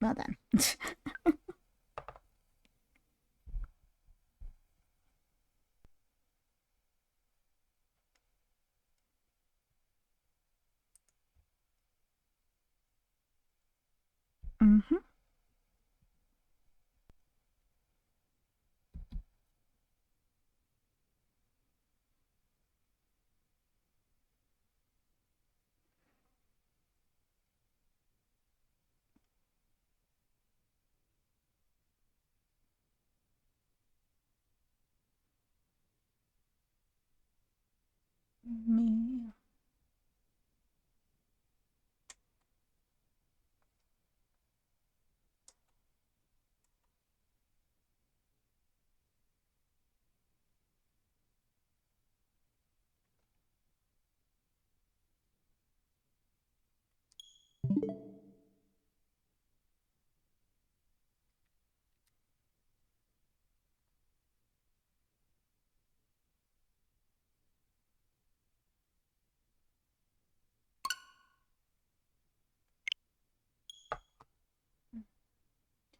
Well then. Mm-hmm. Me.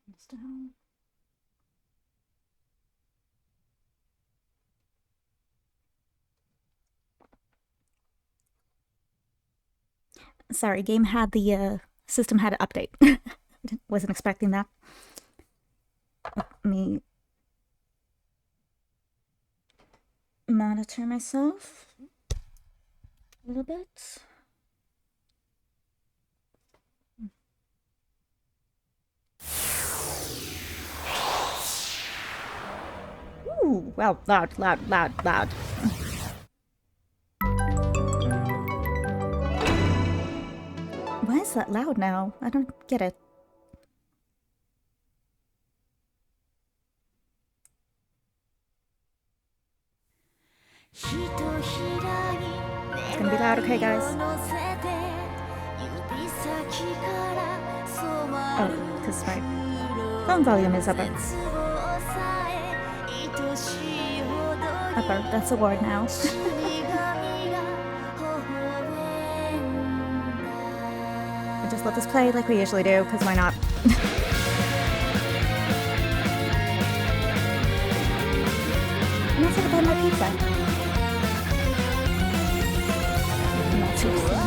Turn this down. Sorry, game had the system had an update. Wasn't expecting that. Let me monitor myself a little bit. Ooh, wow, loud, loud, loud, loud. Why is that loud now? I don't get it. It's gonna be loud, okay, guys? Oh, because my phone volume is upper. Upper, that's a word now. I just let this play like we usually do, because why not? I'm also gonna buy my pizza. I'm not too soon.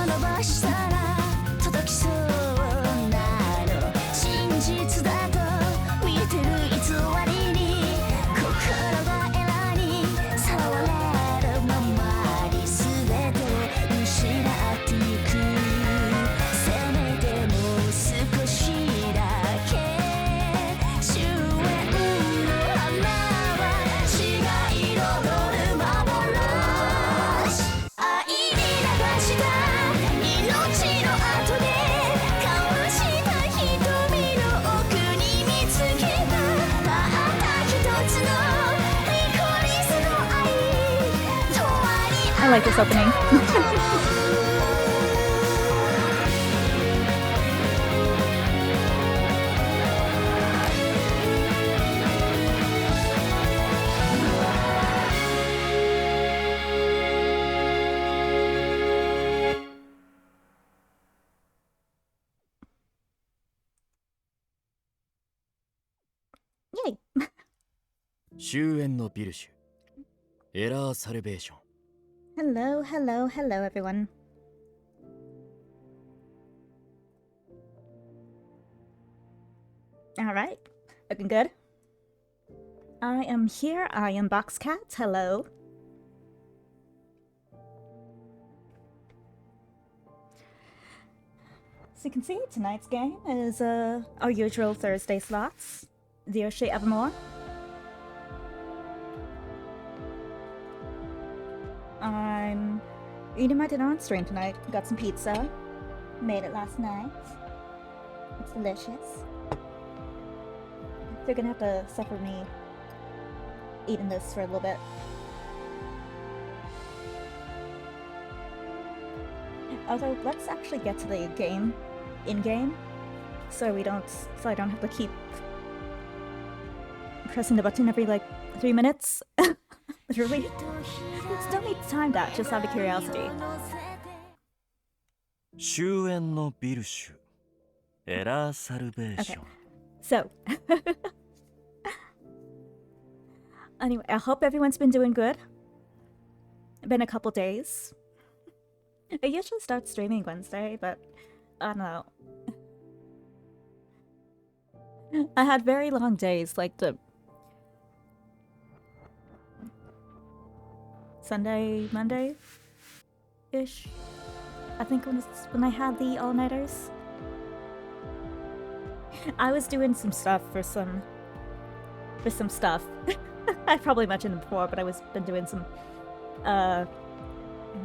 'I like this opening. Yay! Scienのビルシュエラーサルベーション Hello, hello, hello, everyone. All right, looking good. I am here. I am Boxcat. Hello. So you can see tonight's game is our usual Thursday slots. The Yoshi Evermore. I'm eating my dinner on stream tonight. Got some pizza. Made it last night. It's delicious. They're gonna have to suffer me eating this for a little bit. Although, let's actually get to the game, in-game, so I don't have to keep pressing the button every, like, 3 minutes. Literally. Still need to time that, just out of curiosity. 終焉のビルシュエラーサルベーション。 So, anyway, I hope everyone's been doing good. Been a couple days. I usually start streaming Wednesday, but I don't know. I had very long days, like the Sunday, Monday-ish. I think when I had the all-nighters. I was doing some stuff for some stuff. I probably mentioned it before, but I was been doing some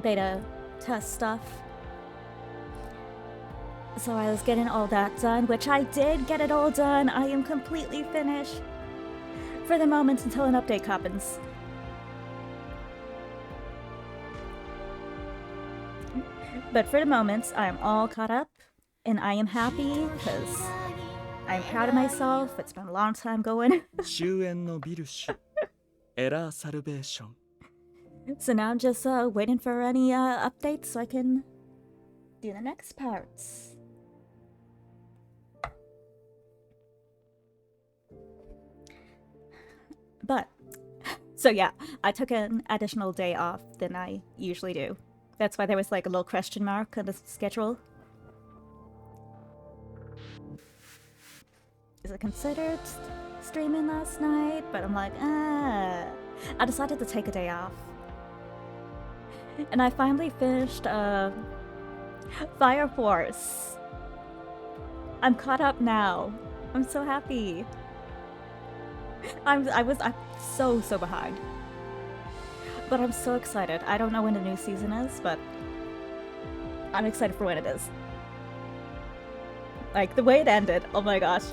beta test stuff. So I was getting all that done, which I did get it all done. I am completely finished for the moment until an update happens. But for the moment, I am all caught up, and I am happy because I'm proud of myself. It's been a long time going. 終焉のビルシュ。エラーサルベーション。 So now I'm just waiting for any updates so I can do the next parts. But, so yeah, I took an additional day off than I usually do. That's why there was like a little question mark on the schedule. Is it considered streaming last night? But I'm like, I decided to take a day off. And I finally finished Fire Force. I'm caught up now. I'm so happy. I'm so behind. But I'm so excited. I don't know when the new season is, but I'm excited for when it is. Like, the way it ended, oh my gosh.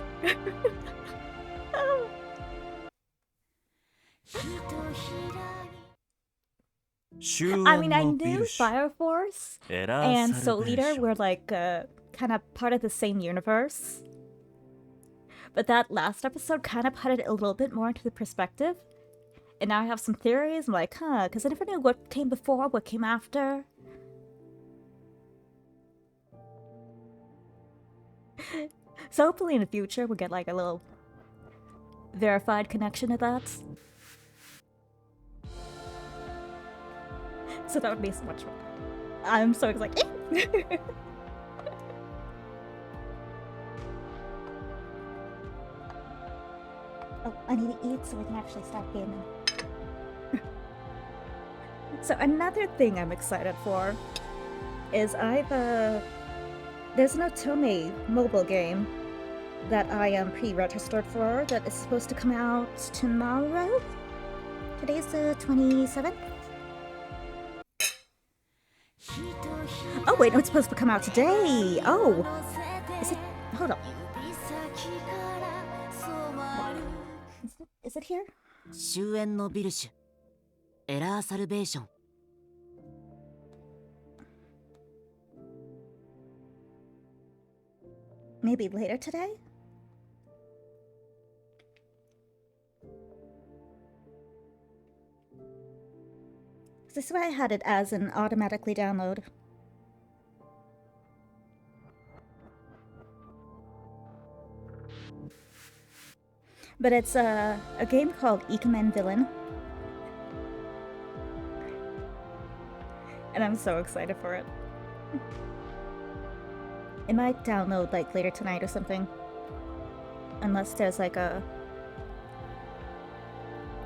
I mean, I knew Fire Force and Soul Eater were like kind of part of the same universe. But that last episode kind of put it a little bit more into the perspective. And now I have some theories. I'm like, because I never knew what came before, what came after. So hopefully in the future we'll get like a little verified connection to that. So that would be so much fun. I'm so excited. Oh, I need to eat so we can actually start gaming. So another thing I'm excited for is there's an Otome mobile game that I am pre-registered for that is supposed to come out tomorrow. Today's the 27th. Oh wait, no, it's supposed to come out today. Oh, is it? Hold on. Is it here? 終焉のビルシュエラーサルベーション Maybe later today? This is why I had it as an automatically download. But it's a game called Ikemen Villain. And I'm so excited for it. It might download like later tonight or something. Unless there's like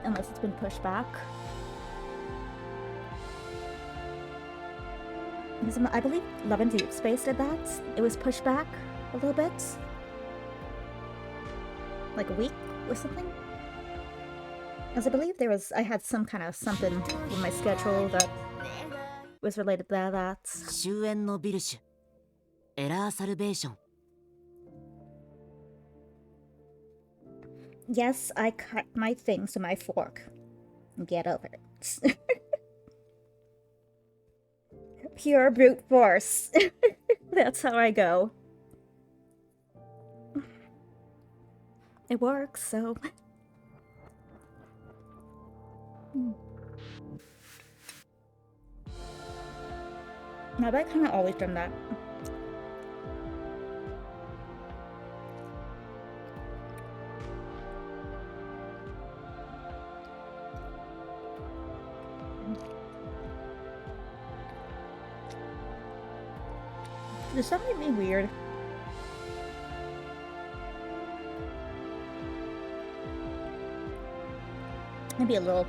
unless it's been pushed back. Because I believe Love and Deep Space did that. It was pushed back a little bit. Like a week or something. Because I believe I had some kind of something with my schedule that was related to that. 終焉のビルシュエラーサルベーション Yes, I cut my things with my fork. Get over it. Pure brute force. That's how I go. It works, so... Now, I kind of always done that. Does that make me weird? Maybe a little.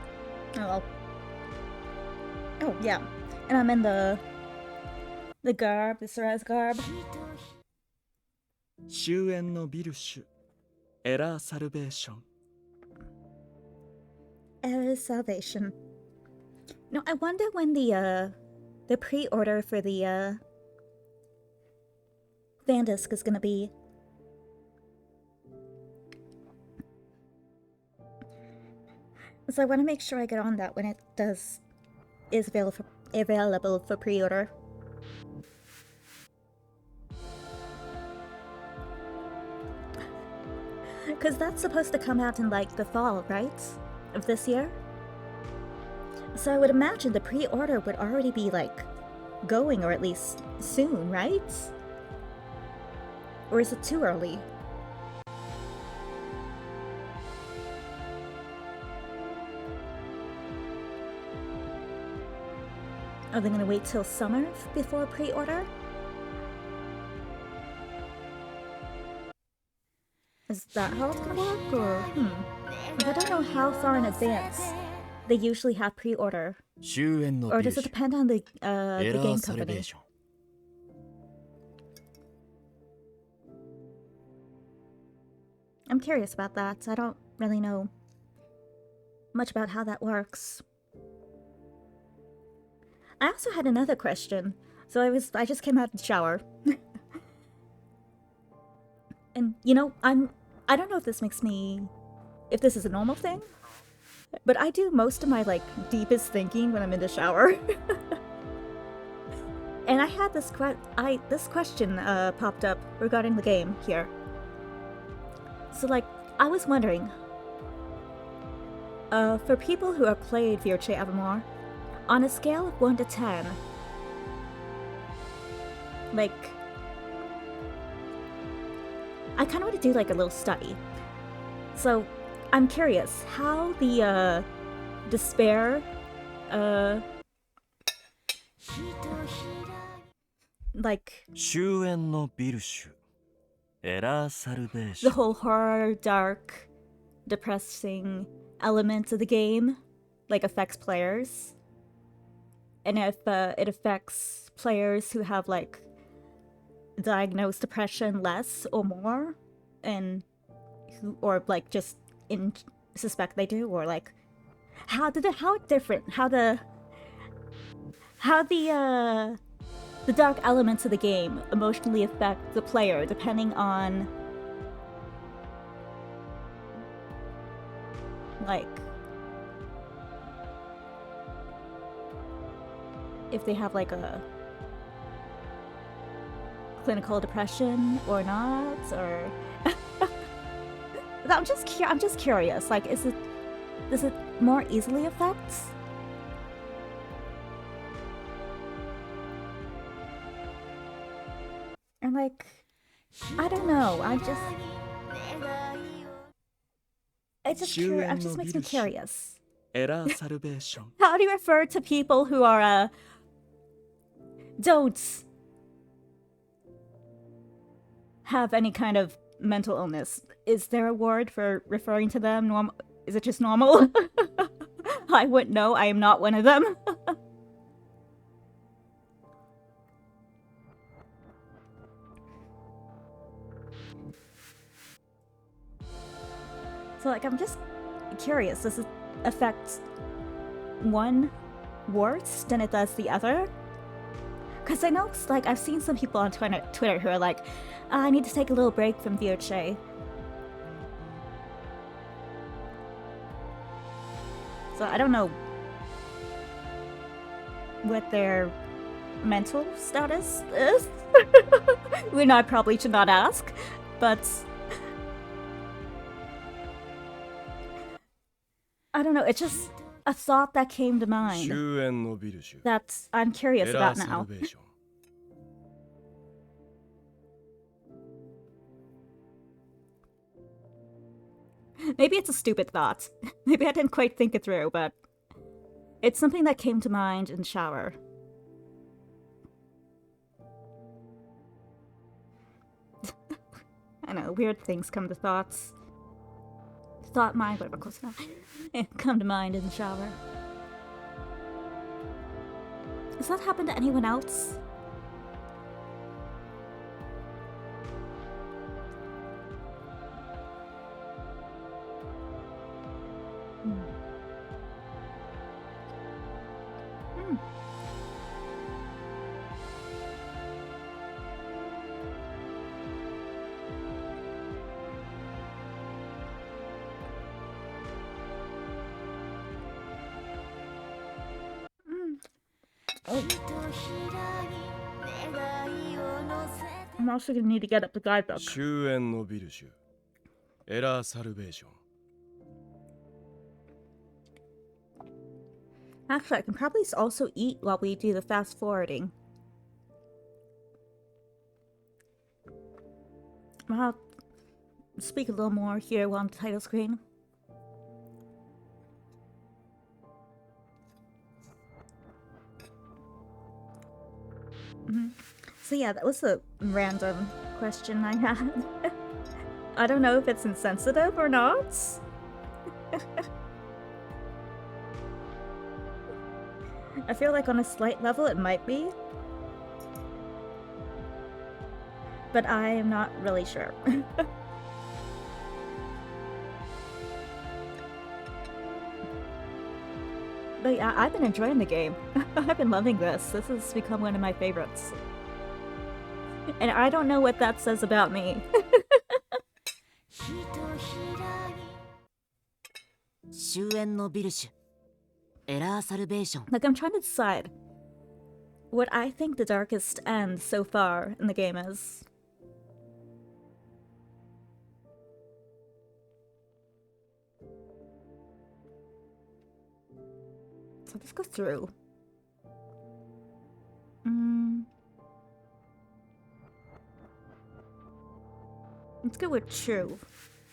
Oh, oh yeah. And I'm in the garb, the Sarah's garb. 終焉のビルシュエラーサルベーション Error's salvation. No, I wonder when the pre-order for the Vandisc is gonna be. So I want to make sure I get on that when it is available for pre-order. Because that's supposed to come out in like the fall, right? Of this year? So I would imagine the pre-order would already be like going, or at least soon, right? Or is it too early? Are they gonna wait till summer before pre-order? Is that how it's gonna work, or I don't know how far in advance they usually have pre-order. 終焉の Or ビル does シ it ュ depend on the エラ game ーサルベ company? ーション I'm curious about that. I don't really know much about how that works. I also had another question. So I just came out of the shower. And you know, I don't know if this is a normal thing, but I do most of my like deepest thinking when I'm in the shower. And I had this question popped up regarding the game here. So like, I was wondering, for people who have played Virche Evermore, on a scale of 1 to 10, like, I kind of want to do like a little study. So, I'm curious how the despair, like 終焉のビルシュエラーサルベーシ the ョン whole horror, dark, depressing elements of the game, like affects players, and if it affects players who have like diagnosed depression less or more, and who or like just suspect they do, or like how the dark elements of the game emotionally affect the player depending on like if they have like a clinical depression or not, or I'm just curious, like does it more easily affect? And like, I don't know, it just makes me curious. エラーサルベーション How do you refer to people who are don't have any kind of mental illness? Is there a word for referring to them? Is it just normal? I wouldn't know. I am not one of them. So like, I'm just curious, does it affect one worse than it does the other? Because I know, like, I've seen some people on Twitter who are like, I need to take a little break from Virche. So I don't know what their mental status is. Which I probably should not ask, but I don't know, it's just a thought that came to mind 終焉のビルシュ that I'm エ curious ラー about サル now. ベーション Maybe it's a stupid thought. Maybe I didn't quite think it through, but it's something that came to mind in the shower. I know, weird things come to thoughts. Thought mind, whatever, close enough. Come to mind in the shower. Does that happen to anyone else? I'm also gonna need to get up the guidebook. 終焉のビルシュエラーサルベーション Actually, I can probably also eat while we do the fast forwarding. I'll speak a little more here while on the title screen. So yeah, that was a random question I had. I don't know if it's insensitive or not. I feel like on a slight level it might be. But I am not really sure. But yeah, I've been enjoying the game. I've been loving this. This has become one of my favorites. And I don't know what that says about me. 終焉のビルシュエラーサルベーション Like, I'm trying to decide what I think the darkest end so far in the game is. So let's go through. Let's go with true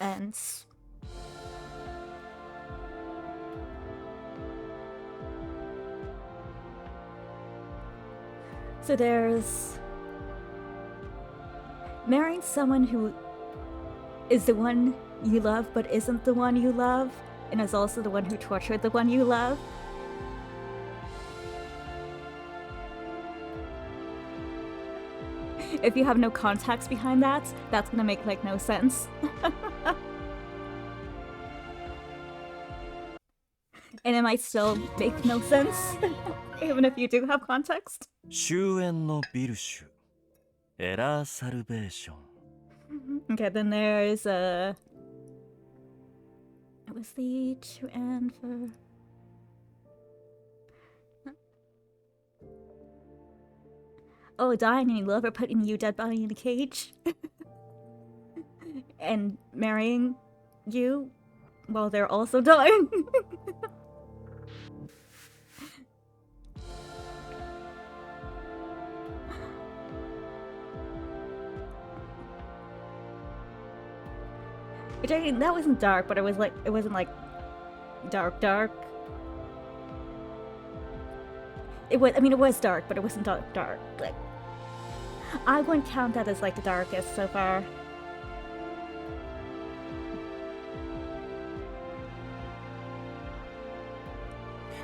ends. So there's marrying someone who is the one you love but isn't the one you love, and is also the one who tortured the one you love. If you have no context behind that, that's gonna make like no sense. And it might still make no sense, even if you do have context. 終焉のビルシュエラーサルベーション Okay, then there's it was the true end for. Oh, dying and you love or putting you dead body in a cage. And marrying you while they're also dying. Which I mean, that wasn't dark, but it wasn't like dark. It was dark, but it wasn't dark. Like, I wouldn't count that as like the darkest so far.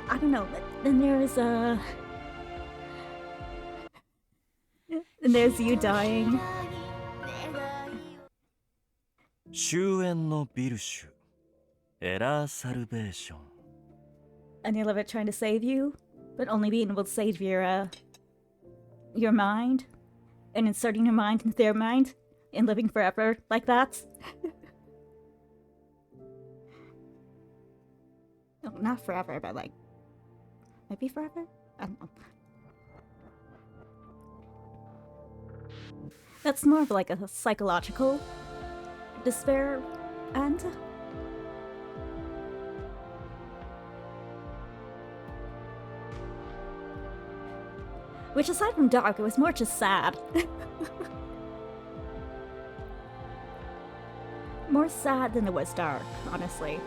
I don't know, but then there's then there's you dying. 終焉のビルシュエラーサルベーション And you love it trying to save you, but only being able to save your mind, and inserting your mind into their mind, and living forever like that. No, not forever, but like maybe forever? I don't know. That's more of like a psychological despair and which, aside from dark, it was more just sad. More sad than it was dark, honestly.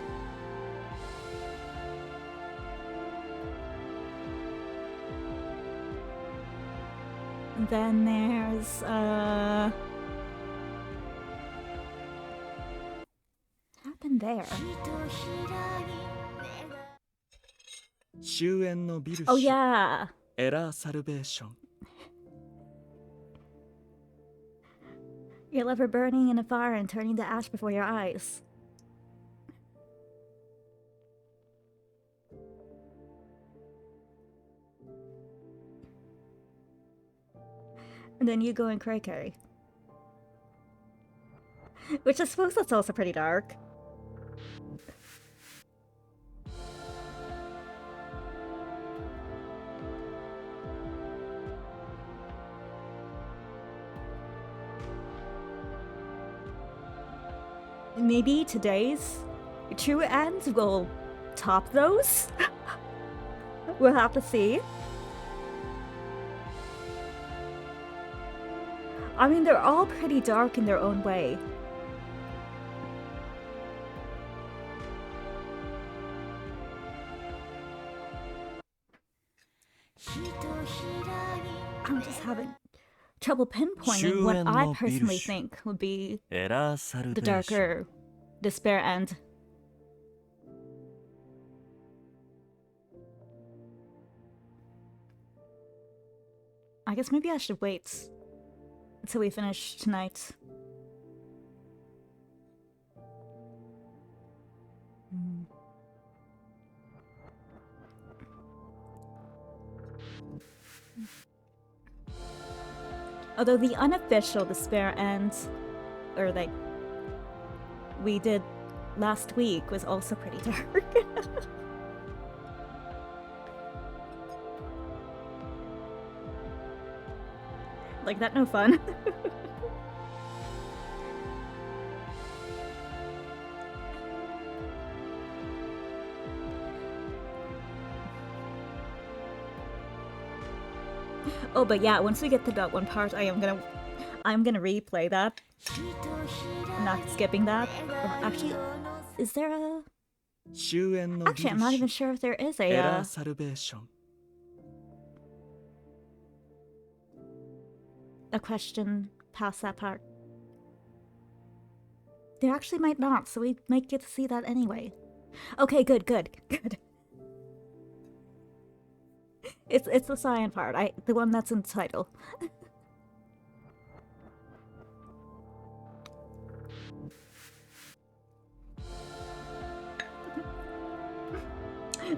And then there's there? 終焉のビルシュ Oh yeah. エラーサルベーション Your liver burning in a fire and turning to ash before your eyes. And then you go and cray-cray. Which I suppose that's also pretty dark. Maybe today's true ends will top those? We'll have to see. I mean, they're all pretty dark in their own way. I'm just having trouble pinpointing what I personally think would be エラーサルベ the ーション darker despair end. I guess maybe I should wait until we finish tonight. Although the unofficial despair end, or like we did last week, was also pretty dark. Like that no fun. Oh, but yeah, once we get to that one part, I'm gonna replay that. I'm not skipping that. Or actually, is there a... 終焉のビル Actually, シ I'm not ュ even sure if there is エラ a ーサルベーション question past that part. There actually might not, so we might get to see that anyway. Okay, good. It's the Scien part, the one that's in the title.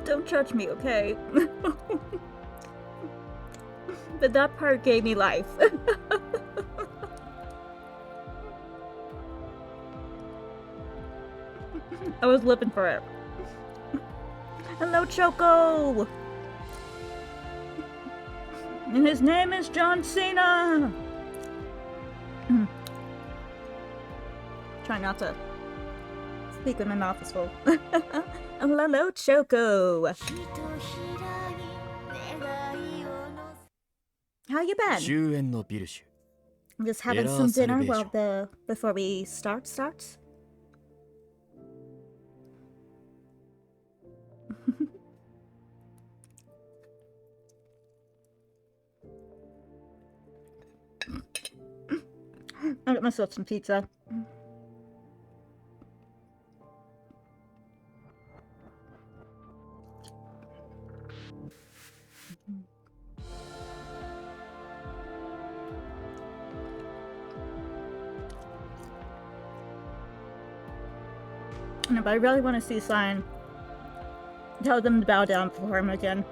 Don't judge me, okay? But that part gave me life. I was living for it. Hello, Choco! And his name is John Cena! Try not to speak when my mouth is full. Hello, Choco! How you been? 終焉のビルシュ I'm just having Era some dinner salvation. before we starts. I got myself some pizza. No, but I really want to see Scien. Tell them to bow down before him again.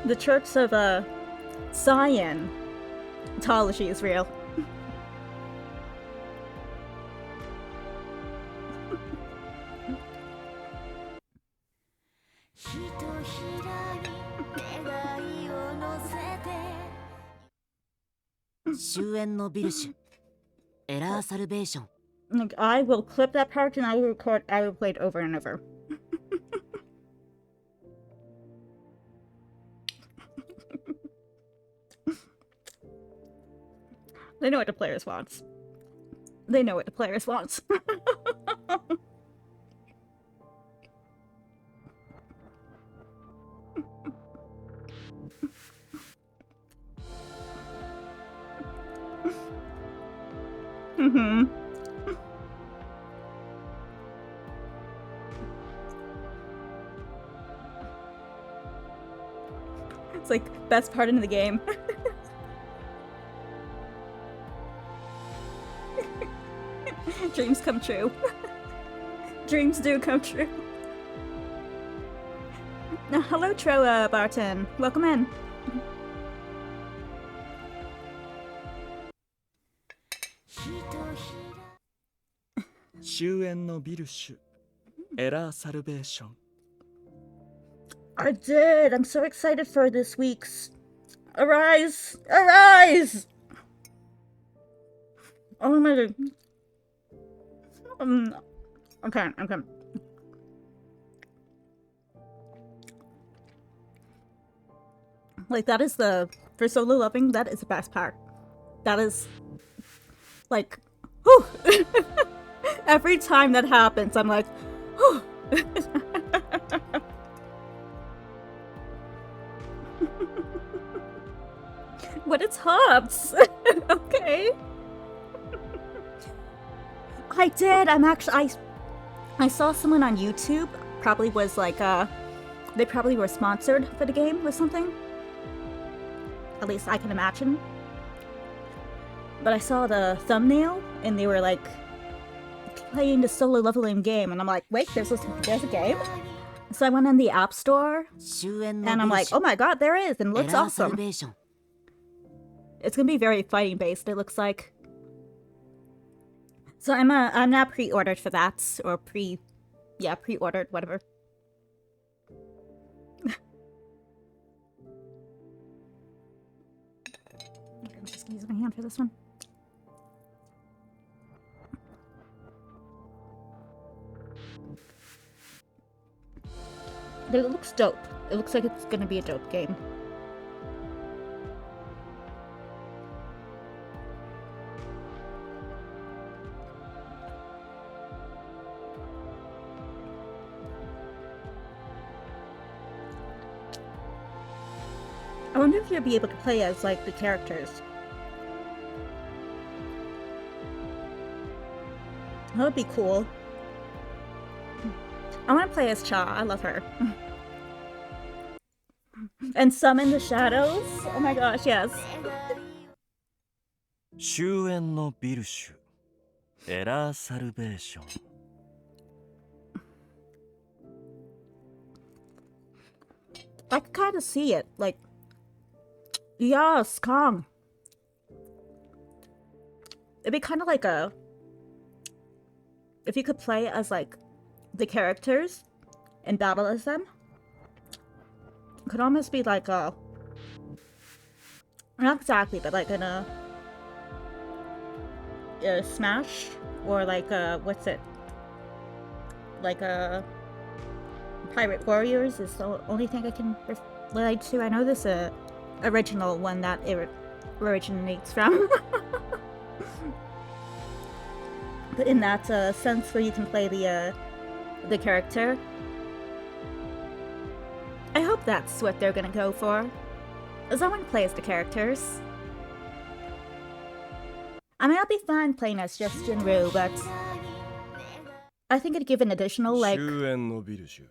The Church of Scien Ontology is real. Like, I will clip that part and I will play it over and over. They know what the players wants. They know what the players wants. It's like best part in the game. Dreams come true. Dreams do come true. Now, hello, Troa Barton. Welcome in. 終焉のビルシュエラーサルベーション I did. I'm so excited for this week's Arise! Arise! Oh my god. Okay. Like, that is for solo loving, that is the best part. That is, like, whew. Every time that happens, I'm like, whew. But it's Hobbs. Okay. I did. I saw someone on YouTube, probably was like, they probably were sponsored for the game or something. At least I can imagine. But I saw the thumbnail, and they were like, playing the solo leveling game, and I'm like, wait, there's a game? So I went in the App Store, 終焉の and I'm ビル like, シュ oh my god, there it is, and it エ looks ラーサル awesome. ベーション It's gonna be very fighting based, it looks like. So I'm now pre-ordered for that, or pre-ordered, whatever. I'm just gonna use my hand for this one. But it looks dope. It looks like it's gonna be a dope game. I wonder if you'll be able to play as, like, the characters. That would be cool. I want to play as Cha. I love her. And summon the shadows? Oh my gosh, yes. 終焉のビルシュエラーサルベーション I can kind of see it. Like, yes, Kong. It'd be kind of like a... If you could play as, like, the characters and battle as them. It could almost be like a... Not exactly, but like in a Smash, or like what's it? Like a Pirate Warriors is the only thing I can relate to. I know there's a original one that it originates from. But in that sense where you can play the character, I hope that's what they're gonna go for. As I want to play as the characters. I mean, I'll be fine playing as just Jinru, but I think it'd give an additional, like, 終焉のビルシュ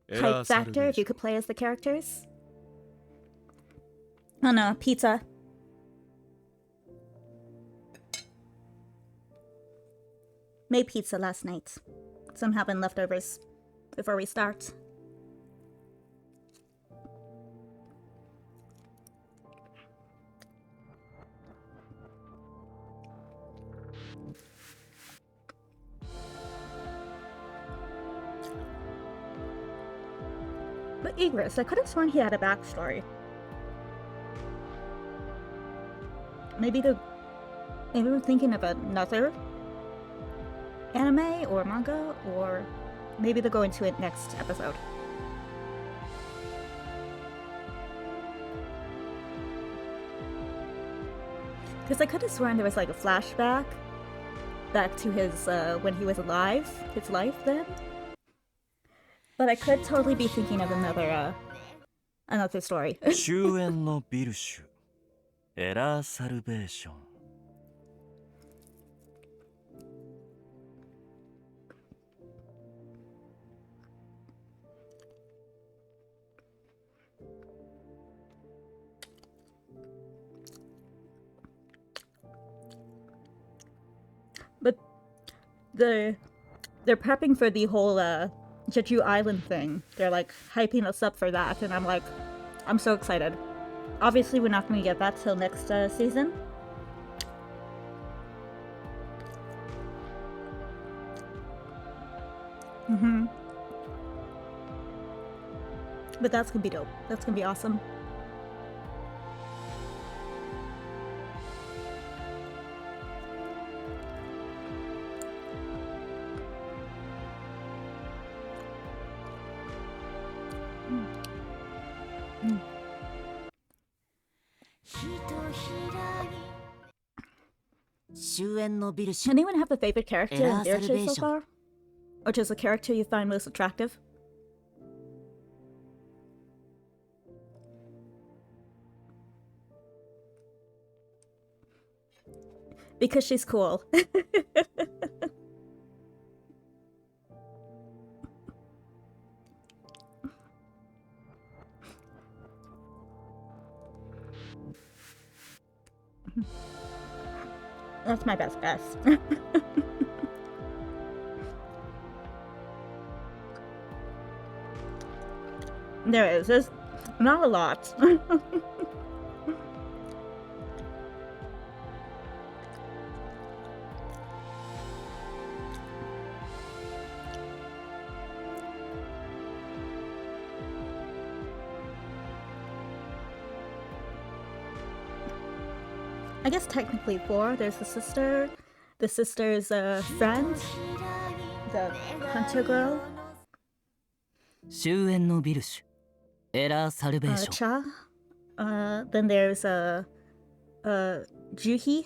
エラ hype ーサルベ factor ー if シ you ョン could play as the characters. Oh no, pizza. Made pizza last night. So I'm having leftovers before we start. But Igris, I could have sworn he had a backstory. Maybe we're thinking of another anime or manga, or maybe they'll go into it next episode. Because I could have sworn there was like a flashback back to his, when he was alive, his life then. But I could totally be thinking of another story. 終焉のビルシュエラーサルベーション I they're prepping for the whole Jeju Island thing. They're like hyping us up for that, and I'm like, I'm so excited. Obviously, we're not going to get that till next season. But that's gonna be dope. That's gonna be awesome. Anyone have a favorite character in Beersheba so far? Or just a character you find most attractive? Because she's cool. That's my best guess. There is. There's not a lot. I guess technically 4. There's the sister, the sister's friend, the hunter girl, 終焉のビルシュエラーサルベーション Cha. Then there's Juhi.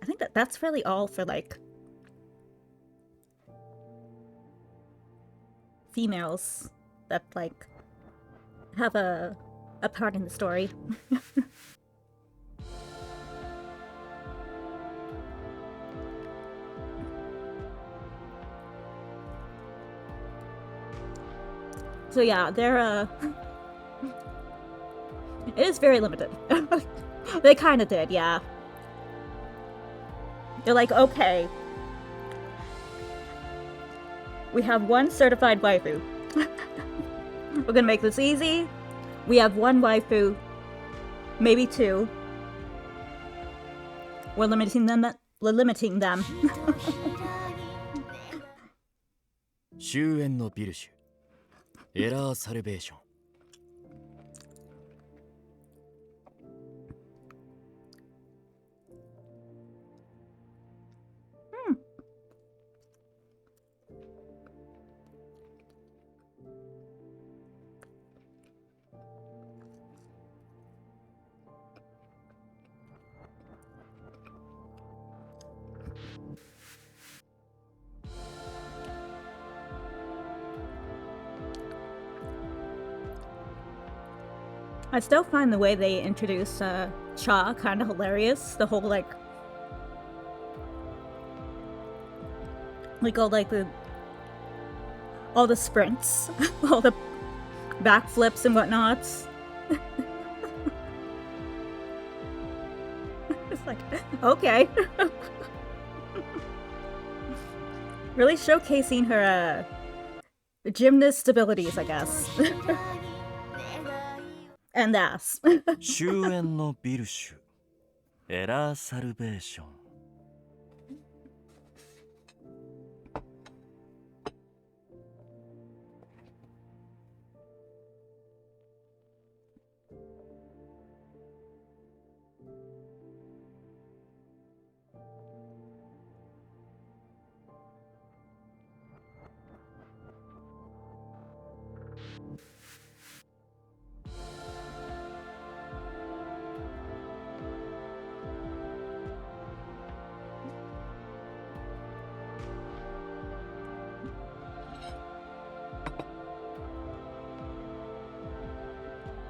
I think that's really all for like females that like have a part in the story. So yeah, they're it is very limited. They kind of did, yeah. They're like, okay, we have one certified waifu. We're gonna make this easy. We have one waifu, maybe 2. We're limiting them. We're limiting them. 終焉のビルシュエラーサルベーション I still find the way they introduce Cha kind of hilarious. The whole like all the sprints, all the backflips and whatnot. It's like, okay. Really showcasing her gymnast abilities, I guess. And ass. 終焉のビルシュエラーサルベーション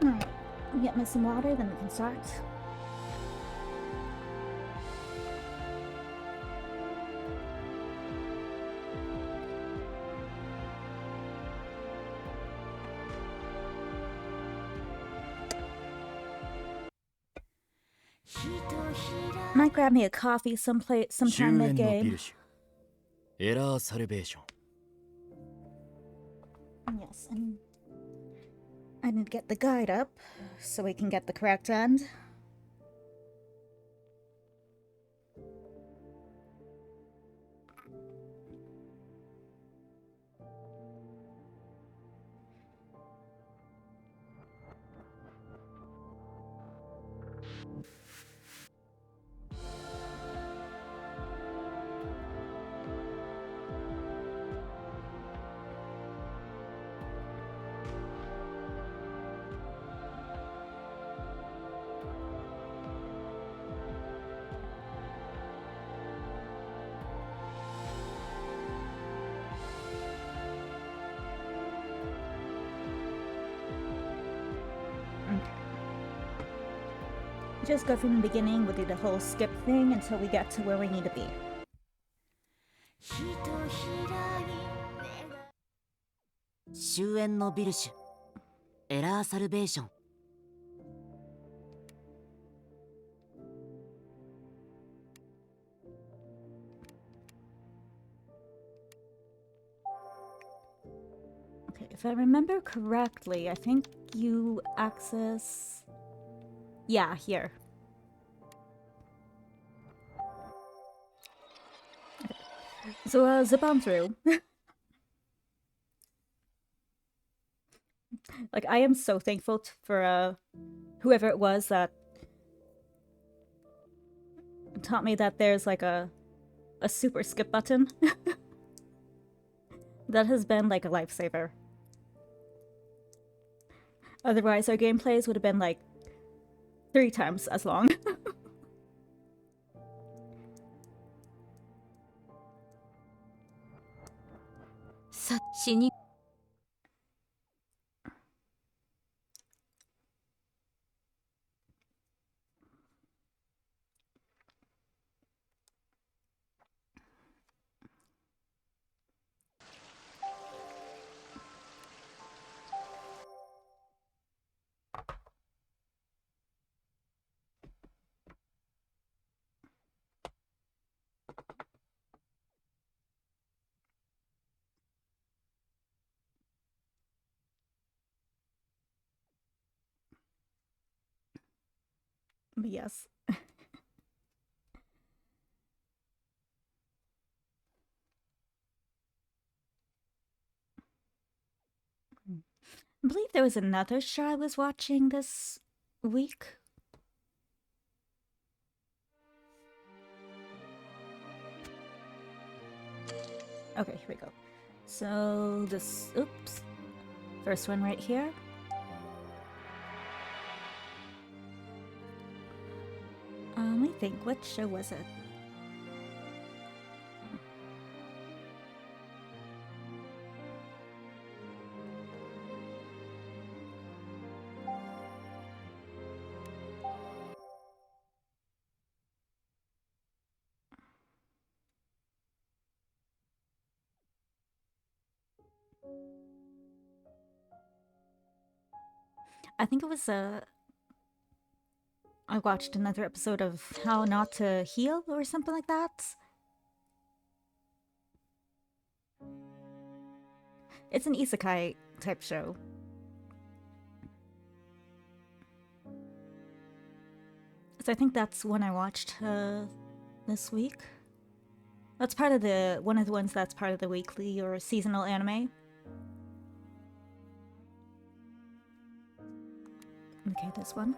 Alright, I'll get me some water, then we can start. Might grab me a coffee sometime 終焉のビ mid-game. ルシュエラーサルベーション Yes, and I need to get the guide up so we can get the correct end. Just go from the beginning, we'll do the whole skip thing until we get to where we need to be. 終焉のビルシュエラーサルベーション Okay, if I remember correctly, I think you access... Yeah, here. So, zip on through. Like, I am so thankful for, whoever it was that taught me that there's, like, a super skip button. That has been, like, a lifesaver. Otherwise, our gameplays would have been, like, 3 times as long. But yes. I believe there was another show I was watching this week. Okay, here we go. So this, oops. First one right here. Let me think, what show was it? I think it was I watched another episode of How Not to Heal or something like that. It's an isekai type show. So I think that's one I watched this week. That's part of one of the ones that's part of the weekly or seasonal anime. Okay, this one.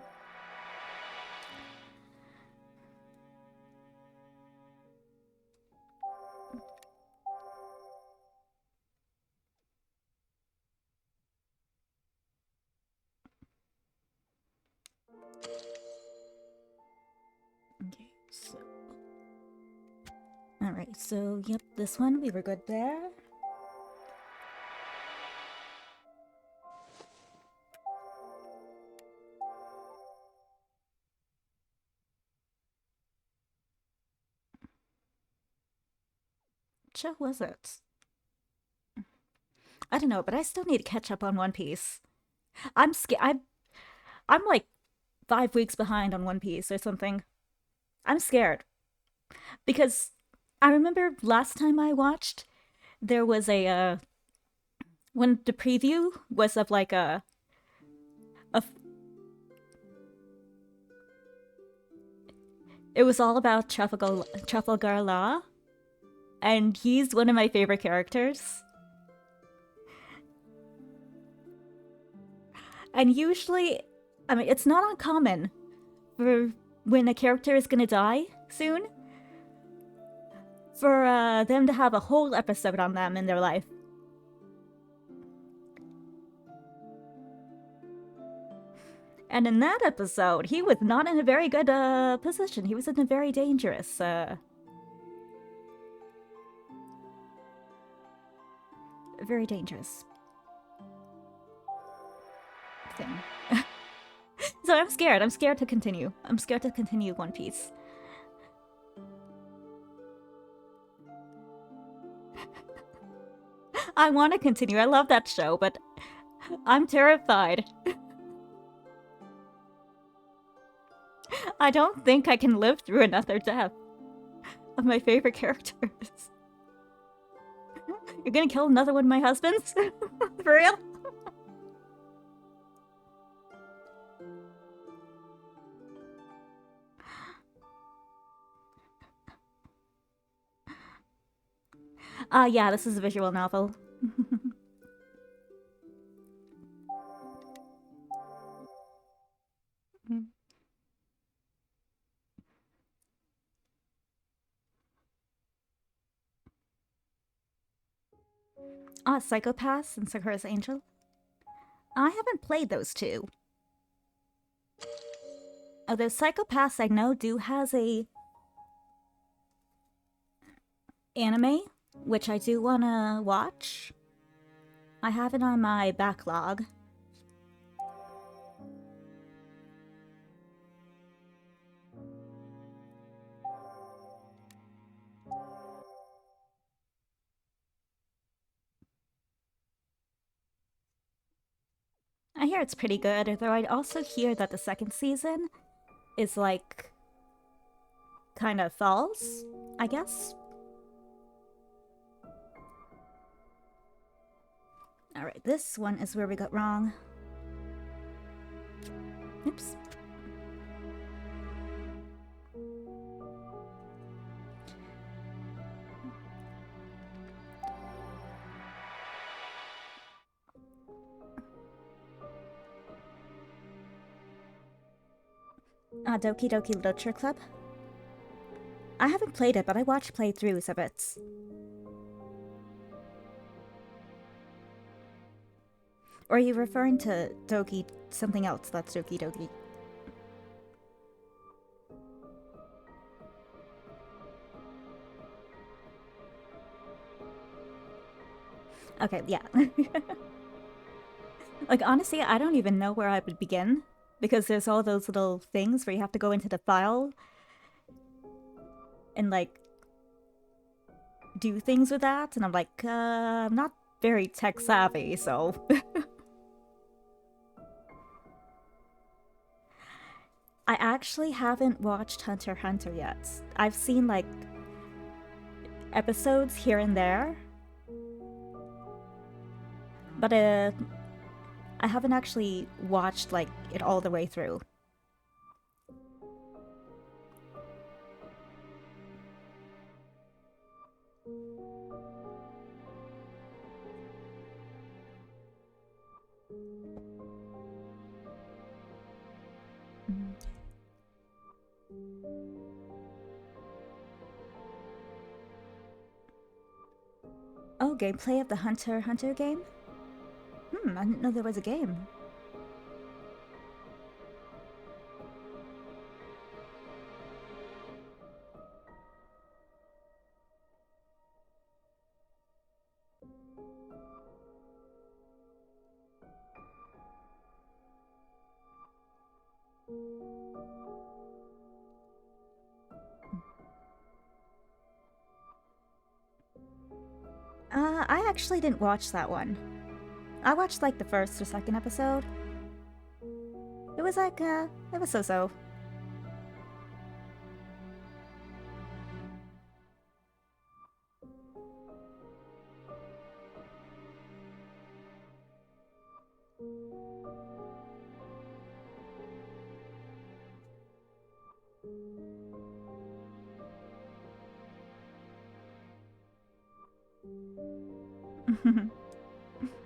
Okay, so... Alright, so yep, this one, we were good there. What show was it? I don't know, but I still need to catch up on One Piece. I'm like 5 weeks behind on One Piece or something. I'm scared. Because I remember last time I watched, there was a, when the preview was of like it was all about Trafalgar Law, and he's one of my favorite characters. And usually, I mean, it's not uncommon for when a character is gonna die soon, for them to have a whole episode on them in their life. And in that episode, he was not in a very good position. He was in a very dangerous very dangerous thing. So I'm scared. I'm scared to continue. I'm scared to continue One Piece. I want to continue. I love that show, but I'm terrified. I don't think I can live through another death of my favorite characters. You're gonna kill another one of my husbands? For real? Yeah, this is a visual novel. Psychopaths and Sakura's Angel. I haven't played those two. Although Psychopaths I know do has a anime, which I do wanna watch. I have it on my backlog. I hear it's pretty good, although I also hear that the second season is like kind of false, I guess. Alright, this one is where we got wrong. Oops. Doki Doki Literature Club. I haven't played it, but I watched playthroughs of it. Or are you referring to Doki, something else that's Doki Doki? Okay, yeah. Like, honestly, I don't even know where I would begin, because there's all those little things where you have to go into the file and, like, do things with that, and I'm like, I'm not very tech savvy, so... I actually haven't watched Hunter x Hunter yet. I've seen, like, episodes here and there, but I haven't actually watched, like, it all the way through. Oh, gameplay of the Hunter x Hunter game? I didn't know there was a game. I actually didn't watch that one. I watched like the first or second episode. was like, it was so-so.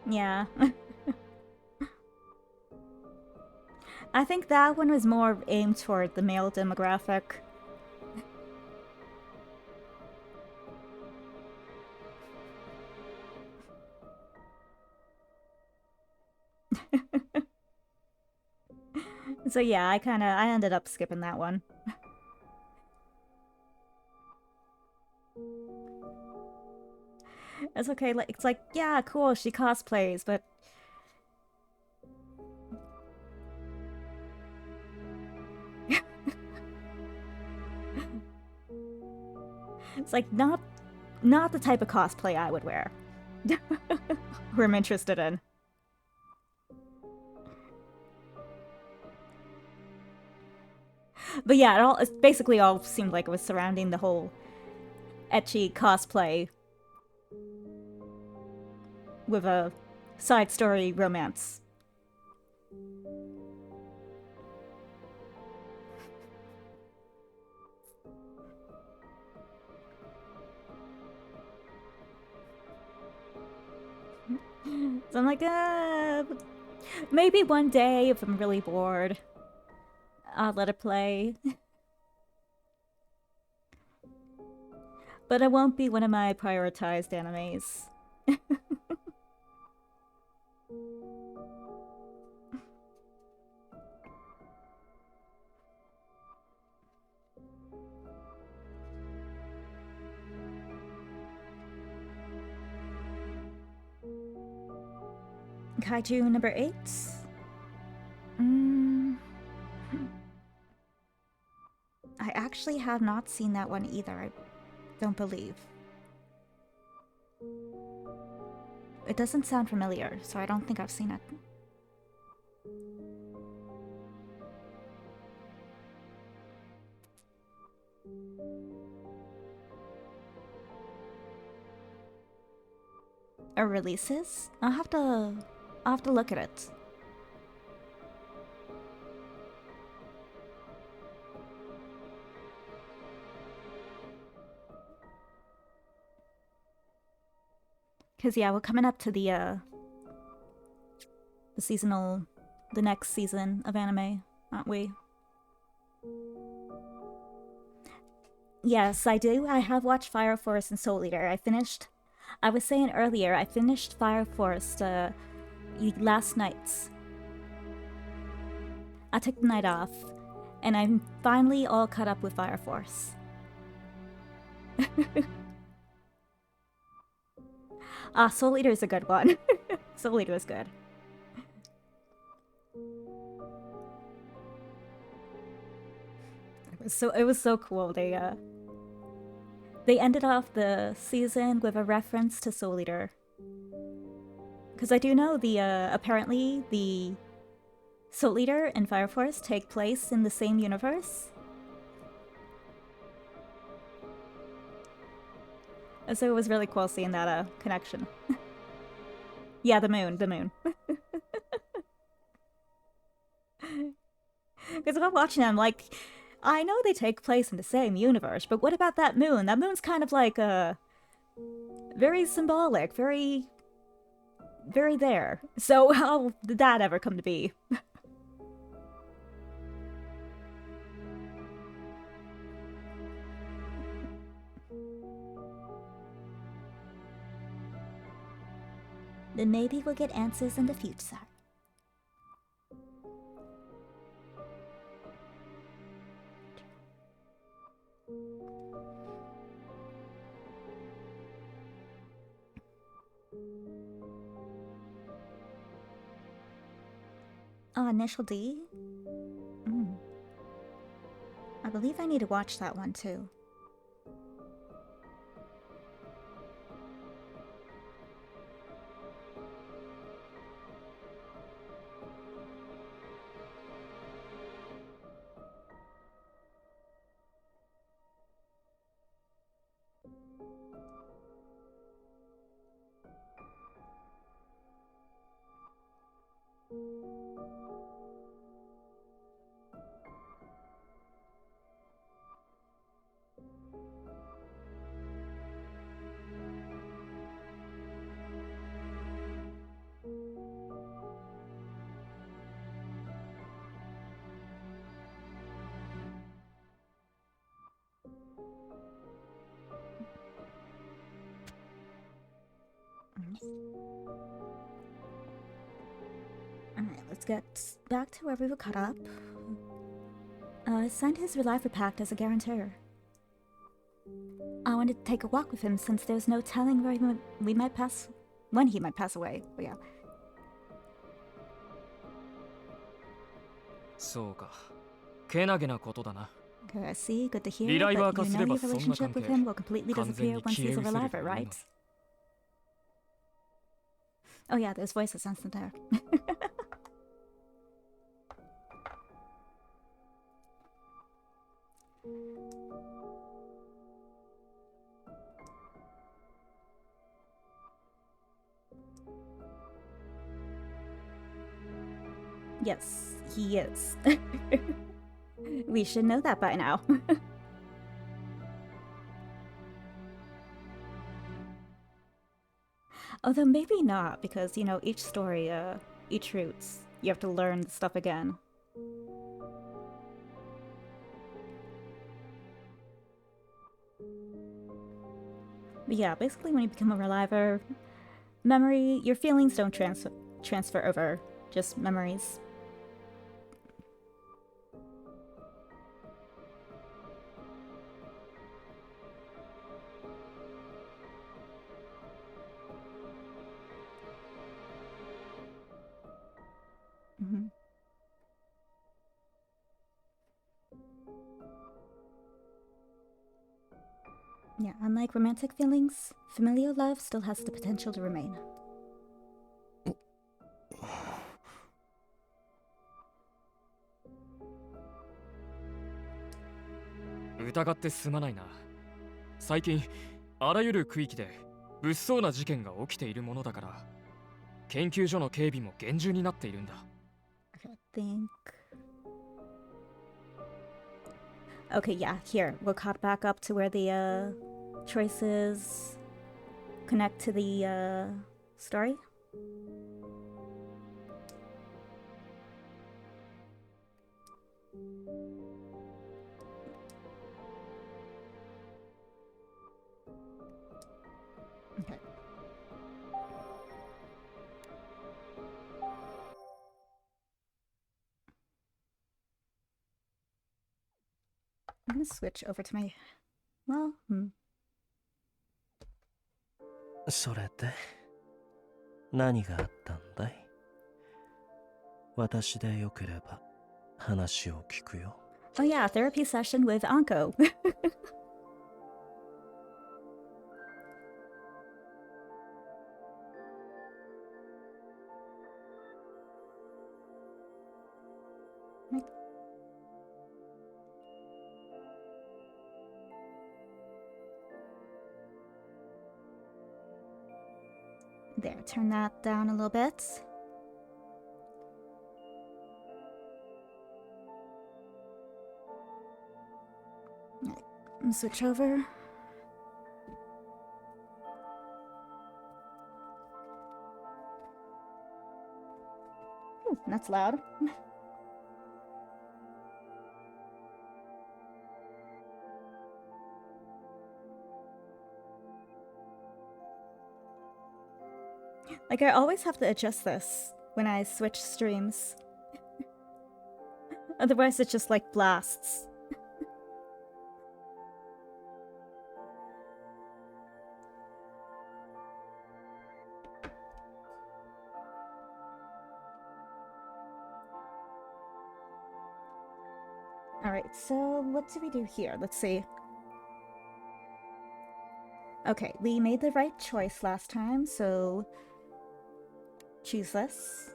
Yeah. I think that one was more aimed toward the male demographic. So yeah, I ended up skipping that one. It's okay, like, it's like, yeah, cool, she cosplays, but... It's like, not the type of cosplay I would wear. Or I'm interested in. But yeah, it basically all seemed like it was surrounding the whole ecchi cosplay with a side story romance. So I'm like, maybe one day if I'm really bored, I'll let it play. But it won't be one of my prioritized animes. Kaiju number 8? I actually have not seen that one either, I don't believe. It doesn't sound familiar, so I don't think I've seen it. Or releases? I'll have to look at it. Cause yeah, we're coming up to the next season of anime, aren't we? Yes, I do. I have watched Fire Force and Soul Eater. I was saying earlier, I finished Fire Force last night. I took the night off, and I'm finally all caught up with Fire Force. Soul Eater is a good one. Soul Eater is good. It was so cool. They ended off the season with a reference to Soul Eater. Because I do know apparently the Soul Eater and Fire Force take place in the same universe. So it was really cool seeing that connection. Yeah, the moon. Because if I'm watching them, like, I know they take place in the same universe, but what about that moon? That moon's kind of like, very symbolic, very there. So how did that ever come to be? Then maybe we'll get answers in the future. Oh, Initial D? I believe I need to watch that one too. let's get back to where we were caught up. Signed his Relifer Pact as a guarantor. I wanted to take a walk with him since there's no telling where when he might pass away. But yeah. そうか。けなげなことだな。 Okay, I see. Good to hear. リライバー But 化 you す know れば your そんな relationship 関 with 係 him will completely 完全 disappear に once 消え he's a 失せる Relifer, というの right? Oh yeah, there's voice essence in there. Yes, he is. We should know that by now. Although maybe not, because, you know, each story, each routes, you have to learn the stuff again. But yeah, basically when you become a Reliver, memory, your feelings don't transfer over, just memories. Mm-hmm. Yeah, unlike romantic feelings, familial love still has the potential to remain. 疑ってすまないな。最近あらゆる区域で物騒な事件が起きているものだから、研究所の警備も厳重になっているんだ。I think... Okay, yeah, here. We're caught back up to where the, choices connect to the, story. Okay. I'm gonna switch over to my... Well, それで何があったんだい？私でよければ話を聞くよ。 Oh yeah, therapy session with Anko. There, turn that down a little bit. Switch over. Ooh, that's loud. Like, I always have to adjust this when I switch streams. Otherwise, it just, like, blasts. Alright, so what do we do here? Let's see. Okay, we made the right choice last time, so... choose this.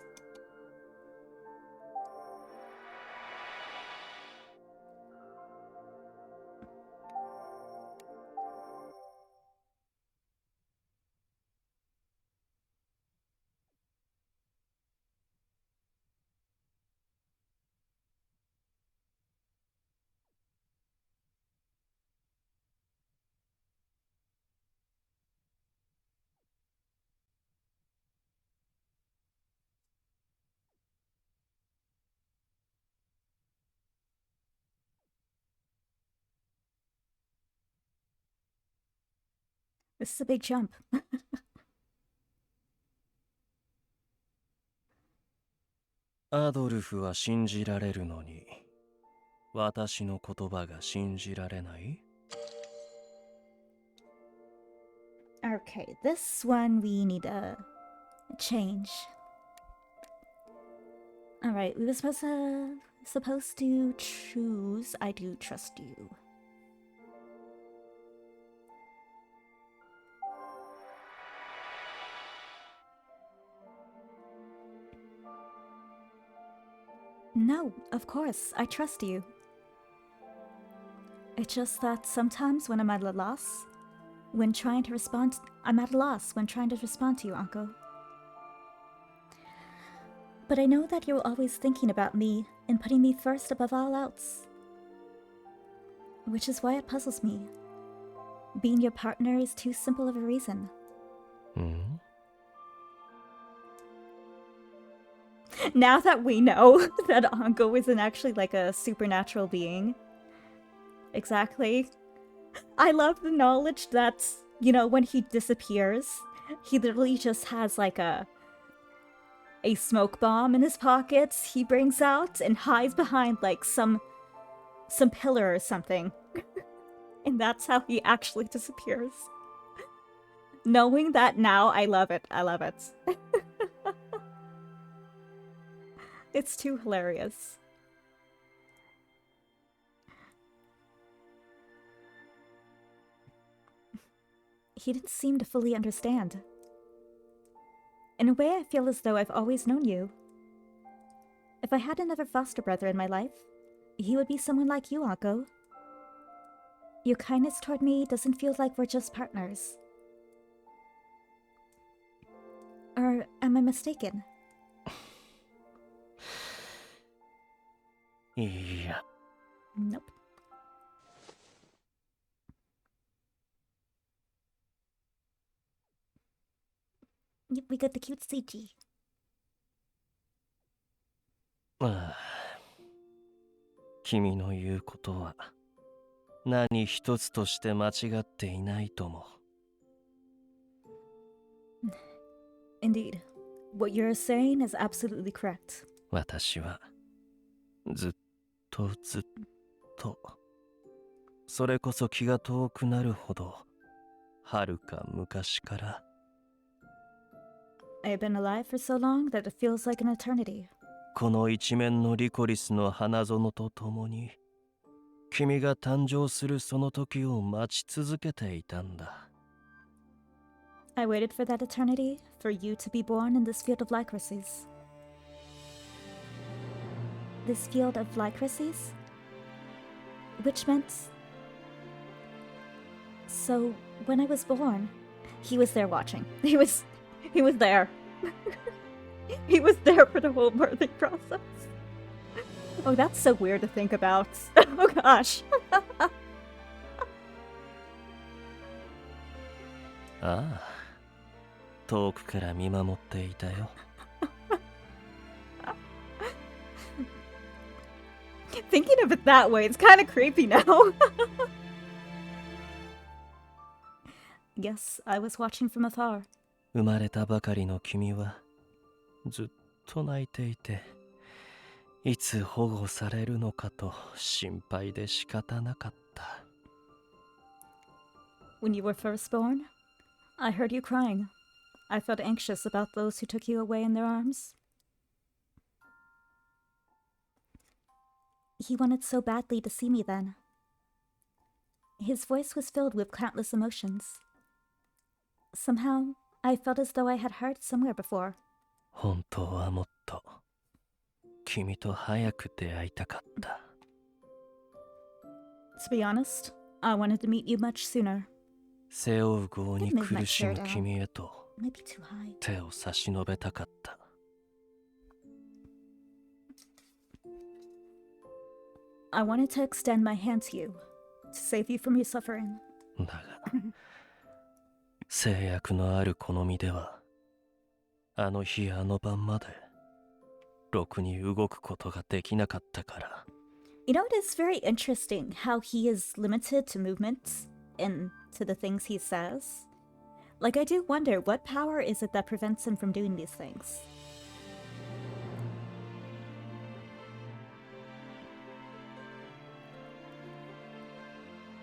This is a big jump. アドルフは信じられるのに、私の言葉が信じられない？ Okay, this one we need a change. Alright, we were supposed to choose I do trust you. No, of course, I trust you. It's just that sometimes when I'm at a loss, I'm at a loss when trying to respond to you, Uncle. But I know that you're always thinking about me and putting me first above all else. Which is why it puzzles me. Being your partner is too simple of a reason. Now that we know that Anko isn't actually like a supernatural being. Exactly. I love the knowledge that, you know, when he disappears, he literally just has like a smoke bomb in his pockets he brings out and hides behind like some pillar or something. And that's how he actually disappears. Knowing that now, I love it. I love it. It's too hilarious. He didn't seem to fully understand. In a way, I feel as though I've always known you. If I had another foster brother in my life, he would be someone like you, Akko. Your kindness toward me doesn't feel like we're just partners. Or am I mistaken? いや、 Nope. Yep, we got the cute CG. ああ、君の言うことは何一つとして間違っていないとも。Indeed. What you're saying is absolutely correct. 私はずっとそれこそ気が遠くなるほど遥か昔から I have been alive for so long that it feels like an eternity. この一面のリコリスの花園とともに君が誕生するその時を待ち続けていたんだ。 I waited for that eternity, for you to be born in this field of lycracies. This field of lycracies? Which meant... So, when I was born, he was there watching. He was there. He was there for the whole birthing process. Oh, that's so weird to think about. Oh gosh. ああ、遠くから見守っていたよ。 Thinking of it that way, it's kind of creepy now. Yes, I was watching from afar. 生まれたばかりの君はずっと泣いていて、いつ保護されるのかと心配で仕方なかった。 When you were first born, I heard you crying. I felt anxious about those who took you away in their arms. He wanted so badly to see me then. His voice was filled with countless emotions. Somehow, I felt as though I had heard somewhere before. 本当はもっと君と早く出会いたかった。 To be honest, I wanted to meet you much sooner. 背負う業に苦しむ君へと Maybe too high. 手を差し伸べたかった。 I wanted to extend my hand to you, to save you from your suffering. だが制約のある好みではあの日あの晩までろくに動くことができなかったから。 You know, it is very interesting how he is limited to movements and to the things he says. Like, I do wonder, what power is it that prevents him from doing these things?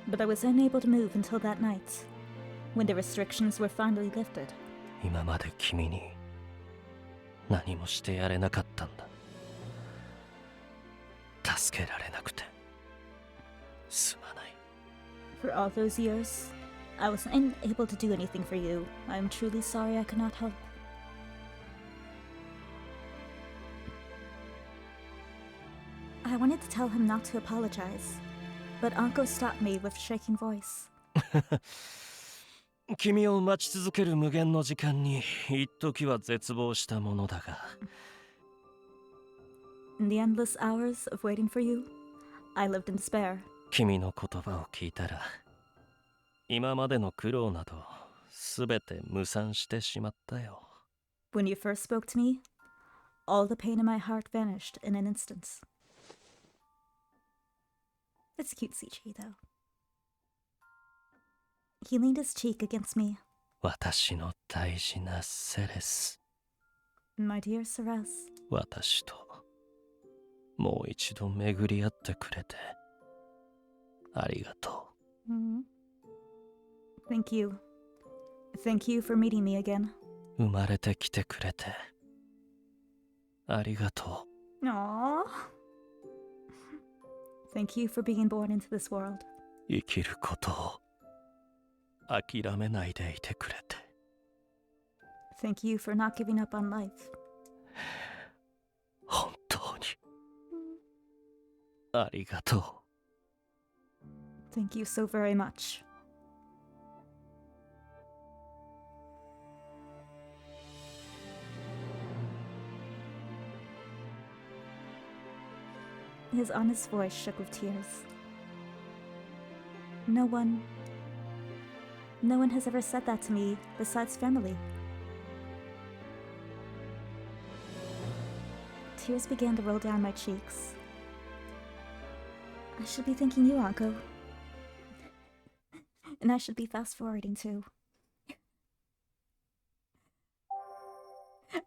But I was unable to move until that night, when the restrictions were finally lifted. 今まで君に何もしてやれなかったんだ。助けられなくてすまない。 For all those years, I was unable to do anything for you. I am truly sorry I could not help. I wanted to tell him not to apologize, but Anko stopped me with shaking voice. 君を待ち続ける無限の時間に一時は絶望したものだが。 In the endless hours of waiting for you, I lived in despair. 君の言葉を聞いたら今までの苦労などすべて無賛してしまったよ。 When you first spoke to me, all the pain in my heart vanished in an instant. It's cute CG though. He leaned his cheek against me. 私の大事なセレス。 My dear Ceres, 私ともう一度巡り合ってくれてありがと thank you. Thank you for meeting me again. う。生まれてきてくれてありがと Aww. Thank you for being born into this world. う。生きることを諦めないでいてくれて Thank you for not giving up on life. 本当にありがとう。 Thank you so very much. His honest voice shook with tears. No one has ever said that to me besides family. Tears began to roll down my cheeks. I should be thanking you, Anko. And I should be fast-forwarding too.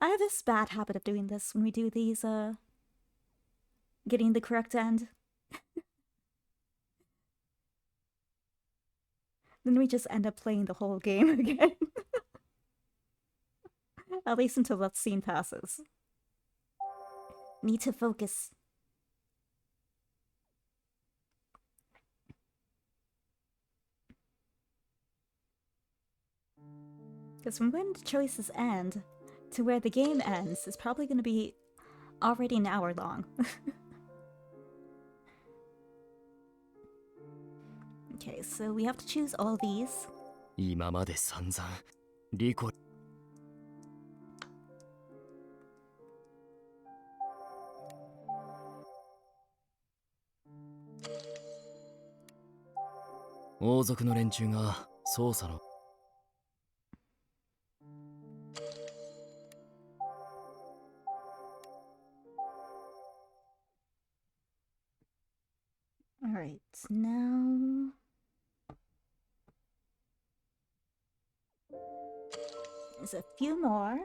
I have this bad habit of doing this when we do these, getting the correct end. Then we just end up playing the whole game again. At least until that scene passes. Need to focus. Because from when the choices end to where the game ends is probably going to be already an hour long. Okay, so we have to choose all these. 今まで散々リコ王族の連中が捜査の Alright, now... There's a few more.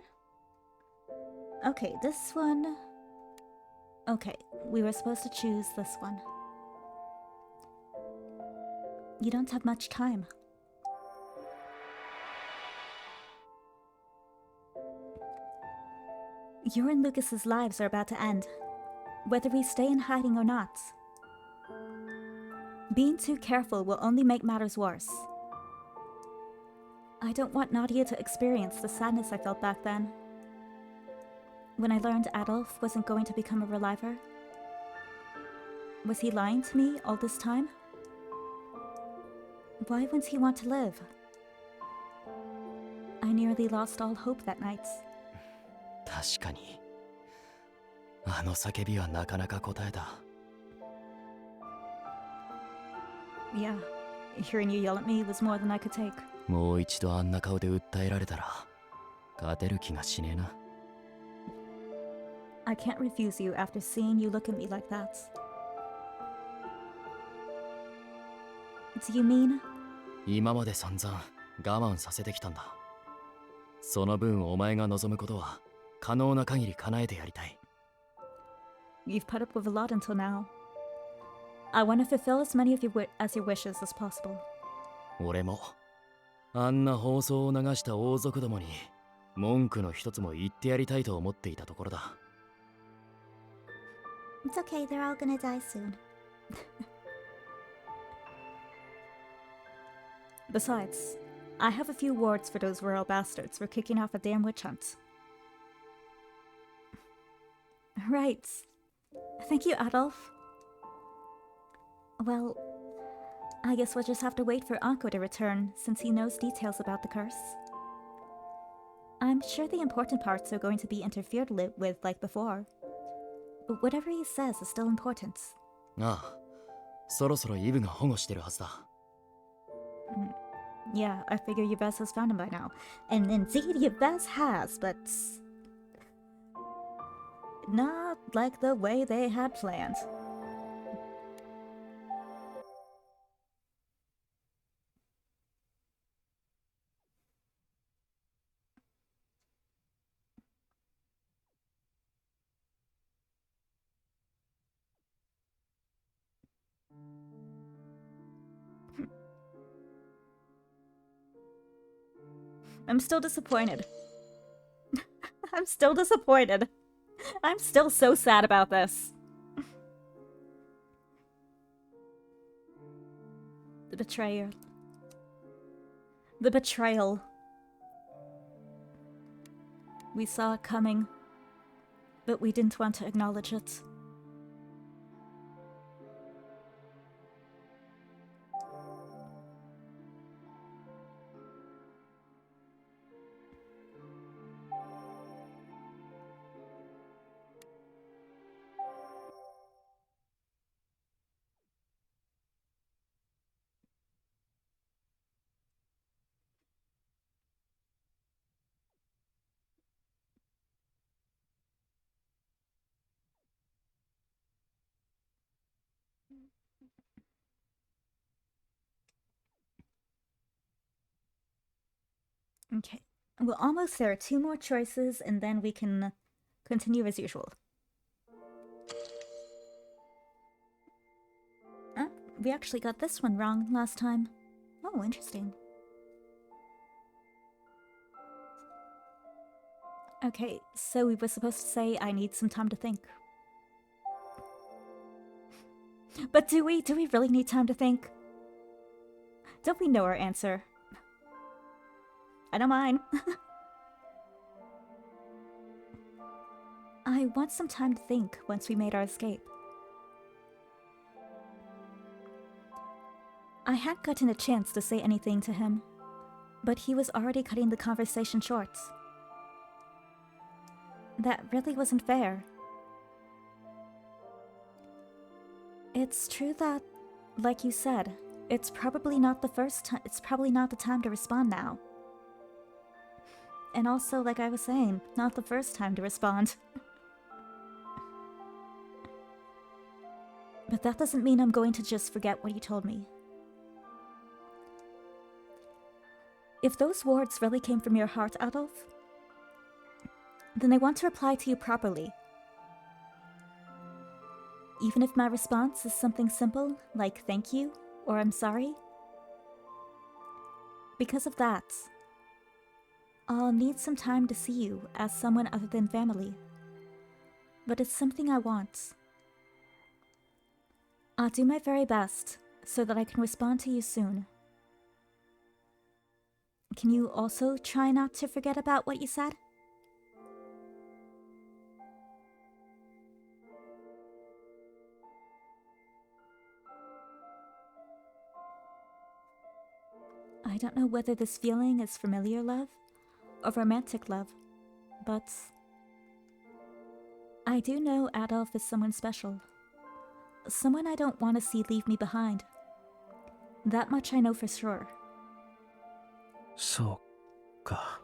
Okay, this one... Okay, we were supposed to choose this one. You don't have much time. Your and Lucas's lives are about to end, whether we stay in hiding or not. Being too careful will only make matters worse. I don't want Nadia to experience the sadness I felt back then, when I learned Adolf wasn't going to become a reliver. Was he lying to me all this time? Why wouldn't he want to live? I nearly lost all hope that night. 確かにあの叫びはなかなか答えだ Yeah, hearing you yell at me was more than I could take. もう一度あんな顔で訴えられたら勝てる気がしねえな I can't refuse you after seeing you look at me like that. Do you mean? 今まで散々我慢させてきたんだその分お前が望むことは可能な限り叶えてやりたい You've put up with a lot until now. I want to fulfill as many of as your wishes as possible. 俺もあんな放送を流した王族どもに文句の一つも言ってやりたいと思っていたところだ。 It's okay, they're all gonna die soon. Besides, I have a few wards for those royal bastards for kicking off a damn witch hunt. Right. Thank you, Adolf. Well, I guess we'll just have to wait for Anko to return, since he knows details about the curse. I'm sure the important parts are going to be interfered with like before. But whatever he says is still important. ああ、そろそろイブが保護してるはずだ。Yeah, I figure Yves has found him by now. And indeed, Yves has, but not like the way they had planned. I'm still disappointed. I'm still disappointed. I'm still so sad about this. The betrayer. The betrayal. We saw it coming, but we didn't want to acknowledge it. Okay, we're almost there. 2 more choices, and then we can continue as usual. We actually got this one wrong last time. Oh, interesting. Okay, so we were supposed to say I need some time to think. But do we? Do we really need time to think? Don't we know our answer? I don't mind. I want some time to think once we made our escape. I hadn't gotten a chance to say anything to him, but he was already cutting the conversation short. That really wasn't fair. It's true that, like you said, it's probably not the time to respond now. And also, like I was saying, not the first time to respond. But that doesn't mean I'm going to just forget what you told me. If those words really came from your heart, Adolf, then I want to reply to you properly. Even if my response is something simple, like thank you, or I'm sorry. Because of that, I'll need some time to see you as someone other than family. But it's something I want. I'll do my very best so that I can respond to you soon. Can you also try not to forget about what you said? I don't know whether this feeling is familiar love or romantic love, but I do know Adolf is someone special. Someone I don't want to see leave me behind. That much I know for sure. そうか。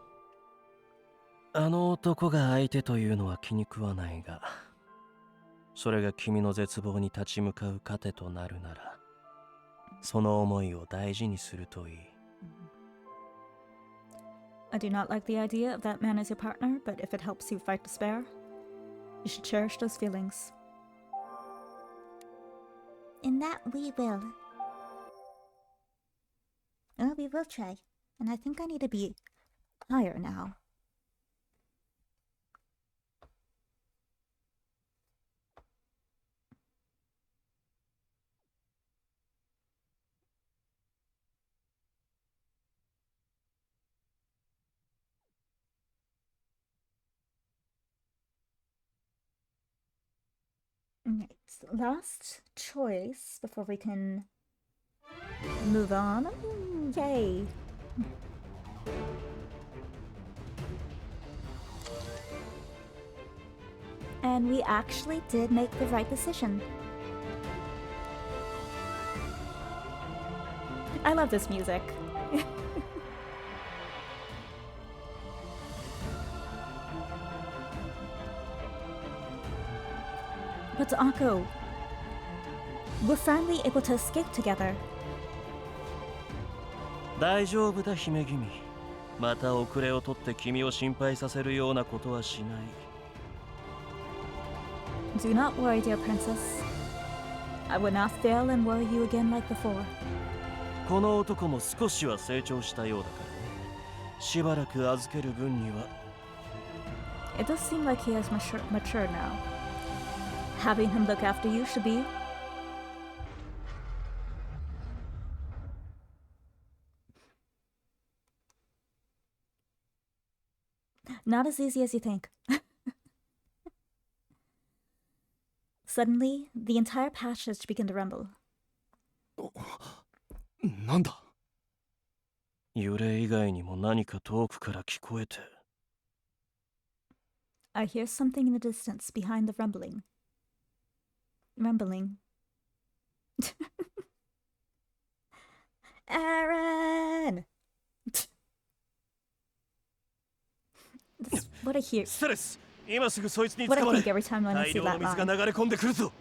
あの男が相手というのは気に食わないが、それが君の絶望に立ち向かう糧となるなら、その思いを大事にするといい。I do not like the idea of that man as your partner, but if it helps you fight despair, you should cherish those feelings. In that we will. Oh, we will try. And I think I need to be higher now. Alright, last choice before we can move on. Ooh, yay! And we actually did make the right decision. I love this music. But Akko, we're finally able to escape together. 大丈夫だ姫君。また遅れをとって君を心配させるようなことはしない。 Do not worry, dear princess. I will not fail and worry you again like before. この男も少しは成長したようだからね。しばらく預ける分には。 It does seem like he has matured now. Having him look after you should be not as easy as you think. Suddenly, the entire passage began to rumble. なんだ。揺れ以外にも何か遠くから聞こえて。 I hear something in the distance behind the rumbling. Rumbling. Aaron! That's what I hear. ストレス。今すぐそいつに What 捕 I ま think れ。 every time when I 大 see 量の that 水が line. 流れ込んでくるぞ。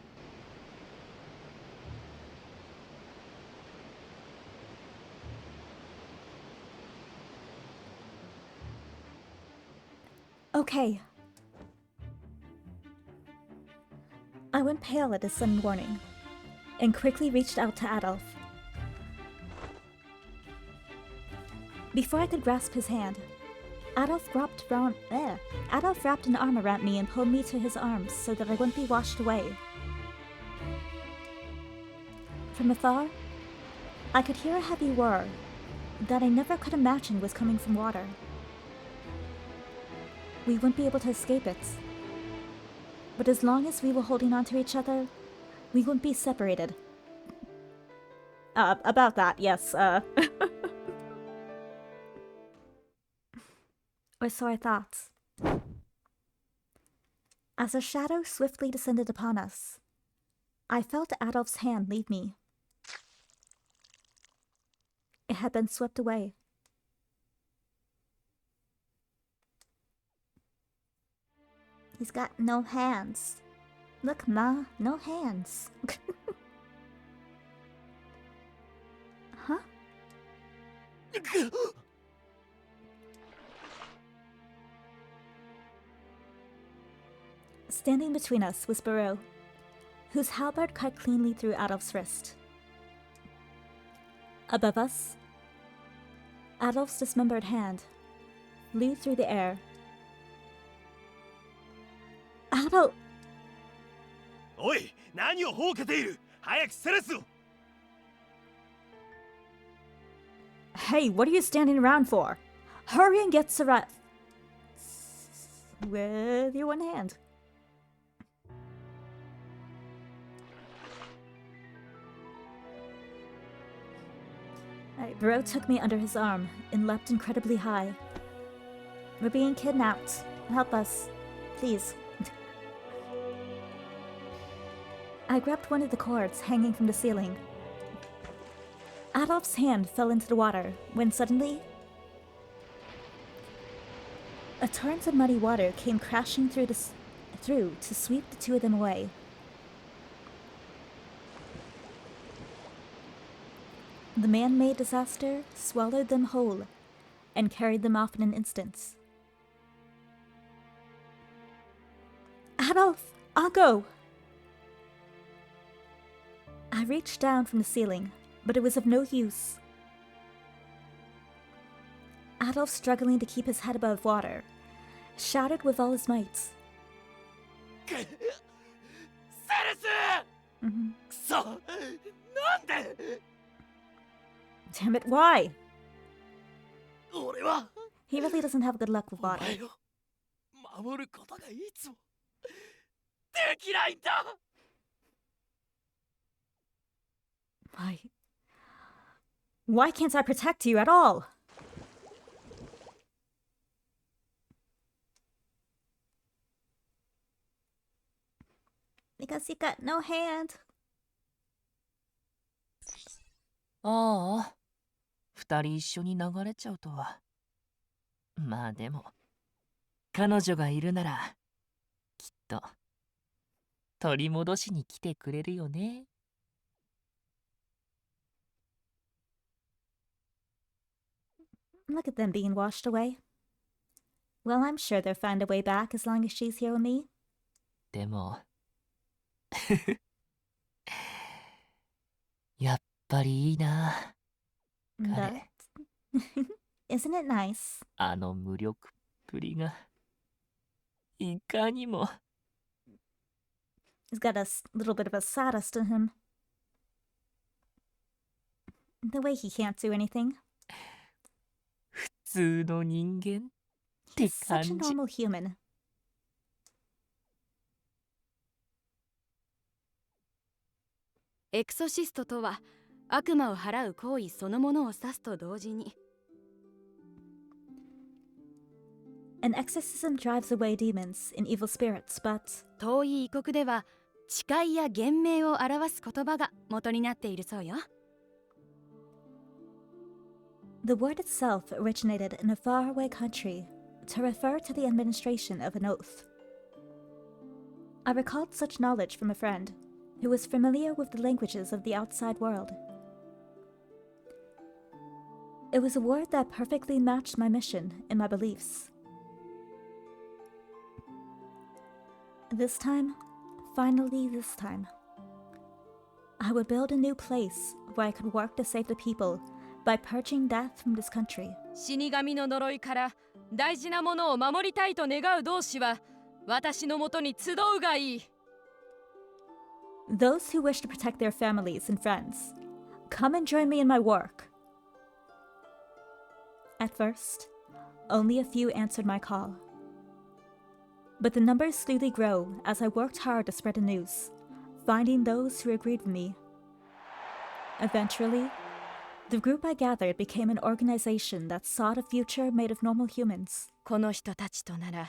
Okay. I went pale at his sudden warning, and quickly reached out to Adolf. Before I could grasp his hand, Adolf wrapped an arm around me and pulled me to his arms so that I wouldn't be washed away. From afar, I could hear a heavy whir that I never could imagine was coming from water. We wouldn't be able to escape it. But as long as we were holding on to each other, we wouldn't be separated. About that, yes, Or so I thought. As a shadow swiftly descended upon us, I felt Adolf's hand leave me. It had been swept away. He's got no hands. Look, Ma, no hands. Huh? Standing between us was Barreau, whose halberd cut cleanly through Adolf's wrist. Above us, Adolf's dismembered hand flew through the air. Adolf! おい、何をほうけている。早くセレスを。 Hey, what are you standing around for? Hurry and get Sarat with your one hand. Barreau took me under his arm and leapt incredibly high. We're being kidnapped. Help us, please. I grabbed one of the cords hanging from the ceiling. Adolf's hand fell into the water when suddenly a torrent of muddy water came crashing through to sweep the two of them away. The man-made disaster swallowed them whole and carried them off in an instant. Adolf! Akko! I reached down from the ceiling, but it was of no use. Adolf, struggling to keep his head above water, shouted with all his might. セレス Mhm. くそなんで Damn it, why? 俺は He really doesn't have good luck with お water. 前を守ることがいつもできないんだ Why can't I protect you at all? Because you got no hand. ああ、二人一緒に流れちゃうとは。まあでも、彼女がいるなら、きっと、取り戻しに来てくれるよね。Look at them being washed away. Well, I'm sure they'll find a way back as long as she's here with me. でも、やっぱりいいな。 But 彼、 isn't it nice? あの無力っぷりが、いかにも。 He's got a little bit of a sadist in him. The way he can't do anything. 普通の人間って He's 感 such a じ。 normal human. エクソシストとは悪魔を払う行為そのものを指すと同時に An exorcism drives away demons and evil spirits, but 遠い異国では誓いや言命を表す言葉が元になっているそうよ。 the word itself originated in a faraway country to refer to the administration of an oath. I recalled such knowledge from a friend who was familiar with the languages of the outside world. It was a word that perfectly matched my mission and my beliefs. This time, finally this time, I would build a new place where I could work to save the people by purging death from this country. 死神の呪いから大事なものを守りたいと願う同志は私のもとに集うがいい。 Those who wish to protect their families and friends, come and join me in my work. At first, only a few answered my call. But the numbers slowly grew as I worked hard to spread the news, finding those who agreed with me. Eventually, the group I gathered became an organization that sought a future made of normal humans. この人たちとなら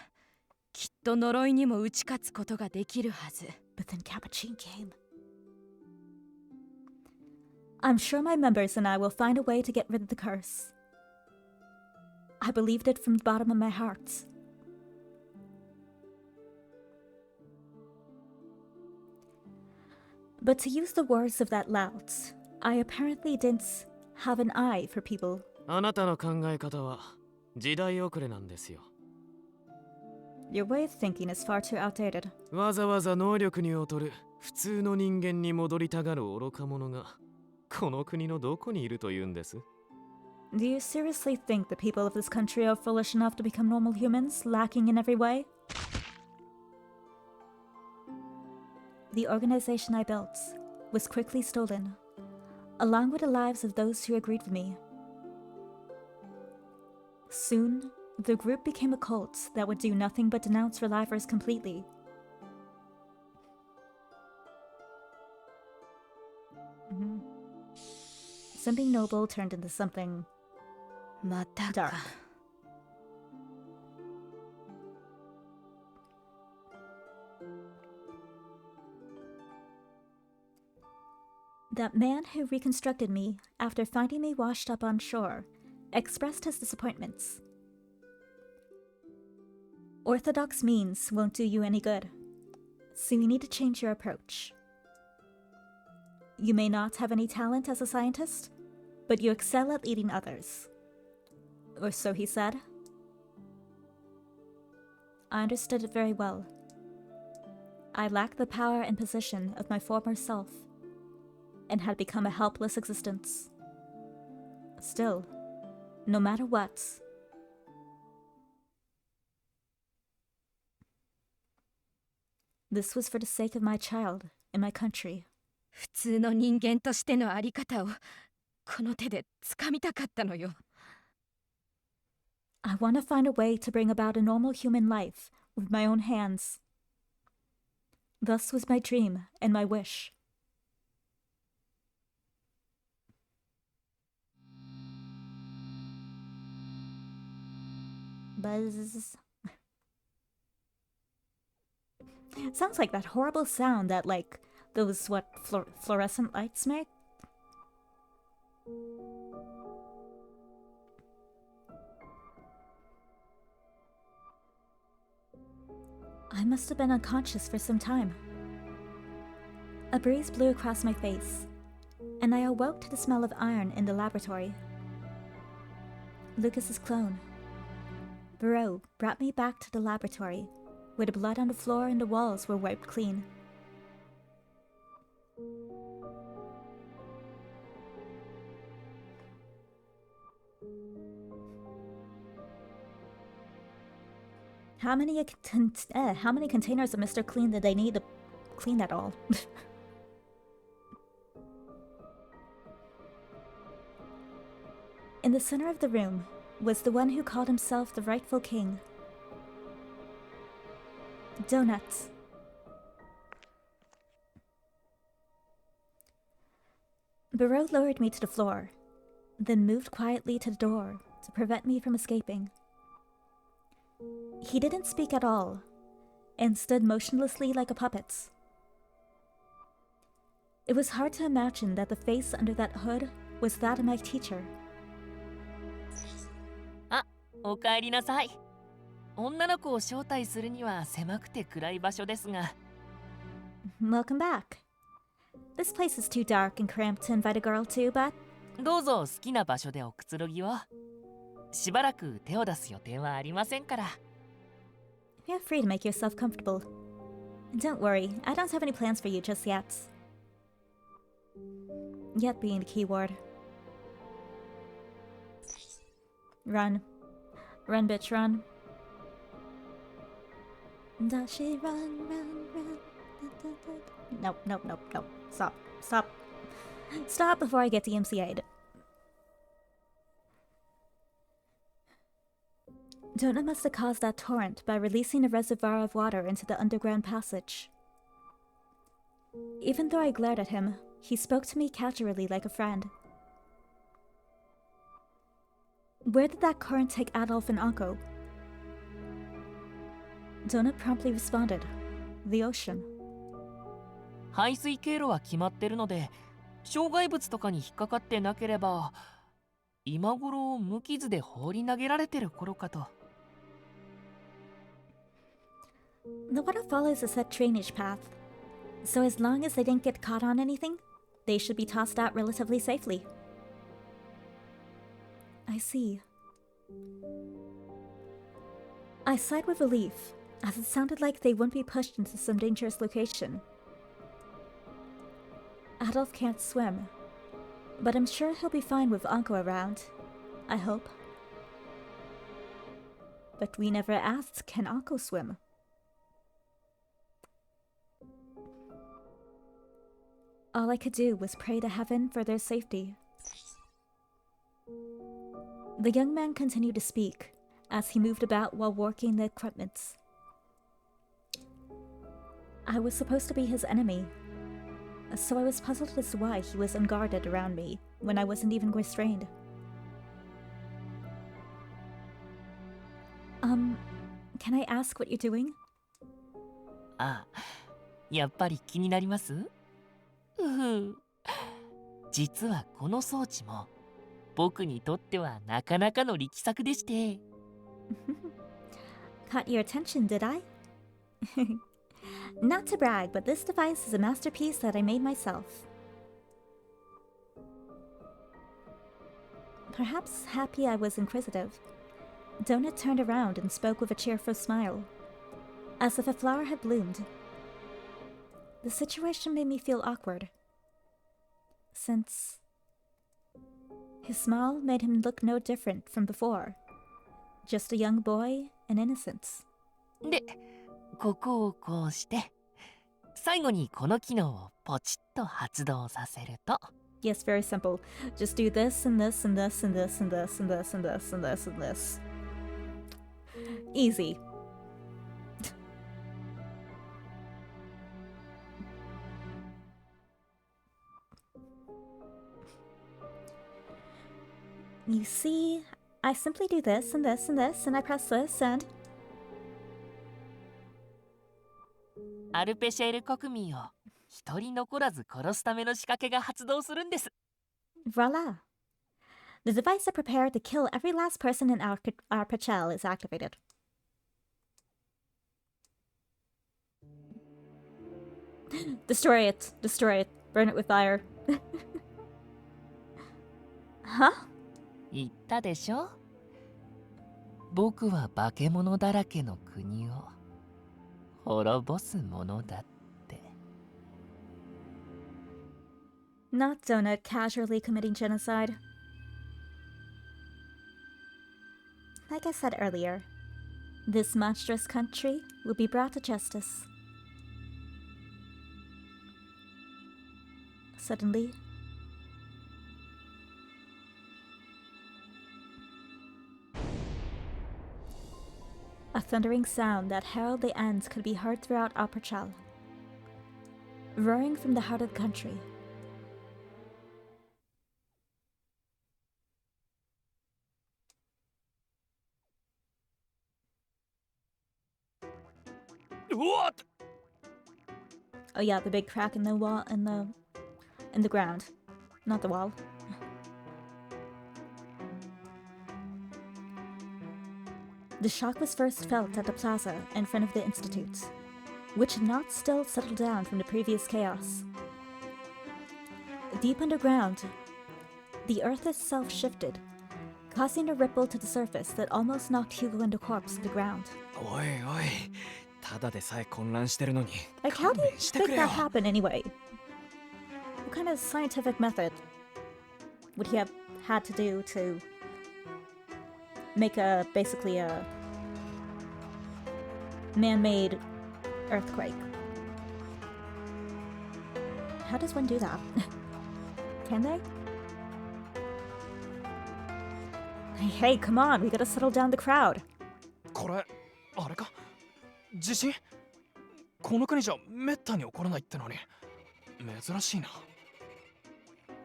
きっと呪いにも打ち勝つことができるはず。 But then Capuchin came. I'm sure my members and I will find a way to get rid of the curse. I believed it from the bottom of my heart. But to use the words of that lout, I apparently didn't have an eye for people. あなたの考え方は時代遅れなんですよ。 Your way of thinking is far too outdated. わざわざ能力に劣る普通の人間に戻りたがる愚か者がこの国のどこにいるというんです？ Do you seriously think the people of this country are foolish enough to become normal humans, lacking in every way? The organization I built was quickly stolen, along with the lives of those who agreed with me. Soon, the group became a cult that would do nothing but denounce Relivers completely. Something noble turned into something また dark. か。 That man who reconstructed me after finding me washed up on shore expressed his disappointments. Orthodox means won't do you any good, so you need to change your approach. You may not have any talent as a scientist, but you excel at leading others. Or so he said. I understood it very well. I lacked the power and position of my former self, and had become a helpless existence. Still, no matter what, this was for the sake of my child and my country. 普通の人間としてのあり方をこの手で掴みたかったのよ。I want to find a way to bring about a normal human life with my own hands. Thus was my dream and my wish. Buzz. Sounds like that horrible sound that, like, those, fluorescent lights make? I must have been unconscious for some time. A breeze blew across my face, and I awoke to the smell of iron in the laboratory. Lucas's clone. Barreau brought me back to the laboratory, where the blood on the floor and the walls were wiped clean. How many containers of Mr. Clean did they need to clean that all? In the center of the room was the one who called himself the rightful king. Donuts. Barreau lowered me to the floor, then moved quietly to the door to prevent me from escaping. He didn't speak at all, and stood motionlessly like a puppet. It was hard to imagine that the face under that hood was that of my teacher. おかえりなさい。女の子を招待するには狭くて暗い場所ですが。Welcome back. This place is too dark and cramped to invite a girl to, but... どうぞ好きな場所でおくつろぎを。しばらく手を出す予定はありませんから。Feel free to make yourself comfortable. Don't worry, I don't have any plans for you just yet. Yet being the key word. Run. Run, bitch, run. Does she run, run, run? Nope, nope, nope, nope. Stop, stop. Stop before I get DMCA'd. Jonah must have caused that torrent by releasing a reservoir of water into the underground passage. Even though I glared at him, he spoke to me casually like a friend. Where did that current take Adolf and Anko? Jonah promptly responded, the ocean. 排水経路は決まってるので、障害物とかに引っかかってなければ、今頃無傷で放り投げられてる頃かと。The water follows a set drainage path, so as long as they didn't get caught on anything, they should be tossed out relatively safely. I see. I sighed with relief, as it sounded like they wouldn't be pushed into some dangerous location. Adolf can't swim, but I'm sure he'll be fine with Anko around. I hope. But we never asked, can Anko swim? All I could do was pray to heaven for their safety. The young man continued to speak, as he moved about while working the equipment. I was supposed to be his enemy, so I was puzzled as to why he was unguarded around me when I wasn't even restrained. Can I ask what you're doing? ああ、やっぱり気になります？実はこの装置も僕にとってはなかなかの力作でして。Caught your attention, did I? Not to brag, but this device is a masterpiece that I made myself. Perhaps happy I was inquisitive, Donut turned around and spoke with a cheerful smile, as if a flower had bloomed. The situation made me feel awkward. since his smile made him look no different from before. Just a young boy in innocence. で、ここをこうして、最後にこの機能をポチッと発動させると。Yes, very simple. Just do this and this and this and this and this and this and this and this and this. Easy. You see, I simply do this and this and this and I press this and... アルペシェール国民を一人残らず殺すための仕掛けが発動するんです。Voila! The device I prepared to kill every last person in our Pachel is activated. Destroy it! Destroy it! Burn it with fire. Huh? 言ったでしょ？僕は化け物だらけの国を滅ぼすものだって。Not Donut casually committing genocide. Like I said earlier, this monstrous country will be brought to justice. Suddenly, a thundering sound that heralded the end could be heard throughout Alperchal, roaring from the heart of the country. What? Oh yeah, the big crack in the wall, in the ground, not the wall. The shock was first felt at the plaza in front of the Institute, which had not still settled down from the previous chaos. Deep underground, the earth itself shifted, causing a ripple to the surface that almost knocked Hugo and the corpse to the ground. おいおい、ただでさえ混乱してるのに。 Like, how 勘 do you 弁して think くれよ。 that happened anyway? What kind of scientific method would he have had to do to make basically a man-made earthquake? How does one do that? Can they? Hey, come on, we gotta settle down the crowd. これ、あれか？地震？この国じゃめったに起こらないってのに、珍しいな。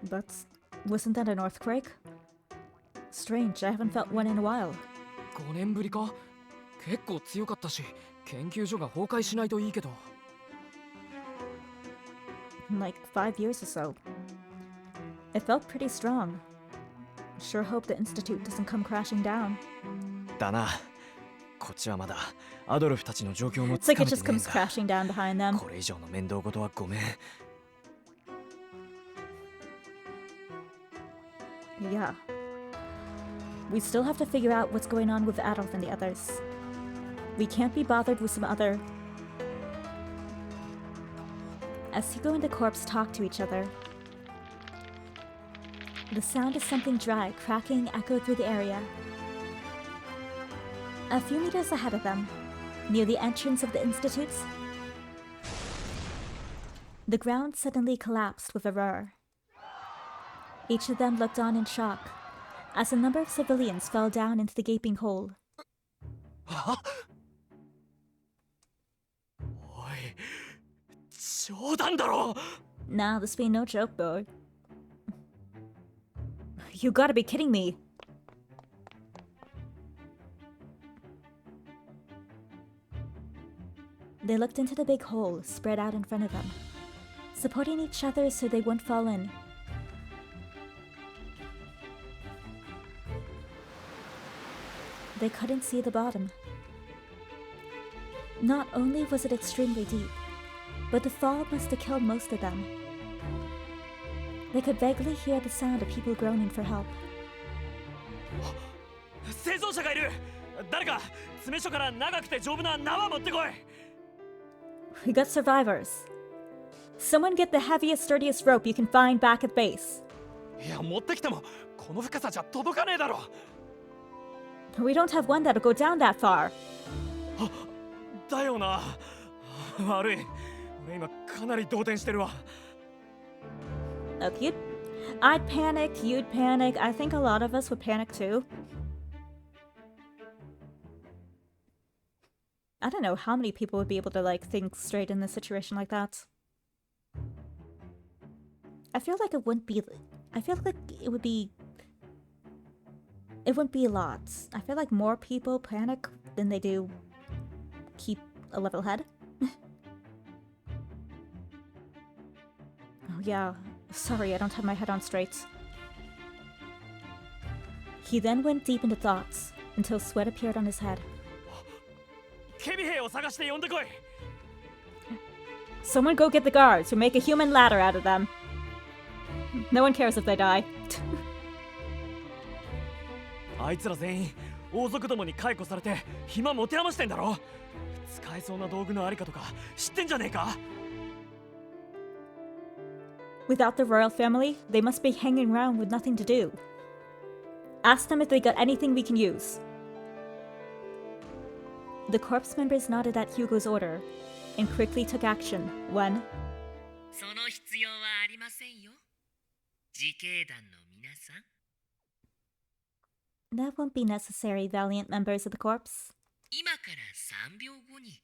But wasn't that an earthquake? Strange, I haven't felt one in a while. 5年ぶりか？結構強かったし、研究所が崩壊しないといいけど。Like 5 years or so. It felt pretty strong. Sure hope the Institute doesn't come crashing down. だな。こっちはまだアドルフたちの状況も It's つ like か it めて just ねえん comes だ。 crashing down behind them. これ以上の面倒事はごめん。Yeah. We still have to figure out what's going on with Adolf and the others. We can't be bothered with some other... As Hugo and the corpse talk to each other, the sound of something dry cracking echoed through the area. A few meters ahead of them, near the entrance of the Institutes, the ground suddenly collapsed with a roar. Each of them looked on in shock, as a number of civilians fell down into the gaping hole. おい、冗談だろ。 Nah, this ain't no joke, boy. You gotta be kidding me. They looked into the big hole spread out in front of them, supporting each other so they wouldn't fall in. They couldn't see the bottom. Not only was it extremely deep, but the fall must have killed most of them. They could vaguely hear the sound of people groaning for help. 生存者がいる。誰か詰め所から長くて丈夫な縄持ってこい。 We got survivors. Someone get the heaviest, sturdiest rope you can find back at base. いや持ってきてもこの深さじゃ届かねえだろ。 We don't have one that'll go down that far. だよな。悪い。俺今かなり動転してるわ。 Look, I'd panic, you'd panic. I think a lot of us would panic too. I don't know how many people would be able to like think straight in a situation like that. I feel like it wouldn't be. I feel like it would be. It wouldn't be a lot. I feel like more people panic than they do keep a level head. Oh yeah. Sorry, I don't have my head on straight. He then went deep into thoughts until sweat appeared on his head. 警備兵を探して呼んでこい。 Someone go get the guards who make a human ladder out of them. No one cares if they die. あいつら全員王族どもに解雇されて暇持て余してんだろ。使えそうな道具のありかとか知ってんじゃねえか。 Without the royal family, they must be hanging around with nothing to do. Ask them if they got anything we can use. The corps members nodded at Hugo's order and quickly took action when その必要はありませんよ。自警団の皆さん。 That won't be necessary, valiant members of the corps. 今から3秒後に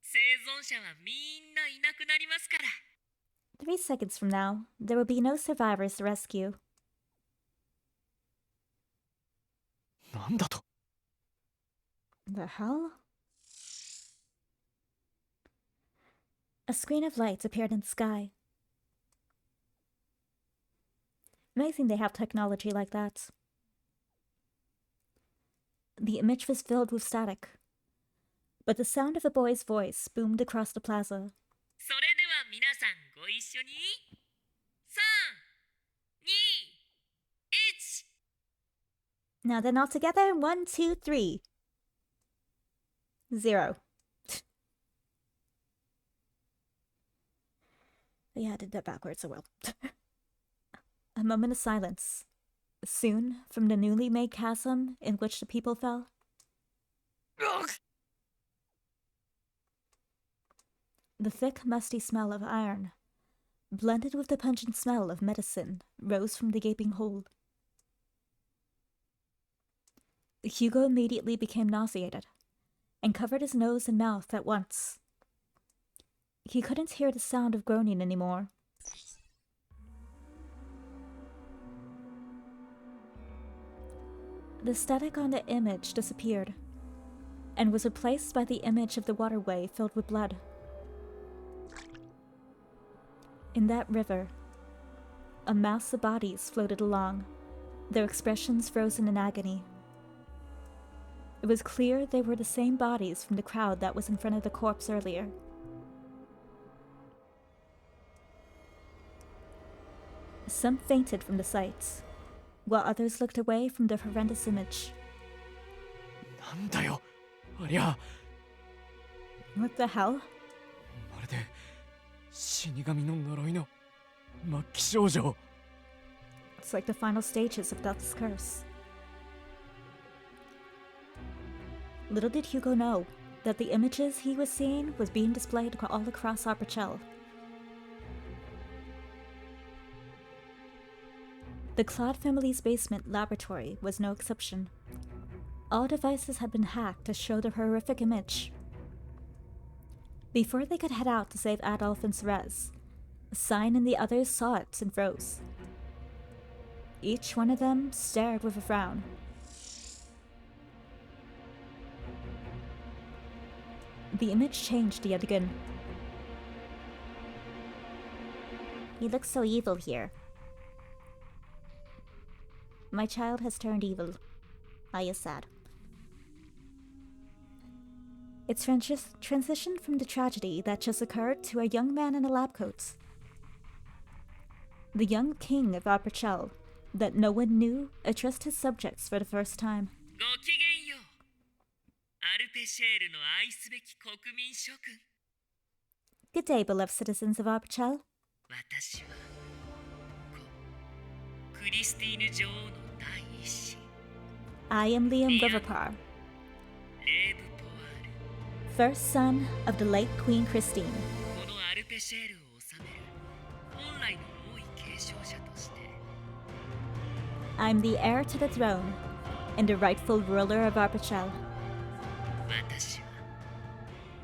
生存者はみんないなくなりますから。 3 seconds from now, there will be no survivors to rescue. なんだと。 The hell? A screen of lights appeared in the sky. Amazing they have technology like that. The image was filled with static, but the sound of a boy's voice boomed across the plaza. それでは皆さんご一緒に。3、2、1。 Now then all together, 1, 2, 3. 0. Yeah, I did that backwards, so well. A moment of silence. Soon, from the newly made chasm in which the people fell, the thick, musty smell of iron, blended with the pungent smell of medicine, rose from the gaping hole. Hugo immediately became nauseated and covered his nose and mouth at once. He couldn't hear the sound of groaning anymore. The static on the image disappeared and was replaced by the image of the waterway filled with blood. In that river, a mass of bodies floated along, their expressions frozen in agony. It was clear they were the same bodies from the crowd that was in front of the corpse earlier. Some fainted from the sight, while others looked away from the horrendous image. なんだよありゃ。 What the hell? まるで死神の呪いの末期症状。 It's like the final stages of Death's curse. Little did Hugo know that the images he was seeing was being displayed all across Arpachel. The Claude family's basement laboratory was no exception. All devices had been hacked to show the horrific image. Before they could head out to save Adolf and Cerez, Scien and the others saw it and froze. Each one of them stared with a frown. The image changed yet again. He looks so evil here. My child has turned evil. I is sad. It's transitioned from the tragedy that just occurred to a young man in a lab coat. The young king of Arpachel, that no one knew, addressed his subjects for the first time. ごきげんよう。アルペシェールの愛すべき国民諸君。Good day, beloved citizens of Arpachel. 私はクリスティーヌ女王の第一子 I am Liam Riverpar, レーブ・ポワール first son of the late Queen Christine. このアルペシェールを治める本来の王位継承者として I'm the heir to the throne and the rightful ruler of Arpachel. 私は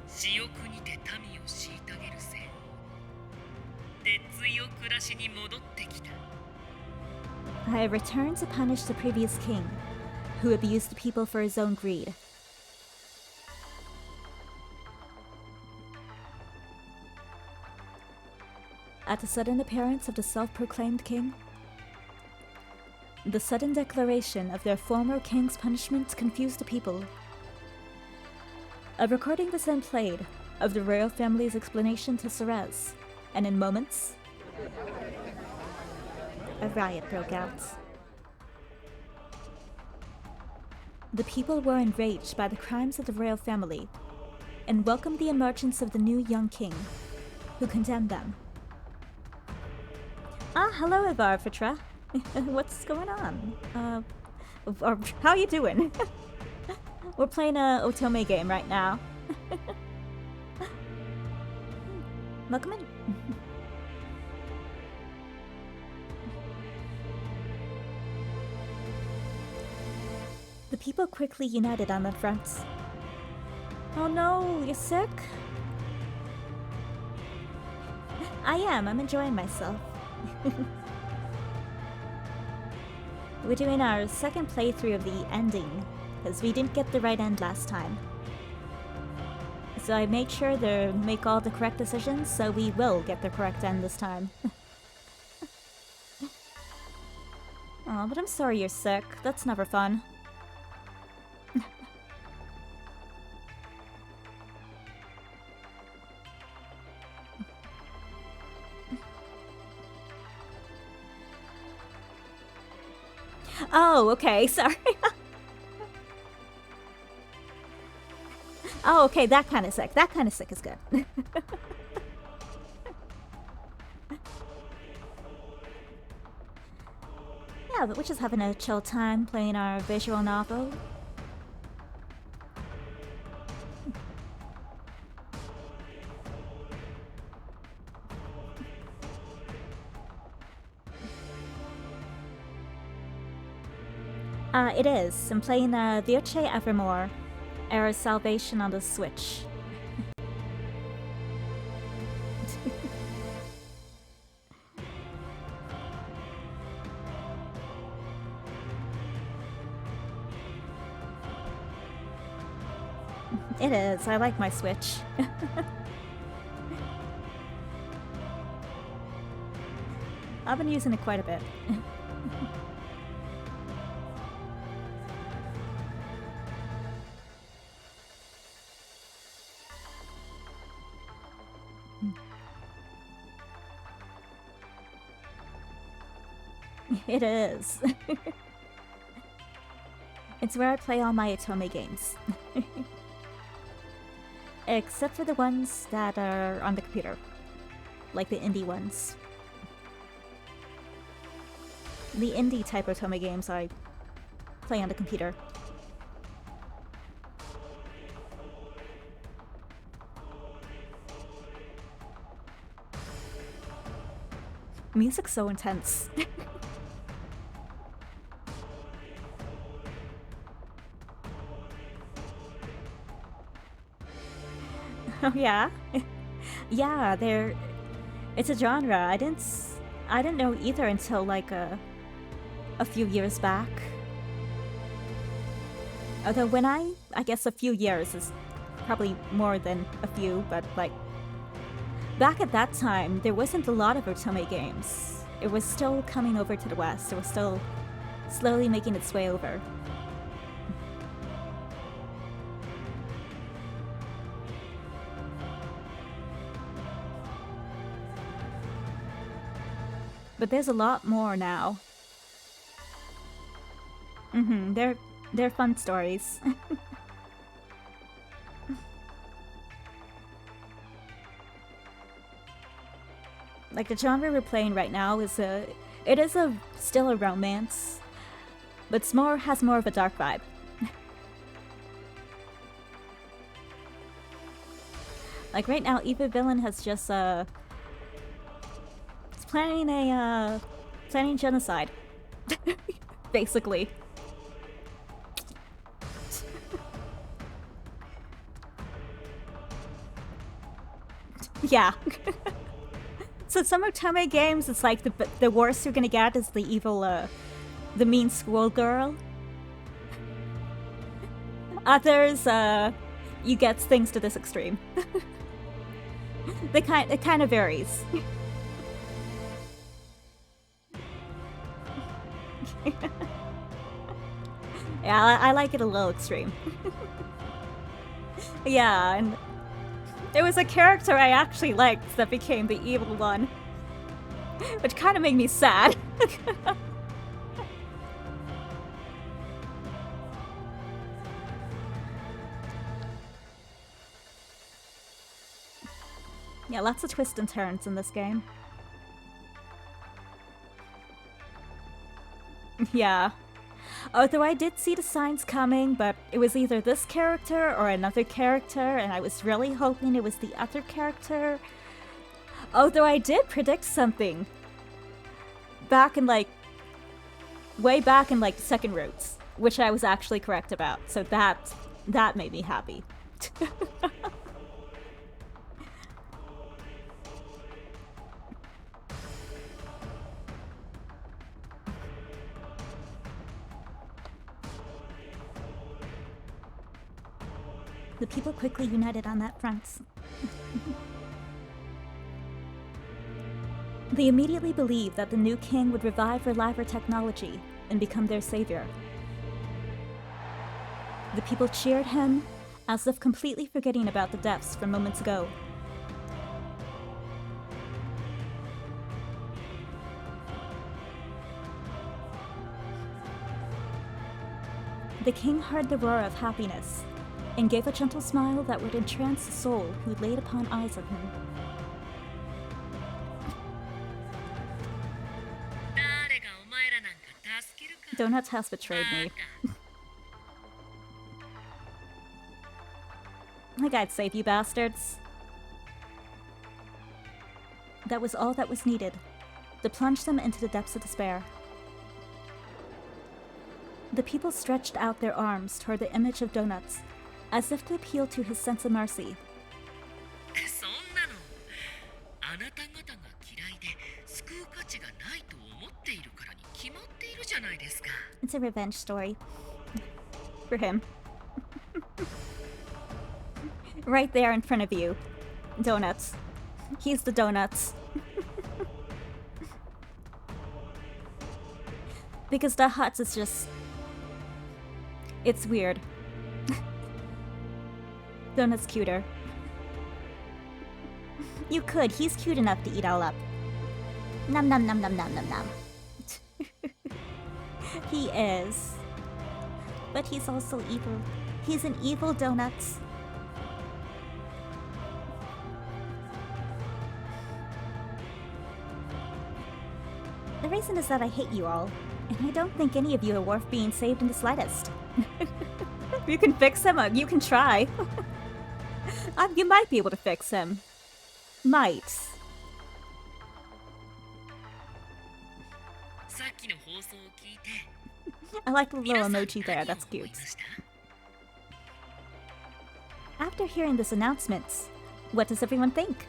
私欲にて民を虐げる戦王鉄槌を暮らしに戻ってきた I have returned to punish the previous king, who abused the people for his own greed. At the sudden appearance of the self-proclaimed king, the sudden declaration of their former king's punishment confused the people. A recording was then played of the royal family's explanation to Ceres, and in moments, a riot broke out. The people were enraged by the crimes of the royal family and welcomed the emergence of the new young king, who condemned them. Ah, hello, Ivarfitra. What's going on? How are you doing? We're playing a Otome game right now. Welcome in. The people quickly united on the front. Oh no, you're sick? I am, I'm enjoying myself. We're doing our second playthrough of the ending, because we didn't get the right end last time. So I made sure to make all the correct decisions, so we will get the correct end this time. Oh, but I'm sorry you're sick. That's never fun. Oh, okay, sorry. Oh, okay, that kind of sick. That kind of sick is good. Yeah, but we're just having a chill time playing our visual novel. It is. I'm playing Virce Evermore, Era's Salvation on the Switch. It is. I like my Switch. I've been using it quite a bit. It is. It's where I play all my Otome games. Except for the ones that are on the computer. Like the indie ones. The indie type Otome games I play on the computer. Music's so intense. Oh yeah? Yeah, it's a genre. I didn't know either until like a few years back. Although when I guess a few years is probably more than a few, but like back at that time there wasn't a lot of Otome games. It was still coming over to the West. It was still slowly making its way over. But there's a lot more now. They're fun stories. Like the genre we're playing right now is it is still a romance, but it's has more of a dark vibe. Like right now, Evil Villain has just it's planning genocide, basically. Yeah. So some Otome games, it's like the worst you're gonna get is the evil, the mean squirrel girl. Others, you get things to this extreme. It kind of varies. Yeah, I like it a little extreme. Yeah, and there was a character I actually liked that became the evil one, which kind of made me sad. Yeah, lots of twists and turns in this game. Yeah. Although I did see the signs coming, but it was either this character or another character, and I was really hoping it was the other character. Although I did predict something back in way back in the second routes, which I was actually correct about. So that made me happy. The people quickly united on that front. They immediately believed that the new king would revive Reliver technology and become their savior. The people cheered him, as if completely forgetting about the deaths from moments ago. The king heard the roar of happiness and gave a gentle smile that would entrance the soul who laid upon eyes of him. Donuts has betrayed me. Like I'd save you bastards. That was all that was needed, to plunge them into the depths of despair. The people stretched out their arms toward the image of Donuts, as if to appeal to his sense of mercy. It's a revenge story. For him. Right there in front of you. Donuts. He's the Donuts. Because the Huts is just... it's weird. Donut's cuter. You could. He's cute enough to eat all up. Nom nom nom nom nom nom nom. He is. But he's also evil. He's an evil Donuts. The reason is that I hate you all, and I don't think any of you are worth being saved in the slightest. You can fix him, you can try. You might be able to fix him. Might. I like the little emoji there, that's cute. After hearing this announcement, what does everyone think?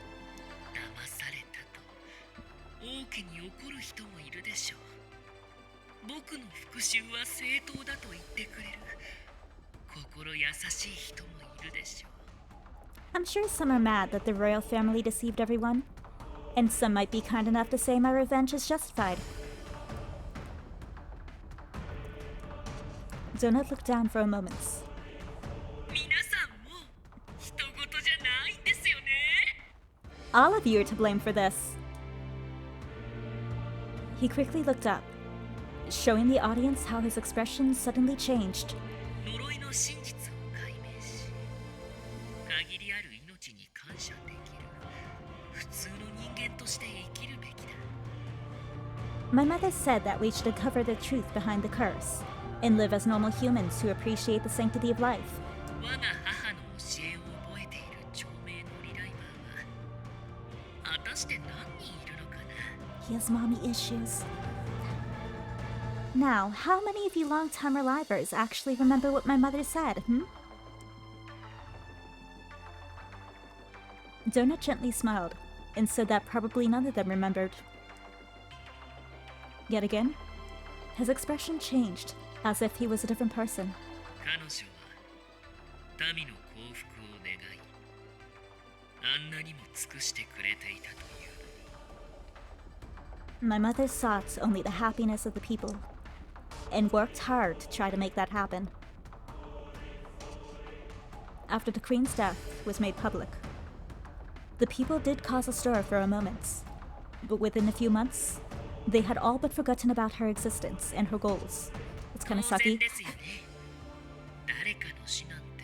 I'm sure some are mad that the royal family deceived everyone, and some might be kind enough to say my revenge is justified. Donut looked down for a moment. All of you are to blame for this. He quickly looked up, showing the audience how his expression suddenly changed. My mother said that we should uncover the truth behind the curse and live as normal humans who appreciate the sanctity of life. 我が母の教えを覚えている長命のリライバーは果たして何人いるのかな。 He has mommy issues. Now, how many of you long-time relivers actually remember what my mother said, Donut gently smiled and said that probably none of them remembered. Yet again, his expression changed, as if he was a different person. 彼女は民の幸福を願い、あんなにも尽くしてくれていたというのに。 My mother sought only the happiness of the people, and worked hard to try to make that happen. After the Queen's death was made public, the people did cause a stir for a moment, but within a few months, they had all but forgotten about her existence and her goals. It's kind of 当然 sucky. ですよね。誰かの死なんて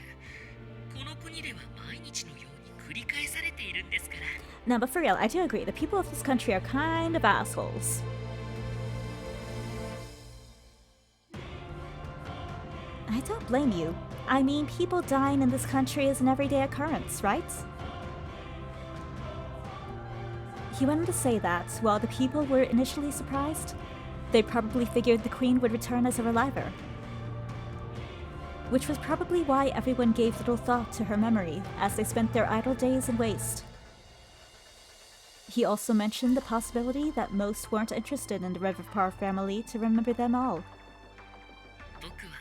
この国では毎日のように繰り返されているんですから。 No, but for real, I do agree. The people of this country are kind of assholes. I don't blame you. I mean, people dying in this country is an everyday occurrence, right? He went on to say that, while the people were initially surprised, they probably figured the Queen would return as a reliver. Which was probably why everyone gave little thought to her memory as they spent their idle days in waste. He also mentioned the possibility that most weren't interested in the Revipar family to remember them all. 僕は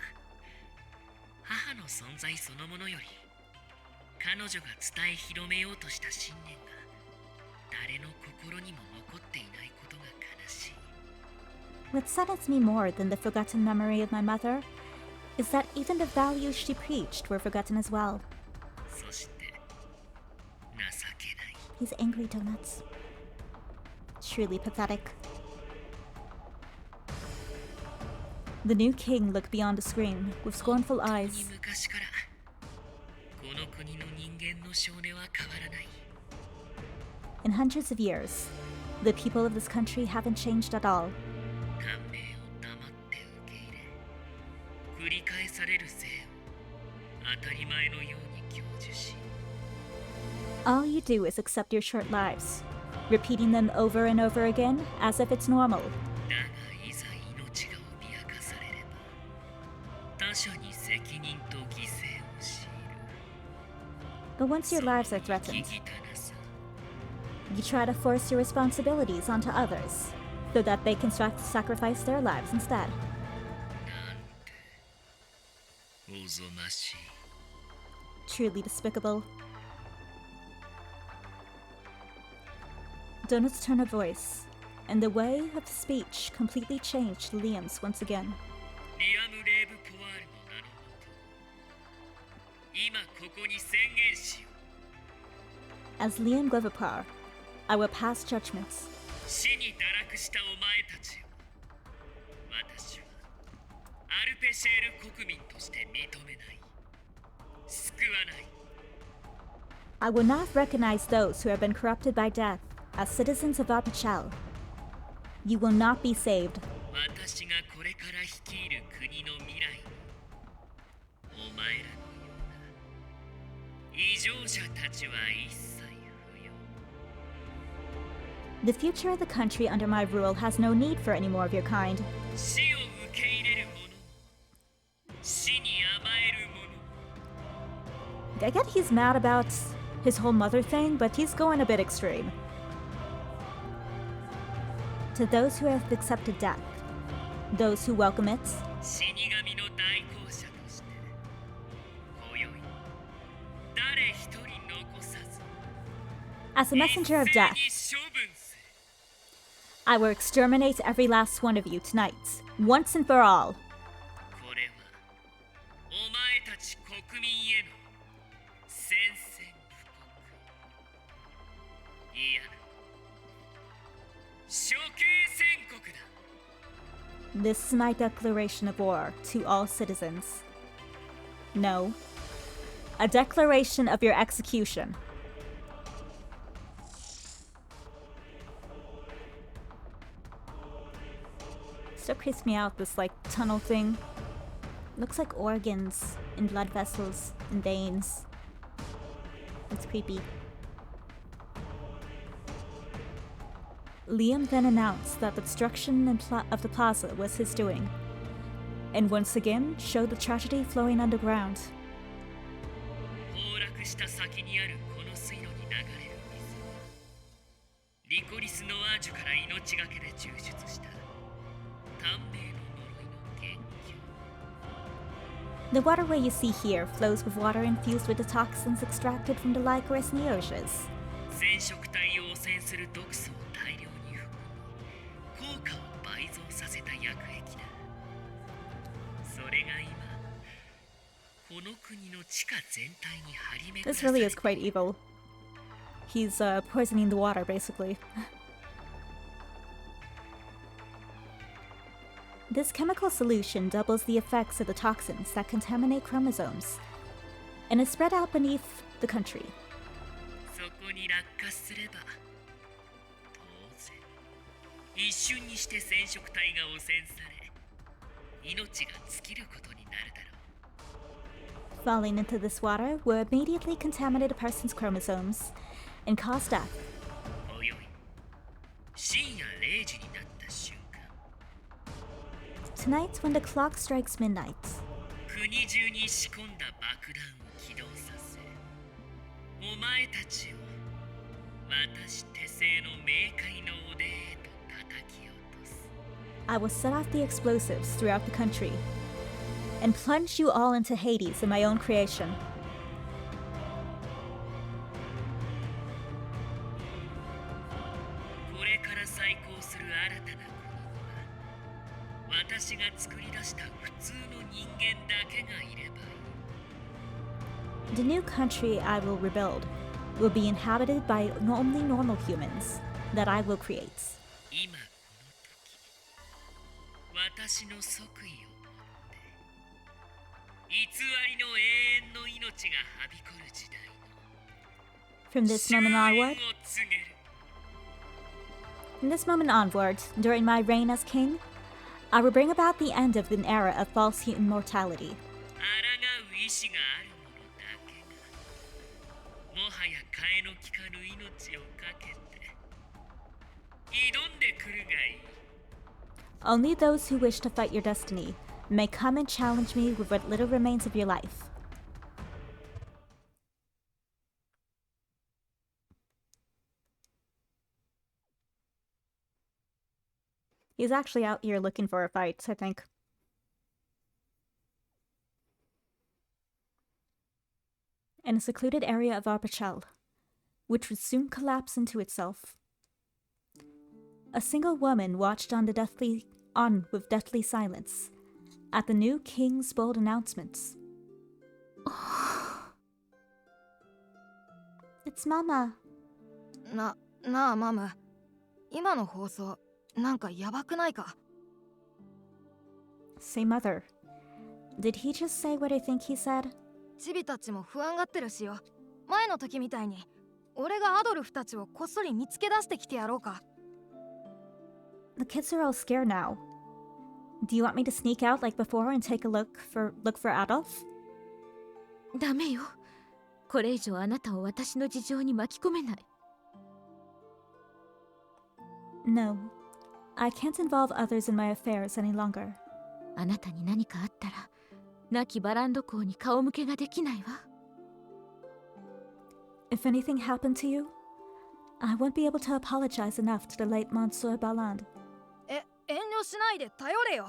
母の存在そのものより彼女が伝え広めようとした信念が誰の心にも残っていないことが悲しい。 What saddens me more than the forgotten memory of my mother is that even the values she preached were forgotten as well. そして情けない。 He's angry, Donuts. Truly pathetic. The new king looked beyond the screen with scornful 本当に eyes. 昔からこの国の人間の性根は変わらない。 In hundreds of years, the people of this country haven't changed at all. 感銘を黙って受け入れ繰り返される生を当たり前のように享受し All you do is accept your short lives, repeating them over and over again as if it's normal. だがいざ命が脅かされれば他者に責任と犠牲を強いる But once your lives are その threatened, 生き汚さ you try to force your responsibilities onto others so that they can sacrifice their lives instead. なんておぞましい Truly despicable. Donut's tone of voice and the way of speech completely changed Liam's once again. リアム・レーブ・ポワールの名のもと今ここに宣言しよう As Liam Glivipar, I will pass judgments. 死に堕落したお前たちを私はアルペシェール国民として認めない救わない I will not recognize those who have been corrupted by death as citizens of Apachel. You will not be saved. 私がこれから率いる国の未来お前らのような異常者たちは一切不要 The future of the country under my rule has no need for any more of your kind. 死を受け入れる者死に甘える者 I get he's mad about his whole mother thing, but he's going a bit extreme. To those who have accepted death, those who welcome it, 死神の代行者として今宵誰一人残さず as a messenger of 一 death, 斉に処分する I will exterminate every last one of you tonight, once and for all. これはお前たち国民への宣戦布告いや処刑宣告だ This is my declaration of war to all citizens. No, a declaration of your execution. So creeps me out, this like tunnel thing. Looks like organs and blood vessels and veins. It's creepy. Liam then announced that the destruction of the plaza was his doing, and once again showed the tragedy flowing underground. 崩落した先にあるこの水路に流れる水リコリス・ノアージュから命がけで抽出した短命の呪いの研究 The waterway you see here flows with water infused with the toxins extracted from the Lycoris Neotius. 染色体を汚染する毒素を大量に含み効果を倍増させた薬液だそれが今この国の地下全体に張り巡ら This され really て is quite evil. He's poisoning the water, basically. This chemical solution doubles the effects of the toxins that contaminate chromosomes, and is spread out beneath the country. そこに落下すれば当然一瞬にして染色体が汚染され命が尽きることになるだろう Falling into this water will immediately contaminate a person's chromosomes and cause death. およい深夜0時になった瞬間 Tonight, when the clock strikes midnight, 国中に仕込んだ爆弾を起動させお前たちを私手製の冥界のおでへと叩き落とす I will set off the explosives throughout the country and plunge you all into Hades in my own creation. これから再興する新たな国には私が作り出した普通の人間だけがいればいい The new country I will rebuild will be inhabited by only normal humans that I will create. 今この時私の即位をもって偽りの永遠の命がはびこる時代 From の this moment 終焉 onward, を告げる from this moment onward, during my reign as king, I will bring about the end of an era of false immortality. 抗う意志がある者だけがもはや替えの利かぬ命をかけて挑んでくるがいい Only those who wish to fight your destiny may come and challenge me with what little remains of your life. He's actually out here looking for a fight, I think. In a secluded area of Arpachel, which would soon collapse into itself, a single woman watched on with deathly silence at the new king's bold announcements. It's Mama. なあマム今の放送なんかやばくないか Say Mother. Did he just say what I think he said? チビたちも不安がってるしよ前の時みたいに俺がアドルフたちをこっそり見つけ出してきてやろうか The kids are all scared now. Do you want me to sneak out like before and take a look for Adolf? ダメよこれ以上あなたを私の事情に巻き込めない No. I can't involve others in my affairs any longer. あなたに何かあったら亡きバランド公に顔向けができないわ If anything happened to you, I won't be able to apologize enough to the late Monsieur Balland. 遠慮しないで頼れよ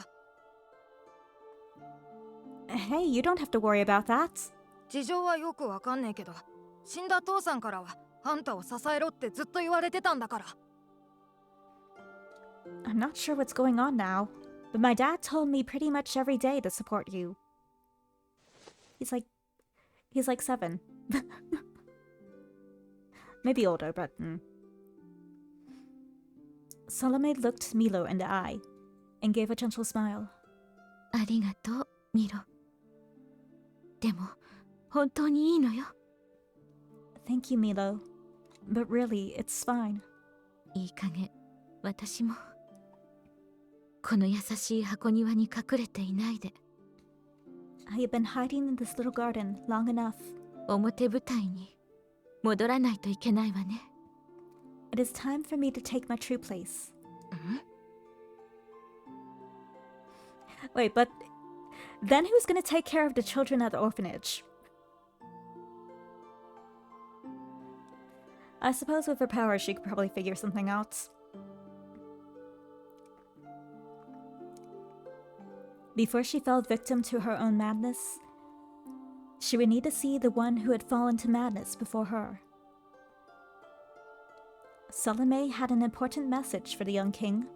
Hey, you don't have to worry about that. 事情はよくわかんねえけど死んだ父さんからはあんたを支えろってずっと言われてたんだから I'm not sure what's going on now, but my dad told me pretty much every day to support you. He's like 7. Maybe older, but Salome looked Milo in the eye and gave a gentle smile. ありがとうミロでも本当にいいのよ Thank you, Milo. But really, it's fine. いい加減私もこの優しい箱庭に隠れていないで。 I have been hiding in this little garden long enough. 表舞台に戻らないといけないわね。 It is time for me to take my true place. Wait, but then who's gonna take care of the children at the orphanage? I suppose with her powers she could probably figure something out. Before she fell victim to her own madness, she would need to see the one who had fallen to madness before her. Salome had an important message for the young king.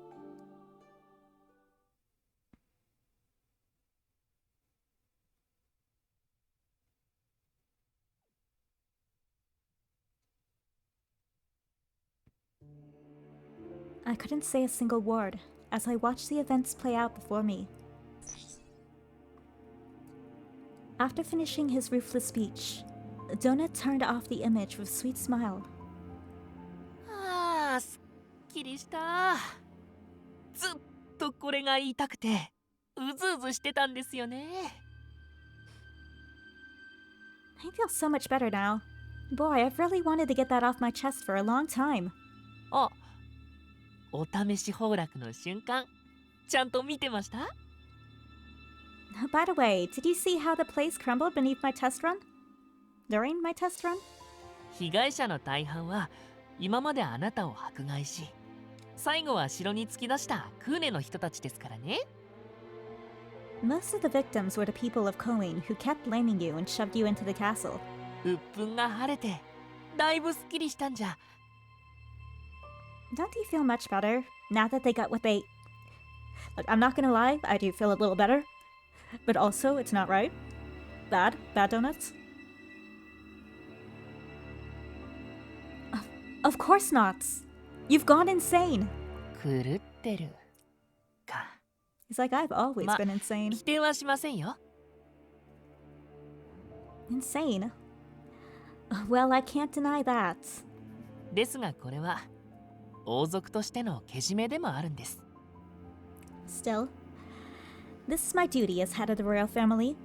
I couldn't say a single word as I watched the events play out before me. After finishing his ruthless speech, Donut turned off the image with a sweet smile. ああ、すっきりした。ずっとこれが言いたくてうずうずしてたんですよね。 I feel so much better now. Boy, I've really wanted to get that off my chest for a long time. あ、お試し崩落の瞬間ちゃんと見てました？ By the way, did you see how the place crumbled beneath my test run? During my test run? 被害者の大半は今まであなたを迫害し、最後は城に突き出したクーネの人たちですからね。 Most of the victims were the people of Colleen who kept blaming you and shoved you into the castle. 鬱憤が晴れてだいぶすっきりしたんじゃ。 Don't you feel much better now that they got what they... Look, I'm not gonna lie, I do feel a little better. But also, it's not right. Bad donuts. Of course not. You've gone insane. 狂ってるか。 It's like I've always been insane. 否定はしませんよ。 Insane? Well, I can't deny that. ですがこれは王族としてのけじめでもあるんです。 Still, this is my duty as head of the royal family.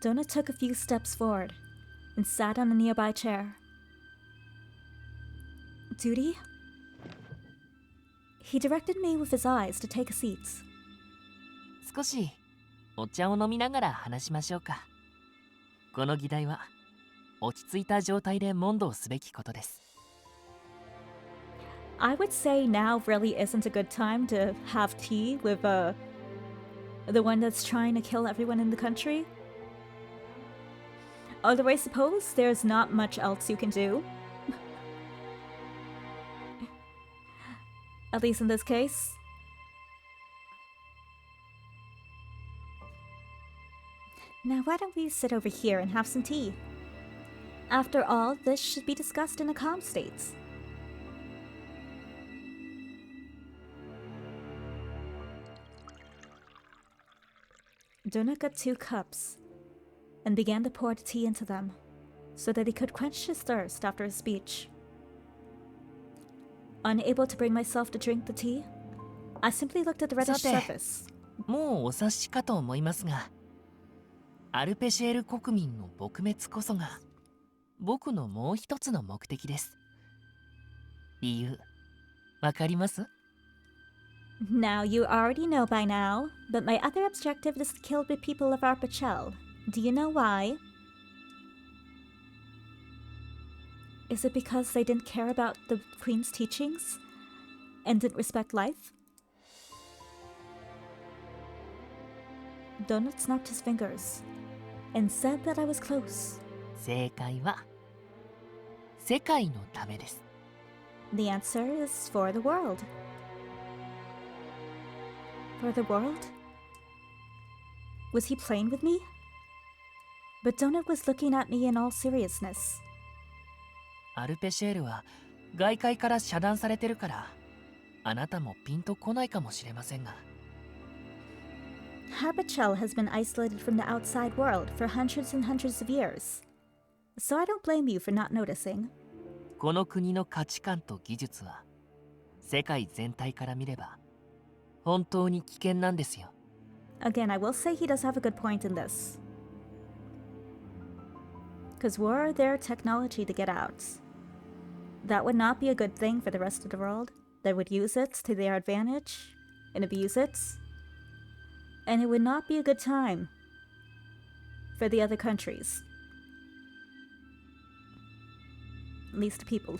Donut took a few steps forward and sat on a nearby chair. Duty? He directed me with his eyes to take a seat. 少しお茶を飲みながら話しましょうか。この議題は落ち着いた状態で問答すべきことです。 I would say now really isn't a good time to have tea with the one that's trying to kill everyone in the country. Although I suppose there's not much else you can do. At least in this case. Now why don't we sit over here and have some tea? After all, this should be discussed in a calm state. Donut got 2 cups and began to pour the tea into them so that he could quench his thirst after his speech. Unable to bring myself to drink the tea, I simply looked at the reddish さて、 surface. もうお察しかと思いますが、アルペシェール国民の撲滅こそが僕のもう一つの目的です。理由、わかります？ Now you already know by now, but my other objective is to kill the people of Arpachel. Do you know why? Is it because they didn't care about the Queen's teachings and didn't respect life? Donut snapped his fingers and said that I was close. 正解は世界のためです。 The answer is for the world. For the world? Was he playing with me? But Donut was looking at me in all seriousness. アルペシェールは外界から遮断されてるからあなたもピンとこないかもしれませんが、 Arpachel has been isolated from the outside world for hundreds and hundreds of years. So I don't blame you for not noticing. この国の価値観と技術は世界全体から見れば本当に危険なんですよ。 Again, I will say he does have a good point in this. Because were there technology to get out, that would not be a good thing for the rest of the world. They would use it to their advantage and abuse it. And it would not be a good time for the other countries. At least the people.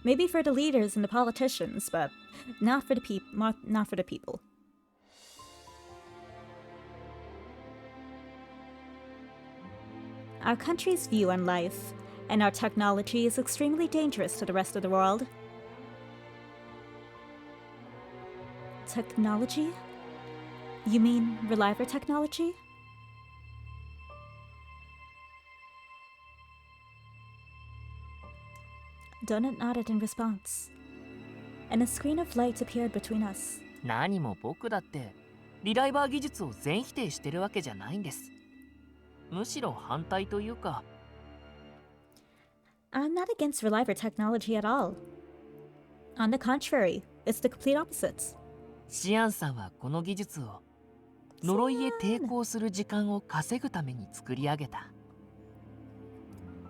Maybe for the leaders and the politicians, but not for the not for the people. Our country's view on life and our technology is extremely dangerous to the rest of the world. Technology? You mean Reliver technology? Donut nodded in response, and a screen of light appeared between us. 何も僕だってリライバー技術を全否定してるわけじゃないんです。むしろ反対というか。 I'm not against Reliver technology at all. On the contrary, it's the complete opposite. シアンさんはこの技術を呪いへ抵抗する時間を稼ぐために作り上げた。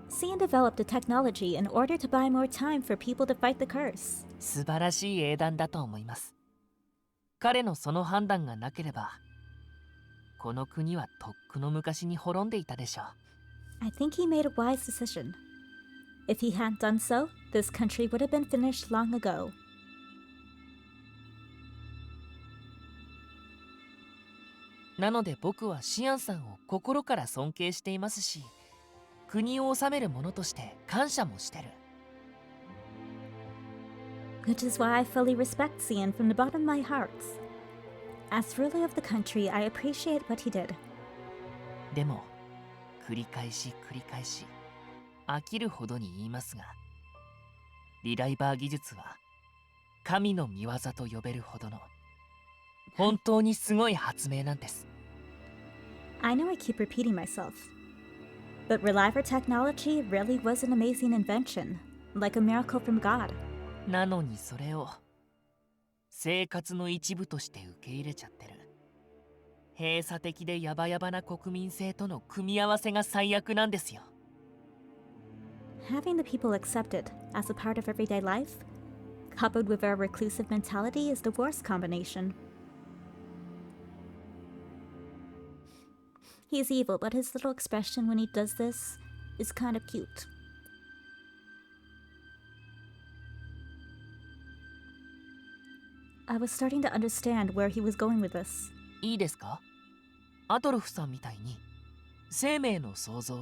Scien developed the technology in order to buy more time for people to fight the curse. 素晴らしい英断だと思います。彼のその判断がなければこの国はとっくの昔に滅んでいたでしょう。 I think he made a wise decision. If he hadn't done so, this country would have been finished long ago. なので僕はシアンさんを心から尊敬していますし、国を治める者として感謝もしてる。 Which is why I fully respect Scien from the bottom of my heart. As ruler of the country, I appreciate what he did. でも繰り返し飽きるほどに言いますが、リライバー技術は神の御業と呼べるほどの本当にすごい発明なんです。 I know I keep repeating myself, but Reliver technology really was an amazing invention, like a miracle from God. なのにそれを生活の一部として受け入れちゃってる。閉鎖的でヤバヤバな国民性との組み合わせが最悪なんですよ。 Having the people accept it as a part of everyday life, coupled with our reclusive mentality, is the worst combination. He's evil, but his little expression when he does this is kind of cute. I was starting to understand where he was going with this. いいですか？アドルフさんみたいに生命の創造、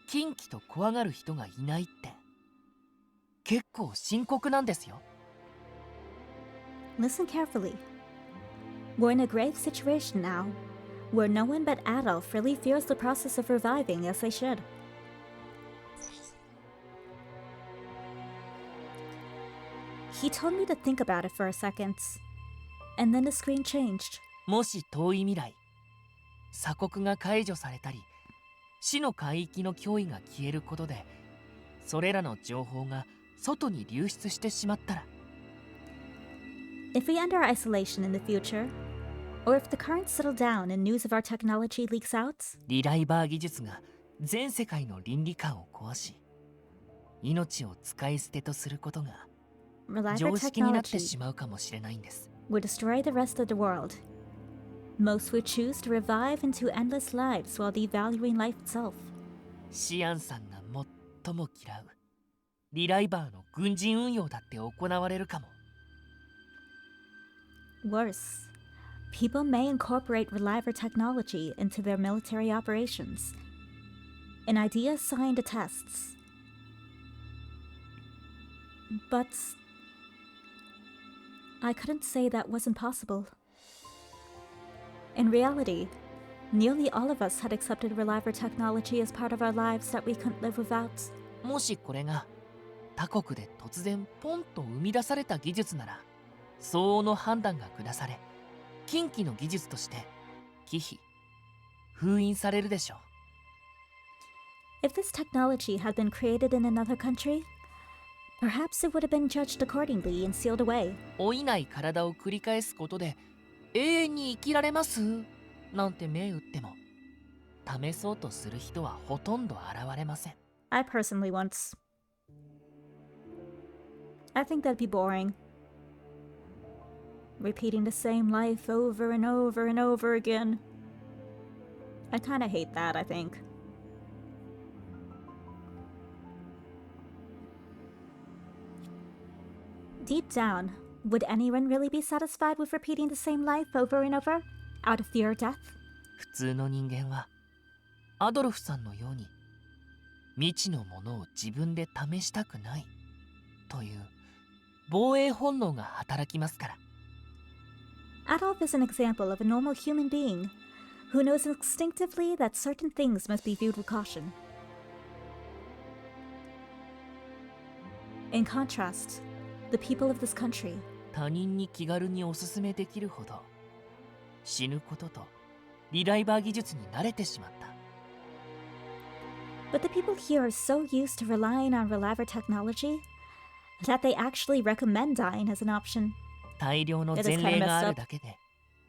禁忌と怖がる人がいないって結構深刻なんですよ。 Listen carefully. We're in a grave situation now, where no one but Adolf really feels the process of reviving as they should. He told me to think about it for a second, and then the screen changed. もし遠い未来、鎖国が解除されたり、死の海域の脅威が消えることで、それらの情報が外に流出してしまったら、 If we enter isolation in the future, or if the currents settle down and news of our technology leaks out, リライバー技術が全世界の倫理観を壊し、命を使い捨てとすることが Reliver 常識になってし technology まうかもしれないんです。 would destroy the rest of the world. Most would choose to revive into endless lives while devaluing life itself. シアンさんが最も嫌うリライバーの軍事運用だって行われるかも。 Worse, people may incorporate Reliver technology into their military operations. An idea assigned to tests. But I couldn't say that wasn't possible. In reality, nearly all of us had accepted Reliver technology as part of our lives that we couldn't live without. もしこれが他国で突然ポンと生み出された技術なら、相応の判断が下され、禁忌の技術として忌避、封印されるでしょう。 If this technology had been created in another country, Perhaps it would have been judged accordingly and sealed away. 老いない体を繰り返すことで永遠に生きられますなんて銘打っても試そうとする人はほとんど現れません。 I personally once. I think that'd be boring. Repeating the same life over and over and over again. I kinda hate that, I think. Deep down, would anyone really be satisfied with repeating the same life over and over, out of fear of death? 普通の人間はアドルフさんのように未知のものを自分で試したくないという防衛本能が働きますから。 Adolf is an example of a normal human being who knows instinctively that certain things must be viewed with caution. In contrast, the people of this country, 他人に気軽におすすめできるほど死ぬこととリライバー技術に慣れてしまった。 but the people here are so used to relying on reliable technology that they actually recommend dying as an option. 大量の前例があるだけで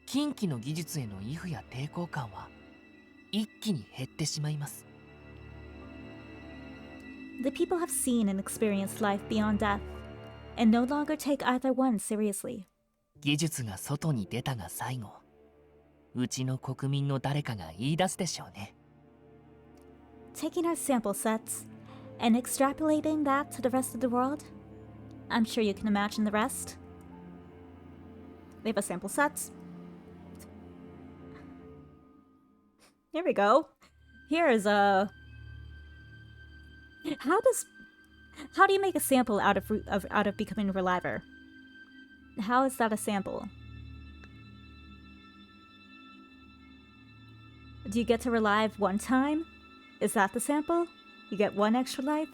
近畿の技術への畏怖や抵抗感は一気に減ってしまいます。 The people have seen and experienced life beyond death, and no longer take either one seriously. 技術が外に出たが最後、うちの国民の誰かが言い出すでしょうね。 Taking our sample sets and extrapolating that to the rest of the world, I'm sure you can imagine the rest. We have a sample set. Here we go. Here is a... How do you make a sample out of becoming a reliver? How is that a sample? Do you get to relive one time? Is that the sample? You get one extra life?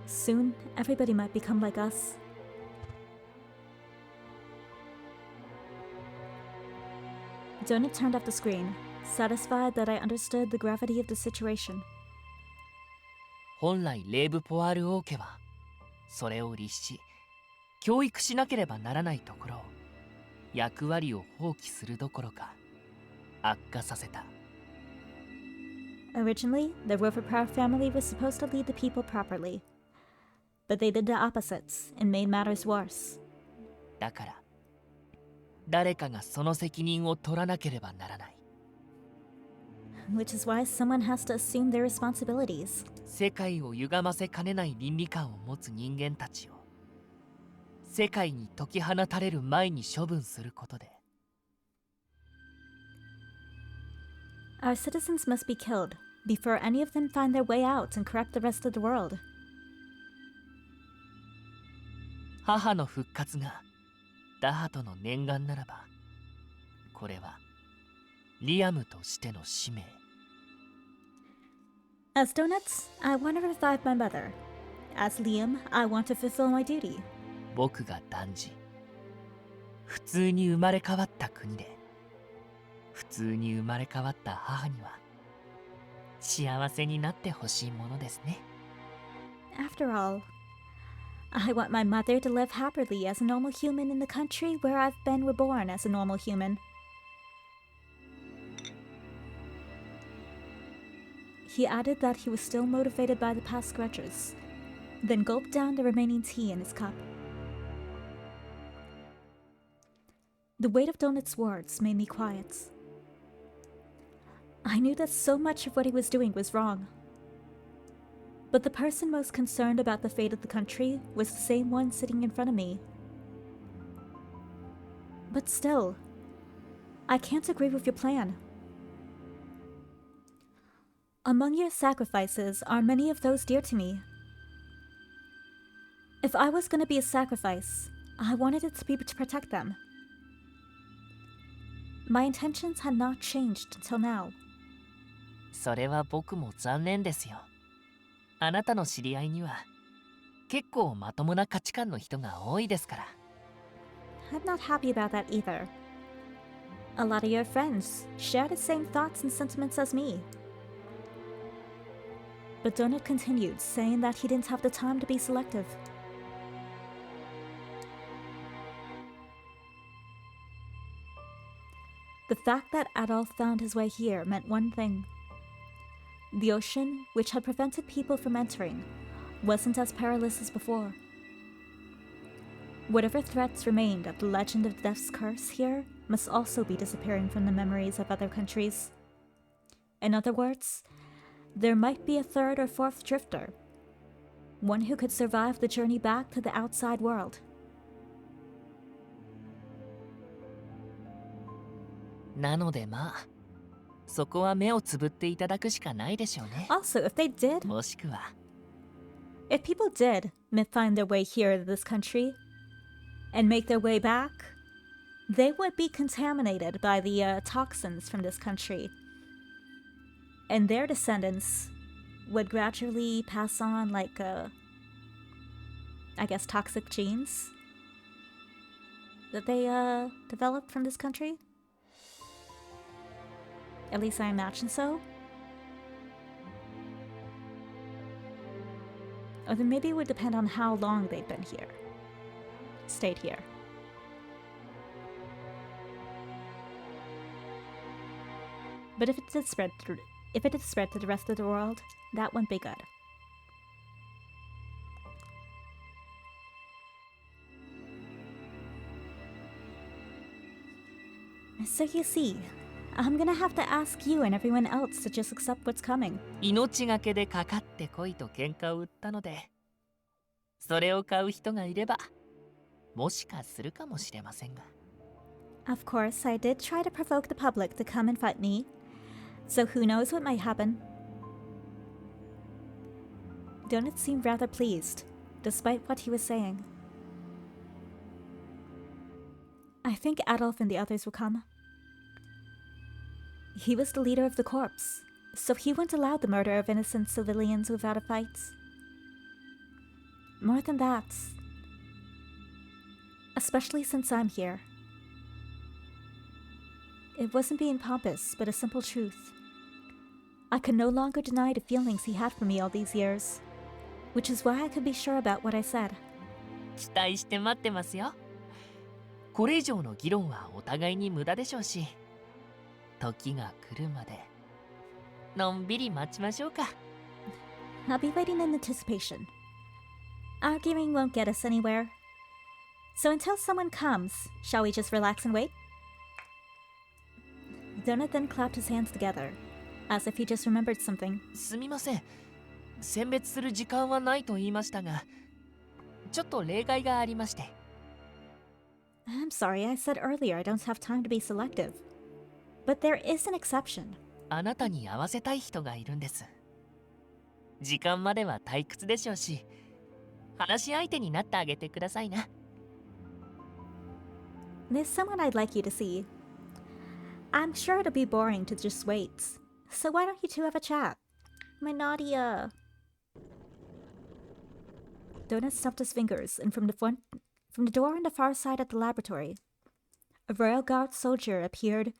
Soon, everybody might become like us. Donut turned off the screen, satisfied that I understood the gravity of the situation. 本来レーブ・ポワール王家はそれを律し教育しなければならないところを役割を放棄するどころか悪化させた。 Originally, the Roverproud family was supposed to lead the people properly, but they did the opposites and made matters worse. だから誰かがその責任を取らなければならない。 Which is why someone has to assume their responsibilities. 世界を歪ませかねない倫理観を持つ人間たちを世界に解き放たれる前に処分することで。 Our citizens must be killed before any of them find their way out and corrupt the rest of the world. 母の復活がダハトの念願ならば、これはリアムとしての使命。 As Donuts, I want to revive my mother. As Liam, I want to fulfill my duty. 僕が断じ、普通に生まれ変わった国で普通に生まれ変わった母には幸せになってほしいものですね。 After all, I want my mother to live happily as a normal human in the country where I've been reborn as a normal human. He added that he was still motivated by the past grudges, then gulped down the remaining tea in his cup. The weight of Donut's words made me quiet. I knew that so much of what he was doing was wrong. But the person most concerned about the fate of the country was the same one sitting in front of me. But still, I can't agree with your plan. Among your sacrifices are many of those dear to me. If I was going to be a sacrifice, I wanted it to be to protect them. My intentions had not changed until now. それは僕も残念ですよ。あなたの知り合いには結構まともな価値観の人が多いですから。 I'm not happy about that either. A lot of your friends share the same thoughts and sentiments as me. But Donut continued, saying that he didn't have the time to be selective. The fact that Adolf found his way here meant one thing. The ocean, which had prevented people from entering, wasn't as perilous as before. Whatever threats remained of the legend of Death's curse here must also be disappearing from the memories of other countries. In other words, there might be a third or fourth drifter, one who could survive the journey back to the outside world. なのでまあ、そこは目をつぶっていただくしかないでしょうね。 Also, if they did, もしくは、 if people did find their way here to this country and make their way back, they would be contaminated by the toxins from this country. And their descendants would gradually pass on, like, I guess, toxic genes that they developed from this country. At least I imagine so. Or then maybe it would depend on how long they'd been here. Stayed here. But if it did spread to the rest of the world, that wouldn't be good. So you see, I'm gonna have to ask you and everyone else to just accept what's coming. 命がけでかかってこいと喧嘩を売ったので、それを買う人がいれば、もしかするかもしれませんが。 Of course, I did try to provoke the public to come and fight me, so who knows what might happen. Donut seemed rather pleased, despite what he was saying. I think Adolf and the others will come. He was the leader of the corps, so he wouldn't allow the murder of innocent civilians without a fight. More than that, especially since I'm here. It wasn't being pompous, but a simple truth. I could no longer deny the feelings he had for me all these years, which is why I could be sure about what I said. 期待して待ってますよ。これ以上の議論はお互いに無駄でしょうし、時が来るまでのんびり待ちましょうか。 I'll be waiting in anticipation. Arguing won't get us anywhere. So until someone comes, shall we just relax and wait? Donut then clapped his hands together, as if he just remembered something. すみません。選別する時間はないと言いましたが、ちょっと例外がありまして。 I'm sorry, I said earlier I don't have time to be selective. But there is an exception. あなたに合わせたい人がいるんです。時間までは退屈でしょうし、話し相手になってあげてくださいな。 There's someone I'd like you to see. I'm sure it'll be boring to just wait. So why don't you two have a chat? My Nadia. Donut stumped his fingers, and from the door on the far side of the laboratory, a Royal Guard soldier appeared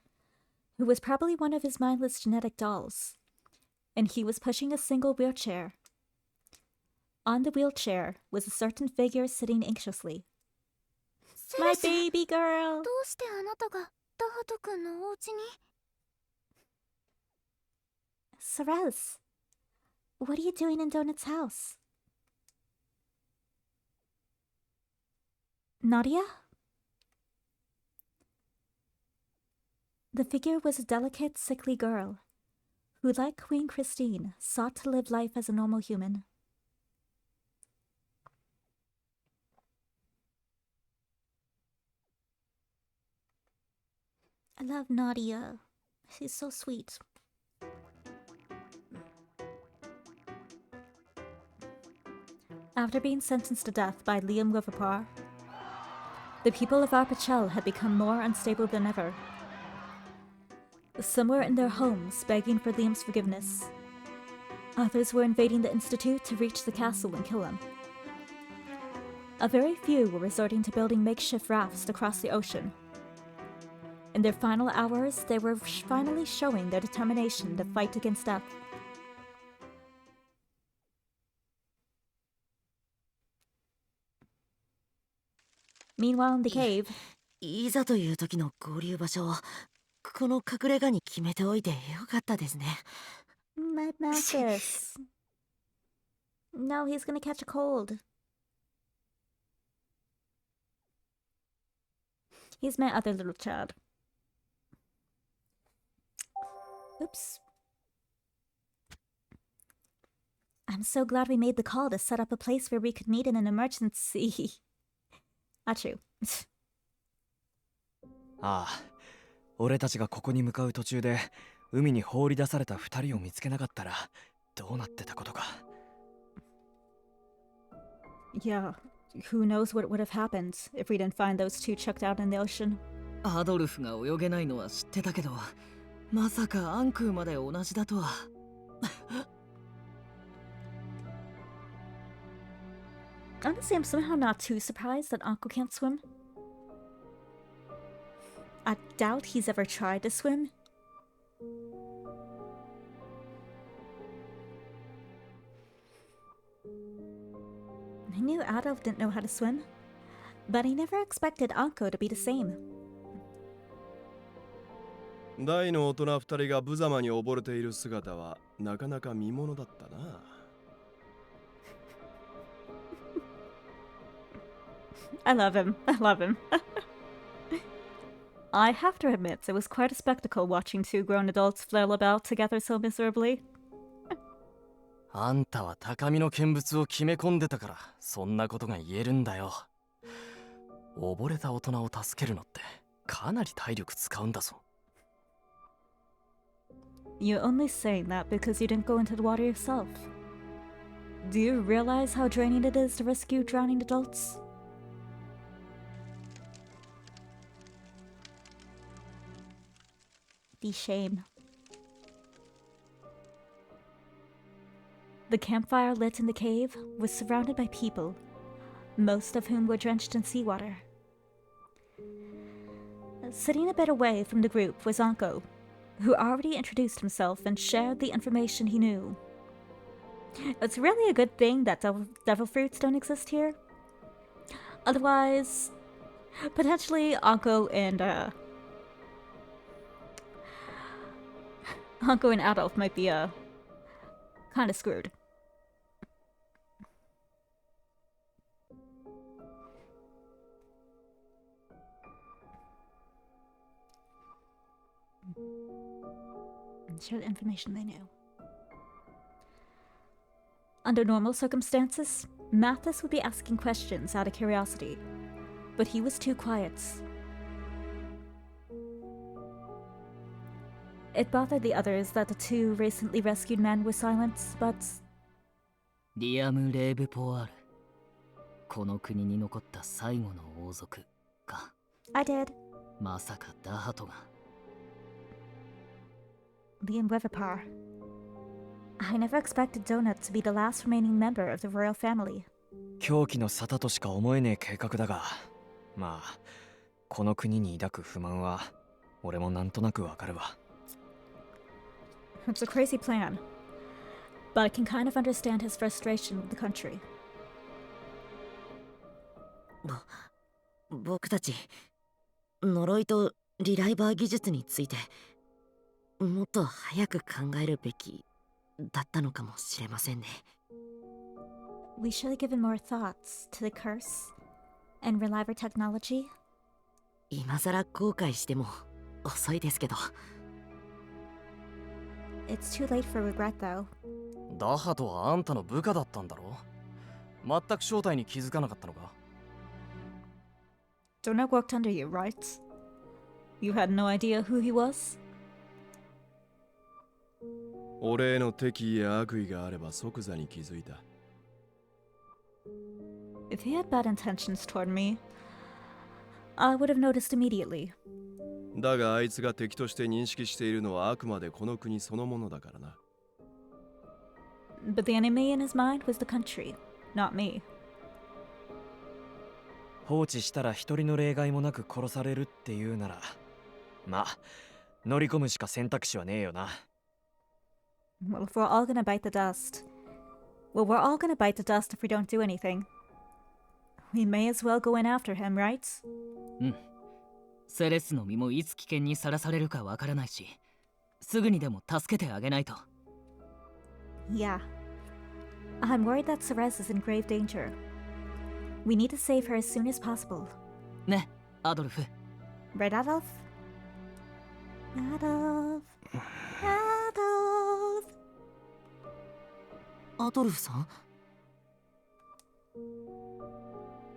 who was probably one of his mindless genetic dolls, and he was pushing a single wheelchair. On the wheelchair was a certain figure sitting anxiously. My baby girl! どうしてあなたがダハト君のお家に Cerez, what are you doing in Donut's house? Nadia? The figure was a delicate, sickly girl, who, like Queen Christine, sought to live life as a normal human. I love Nadia. She's so sweet. After being sentenced to death by Liam Govapar, the people of Arpachel had become more unstable than ever. Some were in their homes begging for Liam's forgiveness. Others were invading the Institute to reach the castle and kill him. A very few were resorting to building makeshift rafts to cross the ocean. In their final hours, they were finally showing their determination to fight against death. Meanwhile, in the cave, いざという時の合流場所をこの隠れ家に決めておいてよかったですね。my Marcus. No, he's gonna catch a cold. He's my other little child. Oops. I'm so glad we made the call to set up a place where we could meet in an emergency. Not true. ああ、俺たちがここに向かう途中で海に放り出された2人を見つけなかったらどうなってたことか。Yeah, who knows what would have happened if we didn't find those two chucked out in the ocean. アドルフが泳げないのは知ってたけど、まさかアンクーまで同じだとは。Honestly, I'm somehow not too surprised that Uncle can't swim. I doubt he's ever tried to swim. I knew Adolf didn't know how to swim, but I never expected Anko to be the same. 大の大人2人が無様に溺れている姿はなかなか見ものだったな。I love him. I love him. I have to admit, it was quite a spectacle watching two grown adults flail about together so miserably. あんたは高みの見物を決め込んでたからそんなことが言えるんだよ。溺れた大人を助けるのってかなり体力使うんだぞ。You're only saying that because you didn't go into the water yourself. Do you realize how draining it is to rescue drowning adults? The shame. The campfire lit in the cave was surrounded by people, most of whom were drenched in seawater. Sitting a bit away from the group was Anko, who already introduced himself and shared the information he knew. It's really a good thing that devil fruits don't exist here. Otherwise, potentially Anko and Adolf might be kind of screwed. Share the information they knew. Under normal circumstances, Mathis would be asking questions out of curiosity, but he was too quiet. It bothered the others that the two recently rescued men were silent, but... リアム・レーブ・ポワール。この国に残った最後の王族か。I did. まさかダハトが。Liam Weatherpar. I never expected Donut to be the last remaining member of the royal family. 狂気の沙汰としか思えねえ計画だが、まあ、この国に抱く不満は俺もなんとなくわかるわ。It's a crazy plan, but I can kind of understand his frustration with the country. 僕たち呪いとリライバー技術についてもっと早く考えるべきだったのかもしれませんね。We should have given more thoughts to the curse and reliver technology. 今さら後悔しても遅いですけど。It's too late for regret, though. ダハトはあんたの部下だったんだろ？全く正体に気づかなかったのか？ Donut worked under you, right? You had no idea who he was? 俺への敵意や悪意があれば即座に気づいた。If he had bad intentions toward me, I would have noticed immediately. だがあいつが敵として認識しているのはあくまでこの国そのものだからな。But the enemy in his mind was the country, not me. 放置したら一人の例外もなく殺されるっていうなら、まあ、乗り込むしか選択肢はねえよな。Well, if we're all gonna bite the dust. Well, we're all gonna bite the dust if we don't do anything. We may as well go in after him, right? うん。セレスの身もいつ危険にさらされるかわからないし、すぐにでも助けてあげないと。Yeah. I'm worried that Ceres is in grave danger. We need to save her as soon as possible. ね、アドルフ。Right, Adolf? Adolf. Adolf. アドルフさん？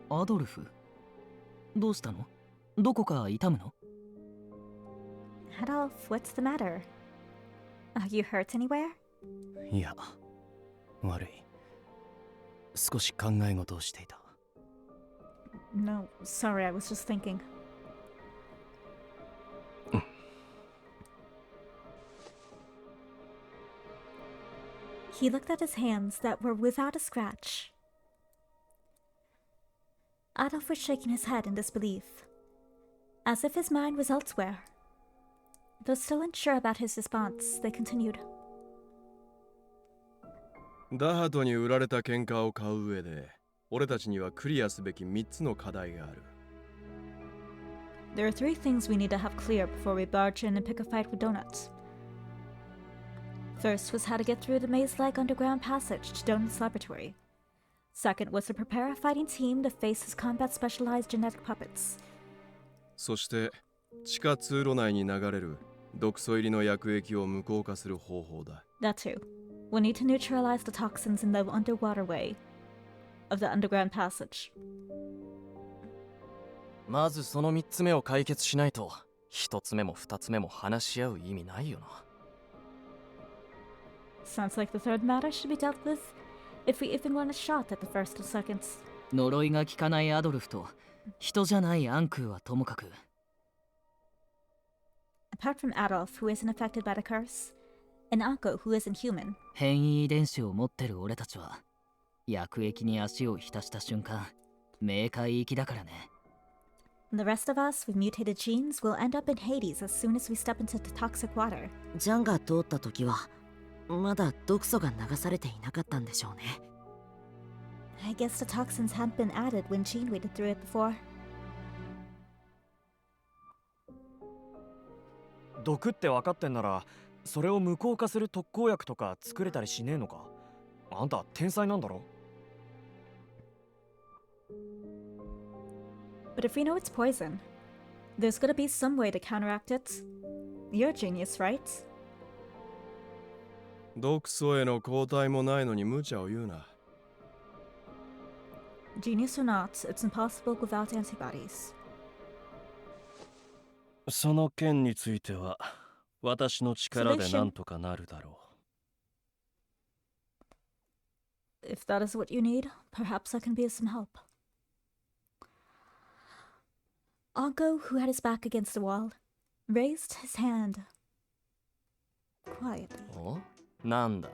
アドルフ？どうしたの？どこか痛むの？ Adolf, what's the matter? Are you hurt anywhere? いや、悪い。少し考え事をしていた。No, sorry, I was just thinking. He looked at his hands that were without a scratch. Adolf was shaking his head in disbelief, as if his mind was elsewhere. Though still unsure about his response, they continued. ダハトに売られた喧嘩を買う上で、俺たちにはクリアすべき3つの課題がある。There are 3 things we need to have clear before we barge in and pick a fight with Donut. First was how to get through the maze-like underground passage to Donut's laboratory. Second was to prepare a fighting team to face his combat-specialized genetic puppets. そして、地下通路内に流れる毒素入りの薬液を無効化する方法だ。That too. We'll need to neutralize the toxins in the underwater way of the underground passage. まずその3つ目を解決しないと、1つ目も2つ目も話し合う意味ないよな。Sounds like the third matter should be dealt with if we even want a shot at the first or second. 呪いが効かないアドルフと人じゃないアンクーはともかく。Apart from Adolf, who isn't affected by the curse, and Anko, who isn't human. 変異遺伝子を持ってる俺たちは、薬液に足を浸した瞬間、冥界行きだからね。The rest of us with mutated genes will end up in Hades as soon as we step into the toxic water. ジャンが通った時はまだ毒素が流されていなかったんでしょうね。I guess the toxins hadn't been added when Jean waded through it before. 毒って分かってんなら、それを無効化する特効薬とか作れたりしねえのか？あんた天才なんだろ？ But if we know it's poison, there's gotta be some way to counteract it. You're a genius, right? 毒素への抗体もないのに無茶を言うな。Genius or not, it's impossible without antibodies. その件については私の力でなんとかなるだろう。If that is what you need, perhaps I can be of some help. Anko, who had his back against the wall, raised his hand quietly. お？なんだ？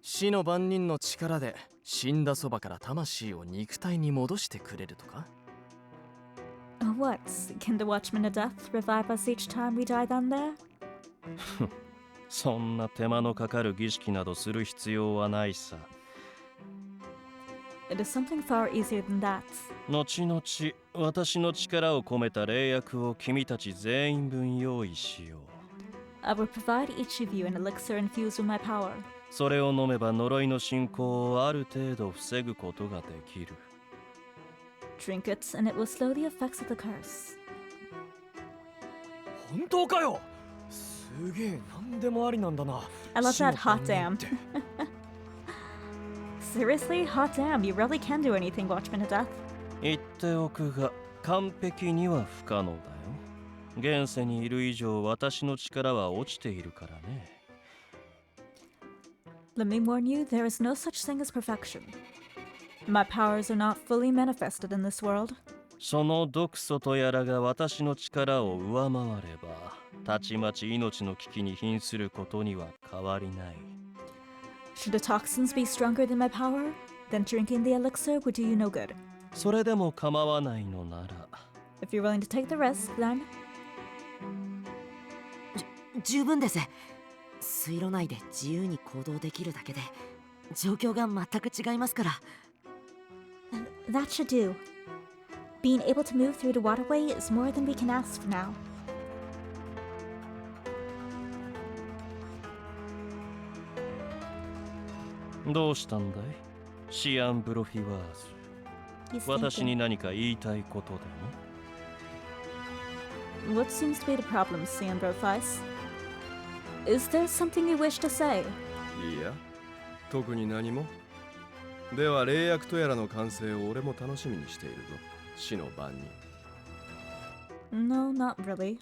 死の番人の力で死んだそばから魂を肉体に戻してくれるとか？ What? Can the Watchman of Death revive us each time we die down there? そんな手間のかかる儀式などする必要はないさ。It is something far easier than that. 後々私の力を込めた霊薬を君たち全員分用意しよう。I will provide each of you an elixir infused with my power. それを飲めば呪いの進行をある程度防ぐことができる。Drink it, and it will slow the effects of the curse. 本当かよ？すげえ、なんでもありなんだな。I love that hot damn. Seriously? Hot damn, you really can do anything, Watchman of Death. 言っておくが、完璧には不可能だよ。現世にいる以上、私の力は落ちているからね。Let me warn you, there is no such thing as perfection. My powers are not fully manifested in this world. その毒素とやらが私の力を上回れば、たちまち命の危機に瀕することには変わりない。Should the toxins be stronger than my power, then drinking the elixir would do you no good. それでも構わないのなら。If you're willing to take the risk, then... 十分です。水路内で自由に行動できるだけで状況が全く違いますから。That should do. Being able to move through the waterway is more than we can ask for now. どうしたんだいシアン・ブロフィワー He's ズ。私 thinking. に何か言いたいことでも What seems to be the problem, Scien Brofeis? Is there something you wish to say? いや、特に何も。では霊薬とやらの完成を俺も楽しみにしているぞ。死の晩に。No, not really.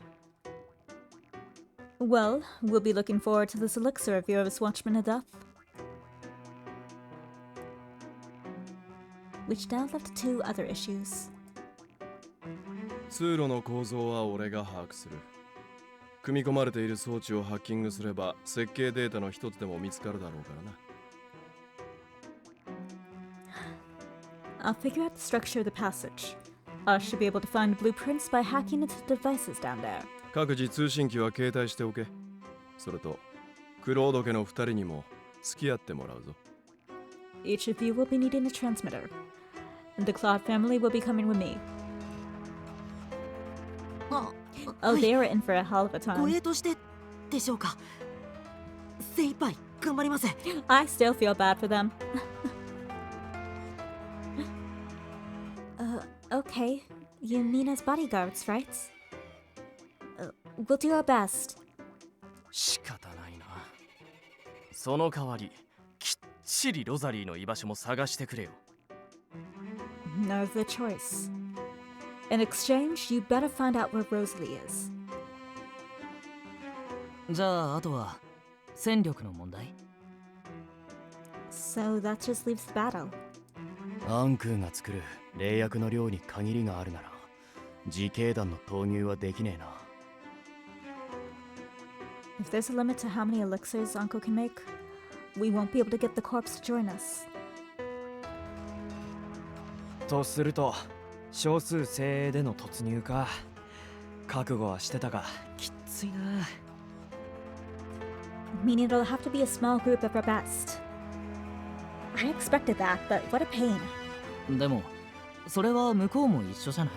Well, we'll be looking forward to this elixir of yours, Watchman of Death. Which now left two other issues. 通路の構造は俺が把握する。組み込まれている装置をハッキングすれば設計データの一つでも見つかるだろうからな。I'll figure out the structure of the passage. I should be able to find blueprints by hacking into the devices down there. 各自通信機は携帯しておけ。それと、クロード家の二人にも付き合ってもらうぞ。Each of you will be needing a transmitter. And the Claude family will be coming with me. あ、 Oh, はい they were in for a hell of a 護 time. 衛としてでしょうか。精一杯頑張ります。 I still feel bad for them. Okay. You mean as bodyguards, right? We'll do our best. 仕方ないな。その代わりきっちりロザリーの居場所も探してくれよ。 No other choice. In exchange, you better find out where Rosalie is. じゃああとは戦力の問題。 So that just leaves the battle. アンクーが作る霊薬の量に限りがあるなら自警団の投入はできねえな。 If there's a limit to how many elixirs Uncle can make, we won't be able to get the corpse to join us. とすると少数精鋭での突入か。覚悟はしてたがきっついな。 Meaning it'll have to be a small group of our best. I expected that, but what a pain. でもそれは向こうも一緒じゃない？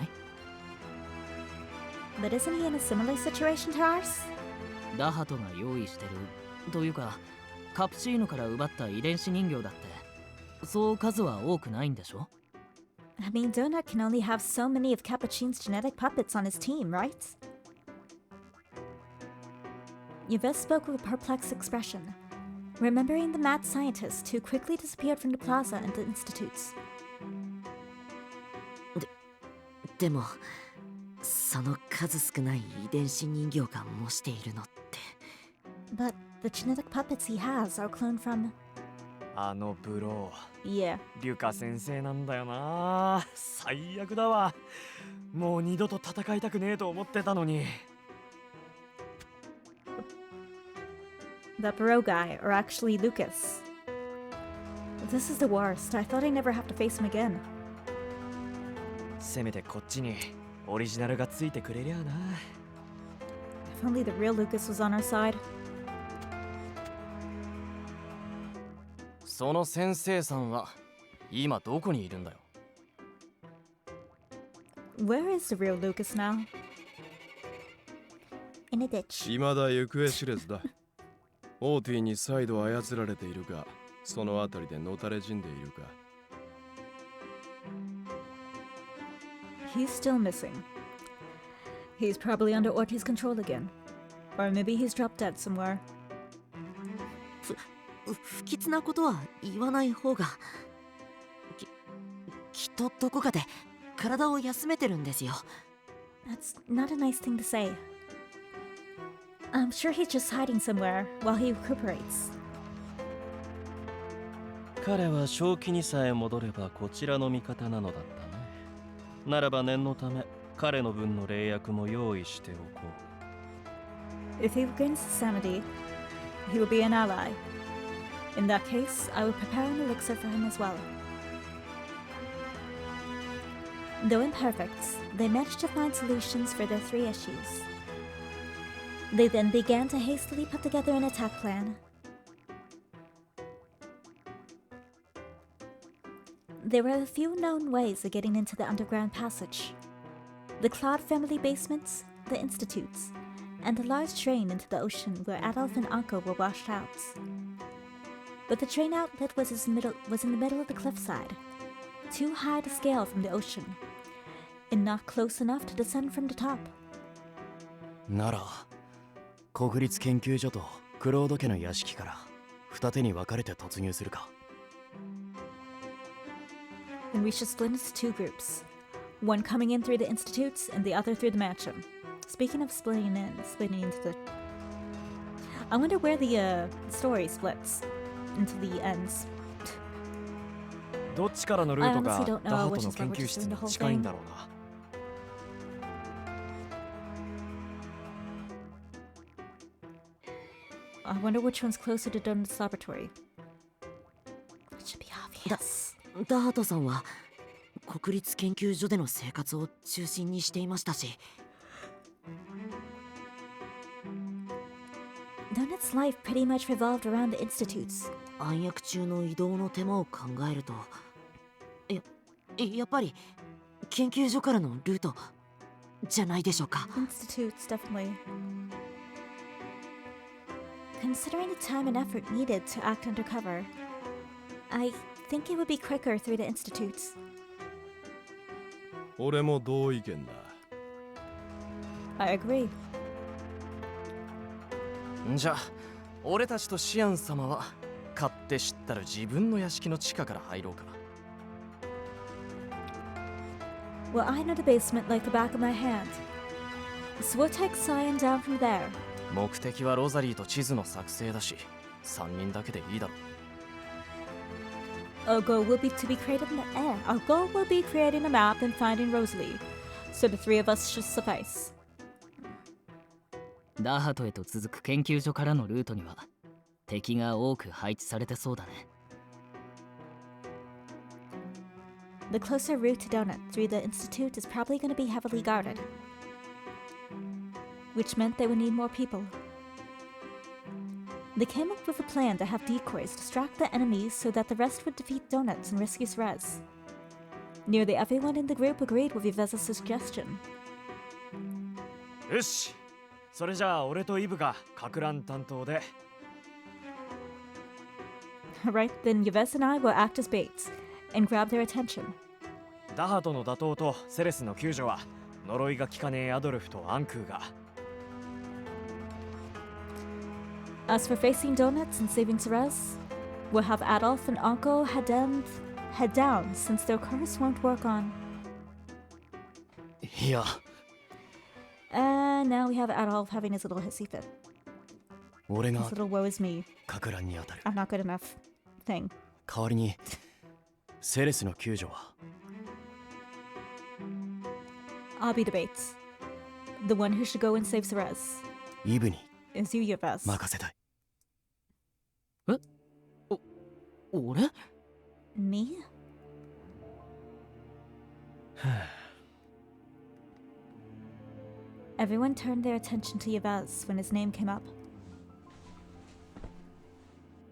But isn't he in a similar situation to ours? ダハトが用意してるというかカプチーノから奪った遺伝子人形だってそう数は多くないんでしょ？ I mean, Donut can only have so many of Capuchin's genetic puppets on his team, right? Yves spoke with a perplexed expression, remembering the mad scientist who quickly disappeared from the plaza and the institutes. でもその数少ない遺伝子人形が模しているのって。 But the genetic puppets he has are cloned from... あのブロ Yeah. ーリュカ先生なんだよな。最悪だわ。もう二度と戦いたくねえと思ってたのに。 That Barreau guy, or actually Lucas. This is the worst. I thought I'd never have to face him again. せめてこっちにオリジナルがついてくれりゃな。 If only the real Lucas was on our side. その先生さんは今どこにいるんだよ。 Where is the real Lucas now? In a ditch. 未だ行方知れずだ。オーティに再度操られているか、そのあたりでのたれ死んでいるか。 He's still missing. He's probably under Orti's control again. Or maybe he's dropped dead somewhere. 不吉なことは言わない方が。きっとどこかで体を休めてるんですよ。 That's not a nice thing to say. I'm sure he's just hiding somewhere while he recuperates. 彼は正気にさえ戻ればこちらの味方なのだったね。ならば念のため彼の分の霊薬も用意しておこう。 If he regains his sanity, he will be an ally. In that case, I will prepare an elixir for him as well. Though imperfect, they managed to find solutions for their three issues. They then began to hastily put together an attack plan. There were a few known ways of getting into the underground passage. The Claude family basements, the institutes, and a large drain into the ocean where Adolf and Anko were washed out. But the drain outlet was in the middle of the cliffside, too high to scale from the ocean, and not close enough to descend from the top. なら、国立研究所とクロード家の屋敷から二手に分かれて突入するか。Then we should split into two groups, one coming in through the institutes and the other through the mansion. Speaking of splitting into the... I wonder where the story splits into the ends. どっちからのルート I が honestly don't know ダハ which トの is 研 what we're 究 just 室 doing に the whole 近いん thing. だろうな。I wonder which one's closer to Donut's laboratory. It should be obvious. ダハトさんは国立研究所での生活を中心にしていましたし、 Donut's life pretty much revolved around the institutes. 暗躍中の移動の手間を考えると、やっぱり研究所からのルートじゃないでしょうか。 Institutes, definitely. Considering the time and effort needed to act undercover, I think it would be quicker through the institutes. 俺も同意見だ。 I agree. じゃあ、俺たちとシアン様は勝手知ったる自分の屋敷の地下から入ろうか。 Well, I know the basement like the back of my hand. So we'll take Scien down from there. 目的はロザリーと地図の作成だし、3人だけでいいだろう。Our goal will be creating a map and finding Rosalie. So the three of us should suffice. ダハトへと続く研究所からのルートには敵が多く配置されてそうだね。The closer route to Donut through the Institute is probably going to be heavily guarded, which meant they would need more people. They came up with a plan to have decoys distract the enemies so that the rest would defeat Donuts and rescue Rez. Nearly everyone in the group agreed with Yveza's suggestion. よし、それじゃあ俺とイブがか乱担当で。Alright, then Yvez and I will act as baits and grab their attention. ダハトの打倒とセレスの救助は呪いが効かねえアドルフとアンクーが。As for facing Donuts and saving Rez, we'll have Adolf and Anko head down since their cars won't work on. いや、 And now we have Adolf having his little hissy fit. 俺が His little woe is me. か乱に当たる。 I'm not good enough thing. 代わりにセレスの救助は I'll be the baits. The one who should go and save Rez イブに is you, Yves. 任せたい。俺？ Me? Everyone turned their attention to Yves when his name came up.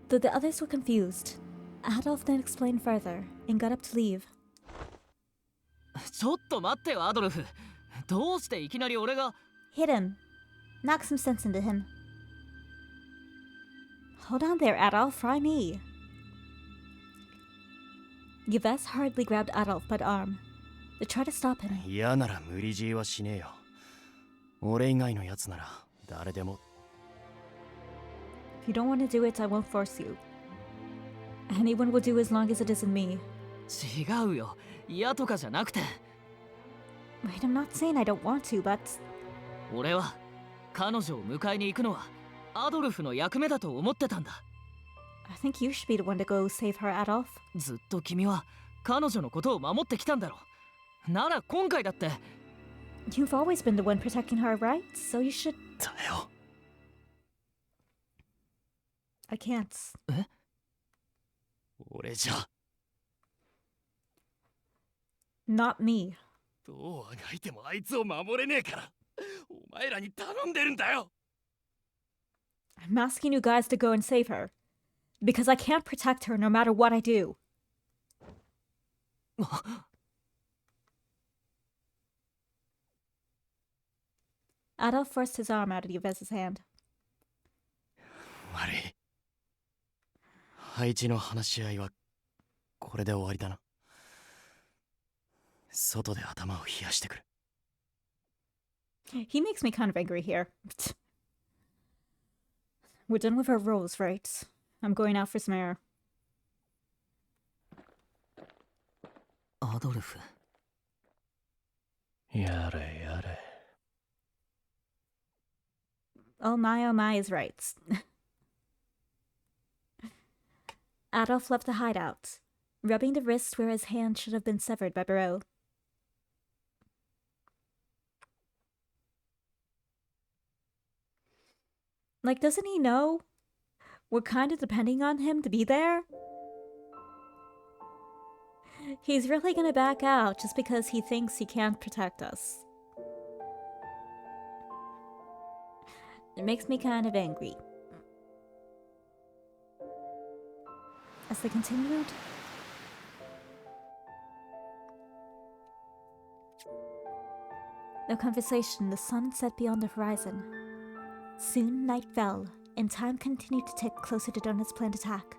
Though the others were confused, Adolf then explained further and got up to leave. ちょっと待ってよアドルフ。どうしていきなり俺が。 Hit him. Knock some sense into him. Hold on there, Adolf. Try me. Yves hurriedly grabbed Adolf by the arm. They tried to stop him. 嫌なら無理強いはしねえよ。俺以外のやつなら誰でも。 If you don't want to do it, I won't force you. Anyone will do as long as it isn't me. 違うよ。嫌とかじゃなくて。 Wait, I'm not saying I don't want to, but... 俺は彼女を迎えに行くのはアドルフの役目だと思ってたんだ。 I think you should be the one to go save her, Adolf. ずっと君は彼女のことを守ってきたんだろ。なら今回だって。 You've always been the one protecting her, right? So you should... だよ。 I can't. 俺じゃ Not me. どうあがいてもあいつを守れねえからお前らに頼んでるんだよ。I'm asking you guys to go and save her. Because I can't protect her no matter what I do. Adolf forced his arm out of Yvez's hand. 悪い。配置の話し合いはこれで終わりだな。外で頭を冷やしてくる。He makes me kind of angry here. We're done with our roles, right? I'm going out for some air. アドルフ。やれやれ。Oh my is right. Adolf left the hideout, rubbing the wrist where his hand should have been severed by Barreau. Like, doesn't he know? We're kind of depending on him to be there? He's really gonna back out just because he thinks he can't protect us. It makes me kind of angry. As they continued, no conversation, the sun set beyond the horizon. Soon night fell, and time continued to tick closer to Donut's planned attack.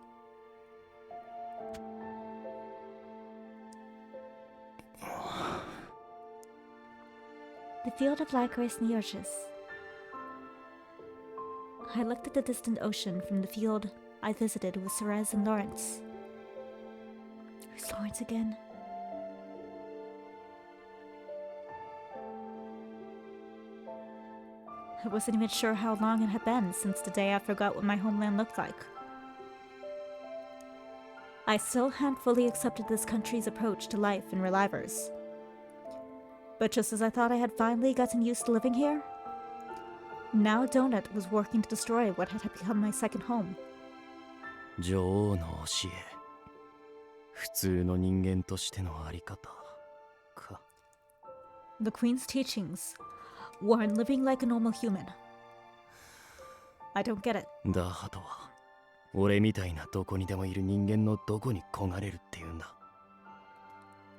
The field of licorice and Yorshus. I looked at the distant ocean from the field I visited with Cerez and Lawrence. Who's Lawrence again? I wasn't even sure how long it had been since the day I forgot what my homeland looked like. I still hadn't fully accepted this country's approach to life and relivers. But just as I thought I had finally gotten used to living here, now Donut was working to destroy what had become my second home. 女王の教え。普通の人間としてのあり方か。The Queen's teachings weren't living like a normal human. I don't get it. ダーハとは俺みたいなどこにでもいる人間のどこに焦がれるっていうんだ。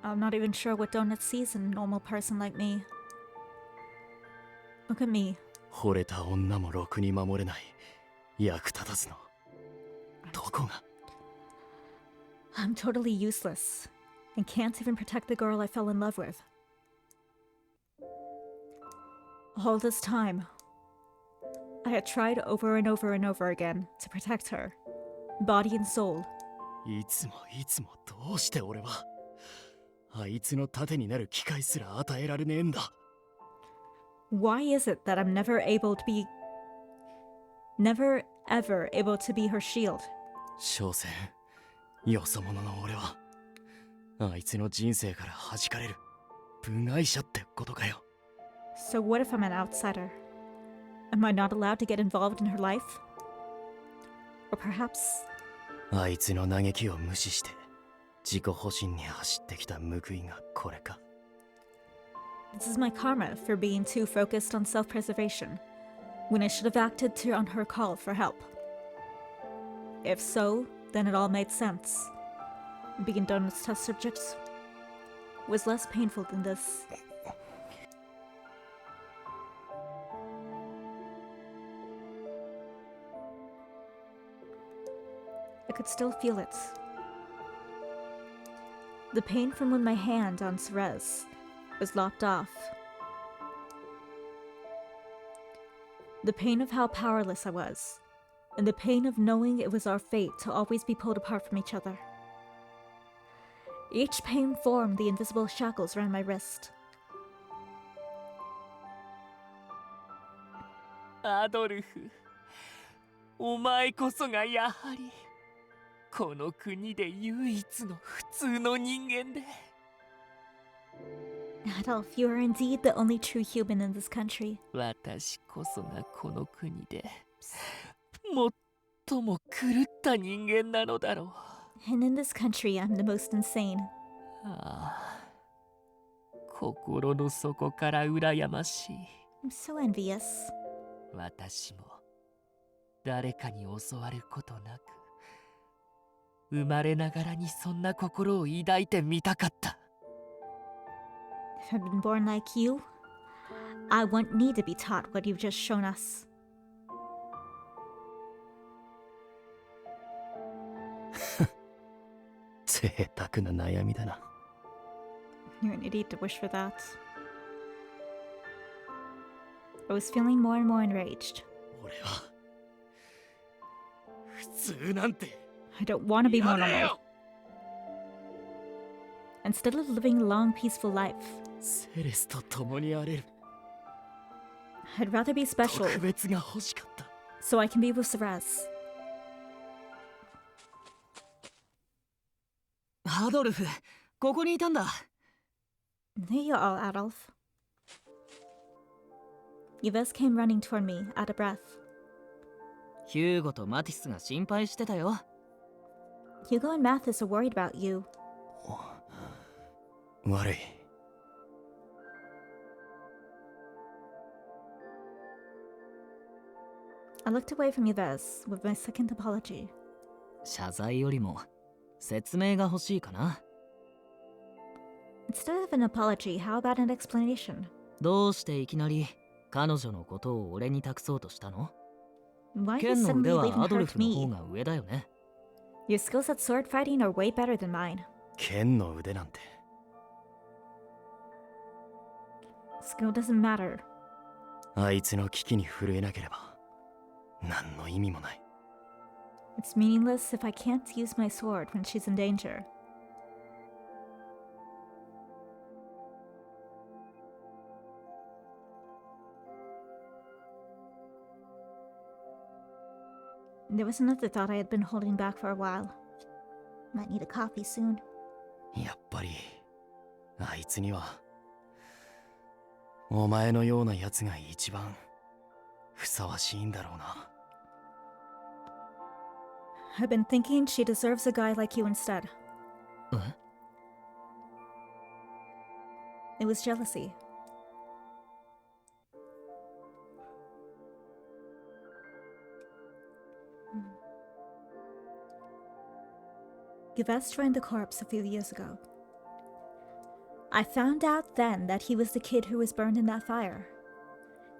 I'm not even sure what Donut sees in a normal person like me. Look at me. 惚れた女もろくに守れない。役立たずの。どこが I'm totally useless and can't even protect the girl I fell in love with. All this time, I had tried over and over and over again to protect her, body and soul. いつもどうして俺はあいつの盾になる機会すら与えられねえんだ。 Why is it that I'm never ever able to be her shield? 所詮よそ者の俺はあいつの人生から弾かれる部外者ってことかよ。 So what if I'm an outsider? Am I not allowed to get involved in her life? Or perhaps あいつの嘆きを無視して自己保身に走ってきた報いがこれか。 this is my karma for being too focused on self-preservation when I should have acted on her call for help. If so, then it all made sense. Being done with test subjects was less painful than this. I could still feel it. The pain from when my hand on Cerez was lopped off. The pain of how powerless I was, and the pain of knowing it was our fate to always be pulled apart from each other. Each pain formed the invisible shackles around my wrist. アドルフ、お前こそがやはりこの国で唯一の普通の人間で。 Adolf, you are indeed the only true human in this country. 私こそがこの国で最も狂った人間なのだろう。 And in this country, I'm the most insane. ああ、心の底から羨ましい。 I'm so envious. 私も誰かに襲われることなく、生まれながらにそんな心を抱いてみたかった。If I'd been born like you, I wouldn't need to be taught what you've just shown us. You're an idiot to wish for that. I was feeling more and more enraged. 俺は普通なんて I don't want to be や more ねえ normal. よ。 Instead of living a long, peaceful life, セレスと共にあれる I'd rather be special 特別が欲しかった。 so I can be with Ceres. アドルフ、ここにいたんだ。There you are, Adolf. Yves came running toward me, out of breath. ヒューゴとマティスが心配してたよ。 Hugo and Mathis are worried about you. 悪い。 I looked away from Yves with my second apology. 謝罪よりも説明が欲しいかな。 Instead of an apology, how about an explanation? どうしていきなり彼女のことを俺に託そうとしたの？ Why are you 剣の腕 suddenly は leaving アド her ル to フの方 me? が上だよね。 Your skills at sword fighting are way better than mine. 剣の腕なんて Skill doesn't matter. あいつの危機に震えなければ何の意味もない。 It's meaningless if I can't use my sword when she's in danger. There was another thought I had been holding back for a while. Might need a coffee soon. やっぱりあいつにはお前のようなやつが一番ふさわしいんだろうな。 I've been thinking she deserves a guy like you instead. え？ It was jealousy. Yves joined the corps a few years ago. I found out then that he was the kid who was burned in that fire.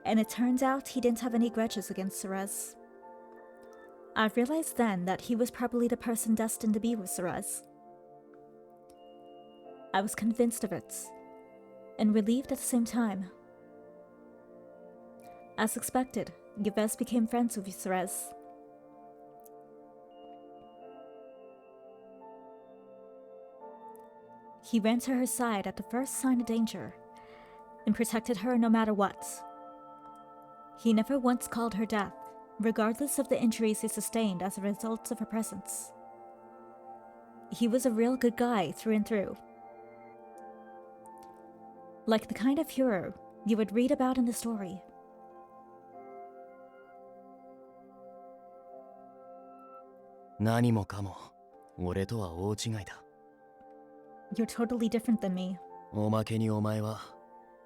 And it turns out he didn't have any grudges against Ceres. I realized then that he was probably the person destined to be with Ceres. I was convinced of it, and relieved at the same time. As expected, Yves became friends with Ceres. He ran to her side at the first sign of danger, and protected her no matter what. He never once called her death, regardless of the injuries he sustained as a result of her presence. He was a real good guy through and through. Like the kind of hero you would read about in the story.何もかも俺とは大違いだ。 You're totally different than me. おまけにお前は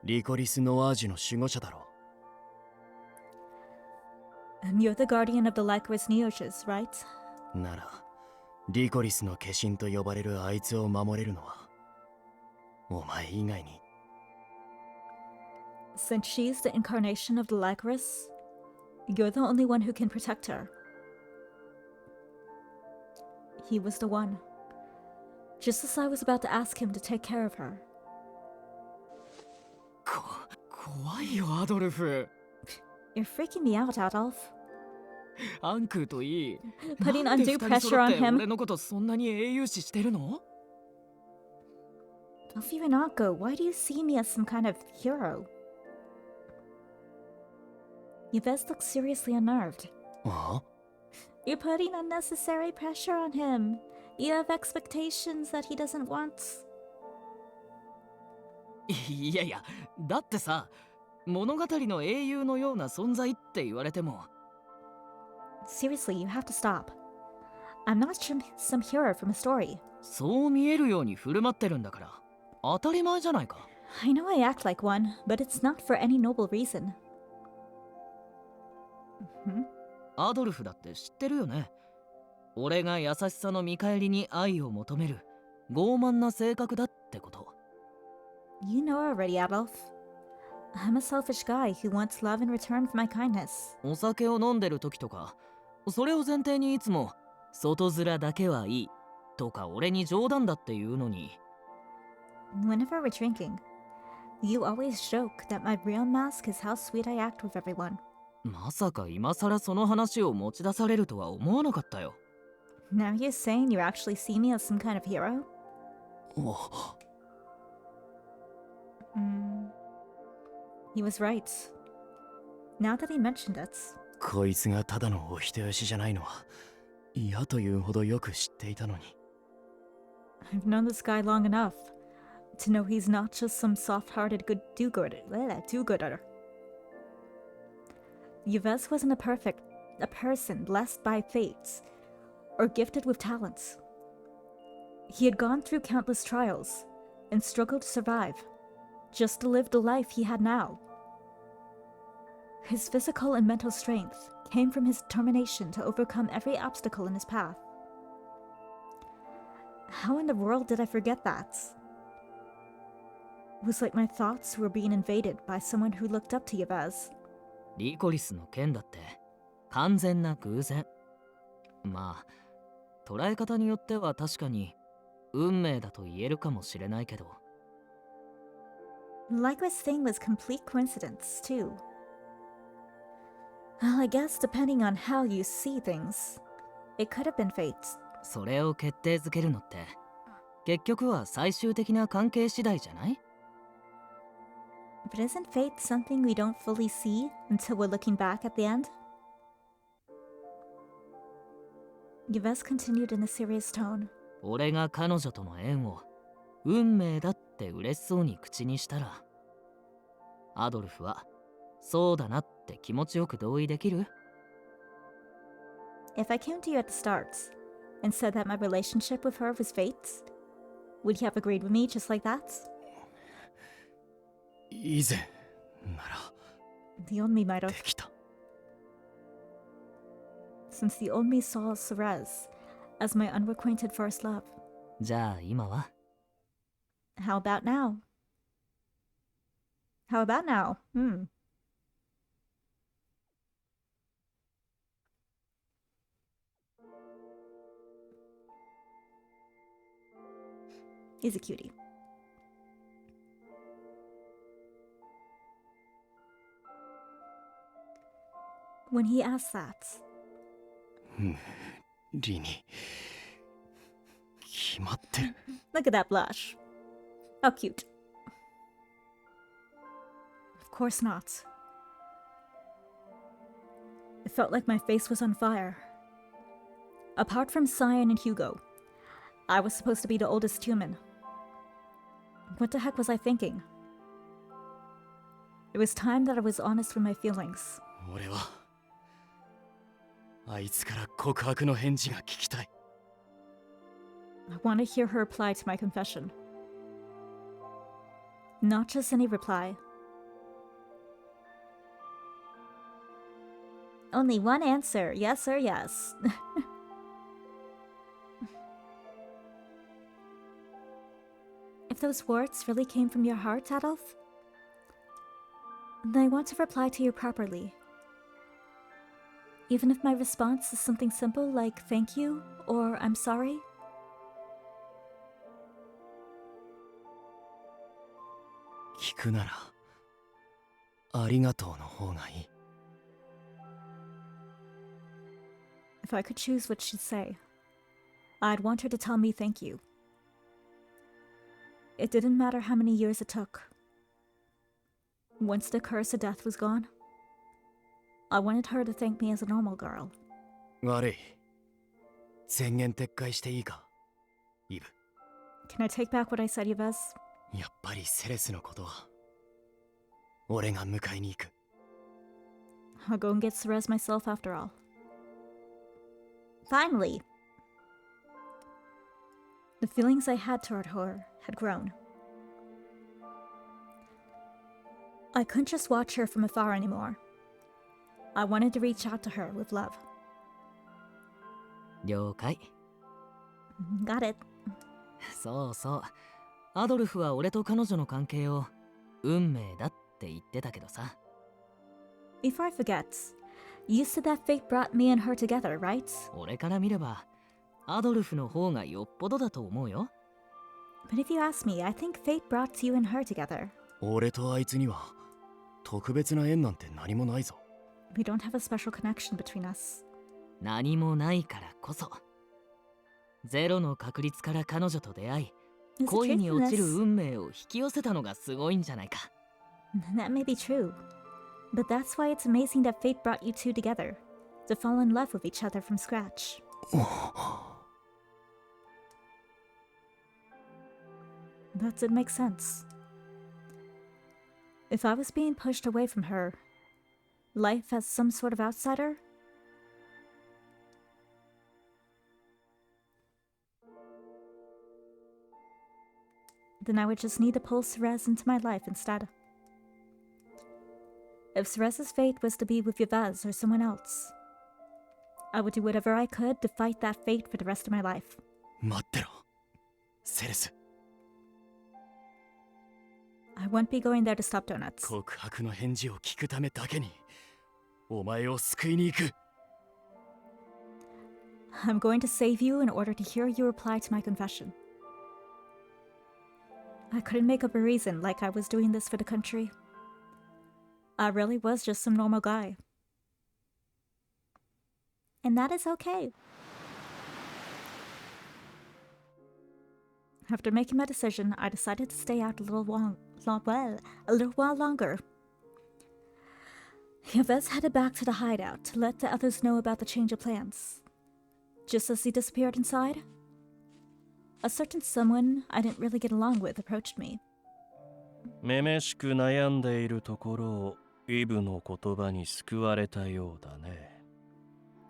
リコリス・ノワージュの守護者だろ。 And you're the guardian of the Lycoris Neoges, right? ならリコリスの化身と呼ばれるあいつを守れるのはお前以外に。 Since she's the incarnation of the Lycoris, you're the only one who can protect her. He was the one. Just as I was about to ask him to take care of her. 怖いよアドルフ。 You're freaking me out, Adolf. アンクーといい。 Putting なんで undue 二人揃 pressure っ on て him. 俺のことそんなに英雄視してるの？ Alfie Renako, why do you see me as some kind of hero? Yves looks seriously unnerved. ああ You're putting unnecessary pressure on him. You have expectations that he doesn't want. いやいや、だってさ、物語の英雄のような存在って言われても。 Seriously, you have to stop. I'm not some hero from a story. そう見えるように振る舞ってるんだから、当たり前じゃないか。 I know I act like one, but it's not for any noble reason. アドルフだって知ってるよね。俺が優しさの見返りに愛を求める傲慢な性格だってこと。 You know already, Adolf. I'm a selfish guy who wants love in return for my kindness. お酒を飲んでる時とか、それを前提にいつも外面だけはいいとか俺に冗談だって言うのに。 Whenever we're drinking, you always joke that my real mask is how sweet I act with everyone. まさか今さらその話を持ち出されるとは思わなかったよ。 Now you're saying you actually see me as some kind of hero? お He was right. Now that he mentioned it, こいつがただのお人よしじゃないのは嫌というほどよく知っていたのに。 I've known this guy long enough to know he's not just some soft-hearted good do-gooder. Yves wasn't a person blessed by fate or gifted with talents. He had gone through countless trials and struggled to survive, just to live the life he had now. His physical and mental strength came from his determination to overcome every obstacle in his path. How in the world did I forget that? It was like my thoughts were being invaded by someone who looked up to Yves. リコリスの件だって完全な偶然。まあ捉え方によっては確かに運命だと言えるかもしれないけど。 Likewise thing was complete coincidence, too. Well, I guess depending on how you see things, it could have been fate. それを決定づけるのって結局は最終的な関係次第じゃない？ But isn't fate something we don't fully see until we're looking back at the end? Yves continued in a serious tone. 俺が彼女との縁を運命だって嬉しそうに口にしたら、アドルフはそうだなって気持ちよく同意できる？ If I came to you at the start and said that my relationship with her was fate, would you have agreed with me just like that? 以前なら The old me might で have, きた。 since the old me saw Ceres as my unrequited first love. じゃあ今は？ How about now? How about now? He's a cutie. When he asked that, リに決まってる。 look at that blush. How cute. Of course not. It felt like my face was on fire. Apart from Scien and Hugo, I was supposed to be the oldest human. What the heck was I thinking? It was time that I was honest with my feelings. 俺はあいつから告白の返事が聞きたい。 I want to hear her reply to my confession. Not just any reply. Only one answer, yes or yes. If those words really came from your heart, Adolf, then I want to reply to you properly. Even if my response is something simple like thank you or I'm sorry. 聞くならありがとうの方がいい。 If I could choose what she'd say, I'd want her to tell me thank you. It didn't matter how many years it took. Once the curse of death was gone, I wanted her to thank me as a normal girl. 悪い。宣言撤回していいかイブ。 Can I take back what I said, Yves? やっぱりセレスのことは俺が迎えに行く。 I'll go and get Ceres myself after all. Finally! The feelings I had toward her had grown. I couldn't just watch her from afar anymore. I wanted to reach out to her with love. 了解。 Got it. そうそう。アドルフは俺と彼女の関係を運命だって言ってたけどさ。 Before I forget, you said that fate brought me and her together, right? 俺から見ればアドルフの方がよっぽどだと思うよ。 But if you ask me, I think fate brought you and her together. 俺とあいつには特別な縁なんて何もないぞ。 We don't have a special connection between us. 何もないからこそゼロの確率から彼女と出会い Is the 恋 truth に in 落ちる this? 運命を引き寄せたのがすごいんじゃないか。 That may be true. But that's why it's amazing that fate brought you two together. To fall in love with each other from scratch. That did make sense. If I was being pushed away from her, life as some sort of outsider, then I would just need to pull Cerez into my life instead. If Cerez's fate was to be with Yvaz or someone else, I would do whatever I could to fight that fate for the rest of my life. 待ってろ、セレス。 I won't be going there to stop donuts. 告白の返事を聞くためだけにお前を救いに行く。 I'm going to save you in order to hear your reply to my confession. I couldn't make up a reason like I was doing this for the country. I really was just some normal guy. And that is okay. After making my decision, I decided to stay out a little while longer. Yves headed back to the hideout to let the others know about the change of plans. Just as he disappeared inside, a certain someone I didn't really get along with approached me. めめしく悩んでいるところをイブの言葉に救われたようだね。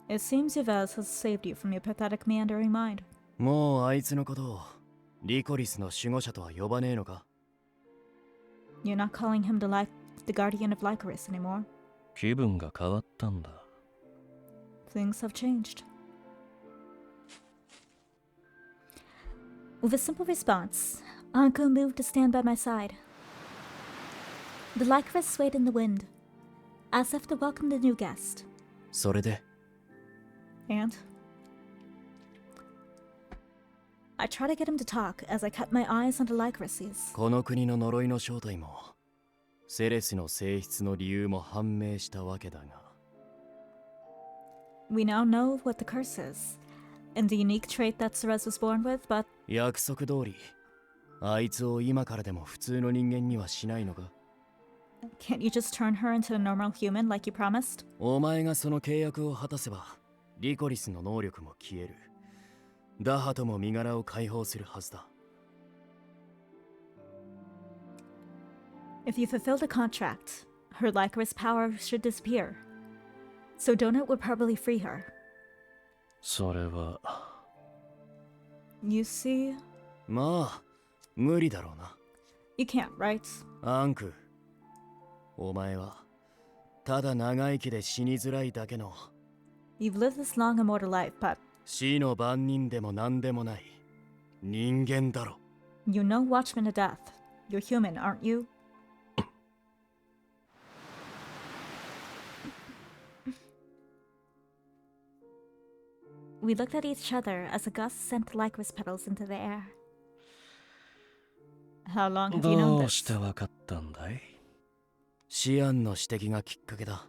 It seems Yves has saved you from your pathetic meandering mind. もうあいつのことをリコリスの守護者とは呼ばねえのか？ You're not calling him the guardian of Lycoris anymore. 気分が変わったんだ。 Things have changed. With a simple response, Anko moved to stand by my side. The Lycoris swayed in the wind, as if to welcome the new guest. それで And I try to get him to talk as I kept my eyes on the Lycorises. この国の呪いの正体もセレスの性質の理由も判明したわけだが We now know what the curse is, and the unique trait that Cerez was born with, but 約束通りあいつを今からでも普通の人間にはしないのか？ can't you just turn her into a normal human like you promised? お前がその契約を果たせばリコリスの能力も消える。ダハとも身柄を解放するはずだ。 If you fulfill the contract, her Lycoris power should disappear. So Donut would probably free her. それは You see, まあ無理だろうな。 you can't, right? アンク、お前はただ長生きで死にづらいだけの You've lived this long immortal life, but 死の番人でも何でもない人間だろ。 you know Watchmen of Death. You're human, aren't you? We looked at each other as a gust sent the Lycoris petals into the air. How long have you known どう this? してわかったんだい？シアンの指摘がきっかけだ。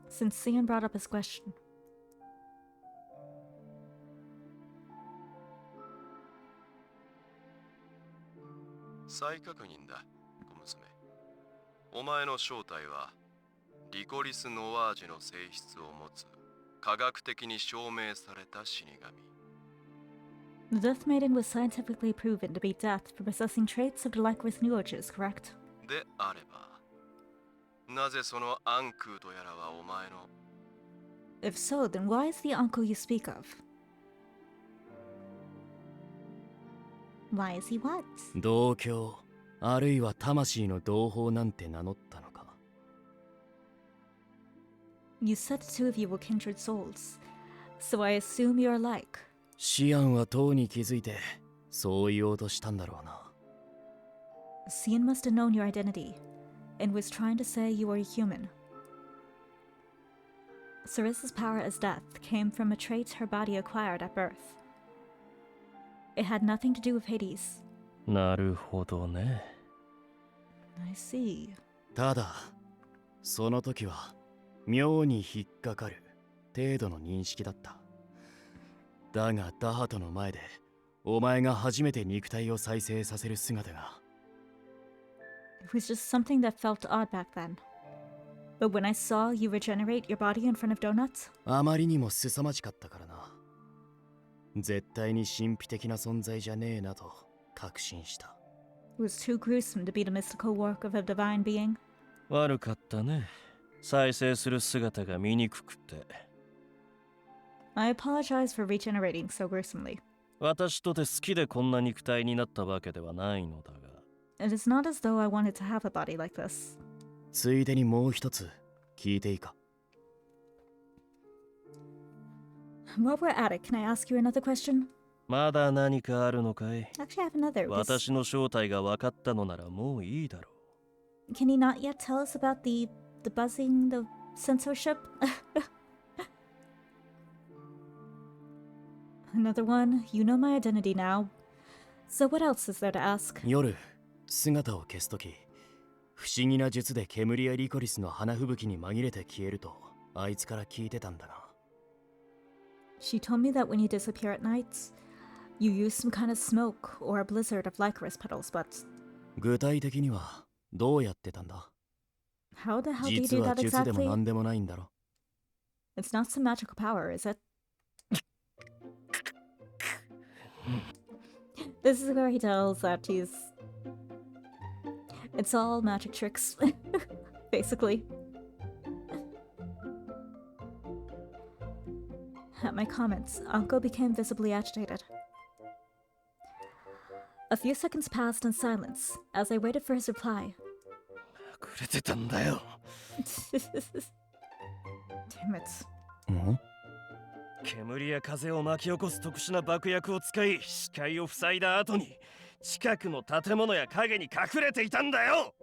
Since Scien brought up his question. 再確認だ、小娘。お前の正体はリコリス・ノワージュの性質を持つ科学的に証明された死神。 The Death Maiden was scientifically proven to be death for possessing traits of the Lycoris Nuages, correct? であれば、なぜそのアンクーとやらはお前の If so, then why is the uncle you speak of? Why is he what? 同居あるいは魂の同胞なんて名乗ったのか？ You said the two of you were kindred souls. So I assume you're alike. シアンはとうに気づいてそう言おうとしたんだろうな。 Scien must have known your identity and was trying to say you were a human. Cerissa's power as death came from a trait her body acquired at birth. It had nothing to do with Hades. なるほどね。I see. ただその時は妙に引っかかる程度の認識だった。だがダハトの前でお前が初めて肉体を再生させる姿が It was just something that felt odd back then. But when I saw you regenerate your body in front of donuts, あまりにも凄まじかったからな。絶対に神秘的な存在じゃねえなと確信した。 it was too gruesome to be the mystical work of a divine being. 悪かったね。再生する姿が見にくくて。I apologize for regenerating so gruesomely. 私とて好きでこんな肉体になったわけではないのだが。It is not as though I wanted to have a body like this. ついでにもう一つ聞いていいか。 While we're at it, can I ask you another question? まだ何かあるのかい？ Actually, I have another. 私の正体が分かったのならもういいだろう。 Can you not yet tell us about the buzzing, the censorship? Another one. You know my identity now. So what else is there to ask? 夜姿を消すとき不思議な術で煙やリコリスの花吹雪に紛れて消えるとあいつから聞いてたんだな。 She told me that when you disappear at nights, you use some kind of smoke or a blizzard of licorice petals, but 具体的にはどうやってたんだ？ how the hell do you 実 do は that 術でも exactly? 何でもないんだろ。 It's not some magical power, is it? This is where he tells that he's... It's all magic tricks, basically. At my comments, Uncle became visibly agitated. A few seconds passed in silence as I waited for his reply. くれてたんだよ。Damn it. ん？煙や風を巻き起こす特殊な爆薬を使い視界を塞いだ後に近くの建物や影に隠れていたんだよ。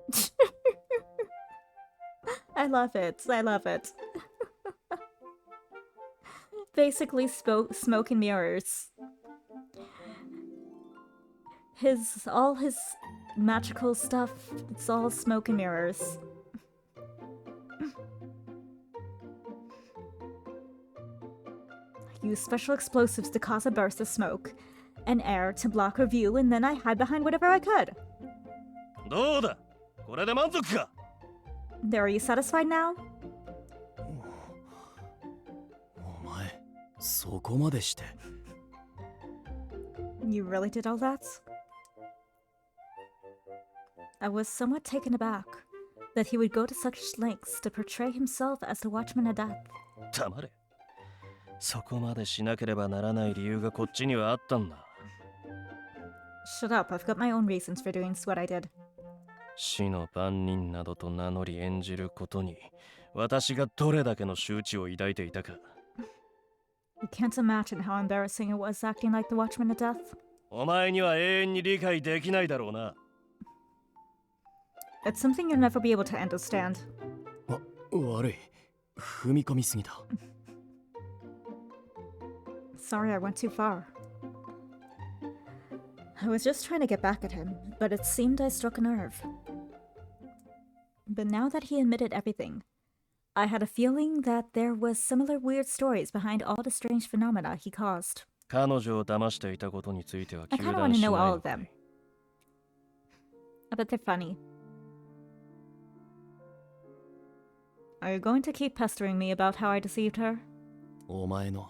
I love it. I love it. Basically, smoke and mirrors. All his magical stuff, it's all smoke and mirrors. I use special explosives to cause a burst of smoke and air to block her view, and then I hide behind whatever I could. どうだ？これで満足か？ There, are you satisfied now? お前そこまでして。 You really did all that? I was somewhat taken aback that he would go to such lengths to portray himself as the Watchman of Death. 黙れ。そこまでしなければならない理由がこっちにはあったんだ。 Shut up, I've got my own reasons for doing what I did. 死の番人などと名乗り演じることに私がどれだけの羞恥を抱いていたか。 You can't imagine how embarrassing it was acting like the Watchman of Death. お前には永遠に理解できないだろうな。 It's something you'll never be able to understand. 悪い。踏み込みすぎた。 Sorry I went too far. I was just trying to get back at him, but it seemed I struck a nerve. But now that he admitted everything, I had a feeling that there was similar weird stories behind all the strange phenomena he caused. 彼女を騙していたことについては I 糾 kind of 弾 want し to ない know all の of か them. い？ I bet they're funny. Are you going to keep pestering me about how I deceived her? お前の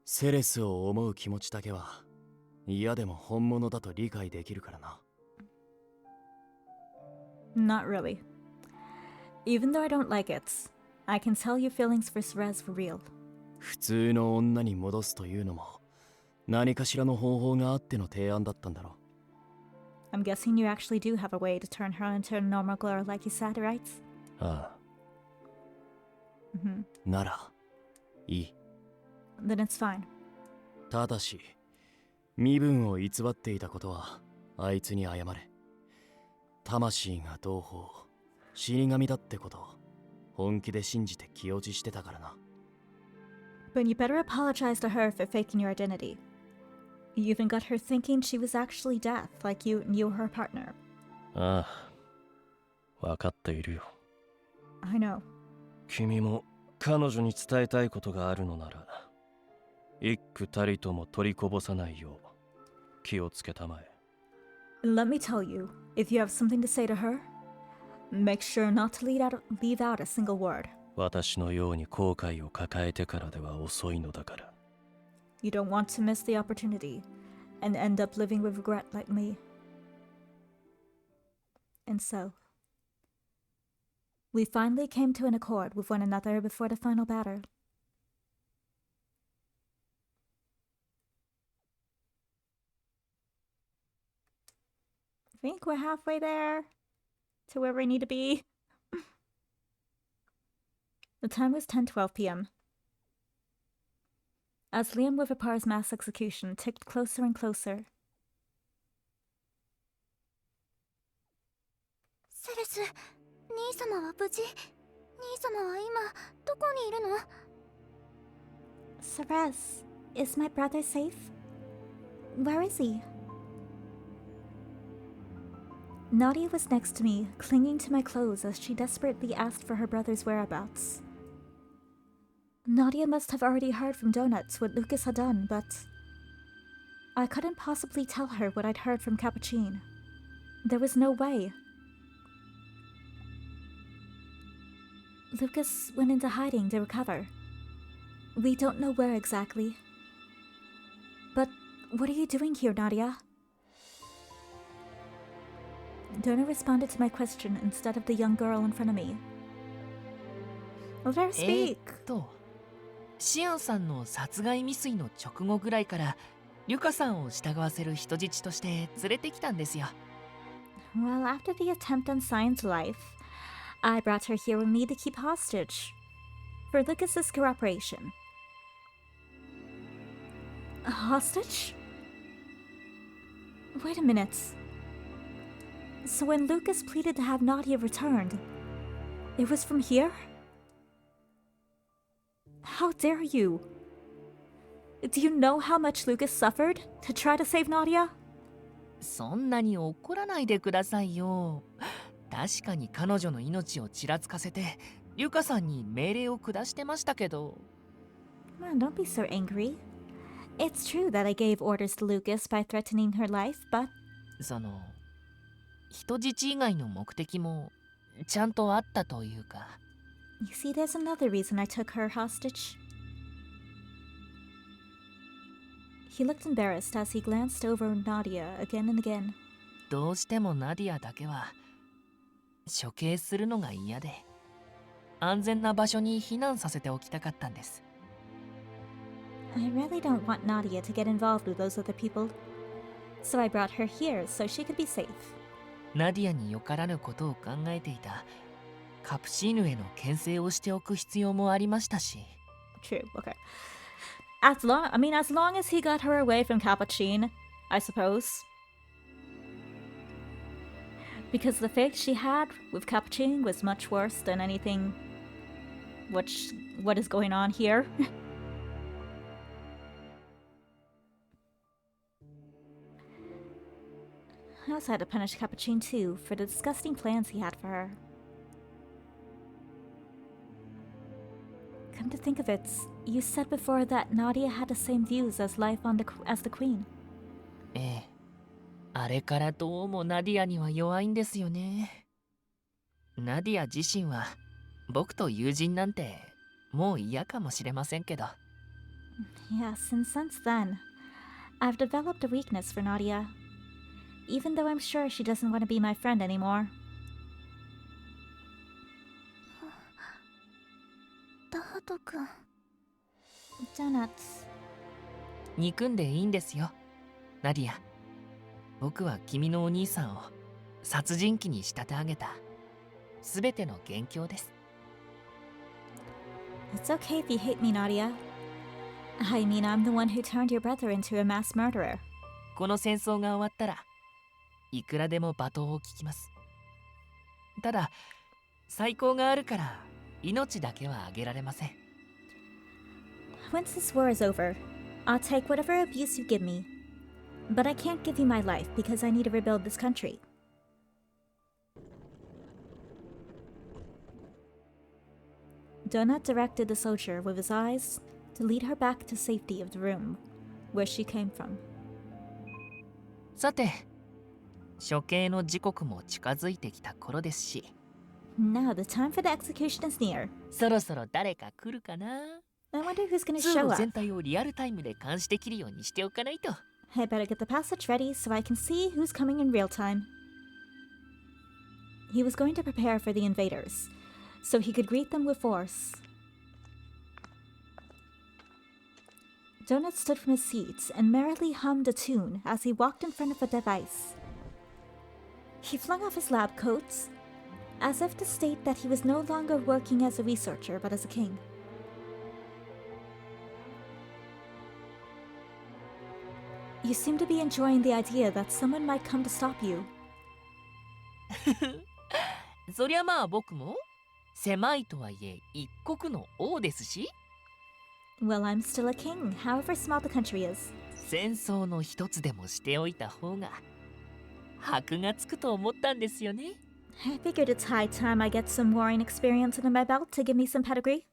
セレスを思う気持ちだけは嫌でも本物だと理解できるからな。 Not really. Even though I don't like it, I can tell your feelings for Ceres for real. 普通の女に戻すというのも何かしらの方法があっての提案だったんだろ I'm guessing you actually do have a way to turn her into a normal girl like you said, right? ああ。Mm-hmm. ならいい。then it's fine. ただし身分を偽っていたことはあいつに謝れ。魂が同胞、死神だってことを本気で信じて気落ちしてたからな。 But you better apologize to her for faking your identity. You even got her thinking she was actually death, like you knew her partner. ああ、分かっているよ。I know. 君も彼女に伝えたいことがあるのなら、一句たりとも取りこぼさないよう気をつけたまえ。 Let me tell you, if you have something to say to her, make sure not to leave out a single word. 私のように後悔を抱えてからでは遅いのだから。 You don't want to miss the opportunity and end up living with regret like me. And so, we finally came to an accord with one another before the final battle. I think we're halfway there to where we need to be. The time was 10:12 p.m. As Liam Wivipar's mass execution ticked closer and closer. セレス、兄様は無事。兄様は今どこにいるの？ Ceres, is my brother safe? Where is he? Nadia was next to me, clinging to my clothes as she desperately asked for her brother's whereabouts. Nadia must have already heard from Donuts what Lucas had done, but I couldn't possibly tell her what I'd heard from Capucine. There was no way. Lucas went into hiding to recover. We don't know where exactly. But what are you doing here, Nadia? Donna responded to my question instead of the young girl in front of me. Let her speak. シアンさんの殺害未遂の直後ぐらいからリュカさんを従わせる人質として連れてきたんですよ。 Well, after the attempt on Scien's life, I brought her here with me to keep hostage for Lucas's cooperation. A hostage? Wait a minute. So when Lucas pleaded to have Nadia returned, it was from here? How dare you? Do you know how much Lucas suffered to try to save Nadia? そんなに怒らないでくださいよ。確かに彼女の命をちらつかせてリュカさんに命令を下してましたけど。Man, don't be so angry. It's true that I gave orders to Lucas by threatening her life, but その人質以外の目的もちゃんとあったというか。 you see, there's another reason I took her hostage. He looked embarrassed as he glanced over Nadia again and again. どうしてもナディアだけは処刑するのが嫌で安全な場所に避難させておきたかったんです。 I really don't want Nadia to get involved with those other people, so I brought her here so she could be safe. ナディアによからぬことを考えていたカプシーヌへの牽制をしておく必要もありましたし。 True, okay. As long as he got her away from Capucine, I suppose. Because the fate she had with Capucine was much worse than anything what is going on here. I also had to punish Capucine too for the disgusting plans he had for her. Come to think of it, you said before that Nadia had the same views as life as the queen. ええ、あれからどうもナディアには弱いんですよね。ナディア自身は僕と友人なんてもう嫌かもしれませんけど。 Yes, and since then, I've developed a weakness for Nadia. Even though I'm sure she doesn't want to be my friend anymore. ダハト君。Donuts. 憎んでいいんですよ、ナディア。僕は君のお兄さんを殺人鬼に仕立て上げたすべての元凶です。 It's okay if you hate me, Nadia. I mean, I'm the one who turned your brother into a mass murderer. この戦争が終わったらいくらでも罵倒を聞きます。ただ最高があるから命だけはあげられません。 Once this war is over, I'll take whatever abuse you give me. But I can't give you my life because I need to rebuild this country. Donut directed the soldier with his eyes to lead her back to safety of the room where she came from. さて処刑の時刻も近づいてきた頃ですし、 Now the time for the execution is near. そろそろ誰か来るかな。 I wonder who's gonna 通 show 路 up. 全体をリアルタイムで監視できるようにしておかないと。 I better get the passage ready so I can see who's coming in real time. He was going to prepare for the invaders, so he could greet them with force. Donut stood from his seat and merrily hummed a tune as he walked in front of a device. He flung off his lab coat, as if to state that he was no longer working as a researcher but as a king. You seem to be enjoying the idea that someone might come to stop you. そりゃまあ僕も狭いとはいえ一国の王ですし、 Well, I'm still a king, however small the country is. 戦争の一つでもしておいた方が箔がつくと思ったんですよね。 I figured it's high time I get some warring experience under my belt to give me some pedigree.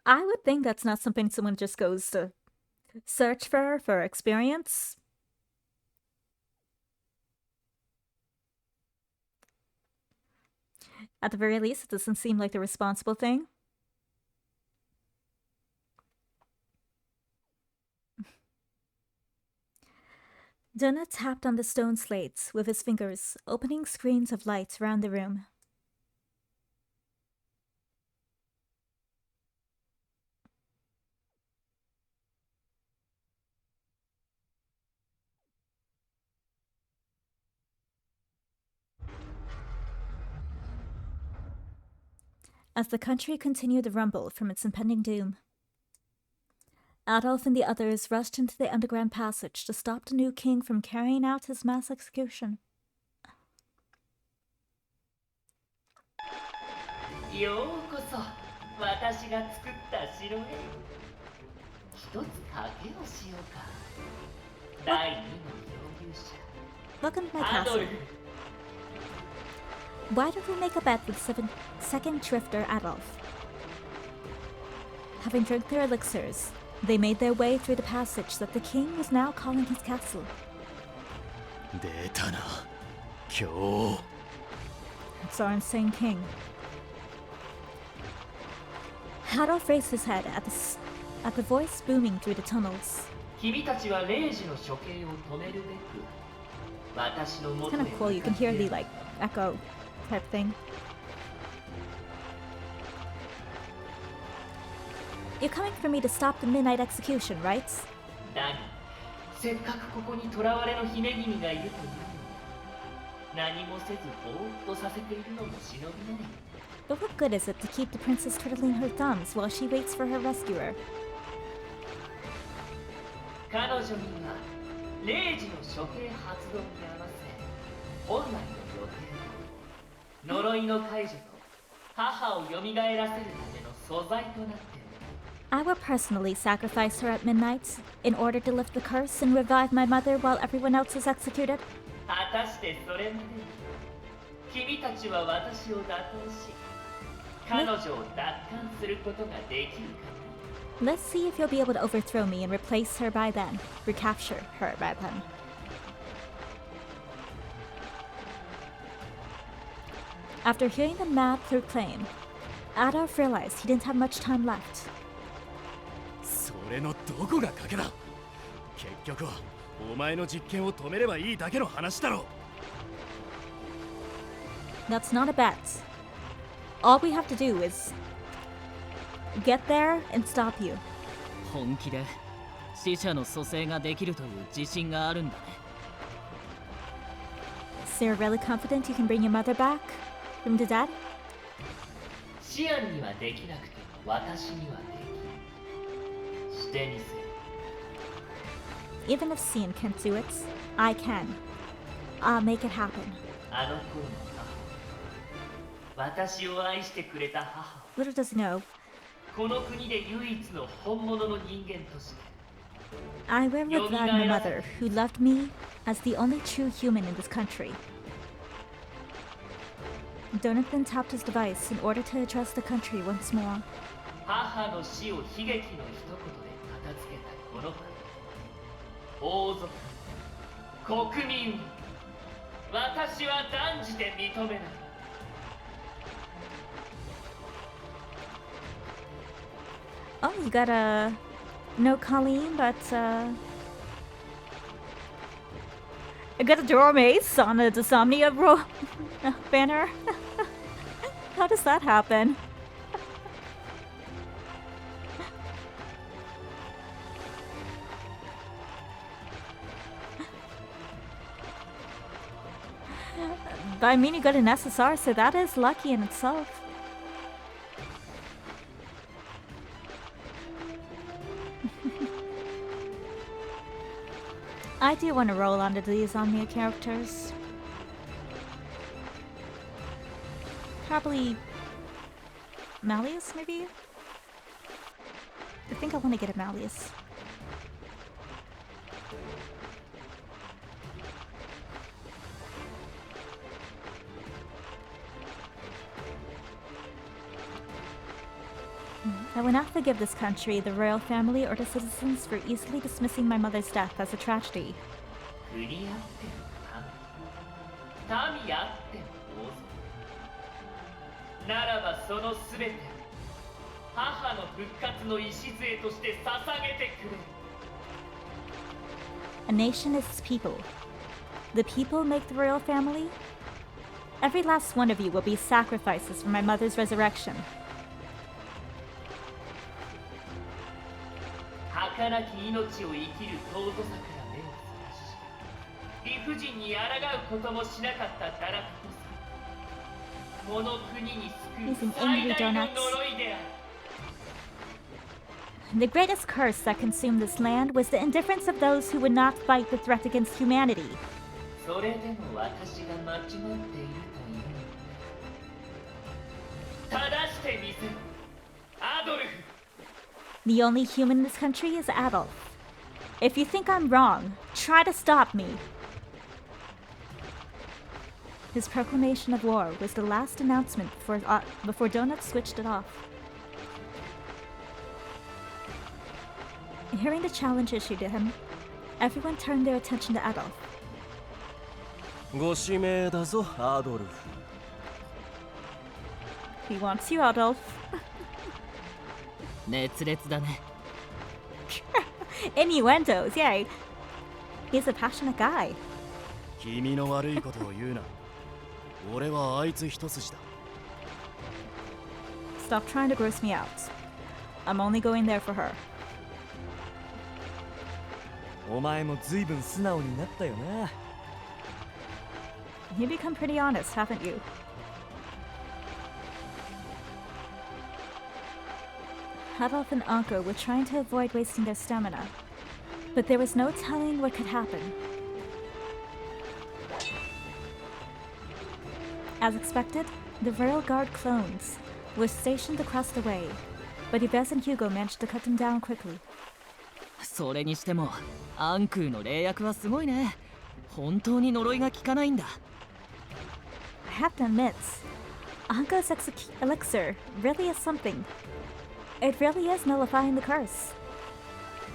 I would think that's not something someone just goes to search for experience. At the very least, it doesn't seem like the responsible thing. Donut tapped on the stone slates with his fingers, opening screens of light around the room. As the country continued to rumble from its impending doom, Adolf and the others rushed into the underground passage to stop the new king from carrying out his mass execution. ようこそ私が作った城へ。一つ賭けをしようか。第二の漂流者。 Welcome to my アド castle. ルフ。 Why don't we make a bet with second drifter Adolf? Having drunk their elixirs, they made their way through the passage that the king was now calling his castle. 出たな今日。 It's our insane king. Adolf raised his head at the voice booming through the tunnels. 君たちは0時の処刑を止めるべく私の It's 元へ kind of cool. You can hear the like echo type thing. You're coming for me to stop the midnight execution, right? だがせっかくここに囚われの姫君がいるというのに何もせずぼーっとさせているのも忍びない。 But what good is it to keep the princess twiddling her thumbs while she waits for her rescuer? 彼女には0時の処刑発動に合わせ本来の予定呪いの解除と母を蘇らせるための素材となっている。 I will personally sacrifice her at midnight in order to lift the curse and revive my mother while everyone else is executed. 果たしてそれまでに君たちは私を打倒し彼女を奪還することができるか。 Let's see if you'll be able to overthrow me and replace her by then. Recapture her by then. After hearing the mad proclaim, Adolf realized he didn't have much time left. それのどこが賭けだ。結局はお前の実験を止めればいいだけの話だろ。 That's not a bet. All we have to do is get there and stop you. 本気で死者の蘇生ができるという自信があるんだね。So you're really confident you can bring your mother back from the dead? シアンにはできなくても私にはできる。してみせる。 Even if Scien can't do it, I can. I'll make it happen. あの子の母。私を愛してくれた母。 Little does he know, この国で唯一の本物の人間として。 I wear with that my mother, who loved me as the only true human in this country. Donathan tapped his device in order to address the country once more. 母の死を悲劇の一言で片付けたこの国。王族、国民、私は断じて認めない。 Oh, you got a no Colleen, but I got a Dormace on a Dysomnia banner. How does that happen? But I mean, you got an SSR, so that is lucky in itself. I do want to roll onto these Omnia characters. Probably Malleus, maybe? I think I want to get a Malleus. I will not forgive this country, the royal family, or the citizens for easily dismissing my mother's death as a tragedy. 国あっての民、民あっての王族。ならばそのすべてを母の復活の礎として捧げてくれ。 A nation is its people. The people make the royal family? Every last one of you will be sacrifices for my mother's resurrection. 儚き命を生きる尊さから目を覚まし、理不尽に抗うこともしなかったダラクトさん、この国に救う最大の呪いである。 The greatest curse that consumed this land was the indifference of those who would not fight the threat against humanity. それでも私が間違っているというので、正してみせる、アドルフ。 The only human in this country is Adolf. If you think I'm wrong, try to stop me. His proclamation of war was the last announcement before Donut switched it off. Hearing the challenge issued to him, everyone turned their attention to Adolf. ご指名だぞ、アドルフ。 He wants you, Adolf. 熱烈だね。Innuendos, yay. He's a passionate guy. 君の悪いことを言うな。俺はあいつ一筋だ。 Stop trying to gross me out. I'm only going there for her. お前も随分素直になったよな。 You've become pretty honest, haven't you? Adolf and Anko were trying to avoid wasting their stamina, but there was no telling what could happen. As expected, the Royal Guard clones were stationed across the way, but Yves and Hugo managed to cut them down quickly. それにしても、アンクーの霊薬はすごいね。本当に呪いが効かないんだ。I have to admit, Anko's elixir really is something. It really is nullifying the curse.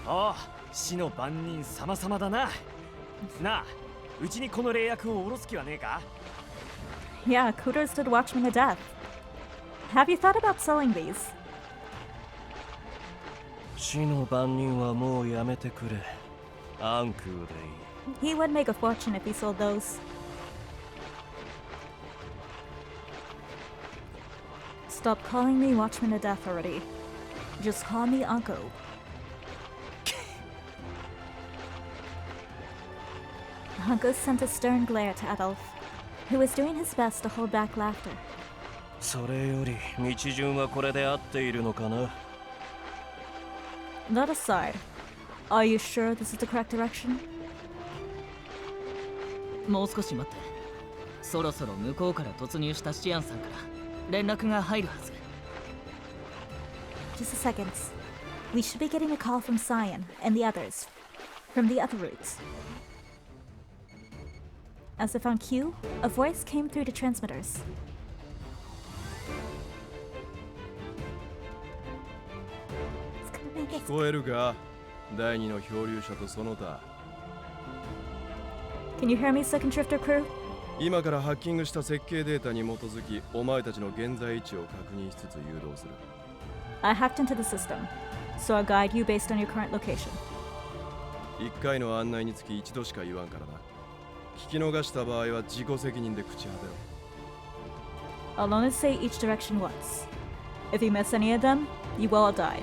ああ、死の番人様々だな。なあ、うちにこの霊薬を下ろす気はねえか？ Yeah, kudos to the Watchman of Death. Have you thought about selling these? 死の番人はもうやめてくれ。アンクーでいい。 He would make a fortune if he sold those. Stop calling me Watchman of Death already. Just call me Anko. Anko sent a stern glare to Adolf, who was doing his best to hold back laughter. それより道順はこれで合っているのかな？ That aside, are you sure this is the correct direction? もう少し待って。そろそろ向こうから突入したシアンさんから連絡が入るはず。Just a second. We should be getting a call from Scien and the others from the other routes. As if on cue, a voice came through the transmitters. 聞こえるか？第二の漂流者とその他。 Can you hear me, Second Drifter crew? 今からハッキングした設計データに基づき、お前たちの現在位置を確認しつつ誘導する。I hacked into the system, so I'll guide you based on your current location. 1回の案内につき1度しか言わんからな。聞き逃した場合は自己責任で口果てろ。 I'll only say each direction once. If you miss any of them, you will all die.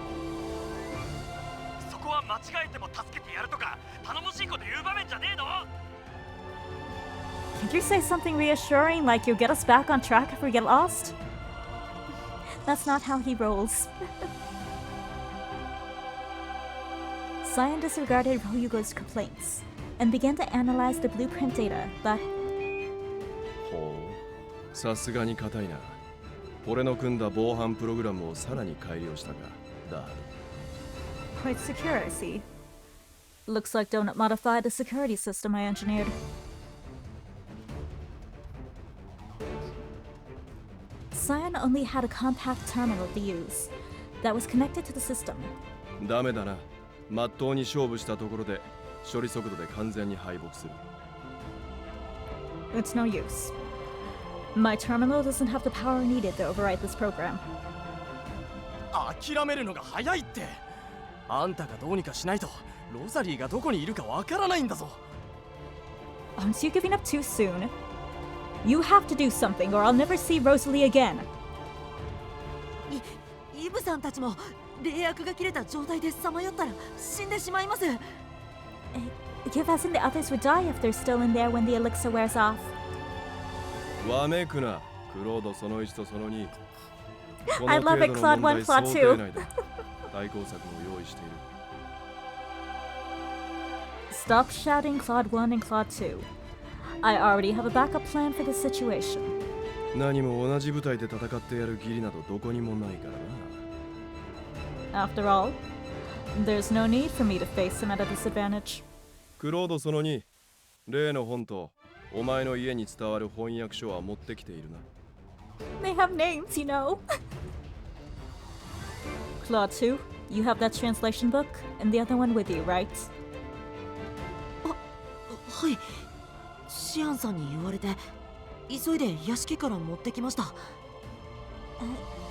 そこは間違えても助けてやるとか頼もしいこと言う場面じゃねえの？ Can't you say something reassuring like you'll get us back on track if we get lost? That's not how he rolls. Scien disregarded Ryugo's complaints and began to analyze the blueprint data, but ほう、さすがに硬いな。俺の組んだ防犯プログラムをさらに改良したか。だ。 quite secure, I see. Looks like Donut modified the security system I engineered. Scien only had a compact terminal to use that was connected to the system. ダメだな。まっとうに勝負したところで処理速度で完全に敗北する。 It's no use. My terminal doesn't have the power needed to overwrite this program. 諦めるのが早いって。あんたがどうにかしないとロザリーがどこにいるかわからないんだぞ。 Aren't you giving up too soon? You have to do something or I'll never see Rosalie again. イブさんたちも冷薬が切れた状態でさまよったら死んでしまいます。Givas and the others would die if they're still in there when the elixir wears off. わめくな。クロードその1とその2。 I love it, Claude 1, Claude 2. 対抗策を用意している。 Stop shouting Claude 1 and Claude 2. I already have a backup plan for this situation. 何も同じ部隊で戦ってやる義理などどこにもないからな。 After all, there's no need for me to face him at a disadvantage. クロードその2。例の本とお前の家に伝わる翻訳書は持ってきているな。 They have names, you know. Claude 2, you have that translation book and the other one with you, right? はい。シアンさんに言われて急いで屋敷から持ってきました。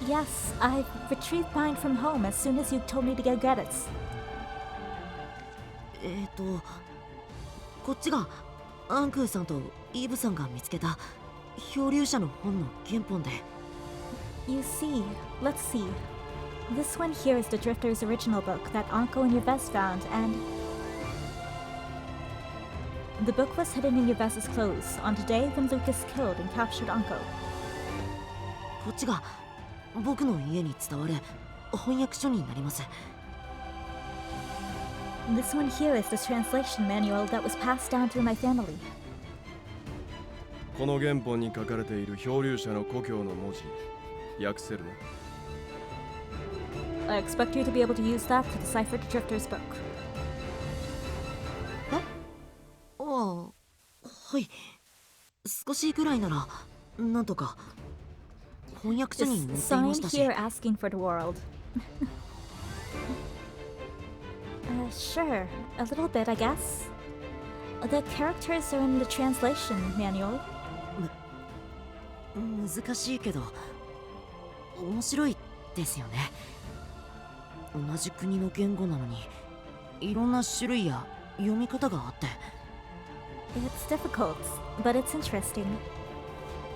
Yes, I retrieved mine from home as soon as you told me to go get it. こっちがアンクーさんとイーブさんが見つけた漂流者の本の原本で。 You see, let's see. This one here is the Drifter's original book that Anko and Yves found, and the book was hidden in Yves's clothes on the day when Lucas killed and captured Anko. こっちが僕の家に伝わる翻訳書になります。 This one here is the translation manual that was passed down through my family. この原本に書かれている漂流者の故郷の文字、訳せるな。 I expect you to be able to use that to decipher the Drifter's book. ああ、はい。少しぐらいならなんとか。翻訳書 Just に載っていま sign したし。 here asking for the world. Sure, a little bit, I guess. The characters are in the translation manual. 難しいけど面白いですよね。同じ国の言語なのにいろんな種類や読み方があって。 It's difficult, but it's interesting.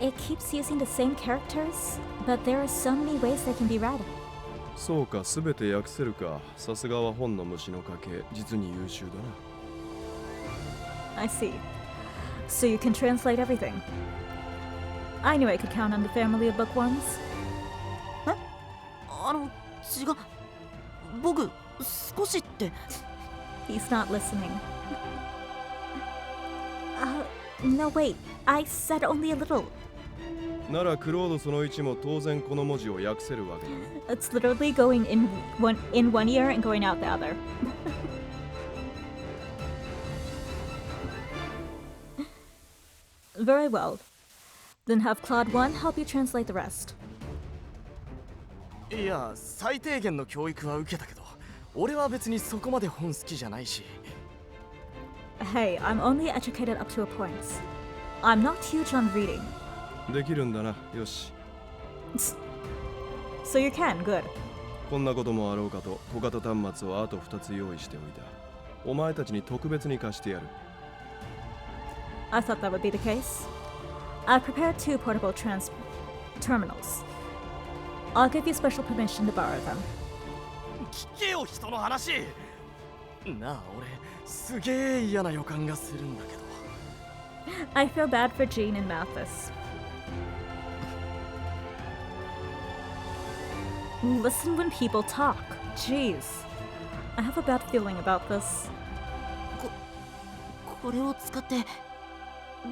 It keeps using the same characters, but there are so many ways they can be read. そうか、すべて訳せるか。さすがは本の虫の家系、実に優秀だな。 I see. So you can translate everything. I knew I could count on the family of bookworms. 違う。僕、少しって。He's not listening. No wait. I said only a little. ならクロードその1も当然この文字を訳せるわけだな。 It's literally going in one ear and going out the other. Very well. Then have Claude 1 help you translate the rest. いや、最低限の教育は受けたけど、俺は別にそこまで本好きじゃないし。Hey, I'm only educated up to a point. I'm not huge on reading. できるんだな。よし。So you can, good. こんなこともあろうかと小型端末をあと2つ用意しておいた。お前たちに特別に貸してやる。I thought that would be the case. I've prepared 2 portable terminals. I'll give you special permission to borrow them. 聞けよ、人の話。なあ、俺すげえ嫌な予感がするんだけど。I feel bad for Jean and Mathis. Listen when people talk. Jeez. I have a bad feeling about this. これを使って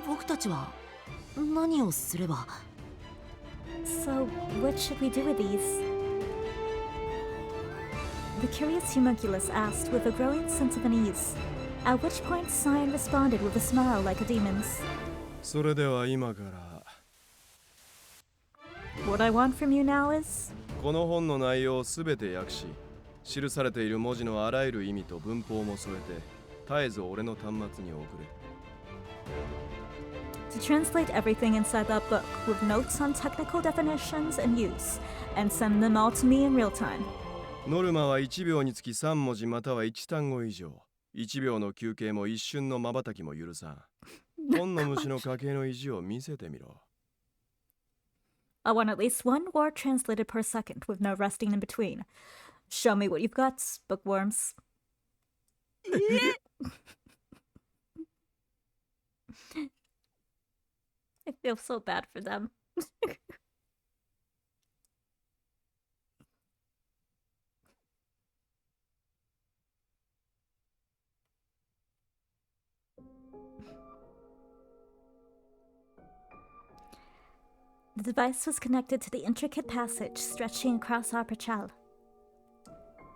僕たちは何をすれば。 So, what should we do with these? The curious homunculus asked with a growing sense of unease, at which point Scien responded with a smile like a demon's. それでは今から What I want from you now is... この本の内容をすべて訳し、記されている文字のあらゆる意味と文法も添えて、絶えず俺の端末に送れ。To translate everything inside that book with notes on technical definitions and use, and send them all to me in real time. ノルマは1秒につき3文字または1単語以上。1秒の休憩も一瞬の瞬きも許さん。本の虫の家系の意地を見せてみろ。I want at least 1 word translated per second with no resting in between. Show me what you've got, bookworms. I feel so bad for them. The device was connected to the intricate passage stretching across our Pachal.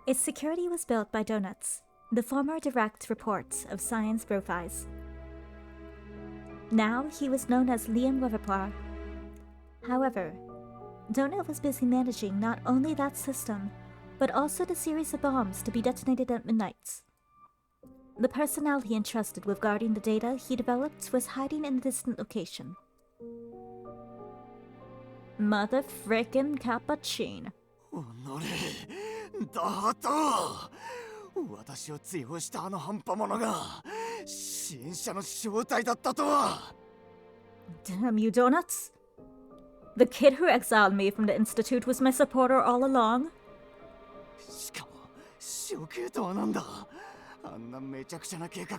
Its security was built by Donuts, the former direct report of Scien's Brofies. Now he was known as Liam Weverpoir. However, Donut was busy managing not only that system, but also the series of bombs to be detonated at midnight. The personnel he entrusted with guarding the data he developed was hiding in a distant location. Mother frickin' Cappuccino. だと私を追放したあの半端者が支援者の正体だったとは。 Damn you, Donuts! The kid who exiled me from the Institute was my supporter all along. しかも処刑とはなんだ。あんなめちゃくちゃな計画、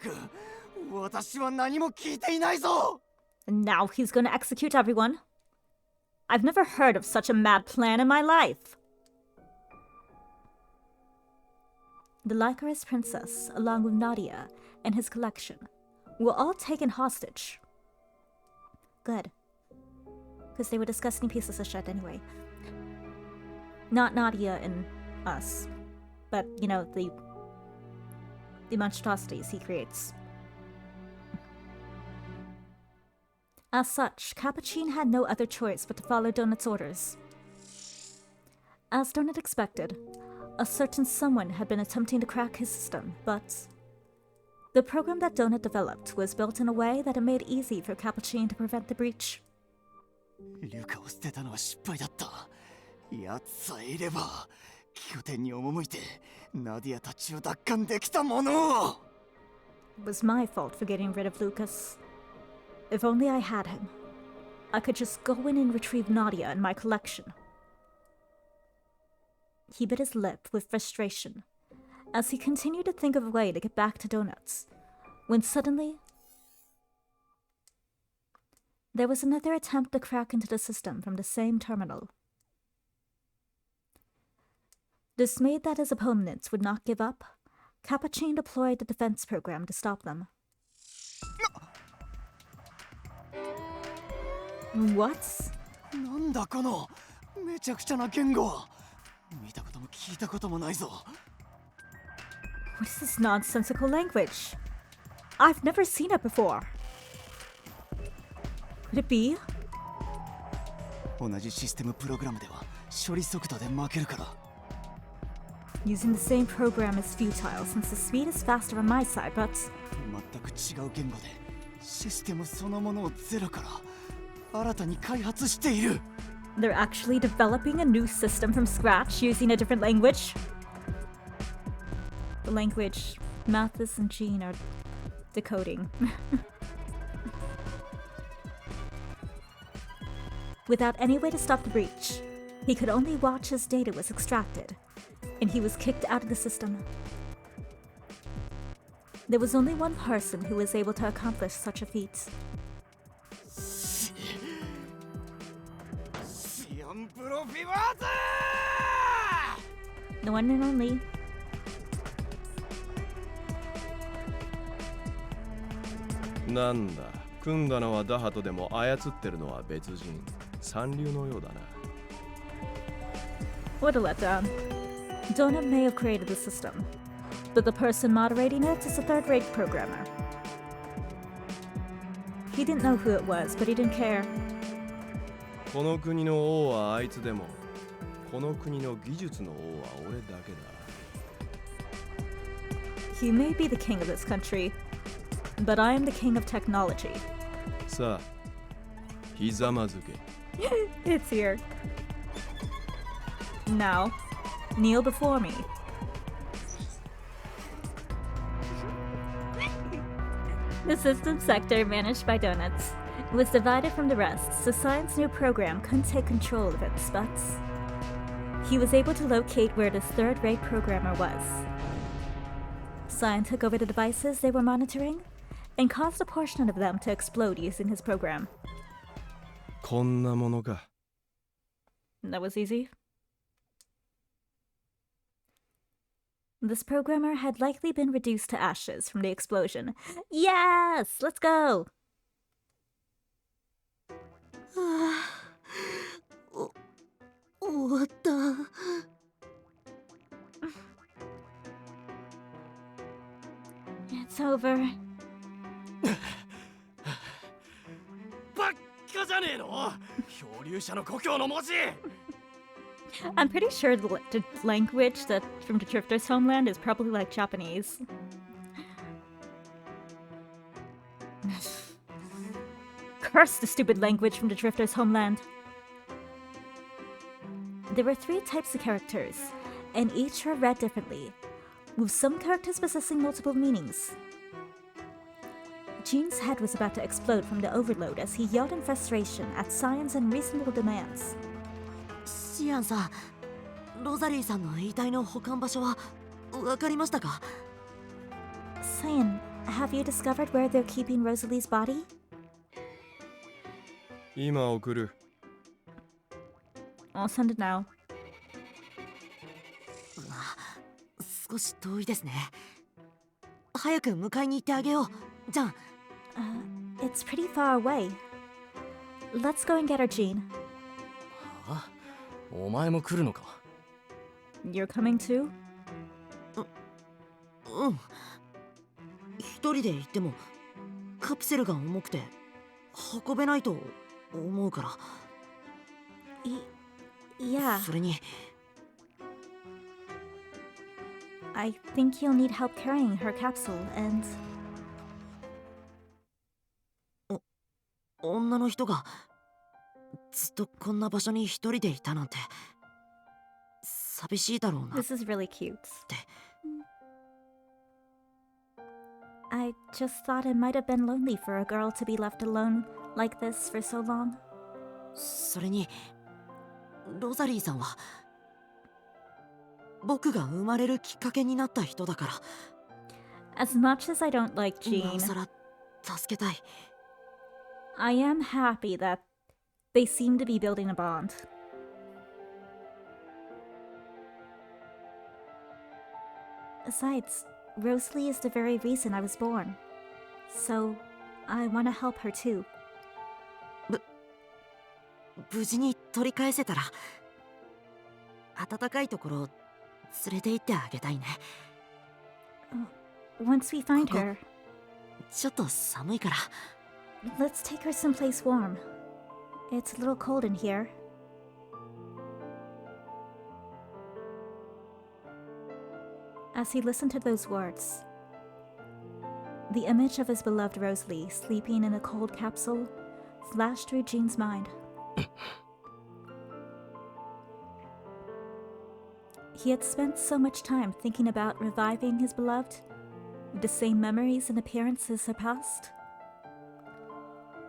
私は何も聞いていないぞ。 And now he's gonna execute everyone. I've never heard of such a mad plan in my life. The Lycoris princess, along with Nadia and his collection, were all taken hostage. Good. Because they were disgusting pieces of shit anyway. Not Nadia and us, but, you know, the monstrosities he creates. As such, Capuchin had no other choice but to follow Donut's orders. As Donut expected, a certain someone had been attempting to crack his system, but the program that Donut developed was built in a way that it made it easy for Capuchin to prevent the breach. リュカを捨てたのは失敗だった。奴さえいれば拠点に赴いてナディアたちを奪還できたものを。 It was my fault for getting rid of Lucas. If only I had him, I could just go in and retrieve Nadia and my collection. He bit his lip with frustration as he continued to think of a way to get back to Donuts, when suddenly there was another attempt to crack into the system from the same terminal. Dismayed that his opponents would not give up, Capuchin deployed the defense program to stop them. What? なんだこのめちゃくちゃな言語は。見たことも聞いたこともないぞ。What is this nonsensical language? I've never seen it before. Could it be? 同じシステムプログラムでは処理速度で負けるから。Using the same program is futile since the speed is faster on my side, but 全く違う言語でシステムそのものをゼロから新たに開発している。 they're actually developing a new system from scratch using a different language. The language Mathis and Jean are decoding. Without any way to stop the breach, he could only watch as data was extracted, and he was kicked out of the system. There was only one person who was able to accomplish such a feat. The one and only. なんだ、組んだのはダハトでも操ってるのは別人。三流のようだな。What a letdown. Donut may have created the system, but the person moderating it is a third-rate programmer. He didn't know who it was, but he didn't care. この国の王はあいつでも、この国の技術の王は俺だけだ。He may be the king of this country, but I am the king of technology. さあ、ひざまずけ。It's here. Now, kneel before me. The system sector managed by Donuts was divided from the rest, so Scien's new program couldn't take control of it, but he was able to locate where this third-rate programmer was. Scien took over the devices they were monitoring and caused a portion of them to explode using his program. こんなものか。That was easy. This programmer had likely been reduced to ashes from the explosion. Yes! Let's go! 終わった。It's over. バッカじゃねえの漂流者の故郷の文字 I'm pretty sure the language that from the Drifter's homeland is probably like Japanese. Curse the stupid language from the Drifter's homeland. There were 3 types of characters, and each were read differently, with some characters possessing multiple meanings. Jean's head was about to explode from the overload as he yelled in frustration at Scien's unreasonable demands. シアンさん、ロザリーさんの遺体の保管場所は分かりましたか？ Scien, have you discovered where they're keeping Rosalie's body? 今送る。I'll send it now. 少し遠いですね。早く迎えに行ってあげよう。じゃん。It's pretty far away. Let's go and get her, Jean. はあ、お前も来るのか。 You're coming too? うん。一人で行ってもカプセルが重くて運べないと思うから。Yeah. それに I think you'll need help carrying her capsule, and 女の人がずっとこんな場所に一人でいたなんて寂しいだろうな。 this is really cute. I just thought it might have been lonely for a girl to be left alone like this for so long. それにロザリーさんは僕が生まれるきっかけになった人だから。 As much as I don't like な Jean, おさら助けたい。I am happy that they seem to be building a bond. Besides, Rosalie is the very reason I was born. So, I want to help her too. 無事に取り返せたら暖かいところ連れて行ってあげたいね。 Once we find her, ちょっと寒いから。 let's take her someplace warm. It's a little cold in here. As he listened to those words, the image of his beloved Rosalie sleeping in a cold capsule flashed through Jean's mind. He had spent so much time thinking about reviving his beloved, with the same memories and appearance as her past.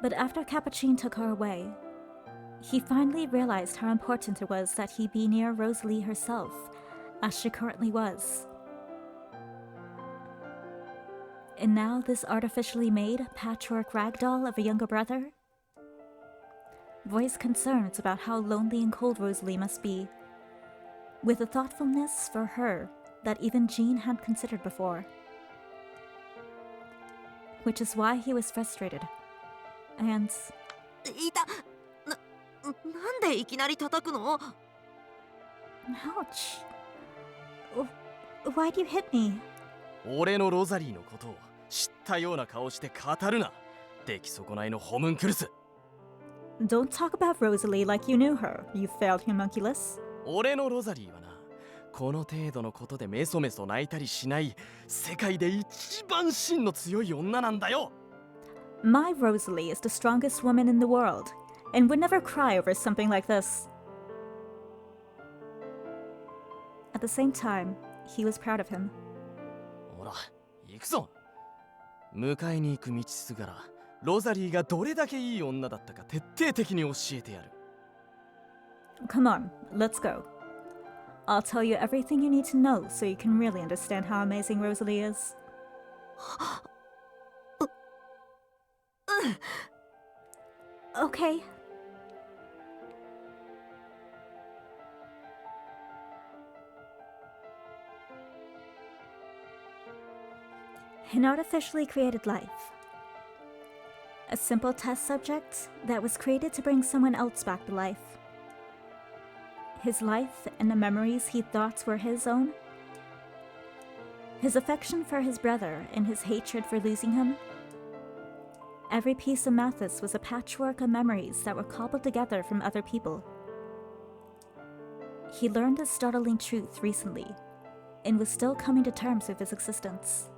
But after Capucine took her away, he finally realized how important it was that he be near Rosalie herself, as she currently was. And now this artificially made patchwork ragdoll of a younger brother voiced concerns about how lonely and cold Rosalie must be, with a thoughtfulness for her that even Jean had considered before. Which is why he was frustrated. And... いた！なんでいきなり叩くの？ Ouch. Why'd you hit me? 俺のロザリーのことを知ったような顔して語るな。出来損ないのホムンクルス。Don't talk about Rosalie like you knew her, you failed homunculus. 俺のロザリーはな、この程度のことでメソメソ泣いたりしない世界で一番芯の強い女なんだよ。 My Rosalie is the strongest woman in the world, and would never cry over something like this. At the same time, he was proud of him. ほら、行くぞ。迎えに行く道すがら、ロザリーがどれだけいい女だったか徹底的に教えてやる。Come on, let's go. I'll tell you everything you need to know so you can really understand how amazing Rosalie is. Okay. An artificially created life. A simple test subject that was created to bring someone else back to life. His life and the memories he thought were his own. His affection for his brother and his hatred for losing him. Every piece of Mathis was a patchwork of memories that were cobbled together from other people. He learned a startling truth recently, and was still coming to terms with his existence.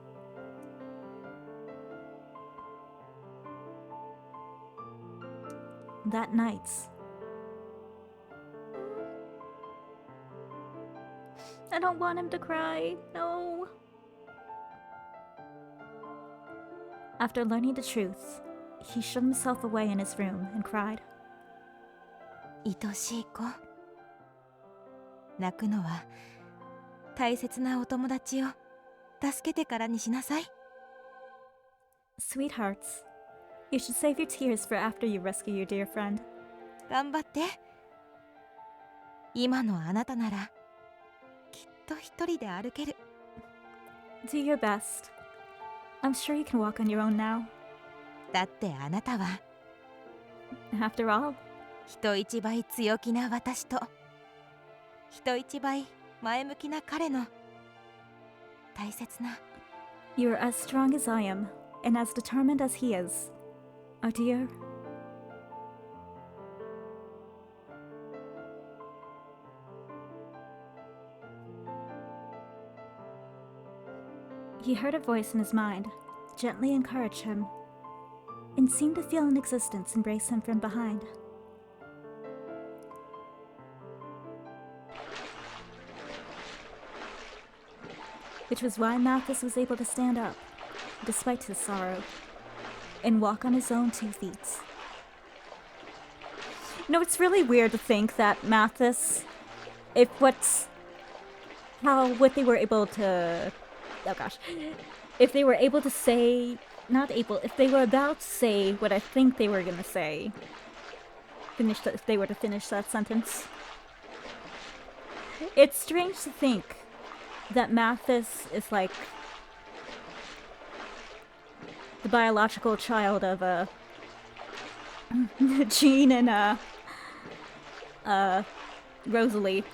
That night, I don't want him to cry, no. After learning the truth, he shut himself away in his room and cried. 愛しい子、泣くのは大切なお友達を助けてからにしなさい。 Sweethearts, you should save your tears for after you rescue your dear friend. 頑張って。今のあなたならきっと一人で歩ける。 Do your best. I'm sure you can walk on your own now. だってあなたは After all, 人一倍強気な私と人一倍前向きな彼の大切な you're as strong as I am, and as determined as he is. Our dear. He heard a voice in his mind, gently encourage him, and seemed to feel an existence embrace him from behind. Which was why Mathis was able to stand up, despite his sorrow, and walk on his own 2 feet. You know, it's really weird to think that Mathis, what they were able to, oh gosh, if they were able to say not able, if they were about to say what I think they were gonna say, if they were to finish that sentence. It's strange to think that Mathis is like the biological child of Jean and Rosalie.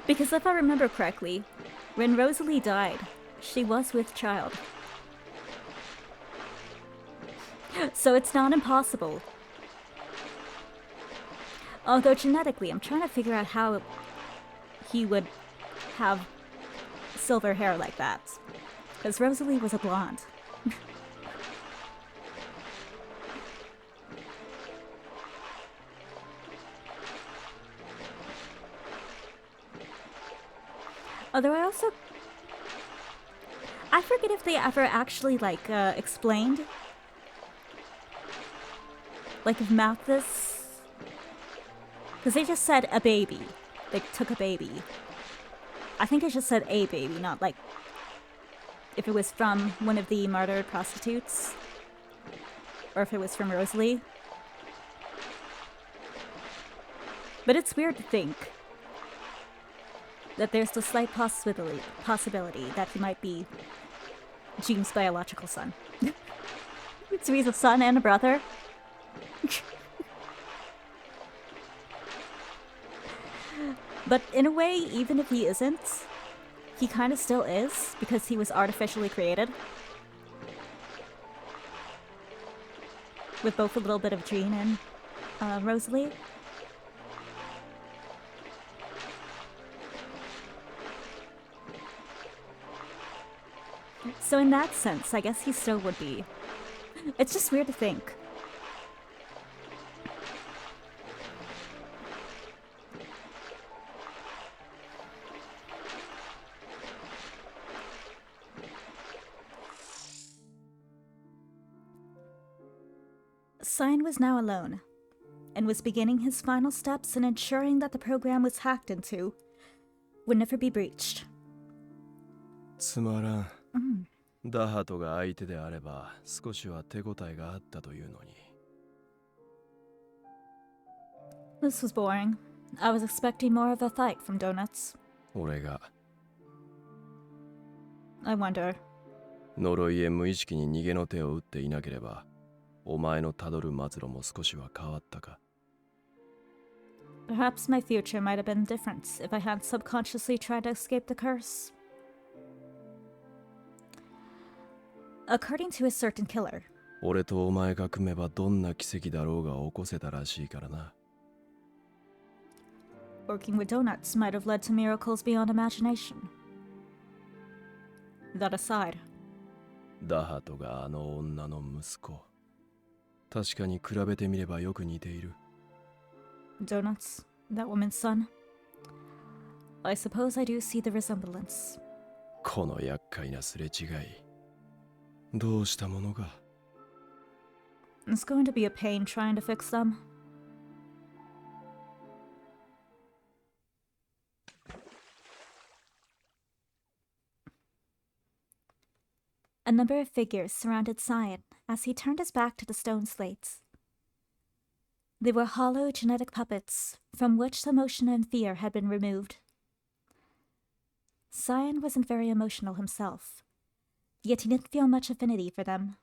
Because if I remember correctly, when Rosalie died, she was with child. So it's not impossible. Although genetically, I'm trying to figure out how he would have silver hair like that. Because Rosalie was a blonde. Although I forget if they ever actually, like, explained. Like, if Malthus... Because they just said a baby. They took a baby. I think it just said a baby, not like... if it was from one of the martyred prostitutes. Or if it was from Rosalie. But it's weird to think that there's the slight possibility that he might be Jean's biological son. So he's a son and a brother. But in a way, even if he isn't, he kind of still is, because he was artificially created. With both a little bit of Jean and Rosalie. So in that sense, I guess he still would be. It's just weird to think. Scien was now alone, and was beginning his final steps in ensuring that the program was hacked into would never be breached. つまらん。ダハトが相手であれば少しは手応えがあったというのに。This was boring. I was expecting more of a fight from Donuts. 俺が I wonder. 呪いへ無意識に逃げの手を打っていなければ、お前のたどる末路も少しは変わったか。Perhaps my future might have been different if I had subconsciously tried to escape the curse. According to a certain killer. 俺とお前が組めばどんな奇跡だろうが起こせたらしいからな。Working with Donuts might have led to miracles beyond imagination. That aside. ダハトがあの女の息子。確かに比べてみればよく似ている。Donuts, that woman's son. I suppose I do see the resemblance. この厄介なすれ違い。どうしたものか。It's going to be a pain trying to fix them. A number of figures surrounded Scien as he turned his back to the stone slates. They were hollow genetic puppets from which the motion and fear had been removed. Scien wasn't very emotional himself, yet he didn't feel much affinity for them.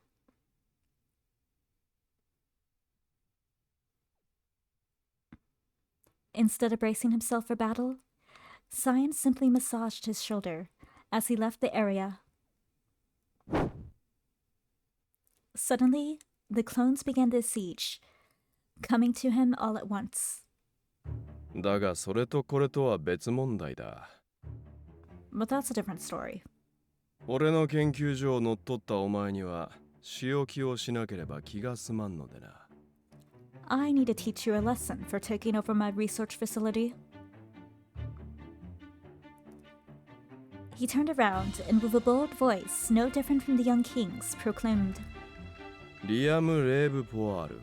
Instead of bracing himself for battle, Scien simply massaged his shoulder as he left the area. Suddenly, the clones began their siege, coming to him all at once. だがそれとこれとは別問題だ。But that's a different story. 俺の研究所を乗っ取ったお前には仕置きをしなければ気が済まんのでな。I need to teach you a lesson for taking over my research facility. He turned around and with a bold voice, no different from the young king's, proclaimed, リアム・レーブ・ポワール。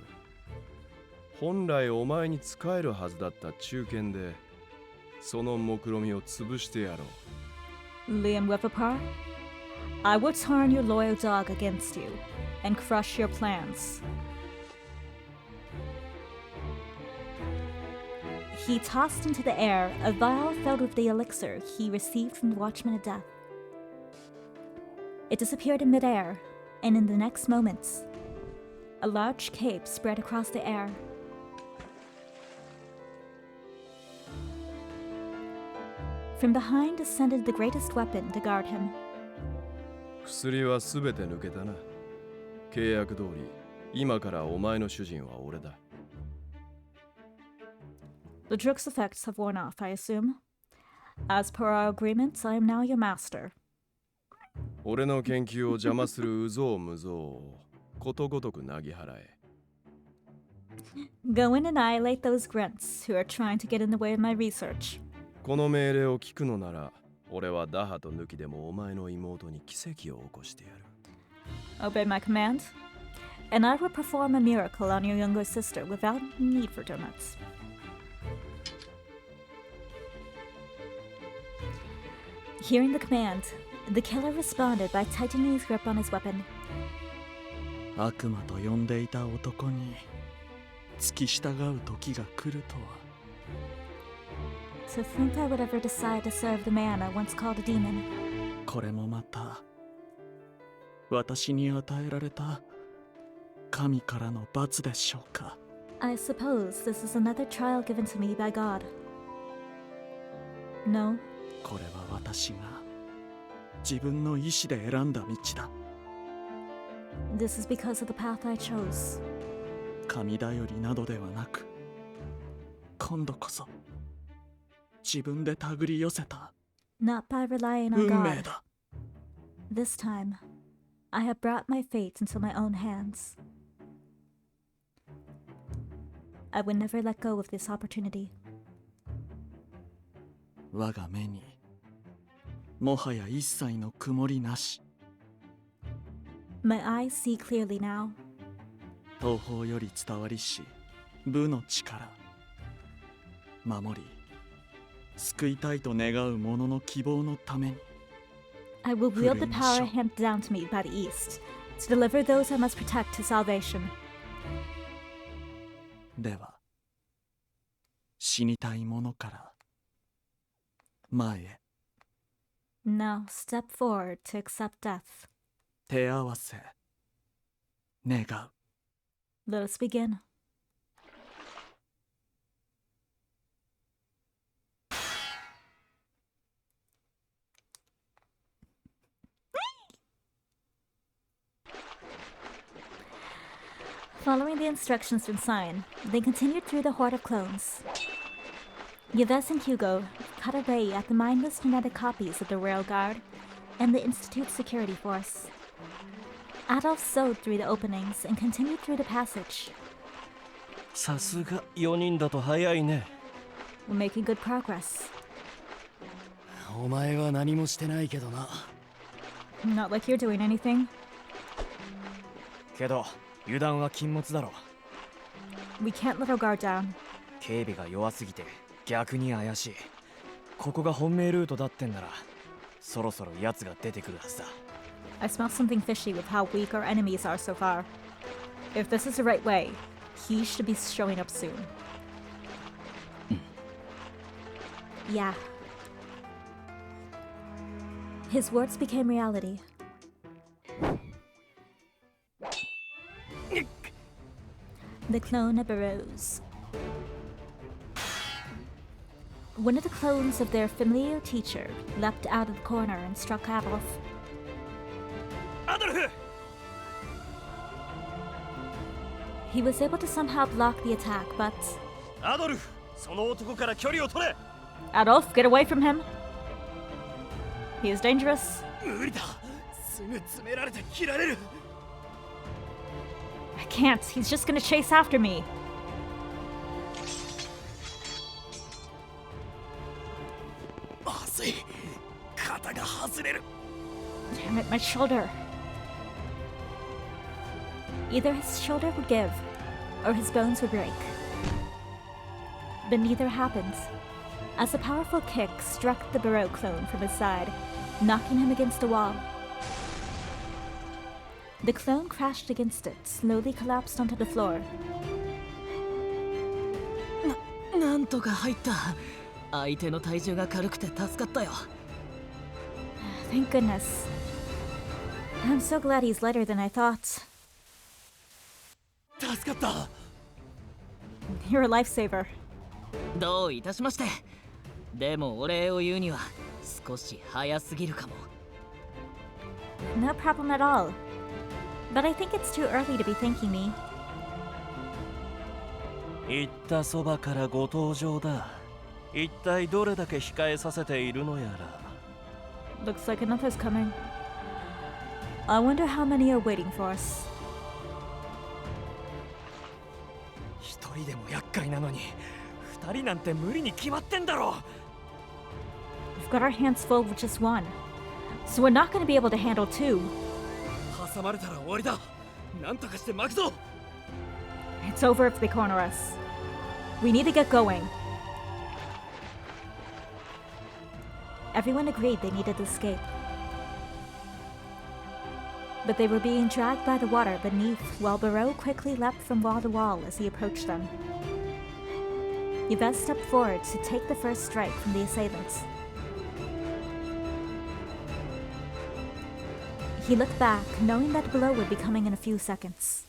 本来お前に仕えるはずだった中堅で、その目論見を潰してやろう。Liam Weppapar? I will turn your loyal dog against you and crush your plans. He tossed into the air a vial filled with the elixir he received from the Watchman of Death. It disappeared in midair, and in the next moments, a large cape spread across the air. From behind descended the greatest weapon to guard him. 薬はすべて抜けたな。契約通り、今からお前の主人は俺だ。The drug's effects have worn off, I assume. As per our agreement, I am now your master. 俺の研究を邪魔する有象無象をことごとくなぎ払え。Go and annihilate those grunts who are trying to get in the way of my research. この命令を聞くのなら、俺はダハと抜きでもお前の妹に奇跡を起こしてやる。Obey my command, and I will perform a miracle on your younger sister without need for donuts. Hearing the command, the killer responded by tightening his grip on his weapon. 悪魔と呼んでいた男に付き従う時が来るとは。To think I would ever decide to serve the man I once called a demon. これもまた私に与えられた神からの罰でしょうか。I suppose this is another trial given to me by God. No. これは私が自分の意志で選んだ道だ。This is because of the path I chose. 神頼りなどではなく、今度こそ自分で手繰り寄せた Not by relying on 運命 God. だ。This time, I have brought my fate into my own hands. I would never let go of this opportunity. 我が目にもはや一切の曇りなし。My eyes see clearly now. 東方より伝わりし武の力、守り救いたいと願う者の希望のために。 I will wield the power handed down to me by the East to deliver those I must protect to salvation. では死にたい者から前へ。 Now step forward to accept death. 手合わせ願う。 Let us begin. Following the instructions from Scien, they continued through the horde of clones. Yves and Hugo cut away at the mindless genetic copies of the Royal Guard and the Institute's security force. Adolf sewed through the openings and continued through the passage. さすが4人だと早いね。 We're making good progress. お前は何もしてないけどな。 Not like you're doing anything. けど油断は禁物だろ。 We can't let our guard down. 警備が弱すぎて逆に怪しい。ここが本命ルートだってんならそろそろ奴が出てくるはずだ。 I smell something fishy with how weak our enemies are so far. If this is the right way, he should be showing up soon. Yeah. His words became reality. The clone arose. One of the clones of their familiar teacher leapt out of the corner and struck Adolf. Adolf! He was able to somehow block the attack, but... Adolf! その男から距離を取れ! Adolf, get away from him! He is dangerous. 無理だ! すぐ詰められて切られる! I can't. He's just gonna chase after me. Damn it, my shoulder. Either his shoulder would give, or his bones would break. But neither happened, as a powerful kick struck the Barreau clone from his side, knocking him against the wall. The clone crashed against it, slowly collapsed onto the floor. なんとか入った。相手の体重が軽くて助かったよ。Thank goodness. I'm so glad he's lighter than I thought. 助かった。 You're a lifesaver. どういたしまして。でもお礼を言うには少し早すぎるかも。No problem at all. But I think it's too early to be thanking me. 行ったそばからご登場だ。一体どれだけ控えさせているのやら。 Looks like another's coming. I wonder how many are waiting for us. 一人でも厄介なのに、二人なんて無理に決まってんだろ。 We've got our hands full with just one, so we're not going to be able to handle two. 挟まれたら終わりだ。なんとかして巻くぞ。 It's over if they corner us. We need to get going. Everyone agreed they needed to escape. But they were being dragged by the water beneath while Barreau quickly leapt from wall to wall as he approached them. Yves stepped forward to take the first strike from the assailants. He looked back, knowing that the blow would be coming in a few seconds.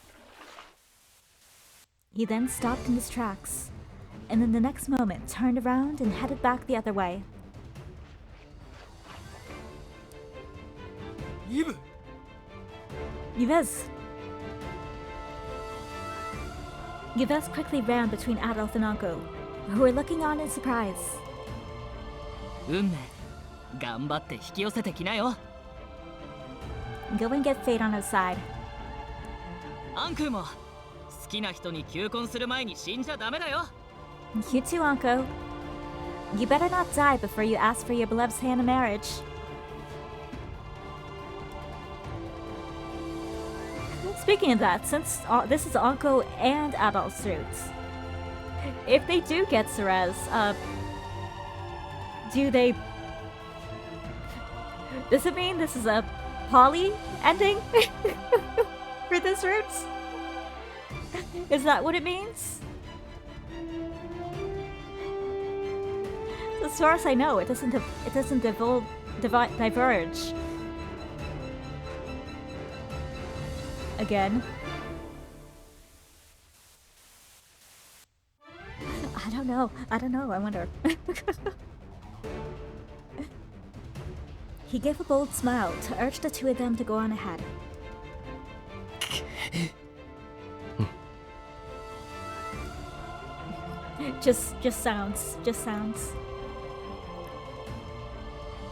He then stopped in his tracks, and in the next moment turned around and headed back the other way. Yves! Yves! Yves quickly ran between Adolf and Anko, who were looking on in surprise. 運命、頑張って引き寄せてきなよ。 Go and get Fate on his side. アンクーも好きな人に求婚する前に死んじゃダメだよ。 You too, Anko. You better not die before you ask for your beloved's hand in marriage. Speaking of that, since this is Anko and Adolf's roots, if they do get Ceres, do they... Does it mean this is a poly ending for this roots? Is that what it means? As far as I know, it doesn't diverge. Again. I don't know. I wonder. He gave a bold smile to urge the two of them to go on ahead. Just sounds.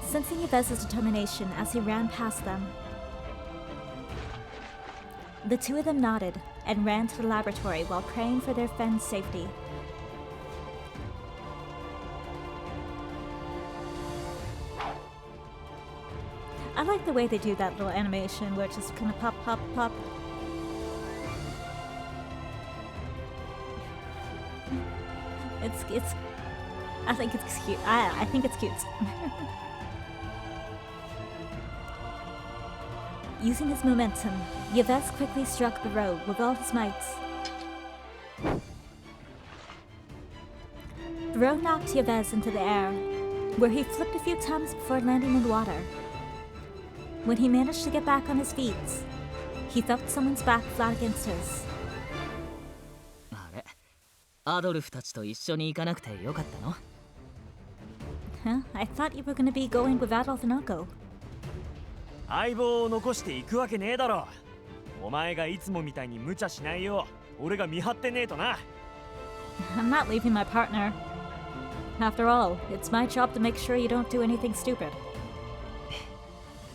Sensing Yves's determination as he ran past them, the two of them nodded and ran to the laboratory while praying for their friend's safety. I like the way they do that little animation where it just kind of pop, pop, pop. It's I think it's cute. I think it's cute. Using his momentum, Yves quickly struck the road with all his might. The road knocked Yves into the air, where he flipped a few times before landing in the water. When he managed to get back on his feet, he felt someone's back flat against his. あれ、アドルフたちと一緒に行かなくてよかったの? Huh? I thought you were going to be going with Adolf and Anko. 相棒を残していくわけねえだろ。お前がいつもみたいに無茶しないよう俺が見張ってねえとな。 I'm not leaving my partner. After all, it's my job to make sure you don't do anything stupid.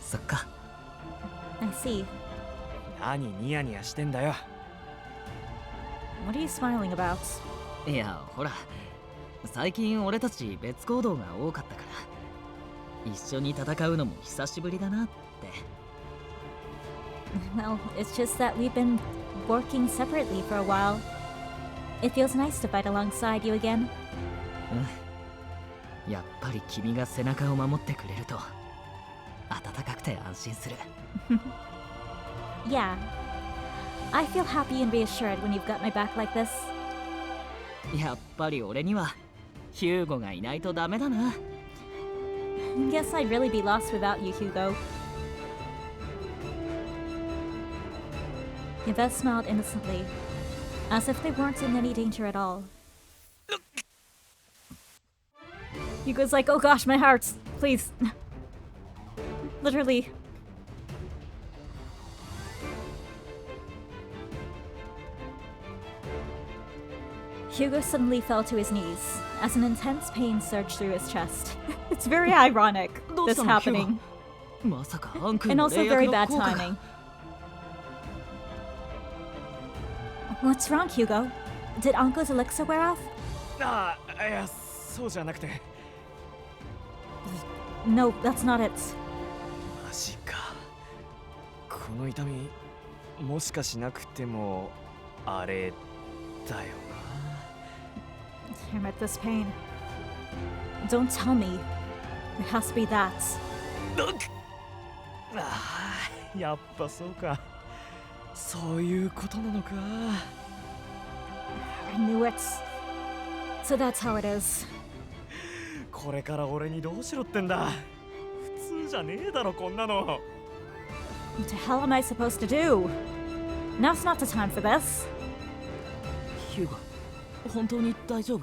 そっか。 I see. 何ニヤニヤしてんだよ。 What are you smiling about? いや、ほら、最近俺たち別行動が多かったから、一緒に戦うのも久しぶりだなって。 Well, it's just that we've been working separately for a while. It feels nice to fight alongside you again. うん。やっぱり君が背中を守ってくれると温かくて安心する。Yeah. I feel happy and reassured when you've got my back like this. やっぱり俺にはヒューゴがいないとダメだな。Guess I'd really be lost without you, Hugo. Yves smiled innocently, as if they weren't in any danger at all. Hugo's like, oh gosh, my heart, please. Literally. Hugo suddenly fell to his knees as an intense pain surged through his chest. It's very ironic, this happening. And also very bad timing. What's wrong, Hugo? Did Uncle's elixir wear off? No, that's not it. マジか。この痛み、もしかしなくてもあれだよな。Damn it, this pain. Don't tell me. It has to be that. ああ、やっぱそうか。そういうことなのか。I knew it. So that's how it is. これから俺にどうしろってんだ。普通じゃねえだろこんなの。What the hell am I supposed to do? Now's not the time for this. ヒューゴ、本当に大丈夫？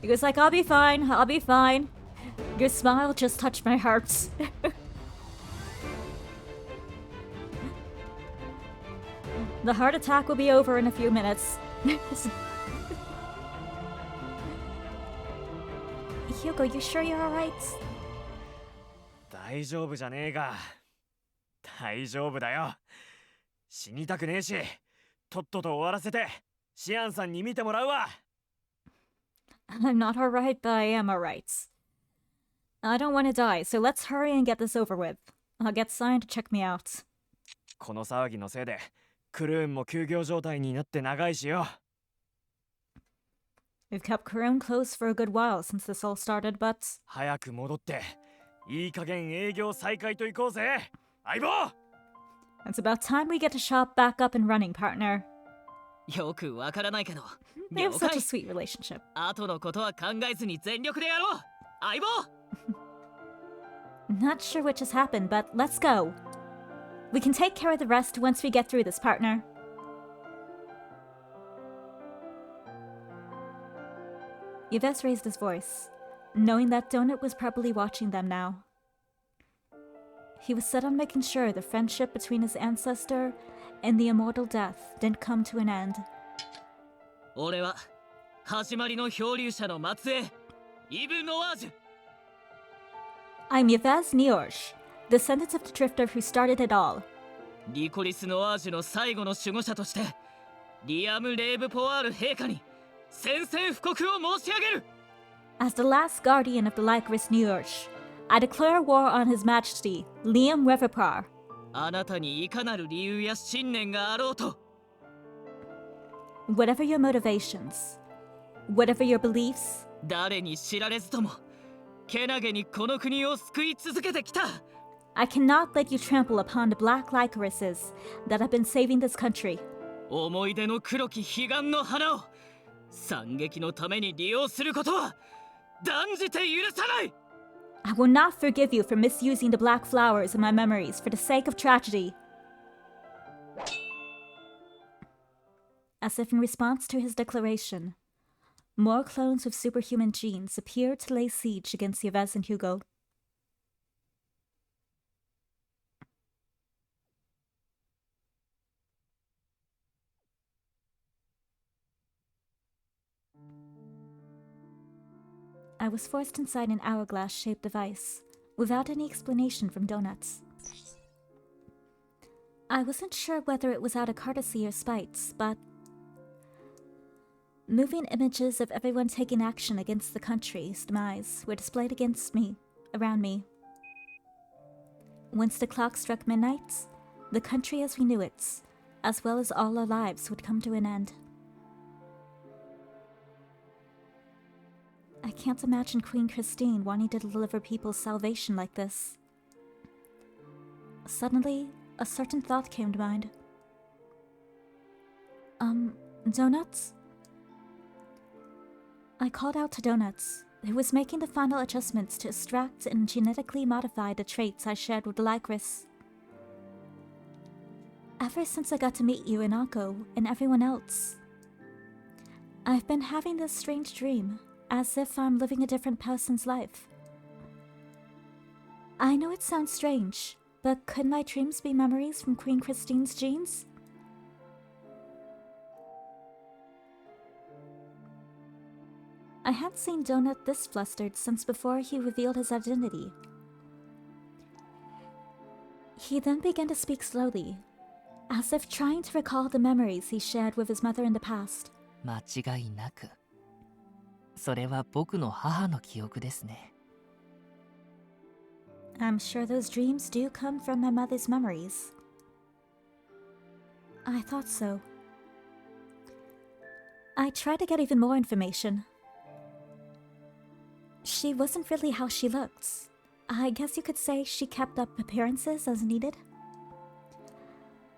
He goes like, I'll be fine, I'll be fine. Your smile just touched my heart. The heart attack will be over in a few minutes. Hugo, you sure you're alright? 大丈夫じゃねえが。大丈夫だよ。死にたくねえし、とっとと終わらせて、シアンさんに見てもらうわ。I'm not alright, but I am alright. I don't want to die, so let's hurry and get this over with. I'll get Scien to check me out. この騒ぎのせいで、クルーンも休業状態になって長いしよ。We've kept Karun closed for a good while since this all started, but... 早く戻って、いい加減営業再開と行こうぜ、相棒! It's about time we get the shop back up and running, partner. よくわからないけど、 They have such a sweet relationship. 後のことは考えずに全力でやろう、相棒! Not sure which has happened, but let's go. We can take care of the rest once we get through this, partner. Yves raised his voice, knowing that Donut was probably watching them now. He was set on making sure the friendship between his ancestor and the immortal death didn't come to an end. 俺は始まりの漂流者の末裔、イブ・ノワージュ。 I'm Yves Niorsh, descendant of the drifter who started it all. リコリス・ノワージュの最後の守護者として、リアム・レーブ・ポワール陛下に宣戦布告を申し上げる。 As the last guardian of the Lycoris Niorsh, I declare war on His Majesty, Liam Revapar. あなたにいかなる理由や信念があろうと。 Whatever your motivations, whatever your beliefs, 誰に知られずとも、けなげにこの国を救い続けてきた。 I cannot let you trample upon the black Lycorises that have been saving this country. 思い出の黒き彼岸の花を惨劇のために利用することは断じて許さない。 I will not forgive you for misusing the black flowers in my memories for the sake of tragedy. As if in response to his declaration, more clones with superhuman genes appeared to lay siege against Yves and Hugo. I was forced inside an hourglass-shaped device, without any explanation from Donuts. I wasn't sure whether it was out of courtesy or spite, but... moving images of everyone taking action against the country's demise were displayed against me, around me. Once the clock struck midnight, the country as we knew it, as well as all our lives, would come to an end. I can't imagine Queen Christine wanting to deliver people's salvation like this. Suddenly, a certain thought came to mind. Donuts? I called out to Donuts, who was making the final adjustments to extract and genetically modify the traits I shared with the Lycris. Ever since I got to meet you and Akko and everyone else, I've been having this strange dream, as if I'm living a different person's life. I know it sounds strange, but could my dreams be memories from Queen Christine's genes? I hadn't seen Donut this flustered since before he revealed his identity. He then began to speak slowly, as if trying to recall the memories he shared with his mother in the past. 間違いなく。それは僕の母の記憶ですね。I'm sure those dreams do come from my mother's memories. I thought so. I tried to get even more information. She wasn't really how she looked. I guess you could say she kept up appearances as needed.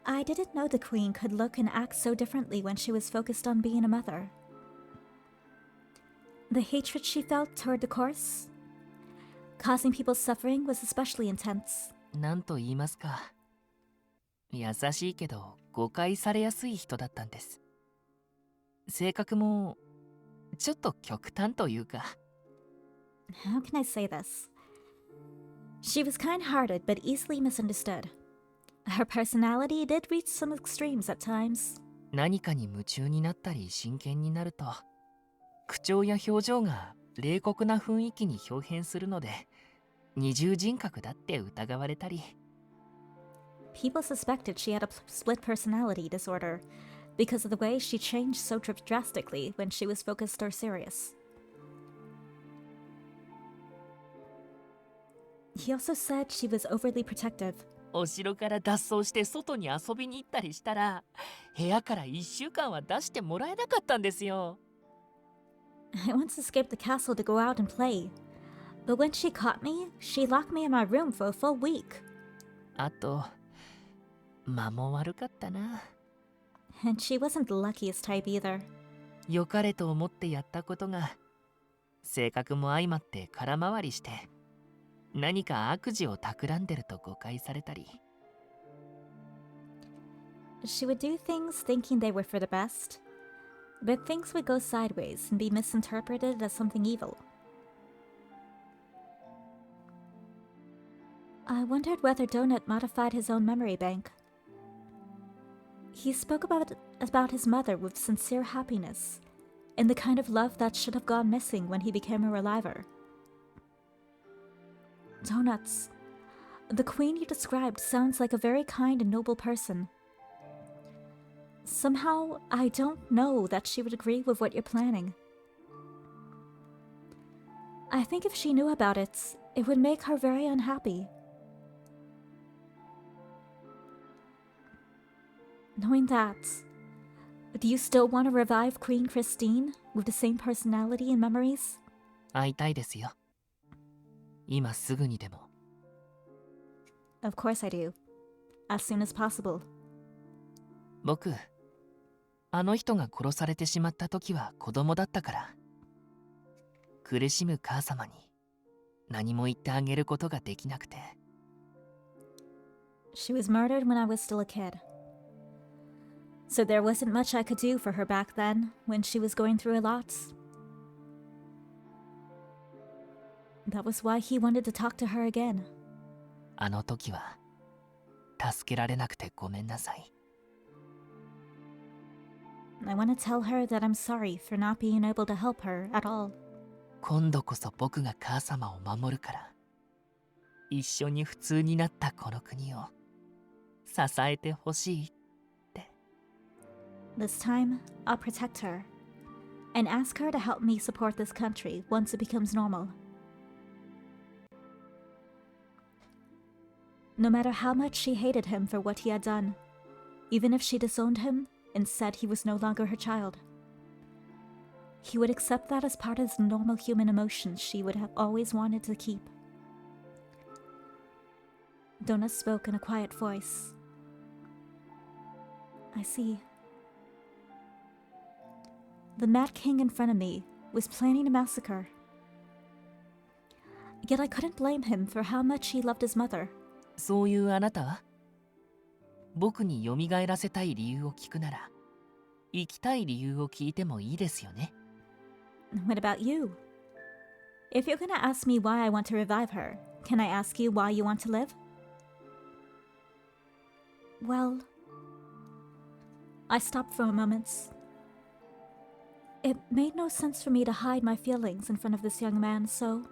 I didn't know the queen could look and act so differently when she was focused on being a mother. The hatred she felt toward the course, causing people's suffering, was especially intense. なんと言いますか。優しいけど誤解されやすい人だったんです。性格もちょっと極端というか。How can I say this? She was kind-hearted but easily misunderstood. Her personality did reach some extremes at times. 何かに夢中になったり真剣になると、口調や表情が冷酷な雰囲気に表変するので、二重人格だって疑われたり。People suspected she had a split personality disorder because of the way she changed so drastically when she was focused or serious. He also said she was overly protective. お城から脱走して外に遊びに行ったりしたら、部屋から1週間は出してもらえなかったんですよ。I once escaped the castle to go out and play, but when she caught me, she locked me in my room for a full week. あと、間も悪かったな。And she wasn't the luckiest type either. 良かれと思ってやったことが、性格も相まって空回りして、何か悪事を企んでると誤解されたり。She would do things thinking they were for the best, but things would go sideways and be misinterpreted as something evil. I wondered whether Donut modified his own memory bank. He spoke about his mother with sincere happiness, and the kind of love that should have gone missing when he became a reliver. Donuts, the queen you described sounds like a very kind and noble person. Somehow, I don't know that she would agree with what you're planning. I think if she knew about it, it would make her very unhappy. Knowing that, do you still want to revive Queen Christine with the same personality and memories? 会いたいですよ。今すぐにでも。Of course I do. As soon as possible. 僕、あの人が殺されてしまった時は子供だったから。苦しむ母様に何も言ってあげることができなくて。She was murdered when I was still a kid. So there wasn't much I could do for her back then, when she was going through a lot. That was why he wanted to talk to her again. あの時は助けられなくてごめんなさい。I want to tell her that I'm sorry for not being able to help her at all. 今度こそ僕が母様を守るから、一緒に普通になったこの国を支えてほしいって。This time, I'll protect her, and ask her to help me support this country once it becomes normal. No matter how much she hated him for what he had done, even if she disowned him and said he was no longer her child, he would accept that as part of the normal human emotions she would have always wanted to keep. Donna spoke in a quiet voice. I see. The Mad King in front of me was planning a massacre. Yet I couldn't blame him for how much he loved his mother. そういうあなたは僕に蘇らせたい理由を聞くなら、生きたい理由を聞いてもいいですよね。What about you? If you're gonna ask me why I want to revive her, can I ask you why you want to live? Well, I stopped for a moment. It made no sense for me to hide my feelings in front of this young man, so...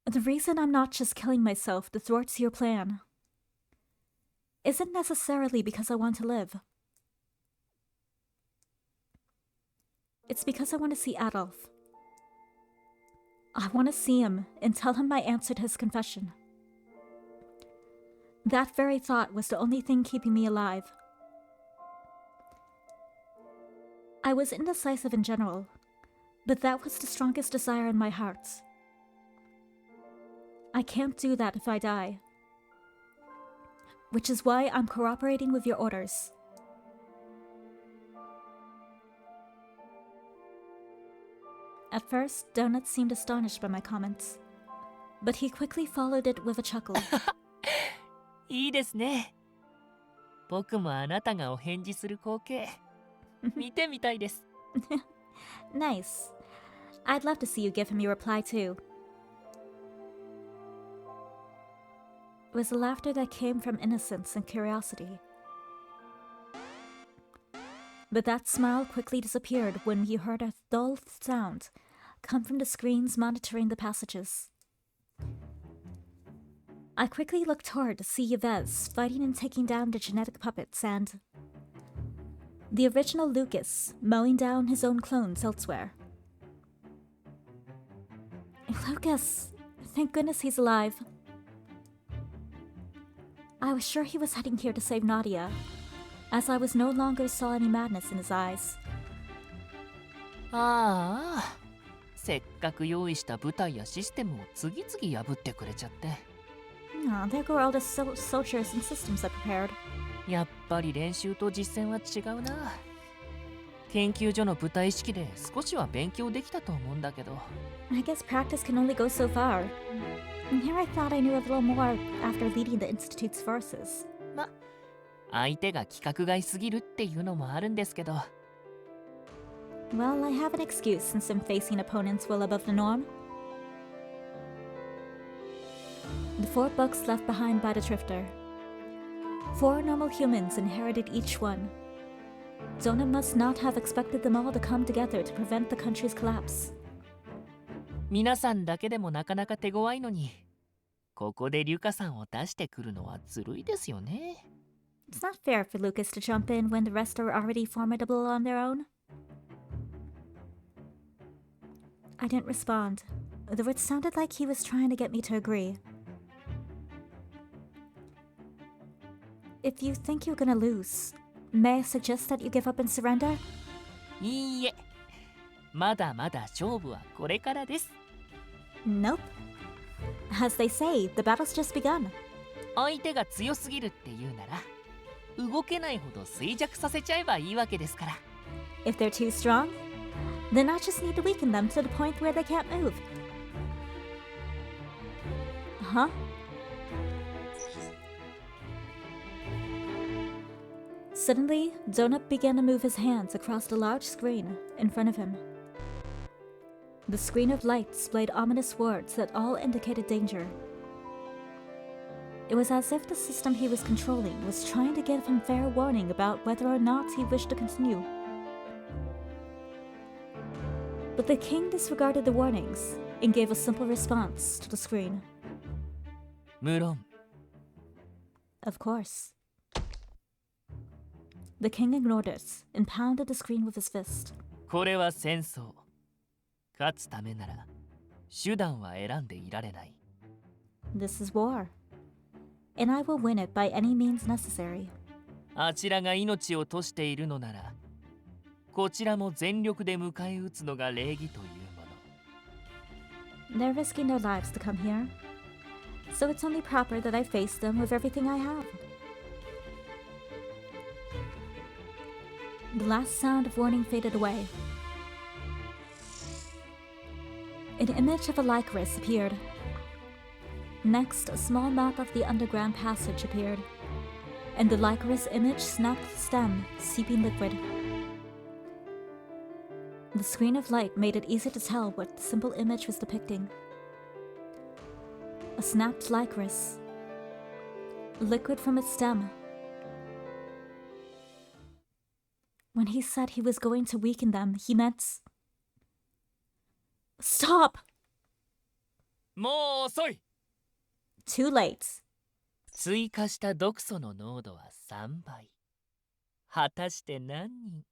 The reason I'm not just killing myself to thwart your plan isn't necessarily because I want to live. It's because I want to see Adolf. I want to see him and tell him I answered his confession. That very thought was the only thing keeping me alive. I was indecisive in general, but that was the strongest desire in my heart. I can't do that if I die. Which is why I'm cooperating with your orders. At first, Donut seemed astonished by my comments, but he quickly followed it with a chuckle. いいですね。僕もあなたがお返事する光景、見てみたいです。Nice. I'd love to see you give him your reply too. It was a laughter that came from innocence and curiosity. But that smile quickly disappeared when he heard a dull sound come from the screens monitoring the passages. I quickly looked toward to see Yves fighting and taking down the genetic puppets and the original Lucas mowing down his own clones elsewhere. Lucas! Thank goodness he's alive. I was sure he was heading here to save Nadia, as I was no longer saw any madness in his eyes. ああ、せっかく用意した部隊やシステムを次々破ってくれちゃって。Oh, there go all the soldiers and systems I prepared. やっぱり練習と実践は違うな。研究所の部隊意識で少しは勉強できたと思うんだけど。I guess practice can only go so far. And here I thought I knew a little more after leading the Institute's forces. ま、相手が規格外すぎるっていうのもあるんですけど。Well, I have an excuse since I'm facing opponents well above the norm. The 4 books left behind by the Drifter. 4 normal humans inherited each one. Zona must not have expected them all to come together to prevent the country's collapse. 皆さんだけでもなかなか手強いのに、ここでリュカさんを出してくるのはずるいですよね。It's not fair for Lucas to jump in when the rest are already formidable on their own. I didn't respond, though it sounded like he was trying to get me to agree. If you think you're gonna lose, may I suggest that you give up and surrender? いいえ、まだまだ勝負はこれからです。Nope. As they say, the battle's just begun. 相手が強すぎるって言うなら、動けないほど衰弱させちゃえばいいわけですから。If they're too strong, then I just need to weaken them to the point where they can't move. Huh? Suddenly, Donut began to move his hands across the large screen in front of him. The screen of light displayed ominous words that all indicated danger. It was as if the system he was controlling was trying to give him fair warning about whether or not he wished to continue. But the king disregarded the warnings and gave a simple response to the screen. 無論。Of course. The king ignored it and pounded the screen with his fist. これは戦争。勝つためなら手段は選んでいられない。This is war. And I will win it by any means necessary. あちらが命を賭しているのなら、こちらも全力で迎え撃つのが礼儀というもの。They're risking their lives to come here. So it's only proper that I face them with everything I have. The last sound of warning faded away. An image of a Lycoris appeared. Next, a small map of the underground passage appeared, and the Lycoris image snapped the stem, seeping liquid. The screen of light made it easy to tell what the simple image was depicting. A snapped Lycoris. Liquid from its stem. When he said he was going to weaken them, he meant... Stop! もう遅い。 Too late. 追加した毒素の濃度は3倍。果たして何人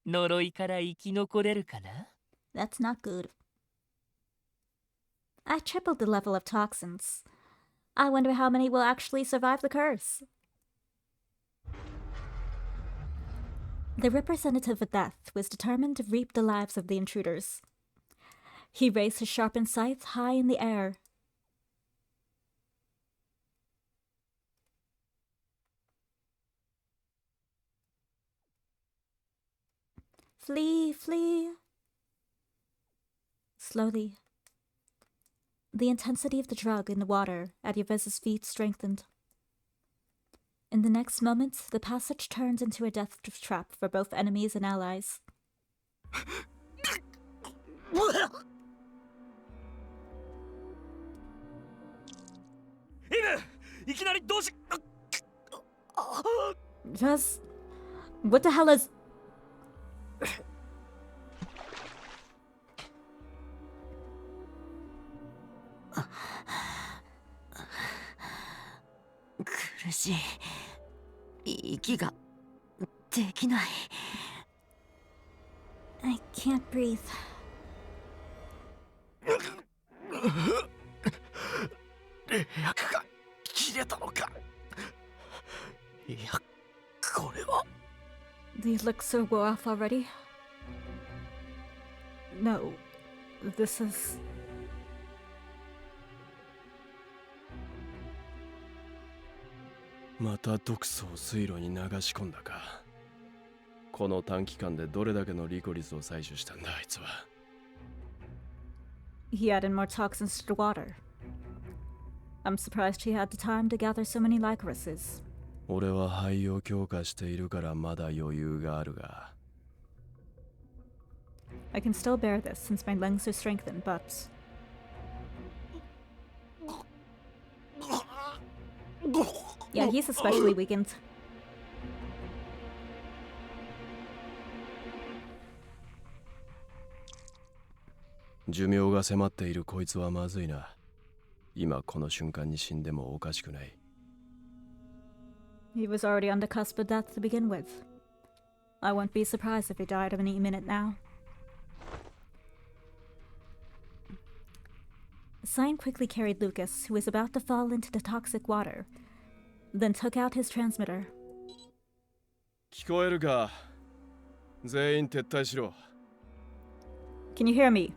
呪いから生き残れるかな？ That's not good. I tripled the level of toxins. I wonder how many will actually survive the curse. The representative of death was determined to reap the lives of the intruders. He raised his sharpened scythe high in the air. Flee, flee. Slowly. The intensity of the drug in the water at Yvez's feet strengthened. In the next moment, the passage turned into a death trap for both enemies and allies. Just... What the hell is... I can't breathe. 霊薬が切れたのか。いや、これは。 The elixir wore off already? No, this is... また毒素を水路に流し込んだか。この短期間でどれだけのリコリスを採取したんだ、あいつは。He added more toxins to the water. I'm surprised he had the time to gather so many Lycorises. 俺は肺を強化しているからまだ余裕があるが。I can still bear this since my lungs are strengthened, but... Yeah, he's especially weakened. 寿命が迫っているこいつはまずいな。今この瞬間に死んでもおかしくない。He was already on the cusp of death to begin with. I won't be surprised if he died any minute now. Scien quickly carried Lucas, who was about to fall into the toxic water, then took out his transmitter. 聞こえるか？全員撤退しろ。 Can you hear me?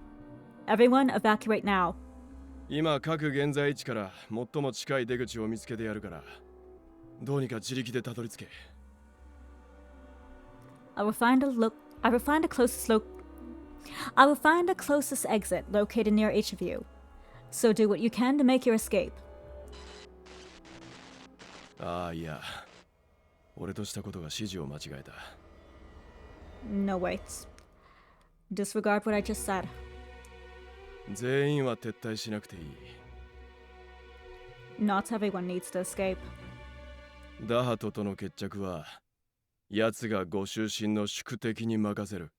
Everyone evacuate now. 今各現在位置から最も近い出口を見つけてやるから、どうにか自力でたどり着け。I will find the closest exit located near each of you. So do what you can to make your escape. ああ、いや。俺としたことが指示を間違えた。No, wait. Disregard what I just said. 全員は撤退しなくていい。Not everyone needs to escape. ダハトとの決着は、奴がご出身の宿敵に任せる。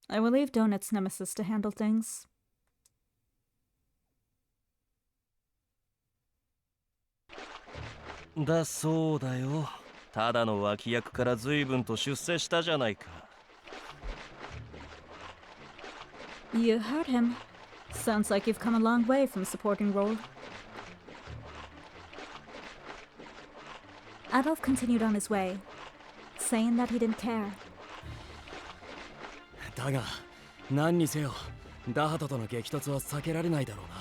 I will leave Donut's nemesis to handle things. だそうだよ。ただの脇役から随分と出世したじゃないか。You heard him. Sounds like you've come a long way from supporting role. Adolf continued on his way, saying that he didn't care. だが、何にせよ、ダハトとの激突は避けられないだろうな。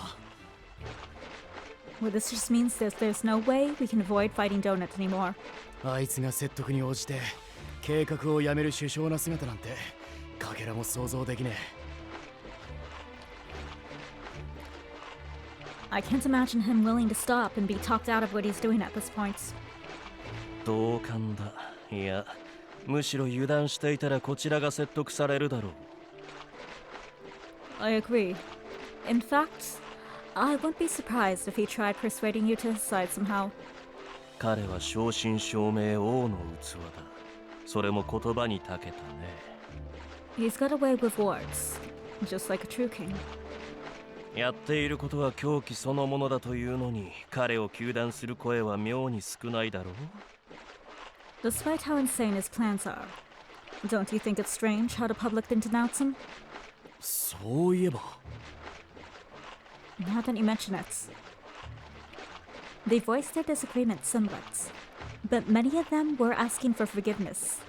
Well, this just means that there's no way we can avoid fighting Donut anymore. あいつが説得に応じて計画をやめる首相な姿なんてかけらも想像できねえ。 I can't imagine him willing to stop and be talked out of what he's doing at this point. 同感だ。いや、むしろ油断していたらこちらが説得されるだろう。 I agree. In fact, I wouldn't be surprised if he tried persuading you to his side somehow. 彼は正真正銘王の器だ。それも言葉に長けたね。 He's got a way with words, just like a true king. やっていることは狂気そのものだというのに、彼を糾弾する声は妙に少ないだろう。 Despite how insane his plans are, don't you think it's strange how the public didn't denounce him? そういえば。 Now that you mention it. They voiced their disagreement somewhat, but many of them were asking for forgiveness.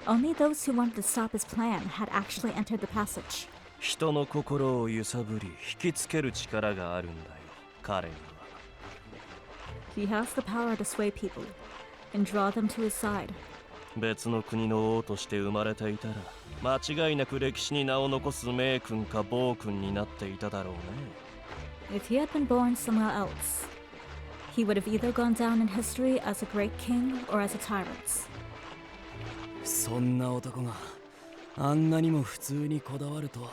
Only those who wanted to stop his plan had actually entered the passage. 人の心を揺さぶり引きつける力があるんだよ、彼には。 He has the power to sway people and draw them to his side. 別の国の王として生まれていたら間違いなく歴史に名を残す名君か暴君になっていただろうね。 If he had been born somewhere else, he would have either gone down in history as a great king or as a tyrant. そんな男があんなにも普通にこだわるとは、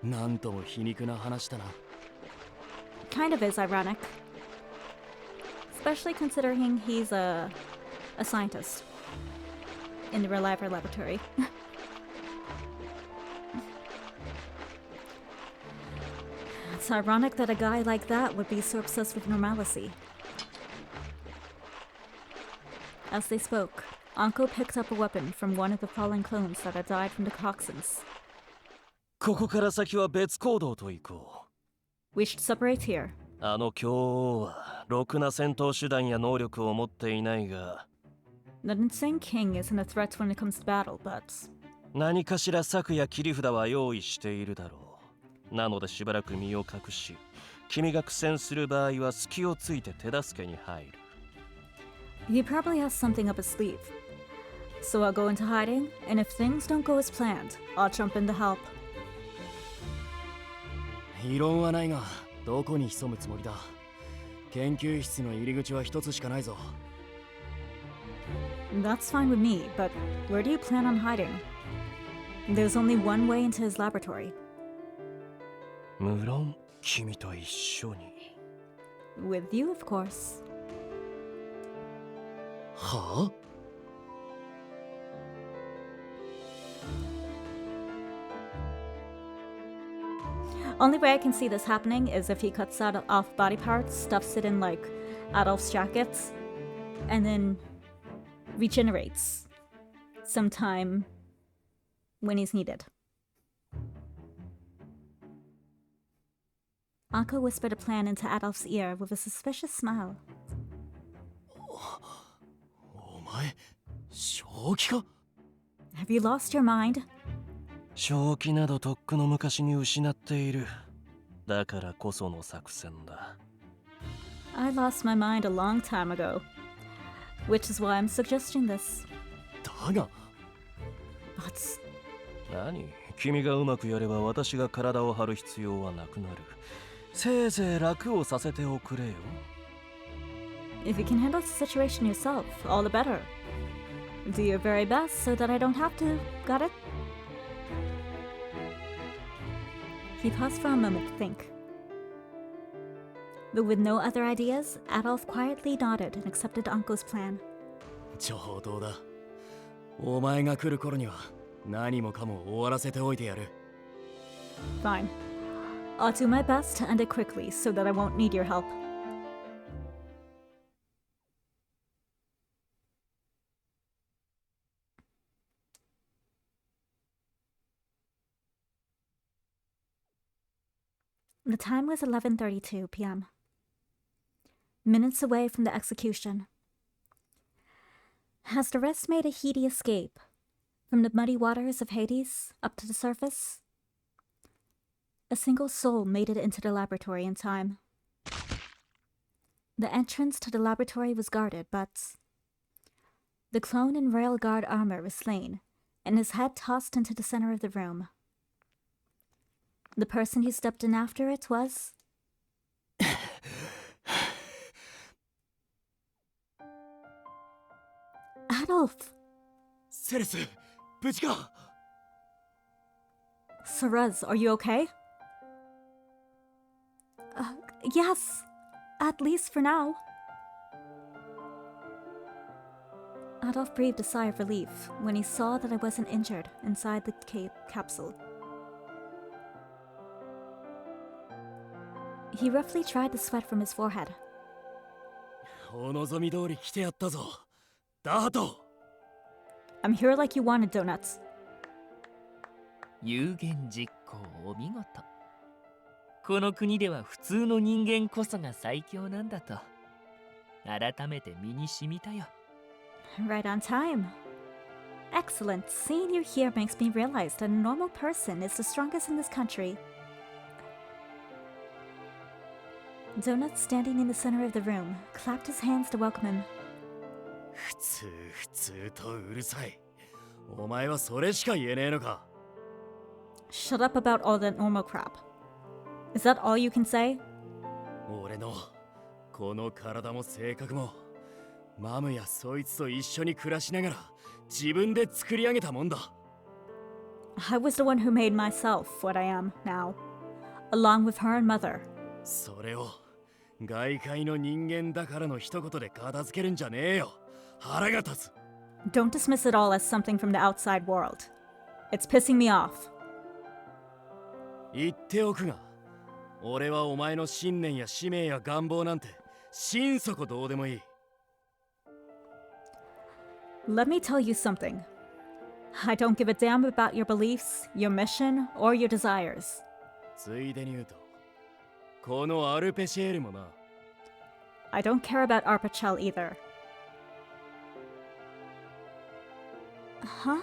なんとも皮肉な話だな。 Kind of is ironic, especially considering he's a scientist in the Reliver laboratory. It's ironic that a guy like that would be so obsessed with normalcy. As they spoke, Anko picked up a weapon from one of the fallen clones that had died from the toxins. ここから先は別行動といこう。 We should separate here. あの強王はろくな戦闘手段や能力を持っていないが、 The insane king isn't a threat when it comes to battle, but 何かしら策や切り札は用意しているだろう。なのでしばらく身を隠し、君が苦戦する場合は隙をついて手助けに入る。 he probably has something up his sleeve. So I'll go into hiding, and if things don't go as planned, I'll jump in to help. 異論はないが、どこに潜むつもりだ。研究室の入り口は一つしかないぞ。 That's fine with me, but where do you plan on hiding? There's only one way into his laboratory. 無論君と一緒に。 With you, of course. はあ？ Only way I can see this happening is if he cuts out off body parts, stuffs it in like Adolf's jackets, and then regenerates sometime when he's needed. Anko whispered a plan into Adolf's ear with a suspicious smile. お前、正気か？ Have you lost your mind? 正気などとっくの昔に失っている。だからこその作戦だ。 I lost my mind a long time ago, which is why I'm suggesting this. だが、 But 何？君がうまくやれば私が体を張る必要はなくなる。せいぜい楽をさせておくれよ。 if you can handle the situation yourself, all the better. Do your very best so that I don't have to. Got it? He paused for a moment to think. But with no other ideas, Adolf quietly nodded and accepted Anko's plan. ちょうどだ。お前が来る頃には何もかも終わらせておいてやる。 Fine. I'll do my best to end it quickly so that I won't need your help. The time was 11:32 p.m. Minutes away from the execution. Has the rest made a heady escape from the muddy waters of Hades up to the surface? A single soul made it into the laboratory in time. The entrance to the laboratory was guarded, but the clone in royal guard armor was slain, and his head tossed into the center of the room. The person who stepped in after it was... Adolf! セレス、無事か? Sarez, are you okay? Yes, at least for now. Adolf breathed a sigh of relief when he saw that I wasn't injured inside the capsule. He roughly dried the sweat from his forehead. お望み通り来てやったぞ。ダート。I'm here like you wanted, Donuts. 有言実行お見事。この国では普通の人間こそが最強なんだと改めて身に染みたよ。Right on time. Excellent. Seeing you here makes me realize that a normal person is the strongest in this country. Donut, standing in the center of the room, clapped his hands to welcome him. 普通とうるさい。お前はそれしか言えねえのか。Shut up about all that normal crap. Is that all you can say? 俺のこの体も性格もマムやそいつと一緒に暮らしながら自分で作り上げたもんだ。I was the one who made myself what I am now, along with her and mother. それを外界の人間だからの一言で片付けるんじゃねえよ。腹が立つ。Don't dismiss it all as something from the outside world. It's pissing me off. 言っておくが、俺はお前の信念や使命や願望なんて心底どうでもいい。Let me tell you something. I don't give a damn about your beliefs, your mission, or your desires. ついでに言うと、このアルペシエールもな。I don't care about Arpachel either. Huh?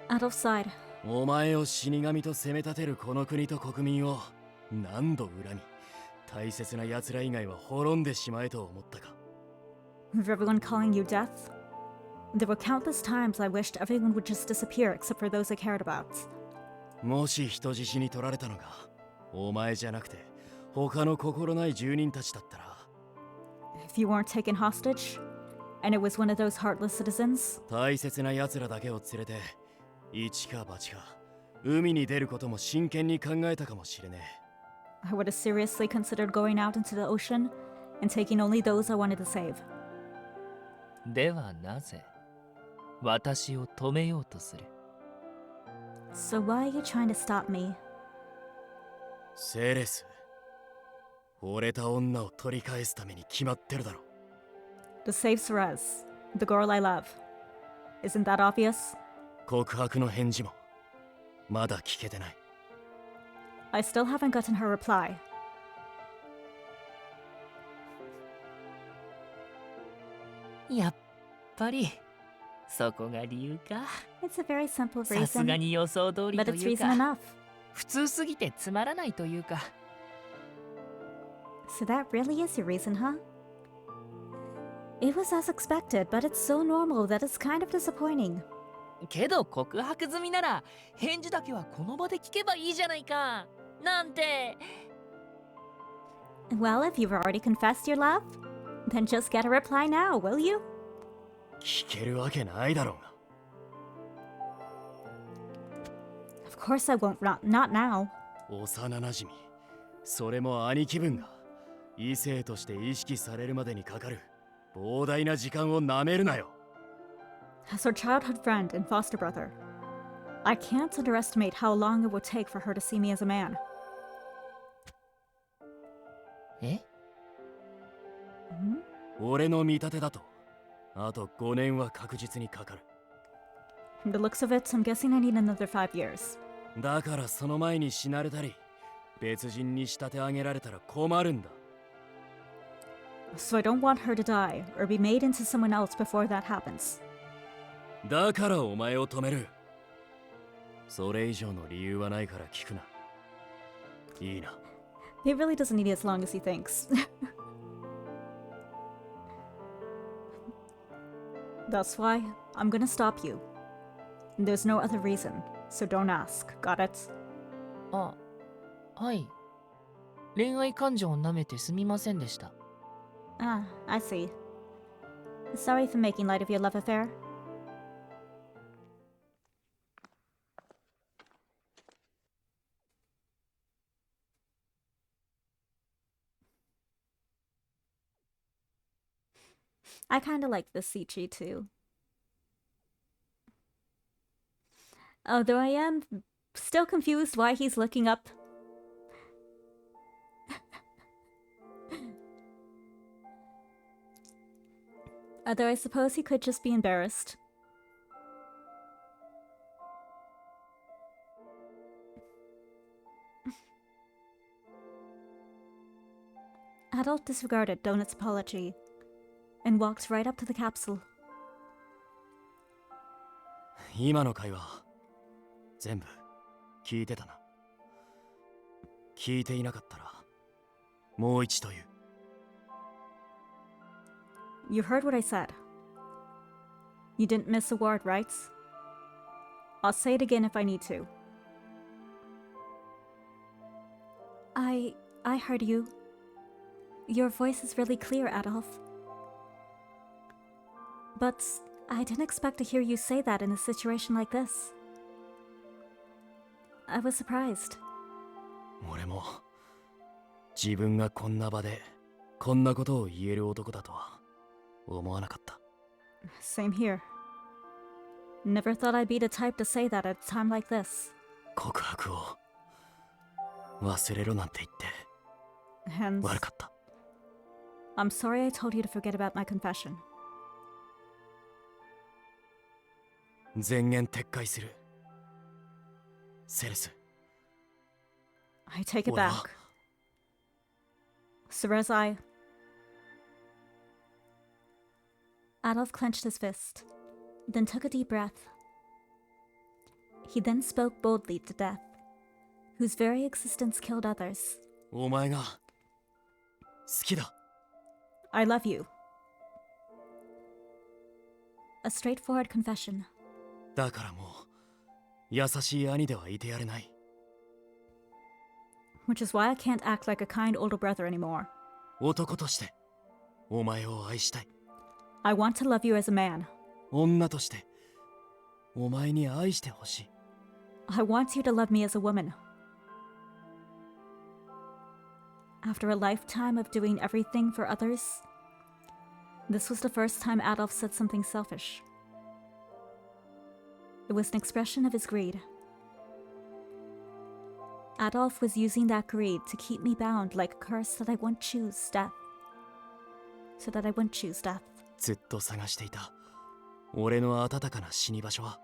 Adolf sighed. お前を死神と責め立てるこの国と国民を何度恨み、大切な奴ら以外は滅んでしまえと思ったか。With everyone calling you death, there were countless times I wished everyone would just disappear except for those I cared about. もし人質に取られたのがお前じゃなくて他の心ない住人たちだったら。If you weren't taken hostage, and it was one of those heartless citizens, 大切な奴らだけを連れて一か八か海に出ることも真剣に考えたかもしれねえ。 I would have seriously considered going out into the ocean and taking only those I wanted to save. ではなぜ私を止めようとする？ So why are you trying to stop me? セレス、惚れた女を取り返すために決まってるだろ。 To save Sarez, the girl I love. Isn't that obvious? 告白の返事もまだ聞けてない。 I still haven't gotten her reply. やっぱりそこが理由か。 It's a very simple さすが reason, に予想通り but と it's いう reason か enough. 普通すぎてつまらないというか。 So that really is your reason, huh? It was as expected, but it's so normal that it's kind of disappointing. けど告白済みなら返事だけはこの場で聞けばいいじゃないかなんて。 Well, if you've already confessed your love, then just get a reply now, will you? 聞けるわけないだろうが。 Of course I won't, not now. 幼なじみ、それも兄貴分が異性として意識されるまでにかかる膨大な時間をなめるなよ。 As her childhood friend and foster brother, I can't underestimate how long it would take for her to see me as a man. え？ 俺の見立てだとあと5年は確実にかかる。 From the looks of it, I'm guessing I need another 5 years. だからその前に死なれたり別人に仕立て上げられたら困るんだ。 So I don't want her to die or be made into someone else before that happens. だからお前を止める。それ以上の理由はないから聞くな。いいな。He really doesn't need it as long as he thinks. That's why I'm gonna stop you. There's no other reason, so don't ask. Got it? あ、はい。恋愛感情を舐めてすみませんでした。Ah, I see. Sorry for making light of your love affair. I kinda like this Sichi too. Although I am still confused why he's looking up. Although I suppose he could just be embarrassed. Adolf disregarded Donut's apology and walked right up to the capsule. 今の会話全部聞いてたな。聞いていなかったらもう一度言う。You heard what I said. You didn't miss a word, right? I'll say it again if I need to. I heard you. Your voice is really clear, Adolf. But I didn't expect to hear you say that in a situation like this. I was surprised. 俺も自分がこんな場でこんなことを言える男だとは思わなかった。 Same here. Never thought I'd be the type to say that at a time like this. 告白を忘れろなんて言って And 悪かった。 I'm sorry I told you to forget about my confession. 前言撤回する。セレス。 I take it 俺は back. Cerezai. Adolf clenched his fist, then took a deep breath. He then spoke boldly to death, whose very existence killed others. お前が好きだ。 I love you. A straightforward confession. だからもう優しい兄ではいてやれない。 Which is why I can't act like a kind older brother anymore. 男としてお前を愛したい。 I want to love you as a man. 女としてお前に愛してほしい。 I want you to love me as a woman. After a lifetime of doing everything for others, this was the first time Adolf said something selfish. It was an expression of his greed. Adolf was using that greed to keep me bound like a curse that I wouldn't choose death. So that I wouldn't choose death. ずっと探していた俺の温かな死に場所は。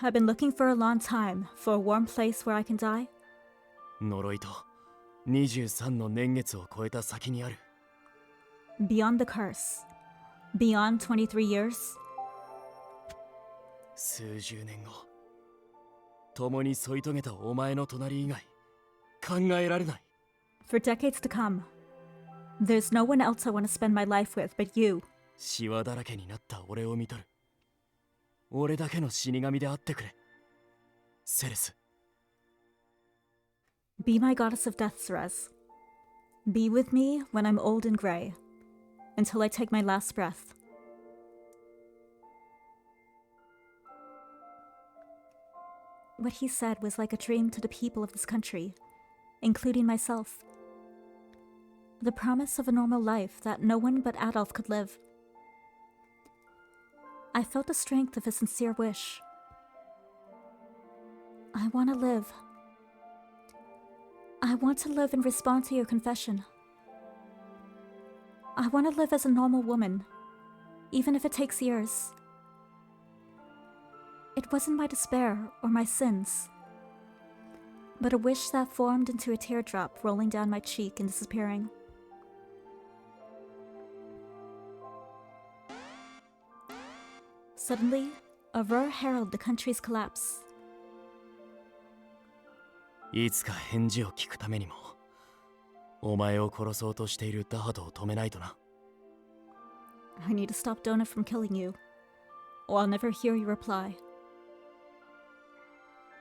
I've been looking for a long time for a warm place where I can die. 呪いと23の年月を超えた先にある。 Beyond the curse. Beyond 23 years. 数十年後共に添い遂げたお前の隣以外考えられない。 For decades to come. There's no one else I want to spend my life with but you. シワだらけになった俺を見とる。俺だけの死神であってくれ。セレス。 Be my goddess of death, Cerez. Be with me when I'm old and gray, until I take my last breath. What he said was like a dream to the people of this country, including myself. The promise of a normal life that no one but Adolf could live. I felt the strength of a sincere wish. I want to live. I want to live and respond to your confession. I want to live as a normal woman, even if it takes years. It wasn't my despair or my sins, but a wish that formed into a teardrop rolling down my cheek and disappearing. Suddenly, a roar heralded the country's collapse. いつか返事を聞くためにもお前を殺そうとしているダハドを止めないとな。 I need to stop Donut from killing you, or I'll never hear you reply.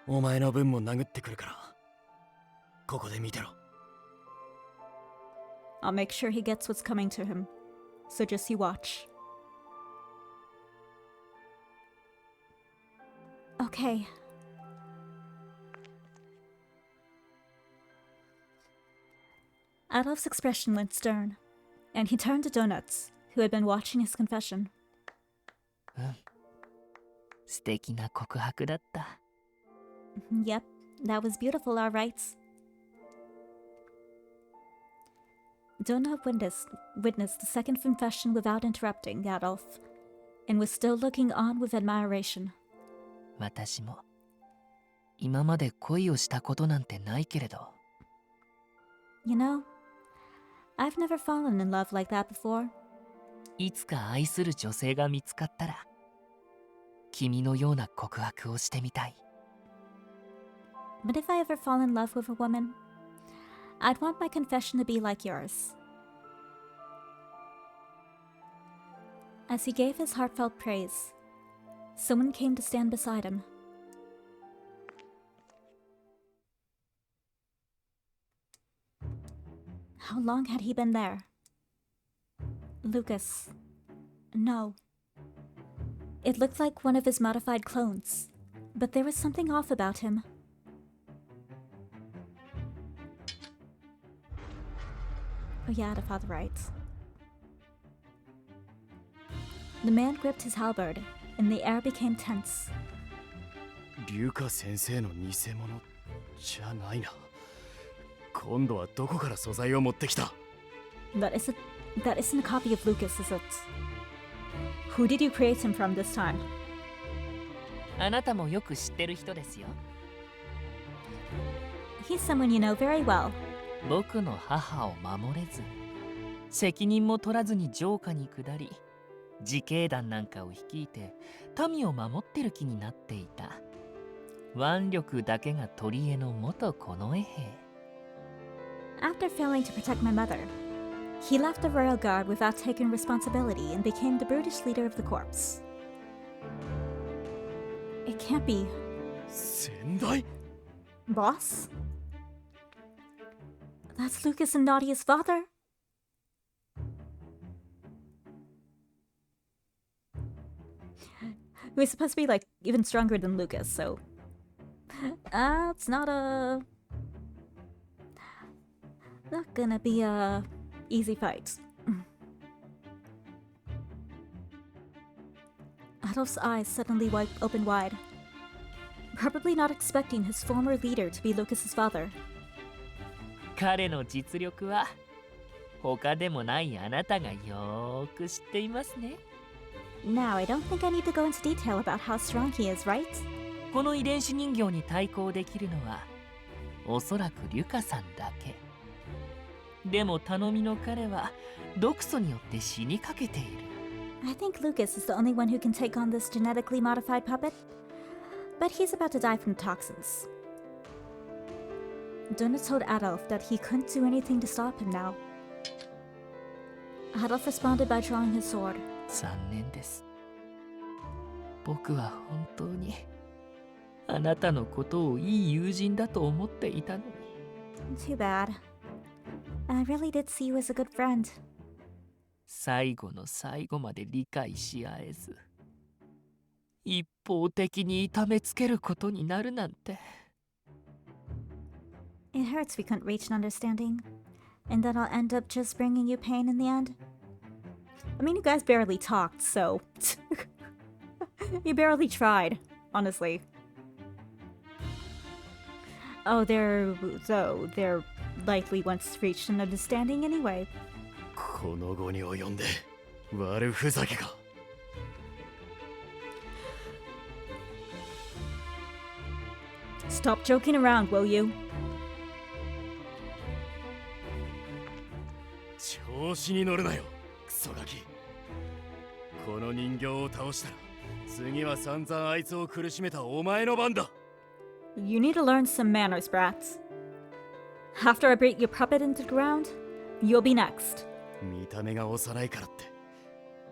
お前の分も殴ってくるからここで見てろ。 I'll make sure he gets what's coming to him, so just you watch. Okay. Adolf's expression went stern, and he turned to Donuts, who had been watching his confession. 素敵な告白だった。Yep, that was beautiful, all right. Donut witnessed the second confession without interrupting Adolf, and was still looking on with admiration. 私も今まで恋をしたことなんてないけれど。You know, I've never fallen in love like that before. いつか愛する女性が見つかったら、君のような告白をしてみたい。But if I ever fall in love with a woman, I'd want my confession to be like yours. As he gave his heartfelt praise, someone came to stand beside him. How long had he been there? Lucas. No. It looked like one of his modified clones, but there was something off about him. Oh yeah, the father writes. The man gripped his halberd, and the air became tense. リュカ先生の偽物じゃないな。今度はどこから素材を持ってきた？ That isn't a copy of Lucas, is it? Who did you create him from this time? あなたもよく知ってる人ですよ。He's someone you know very well. 僕の母を守れず、責任も取らずに城下に下り、自警団なんかを率いて民を守ってる気になっていた。腕力だけが取り柄の元近衛兵。After failing to protect my mother, he left the royal guard without taking responsibility and became the brutish leader of the corps. It can't be... 先代? Boss? That's Lucas and Nadia's father? We're supposed to be like even stronger than Lucas, so... it's not gonna be a easy fight. Adolf's eyes suddenly opened wide, probably not expecting his former leader to be Lucas's father. 彼の実力は他でもないあなたがよーく知っていますね。Now, I don't think I need to go into detail about how strong he is, right? この遺伝子人形に対抗できるのはおそらくリュカさんだけ。でも頼みの彼は毒素によって死にかけている。I think Lucas is the only one who can take on this genetically modified puppet, but he's about to die from the toxins. Donut told Adolf that he couldn't do anything to stop him now. Adolf responded by drawing his sword. 残念です。僕は本当にあなたのことをいい友人だと思っていたのに。Too bad. I really did see you as a good friend. 最後の最後まで理解し合えず、一方的に痛めつけることになるなんて。It hurts we couldn't reach an understanding, and that I'll end up just bringing you pain in the end. I mean, you guys barely talked, so... you barely tried, honestly. Oh, they're likely once reached an understanding anyway. この後に及んで悪ふざけか。Stop joking around, will you? 調子に乗るなよ、クソガキ。この人形を倒したら次は散々あいつを苦しめたお前の番だ。You need to learn some manners, brats. After I break your puppet into the ground, you'll be next. 見た目が幼いからって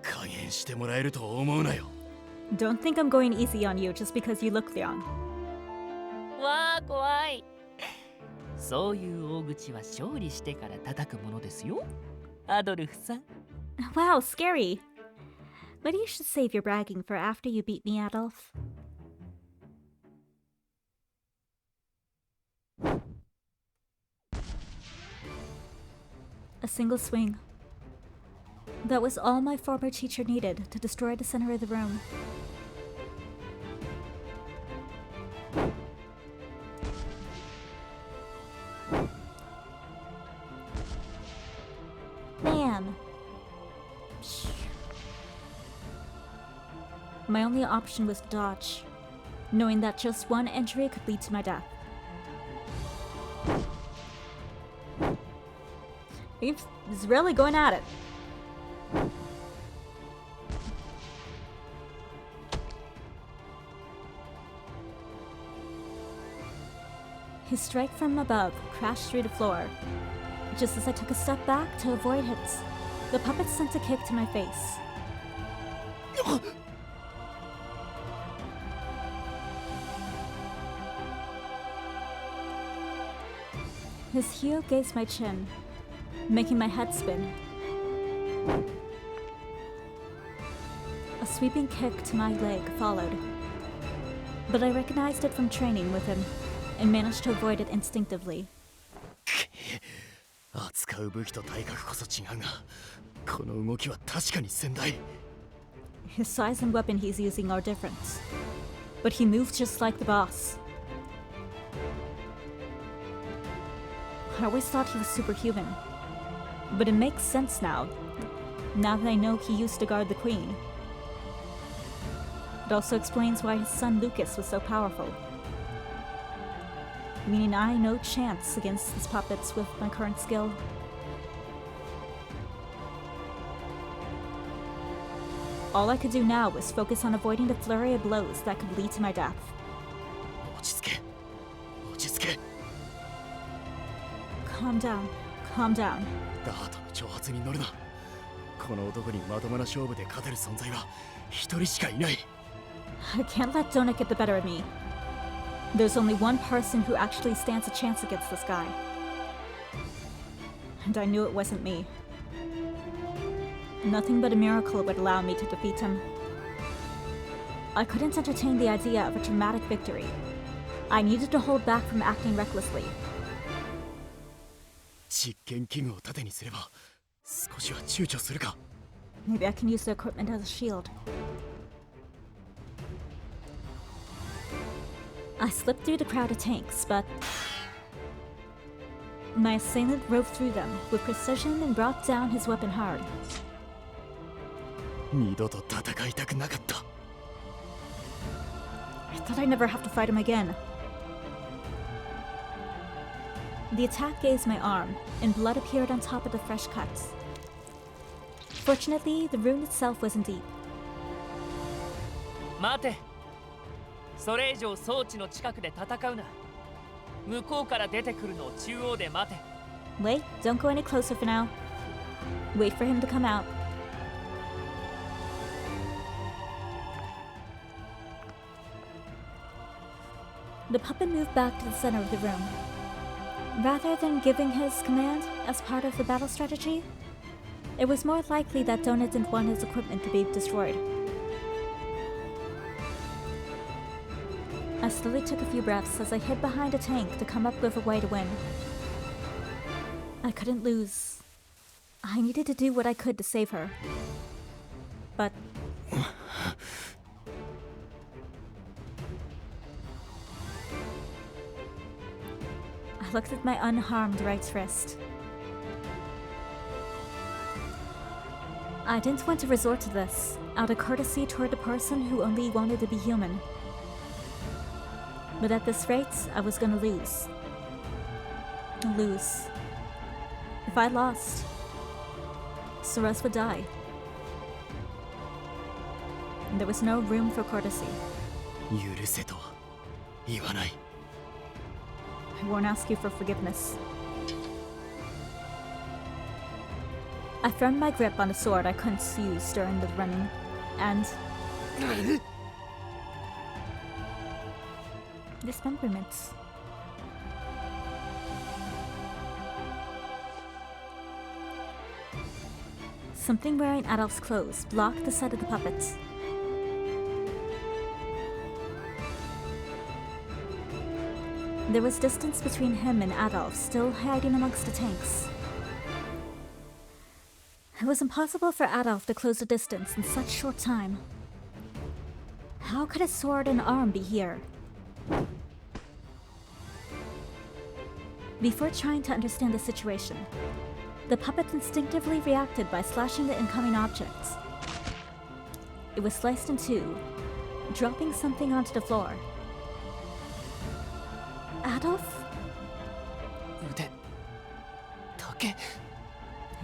加減してもらえると思うなよ。 Don't think I'm going easy on you just because you look young. わあ怖い。そういう大口は勝利してから叩くものですよ、アドルフさん。 Wow, scary. Maybe you should save your bragging for after you beat me, Adolf. A single swing. That was all my former teacher needed to destroy the center of the room. Man. My only option was to dodge, knowing that just one injury could lead to my death. He's really going at it. His strike from above crashed through the floor. Just as I took a step back to avoid hits, the puppet sent a kick to my face. His heel grazed my chin, making my head spin. A sweeping kick to my leg followed, but I recognized it from training with him and managed to avoid it instinctively. 扱う武器と体格こそ違うが、この動きは確かに先代。 His size and weapon he's using are different, but he moves just like the boss. I always thought he was superhuman, but it makes sense now that I know he used to guard the queen. It also explains why his son Lucas was so powerful. Meaning I no chance against his puppets with my current skill. All I could do now was focus on avoiding the flurry of blows that could lead to my death. 落ち着け。落ち着け。 Calm down, calm down. ダートの挑発に乗るな。この男にまともな勝負で勝てる存在は一人しかいない。 I can't let Donut get the better of me. There's only one person who actually stands a chance against this guy. And I knew it wasn't me. Nothing but a miracle would allow me to defeat him. I couldn't entertain the idea of a dramatic victory. I needed to hold back from acting recklessly. 実験器具を盾にすれば少しは躊躇するか。 Maybe I can use the equipment as a shield. I slipped through the crowd of tanks, but my assailant rode through them with precision and brought down his weapon hard. 二度と戦いたくなかった。 I thought I'd never have to fight him again. The attack grazed my arm, and blood appeared on top of the fresh cuts. Fortunately, the wound itself wasn't deep. 待て。それ以上装置の近くで戦うな。向こうから出てくるのを中央で待て。 Wait, don't go any closer for now. Wait for him to come out. The puppet moved back to the center of the room. Rather than giving his command as part of the battle strategy, it was more likely that Donut didn't want his equipment to be destroyed. I slowly took a few breaths as I hid behind a tank to come up with a way to win. I couldn't lose. I needed to do what I could to save her. But I looked at my unharmed right wrist. I didn't want to resort to this, out of courtesy toward a person who only wanted to be human. But at this rate, I was gonna lose. Lose. If I lost, Soros would die. And there was no room for courtesy. 許せとは言わない。I won't ask you for forgiveness. I firmed my grip on the sword I couldn't use during the running, and dismemberments. Something wearing Adolf's clothes blocked the sight of the puppets. There was distance between him and Adolf, still hiding amongst the tanks. It was impossible for Adolf to close the distance in such short time. How could a sword and arm be here? Before trying to understand the situation, the puppet instinctively reacted by slashing the incoming objects. It was sliced in two, dropping something onto the floor. Adolf?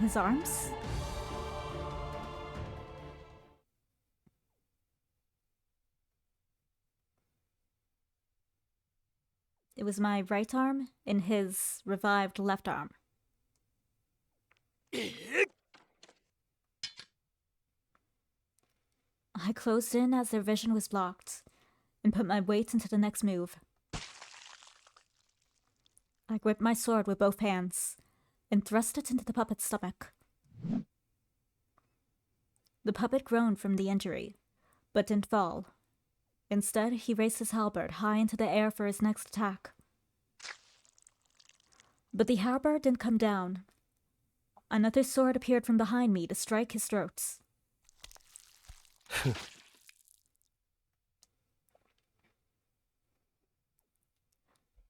His arms? It was my right arm in his revived left arm. I closed in as their vision was blocked and put my weight into the next move. I gripped my sword with both hands and thrust it into the puppet's stomach. The puppet groaned from the injury, but didn't fall. Instead, he raised his halberd high into the air for his next attack. But the halberd didn't come down. Another sword appeared from behind me to strike his throats.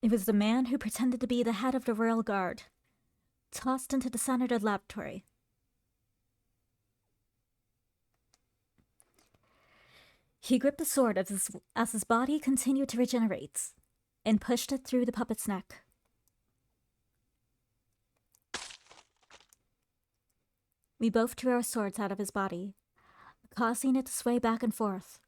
It was the man who pretended to be the head of the royal guard, tossed into the center of the laboratory. He gripped the sword as his body continued to regenerate, and pushed it through the puppet's neck. We both drew our swords out of his body, causing it to sway back and forth.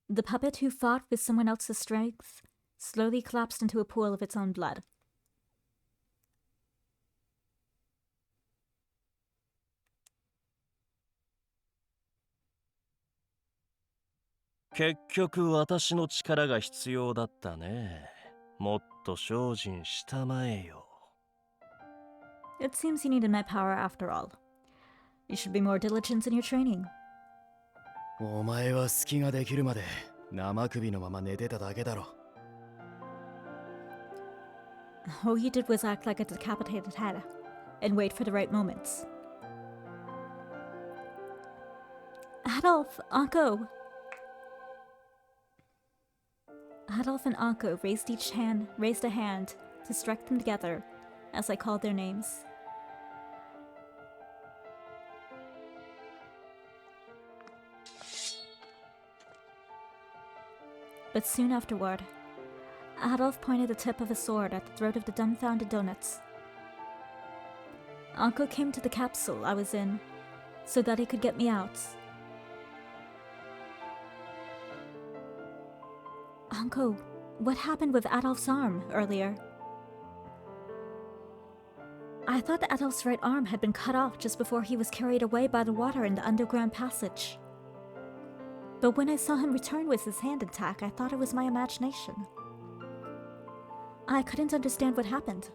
The puppet, who fought with someone else's strength, slowly collapsed into a pool of its own blood.「結局私の力が必要だったね。もっと精進したまえよ。」 It seems you needed my power after all. You should be more diligent in your training. お前は隙ができるまで生首のまま寝てただけだろ。All you did was act like a decapitated head and wait for the right moments. Adolf, Anko! Adolf and Anko raised a hand to strike them together as I called their names. But soon afterward, Adolf pointed the tip of his sword at the throat of the dumbfounded donuts. Anko came to the capsule I was in so that he could get me out. Anko, what happened with Adolf's arm earlier? I thought that Adolf's right arm had been cut off just before he was carried away by the water in the underground passage. But when I saw him return with his hand intact, I thought it was my imagination. I couldn't understand what happened.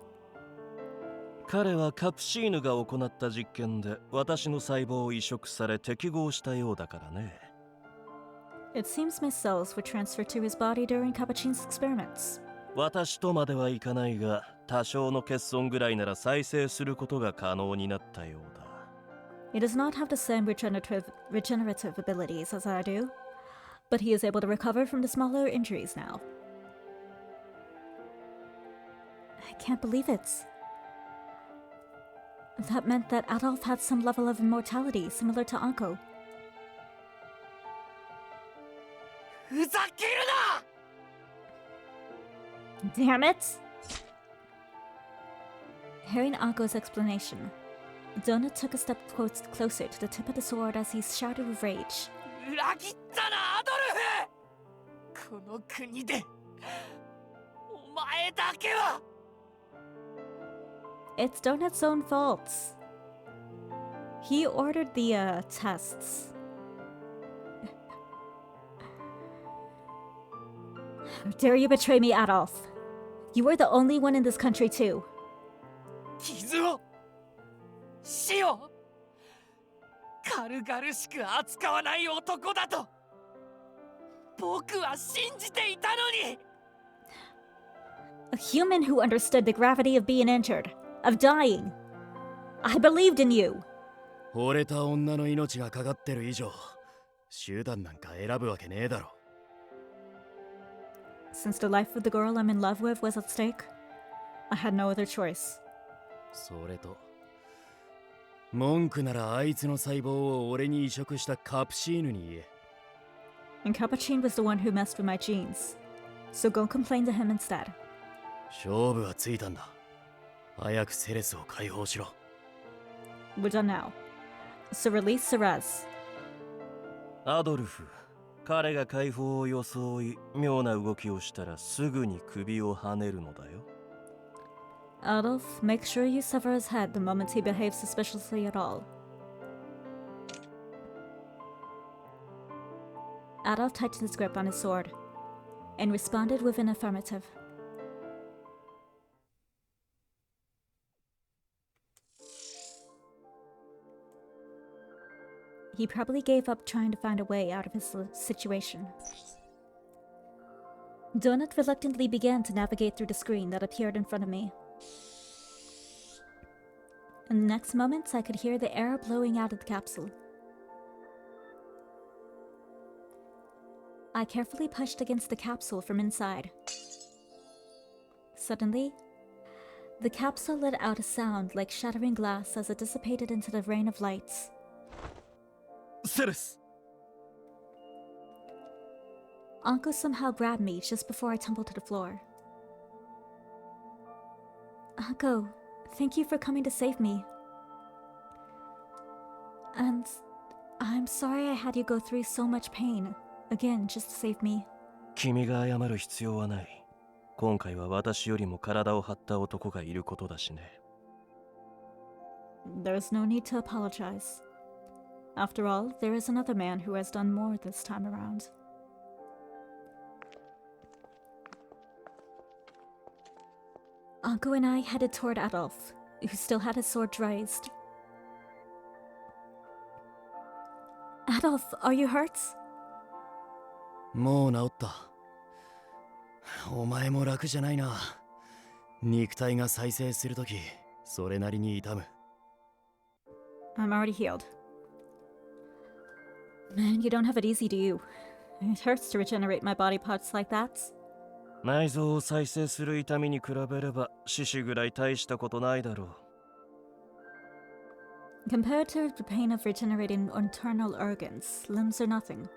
彼はカプシーヌが行った実験で私の細胞を移植され適合したようだからね。It seems my cells were transferred to his body during Capuchin's experiments. 私とまではいかないが、多少の欠損ぐらいなら再生することが可能になったようだ。He does not have the same regenerative abilities as I do, but he is able to recover from the smaller injuries now. I can't believe it. That meant that Adolf had some level of immortality similar to Anko. ふざけるな! Damn it! Hearing Anko's explanation, Donut took a step closer to the tip of the sword as he shouted with rage. 裏切ったなアドルフ！この国で前だけは。 It's Donut's own fault. He ordered the tests. How dare you betray me, Adolf? You were the only one in this country too. 傷を死を軽々しく扱わない男だと僕は信じていたのに。 A human who understood the gravity of being injured, of dying. I believed in you. 惚れた女の命がかかってる以上、手段なんか選ぶわけねえだろ。 Since the life of the girl I'm in love with was at stake, I had no other choice. それと文句ならあいつの細胞を俺に移植したカプシーヌに言え。 And Capuchin was the one who messed with my genes. So go complain to him instead. 勝負はついたんだ。早くセレスを解放しろ。 We're done now. So release Cerez. アドルフ、彼が解放を装い妙な動きをしたらすぐに首をはねるのだよ。 Adolf, make sure you sever his head the moment he behaves suspiciously at all. Adolf tightened his grip on his sword and responded with an affirmative. He probably gave up trying to find a way out of his situation. Donut reluctantly began to navigate through the screen that appeared in front of me. In the next moment, I could hear the air blowing out of the capsule. I carefully pushed against the capsule from inside. Suddenly, the capsule let out a sound like shattering glass as it dissipated into the rain of lights. セレス、 Anko somehow grabbed me just before I tumbled to the floor. Anko, thank you for coming to save me. And I'm sorry I had you go through so much pain, again, just to save me. 君が謝る必要はない。今回は私よりも体を張った男がいることだしね。 There's no need to apologize. After all, there is another man who has done more this time around. Anko and I headed toward Adolf, who still had his sword raised. Adolf, are you hurt? もう治った。お前も楽じゃないな。肉体が再生するとき、それなりに痛む。I'm already healed. Man, you don't have it easy, do you? It hurts to regenerate my body parts like that. 内臓を再生する痛みに比べれば四肢ぐらい大したことないだろう。 Compared to the pain of regenerating internal organs, limbs are nothing.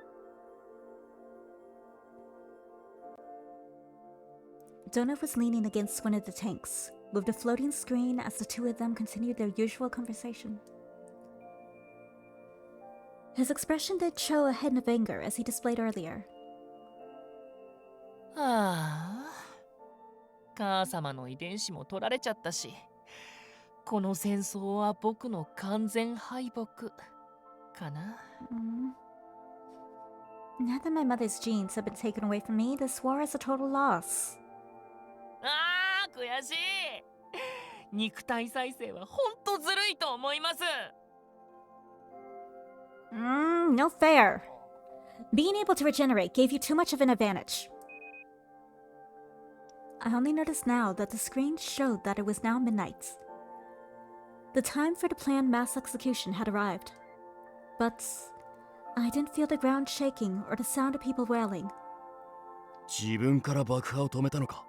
Donut was leaning against one of the tanks, with the floating screen as the two of them continued their usual conversation. His expression did show a hint of anger as he displayed earlier. ああ、母様の遺伝子も取られちゃったし、この戦争は僕の完全敗北かな。Now that my mother's genes have been taken away from me, this war is a total loss. ああ、悔しい。肉体再生はほんとずるいと思います。No fair. Being able to regenerate gave you too much of an advantage. I only noticed now that the screen showed that it was now midnight. The time for the planned mass execution had arrived. But I didn't feel the ground shaking or the sound of people wailing. 自分から爆破を止めたのか。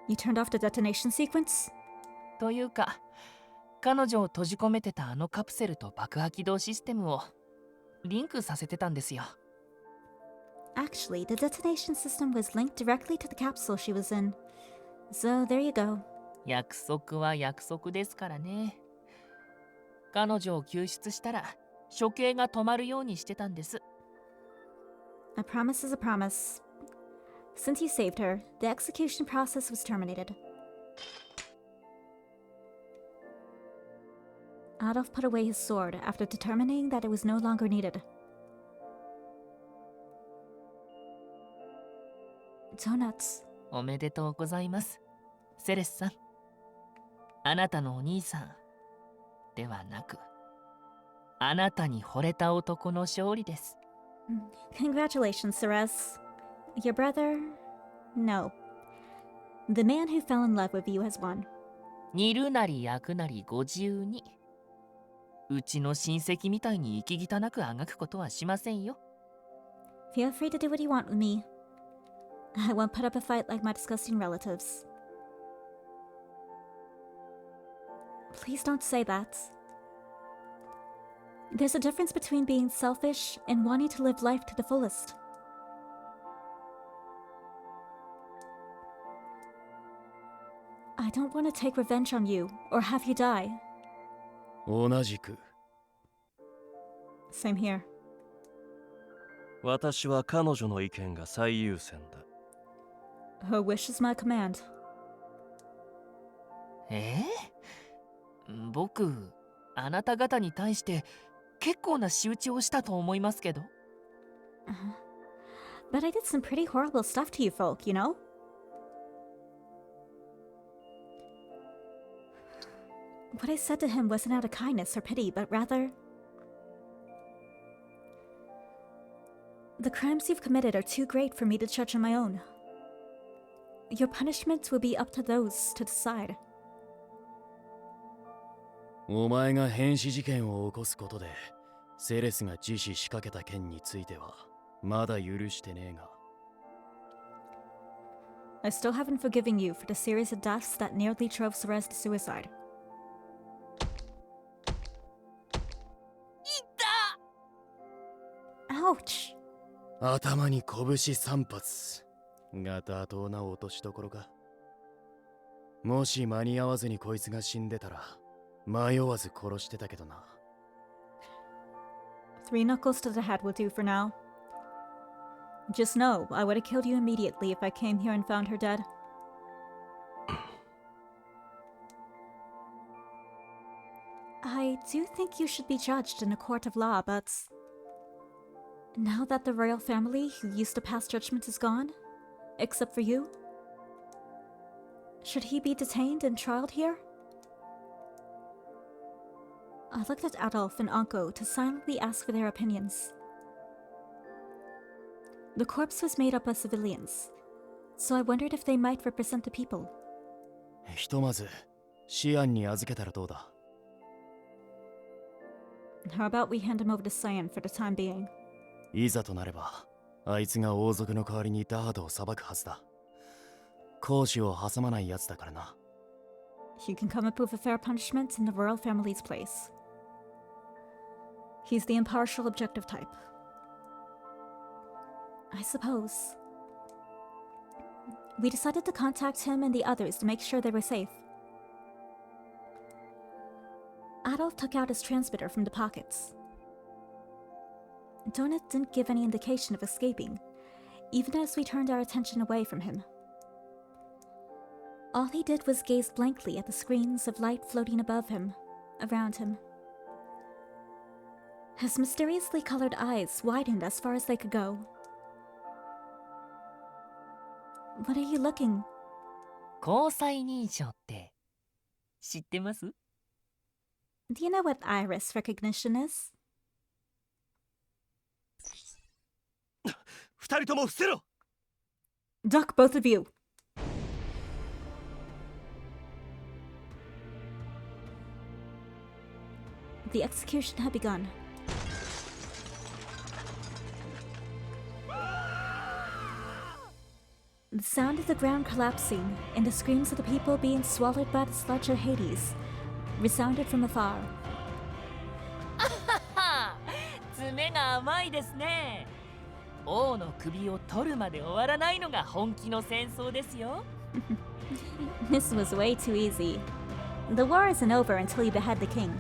You turned off the detonation sequence? というか、彼女を閉じ込めてたあのカプセルと爆破起動システムをリンクさせてたんですよ。Actually, the detonation system was linked directly to the capsule she was in. So there you go. 約束は約束ですからね。彼女を救出したら処刑が止まるようにしてたんです。A promise is a promise. Since you saved her, the execution process was terminated. Adolf put away his sword after determining that it was no longer needed. Donuts. おめでとうございます、セレスさん。あなたのお兄さんではなく、あなたに惚れた男の勝利です。Congratulations, Ceres. Your brother? No. The man who fell in love with you has won. 煮るなり焼くなりご自由に。うちの親戚みたいに息汚くあがくことはしませんよ。Feel free to do what you want with me. I won't put up a fight like my disgusting relatives. Please don't say that. There's a difference between being selfish and wanting to live life to the fullest. I don't want to take revenge on you or have you die. 同じく。Same here. 私は彼女の意見が最優先だ。Her wish is my command. 僕、あなた方に対して結構な仕打ちをしたと思いますけど。But I did some pretty horrible stuff to you folk, you know? What I said to him wasn't out of kindness or pity, but rather... The crimes you've committed are too great for me to judge on my own. Your punishment will be up to those to decide. お前が変死事件を起こすことでセレスが自死しかけた件についてはまだ許してねえが。I still haven't forgiven you for the series of deaths that nearly drove Ceres to suicide. 痛っ Ouch! 頭に拳3発が妥当な落としどころか。もし間に合わずにこいつが死んでたら迷わず殺してたけどな。3 knuckles to the head will do for now. Just know, I would have killed you immediately if I came here and found her dead. I do think you should be judged in a court of law, but... Now that the royal family who used to pass judgment is gone, except for you, should he be detained and trialed here? I looked at Adolf and Anko to silently ask for their opinions. The corpse was made up of civilians, so I wondered if they might represent the people. ひとまずシアンに預けたらどうだ。 How about we hand him over to Scien for the time being? いざとなればあいつが王族の代わりにダードを裁くはずだ。講師を挟まないやつだからな。 He can come up with a fair punishment in the royal family's place. He's the impartial, objective type. I suppose. We decided to contact him and the others to make sure they were safe. Adolf took out his transmitter from the pockets. Donut didn't give any indication of escaping, even as we turned our attention away from him. All he did was gaze blankly at the screens of light floating above him, around him. His mysteriously colored eyes widened as far as they could go. What are you looking? 交際認証って知ってます？ Do you know what iris recognition is? 二人とも伏せろ! Duck, both of you! The execution had begun. The sound of the ground collapsing and the screams of the people being swallowed by the sludge of Hades resounded from afar. 爪が甘いですね。王の首を取るまで終わらないのが本気の戦争ですよ。This was way too easy. The war isn't over until you behead the king.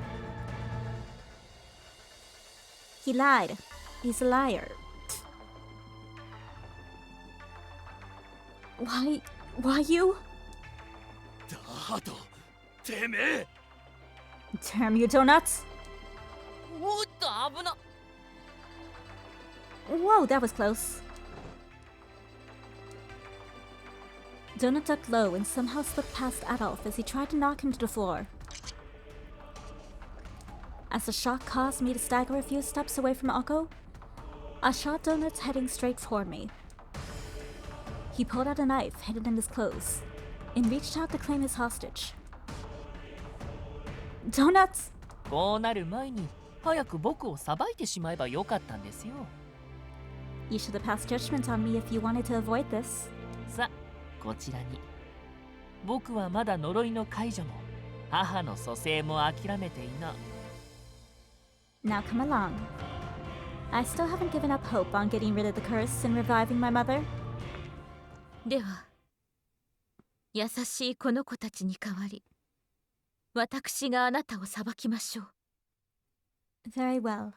He lied. He's a liar. Why you? ダートてめえ Damn you, donuts! おっと危な。 Whoa, that was close. Donut ducked low and somehow slipped past Adolf as he tried to knock him to the floor. As the shock caused me to stagger a few steps away from Akko, I shot Donuts heading straight for me. He pulled out a knife hidden in his clothes and reached out to claim his hostage. Donuts! こうなる前に早く僕をさばいてしまえばよかったんですよ。 You should have passed judgment on me if you wanted to avoid this. さ、こちらに。僕はまだ呪いの解除も母の蘇生も諦めていな。 Now come along. I still haven't given up hope on getting rid of the curse and reviving my mother. では優しいこの子たちに代わり私があなたを裁きましょう。 Very well.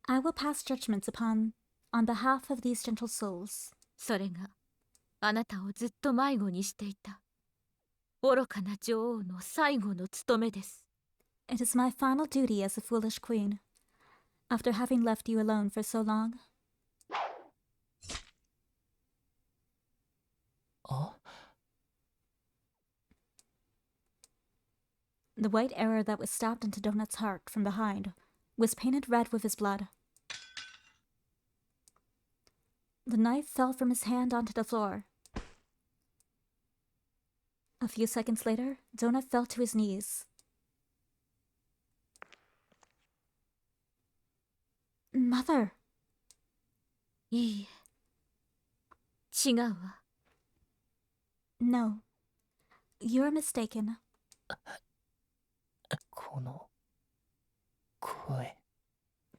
I will pass judgments on behalf of these gentle souls. それがあなたをずっと迷子にしていた愚かな女王の最後の務めです。 It is my final duty as a foolish queen, after having left you alone for so long. あ The white arrow that was stabbed into Donut's heart from behind was painted red with his blood. The knife fell from his hand onto the floor. A few seconds later, Donut fell to his knees. Mother! いいえ違うわ。 No. You're mistaken. この声。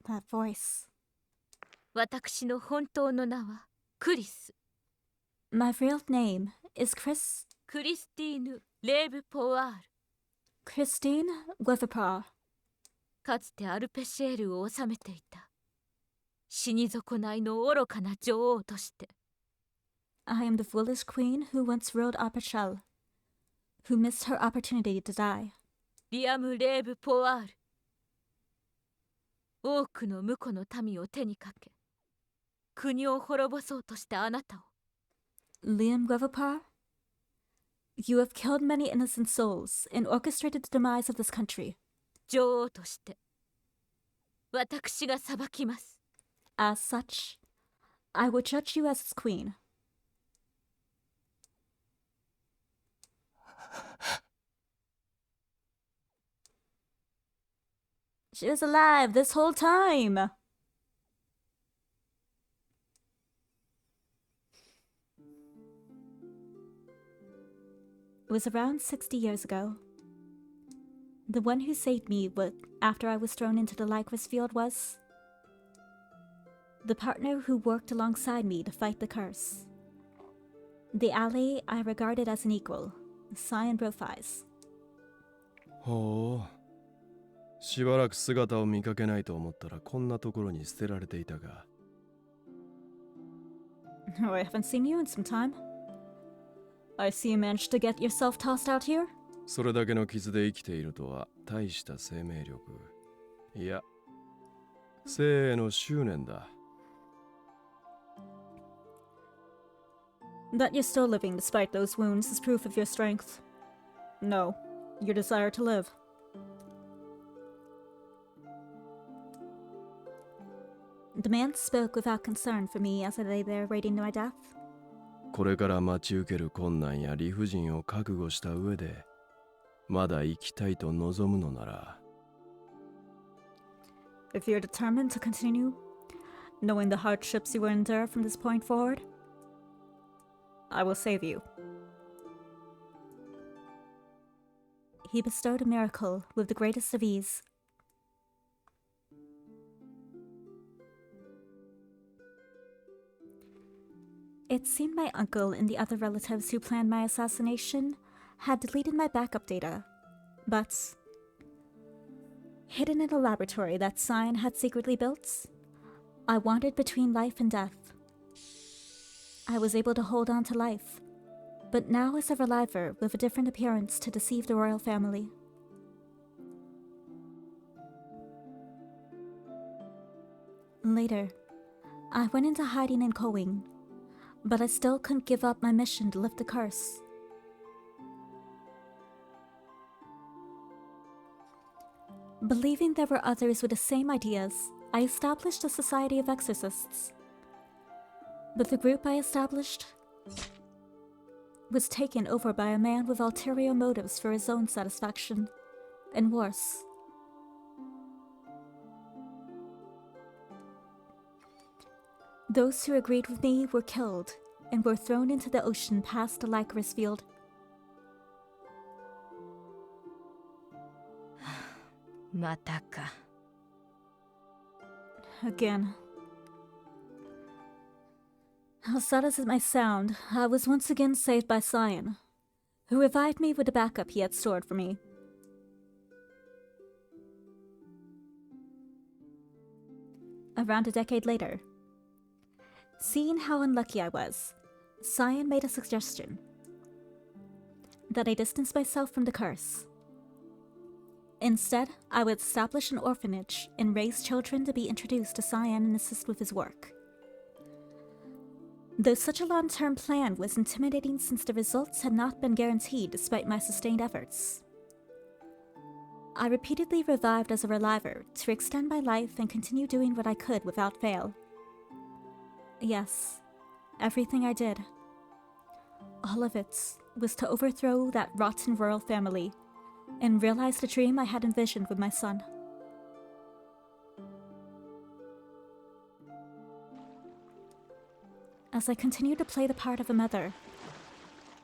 That voice. 私の本当の名はクリス。 My real name is Chris... クリスティーヌ・レーブ・ポワール。 Christine Weaverpaw. かつてアルペシエールを治めていた死に損ないの愚かな女王として。 I am the foolish queen who once ruled Apachel, who missed her opportunity to die. リアム・レーブ・ポワール。多くの婿の民を手にかけ国を滅ぼそうとしたあなたを。 Liam Weaverpaw? You have killed many innocent souls and orchestrated the demise of this country. 女王として私が裁きます。 As such, I will judge you as its queen. She was alive this whole time! It was around 60 years ago. The one who saved me after I was thrown into the Lycris field was the partner who worked alongside me to fight the curse. The ally I regarded as an equal, Scien Brofis. ほう、しばらく姿を見かけないと思ったらこんなところに捨てられていたが。 Oh, I haven't seen you in some time. I see you managed to get yourself tossed out here. それだけの傷で生きているとは大した生命力。いや、生への執念だ。 That you're still living despite those wounds is proof of your strength. No, your desire to live. The man spoke without concern for me as I lay there waiting my death. これから待ち受ける困難や理不尽を覚悟した上で、まだ生きたいと望むのなら。 If you're determined to continue, knowing the hardships you will endure from this point forward, I will save you. He bestowed a miracle with the greatest of ease. It seemed my uncle and the other relatives who planned my assassination had deleted my backup data, but hidden in a laboratory that Scien had secretly built, I wandered between life and death. I was able to hold on to life, but now as a reliver with a different appearance to deceive the royal family. Later, I went into hiding in Coing, but I still couldn't give up my mission to lift the curse. Believing there were others with the same ideas, I established a society of exorcists. But the group I established was taken over by a man with ulterior motives for his own satisfaction, and worse. Those who agreed with me were killed and were thrown into the ocean past the Lycoris field. Mataka. Again. As sad as it may sound, I was once again saved by Scien, who revived me with the backup he had stored for me. Around a decade later, seeing how unlucky I was, Scien made a suggestion that I distance myself from the curse. Instead, I would establish an orphanage and raise children to be introduced to Scien and assist with his work. Though such a long-term plan was intimidating since the results had not been guaranteed despite my sustained efforts, I repeatedly revived as a reliver to extend my life and continue doing what I could without fail. Yes, everything I did, all of it, was to overthrow that rotten royal family and realize the dream I had envisioned with my son. As I continued to play the part of a mother,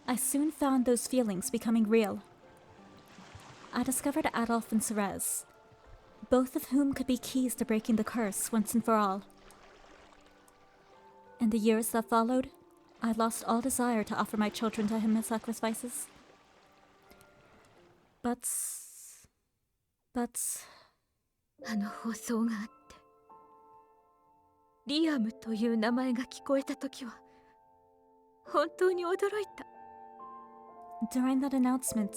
I soon found those feelings becoming real. I discovered Adolf and Ceres, both of whom could be keys to breaking the curse once and for all. In the years that followed, I lost all desire to offer my children to him as sacrifices. But... あの放送があって、リアムという名前が聞こえたときは、本当に驚いた。During that announcement,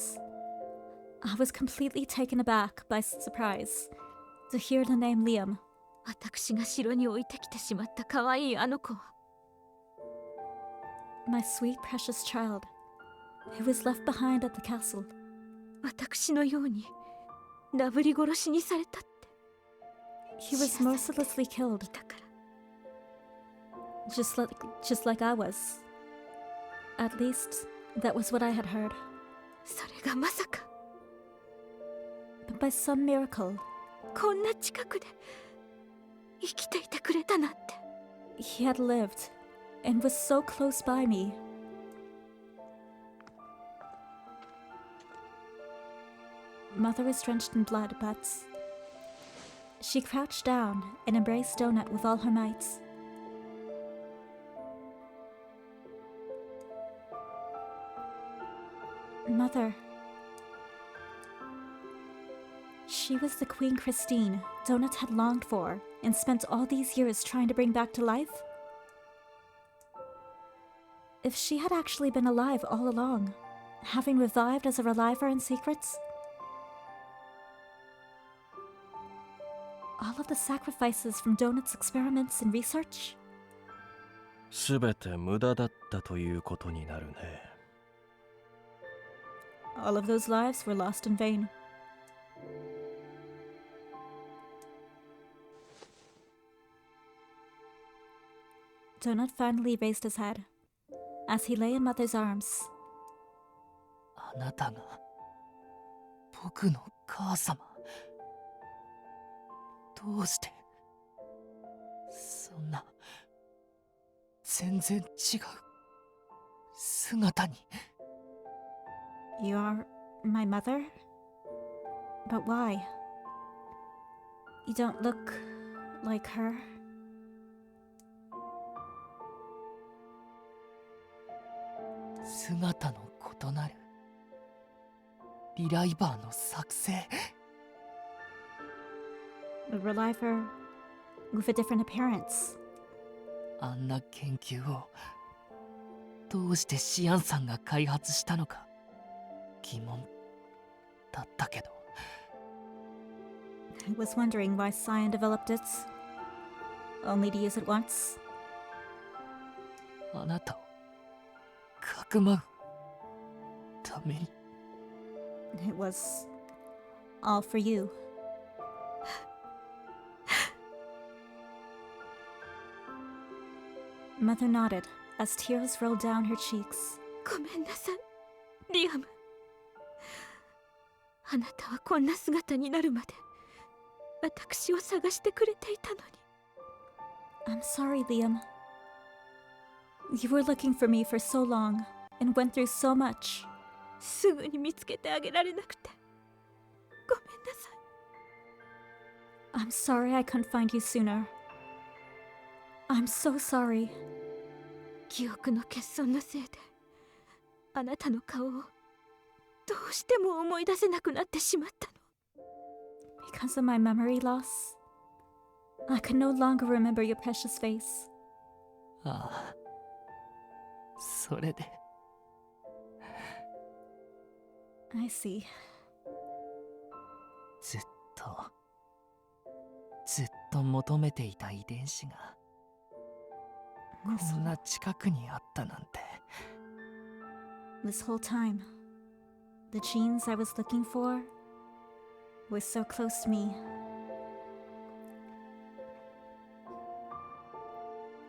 I was completely taken aback by surprise to hear the name Liam. 私が城に置いてきてしまった可愛いあの子は、 My sweet precious child, who was left behind at the castle. 私のようになぶり殺しにされたって。 He was mercilessly killed, just like I was. At least, that was what I had heard. それがまさか。 But by some miracle, こんな近くで生きていてくれたなんて。 he had lived and was so close by me. Mother was drenched in blood, but she crouched down and embraced Donut with all her might. Mother. She was the Queen Christine Donut had longed for and spent all these years trying to bring back to life. If she had actually been alive all along, having revived as a reliver in secret, all of the sacrifices from Donut's experiments and research? すべて無駄だったということになるね。All of those lives were lost in vain. Donut finally raised his head as he lay in Mother's arms. あなたが僕の母様。どうしてそんな全然違う姿に。 You are my mother? But why? You don't look like her. 姿の異なるリライバーの作成。 A reliver with a different appearance. あんな研究をどうしてシアンさんが開発したのか疑問だったけど。 I was wondering why Scien developed it, only to use it once. あなたをかくまうために。 It was all for you. Mother nodded as tears rolled down her cheeks. ごめんなさい、リアム。あなたはこんな姿になるまで私を探してくれていたのに。 I'm sorry, Liam. You were looking for me for so long and went through so much. すぐに見つけてあげられなくてごめんなさい。 I'm sorry I couldn't find you sooner. I'm so sorry. 記憶の欠損のせいであなたの顔をどうしても思い出せなくなってしまったの。 Because of my memory loss, I could no longer remember your precious face. ああ、それで。 I see. ずっと求めていた遺伝子がこんな近くにあったなんて。 This whole time, the genes I was looking for were so close to me.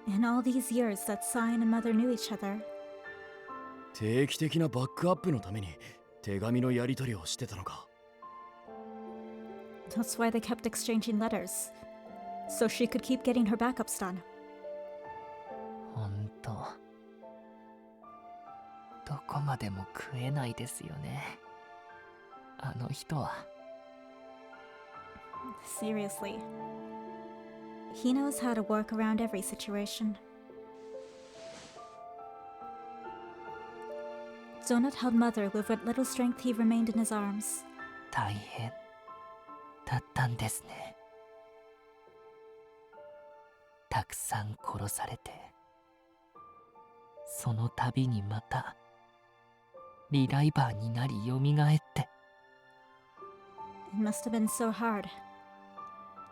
In all these years that Scien and Mother knew each other, 定期的なバックアップのために手紙のやり取りをしてたのか。 that's why they kept exchanging letters, so she could keep getting her backups done. ほんとどこまでも食えないですよね、あの人は。 Seriously. He knows how to work around every situation. Donut held Mother with what little strength he remained in his arms. 大変だったんですね。たくさん殺されて、その度にまたリライバーになり蘇って。 It must have been so hard.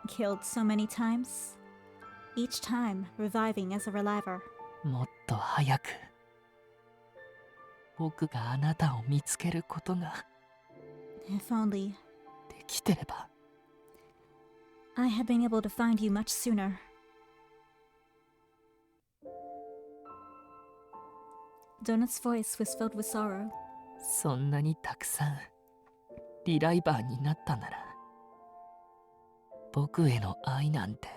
Killed so many times, each time reviving as a reliver. もっと早く僕があなたを見つけることが If only できてれば。 I had been able to find you much sooner. Donut's voice was filled with sorrow. そんなにたくさんリライバーになったなら、僕への愛なんて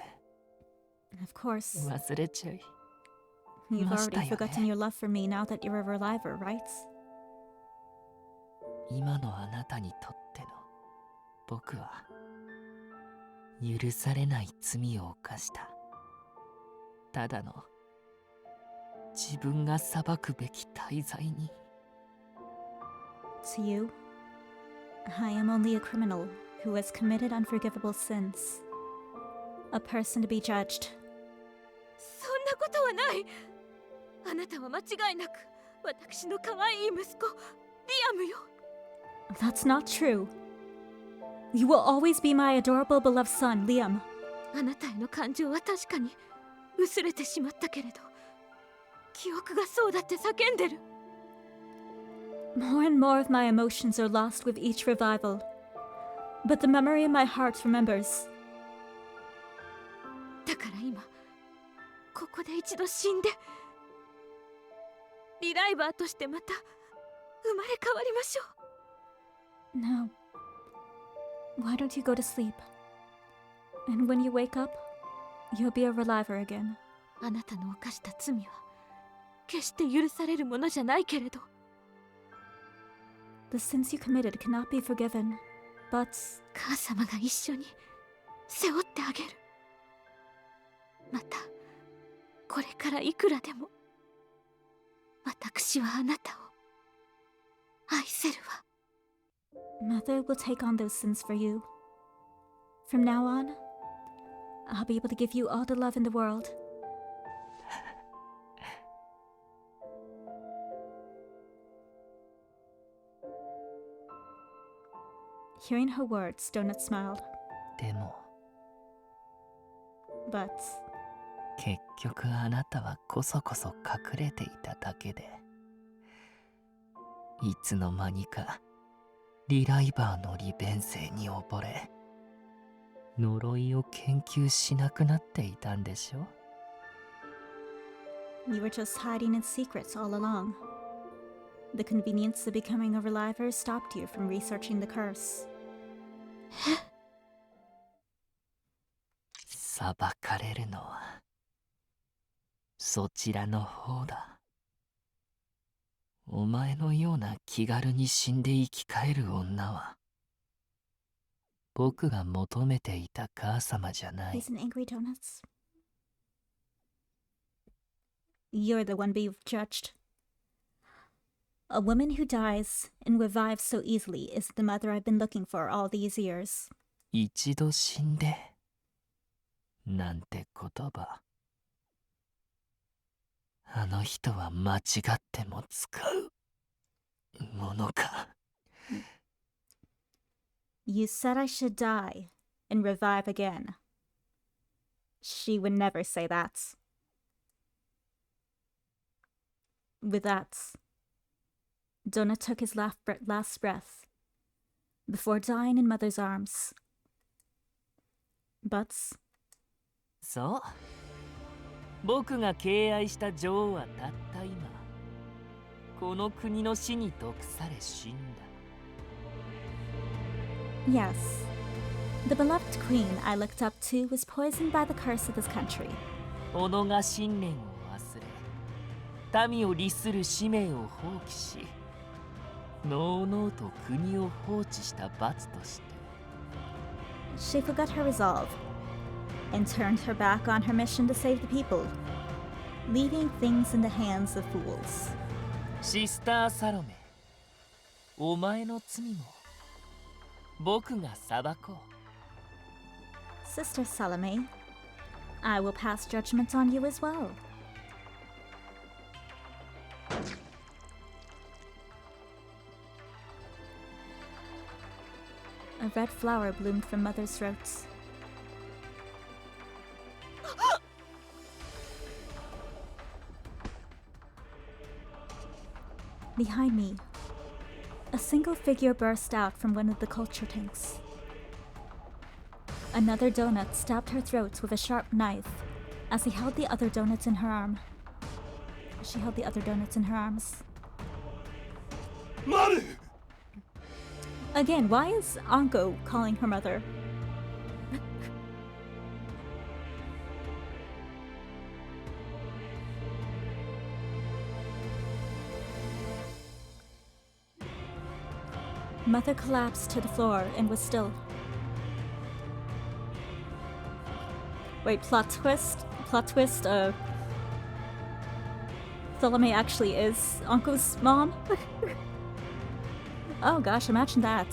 Of course, 忘れちゃい you've ました already よ forgotten ね。 your love for me now that you're a reliver, right? 今のあなたにとっての僕は許されない罪を犯した。ただの自分が裁くべき大罪に。 To you, I am only a criminal who has committed unforgivable sins. A person to be judged. そんなことはない。あなたは間違いなく私の可愛い息子リアムよ。 That's not true. You will always be my adorable beloved son, Liam. あなたへの感情は確かに薄れてしまったけれど、記憶がそうだって叫んでる。 More and more of my emotions are lost with each revival. But the memory in my heart remembers. だから今ここで一度死んでリライバーとしてまた生まれ変わりましょう。 Now, why don't you go to sleep? And when you wake up, you'll be a reliver again. あなたの犯した罪は決して許されるものじゃないけれど、 The sins you committed cannot be forgiven, but 母様が一緒に背負ってあげる。またこれからいくらでも私はあなたを愛せるわ。 Mother will take on those sins for you. From now on, I'll be able to give you all the love in the world. Hearing her words, Donut smiled. でも But 結局あなたはこそこそ隠れていただけで、いつの間にかリライバーの利便性に溺れ、呪いを研究しなくなっていたんでしょ。 you were just hiding in secrets all along. The convenience of becoming a reliver stopped you from researching the curse. 裁かれるのはそちらの方だ。お前のような気軽に死んで生き返る女は僕が求めていた母様じゃない。 He's an angry donuts. You're the one you've judged. A woman who dies and revives so easily is the mother I've been looking for all these years. 一度死んでなんて言葉、あの人は間違っても使うものか。 You said I should die and revive again. She would never say that. With that, Donut took his last breath before dying in Mother's arms. But そう、僕が敬愛した女王はたった今この国の死に毒され死んだ。 yes, the beloved queen I looked up to was poisoned by the curse of this country. 己が信念を忘れ、民を律する使命を放棄し、のうのうと国を放置した罰として。 She forgot her resolve and turned her back on her mission to save the people, leaving things in the hands of fools. シスター・サロメ、お前の罪も僕が裁こう。 Sister Salome, I will pass judgment on you as well. A red flower bloomed from Mother's throat. Behind me, a single figure burst out from one of the culture tanks. Another donut stabbed her throat with a sharp knife as he held the other donuts in her arm. She held the other donuts in her arms. Maru! Again, why is Anko calling her mother? Mother collapsed to the floor and was still. Wait, plot twist? Plot twist, Salome actually is Anko's mom? Oh gosh, imagine that.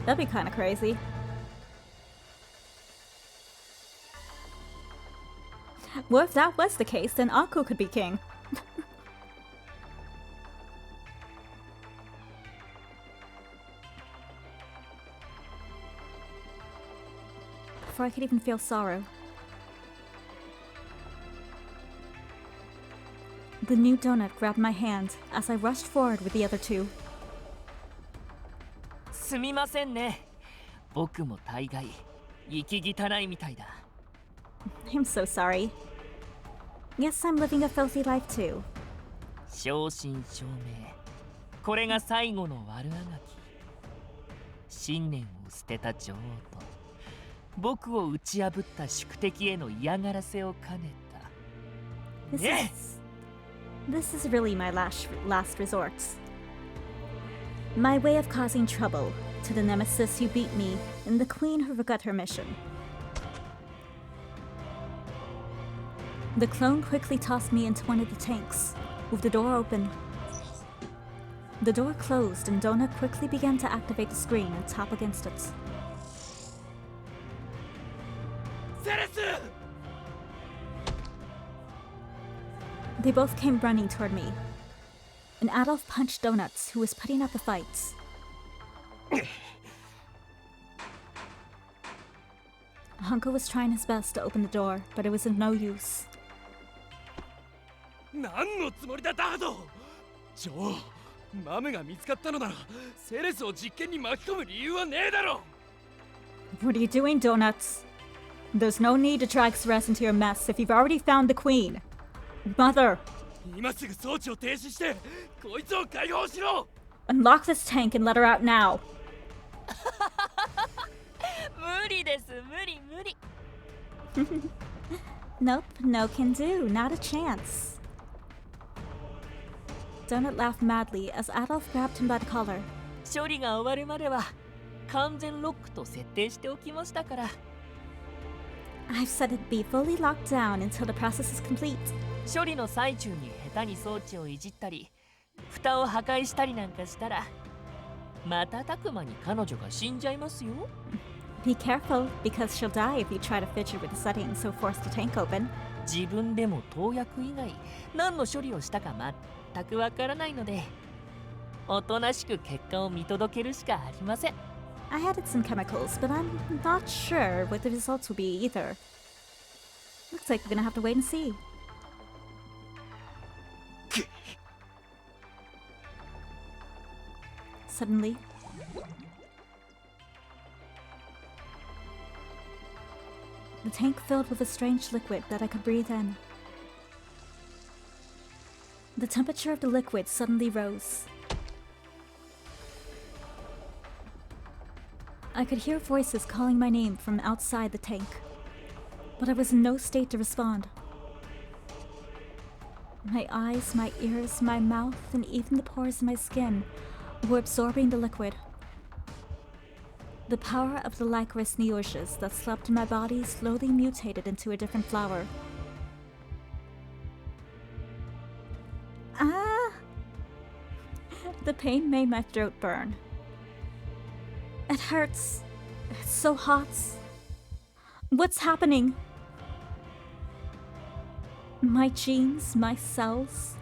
That'd be kind of crazy. Well, if that was the case, then Anko could be king. Before I could even feel sorrow, the new donut grabbed my hand as I rushed forward with the other two. すみませんね。僕も大概息汚いみたいだ。 I'm so sorry. Yes, I'm living a filthy life too. 正真正銘、これが最後の悪あがき。信念を捨てた女王と僕を打ち破った宿敵への嫌がらせを兼ねた。This is really my last resort. My way of causing trouble to the nemesis who beat me and the queen who forgot her mission. The clone quickly tossed me into one of the tanks, with the door open. The door closed and Donut quickly began to activate the screen and tap against it. They both came running toward me. and Adolf punched Donuts, who was putting up a fight. Hunko was trying his best to open the door, but it was of no use. 何のつもりだダード。女王、マムが見つかったのならセレスを実験に巻き込む理由はねえだろ。 What are you doing, Donuts? There's no need to drag Ceres into your mess if you've already found the queen. Mother! 今すぐ装置を停止してこいつを解放しろ。 Unlock this tank and let her out now. 無理です、無理無理。 Nope, no can do, not a chance. Donut laughed madly as Adolf grabbed him by the collar. 処理が終わるまでは完全ロックと設定しておきましたから。 I've said it'd be fully locked down until the process is complete. 処理の最中に下手に装置をいじったり蓋を破壊したりなんかしたら瞬く間に彼女が死んじゃいますよ。 Be careful, because she'll die if you try to fidget with the settings, so force the tank open. 自分でも投薬以外何の処理をしたか全くわからないのでおとなしく結果を見届けるしかありません。 I added some chemicals, but I'm not sure what the results will be either. Looks like we're gonna have to wait and see. Suddenly, the tank filled with a strange liquid that I could breathe in. The temperature of the liquid suddenly rose. I could hear voices calling my name from outside the tank, but I was in no state to respond. My eyes, my ears, my mouth, and even the pores in my skin were absorbing the liquid. The power of the Lycoris neotius that slept in my body slowly mutated into a different flower. Ah! The pain made my throat burn. It hurts. It's so hot. What's happening? My genes, my cells.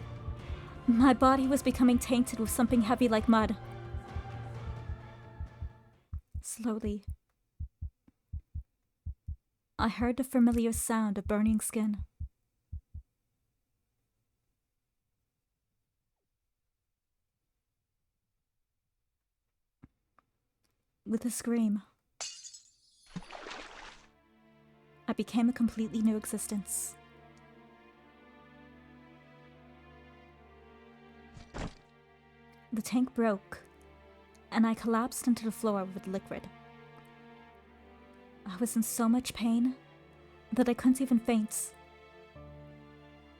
My body was becoming tainted with something heavy like mud. Slowly, I heard the familiar sound of burning skin. With a scream, I became a completely new existence. The tank broke, and I collapsed into the floor with liquid. I was in so much pain that I couldn't even faint.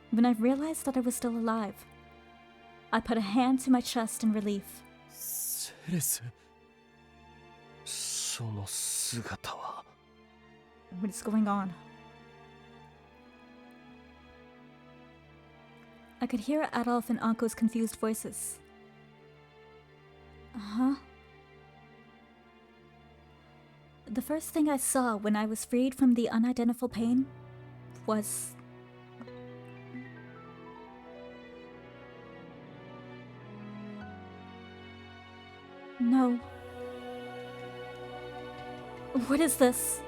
When I realized that I was still alive, I put a hand to my chest in relief. セレス、その姿は。 What is going on? I could hear Adolf and Anko's confused voices. Huh? The first thing I saw when I was freed from the unidentifiable pain was... No. What is this?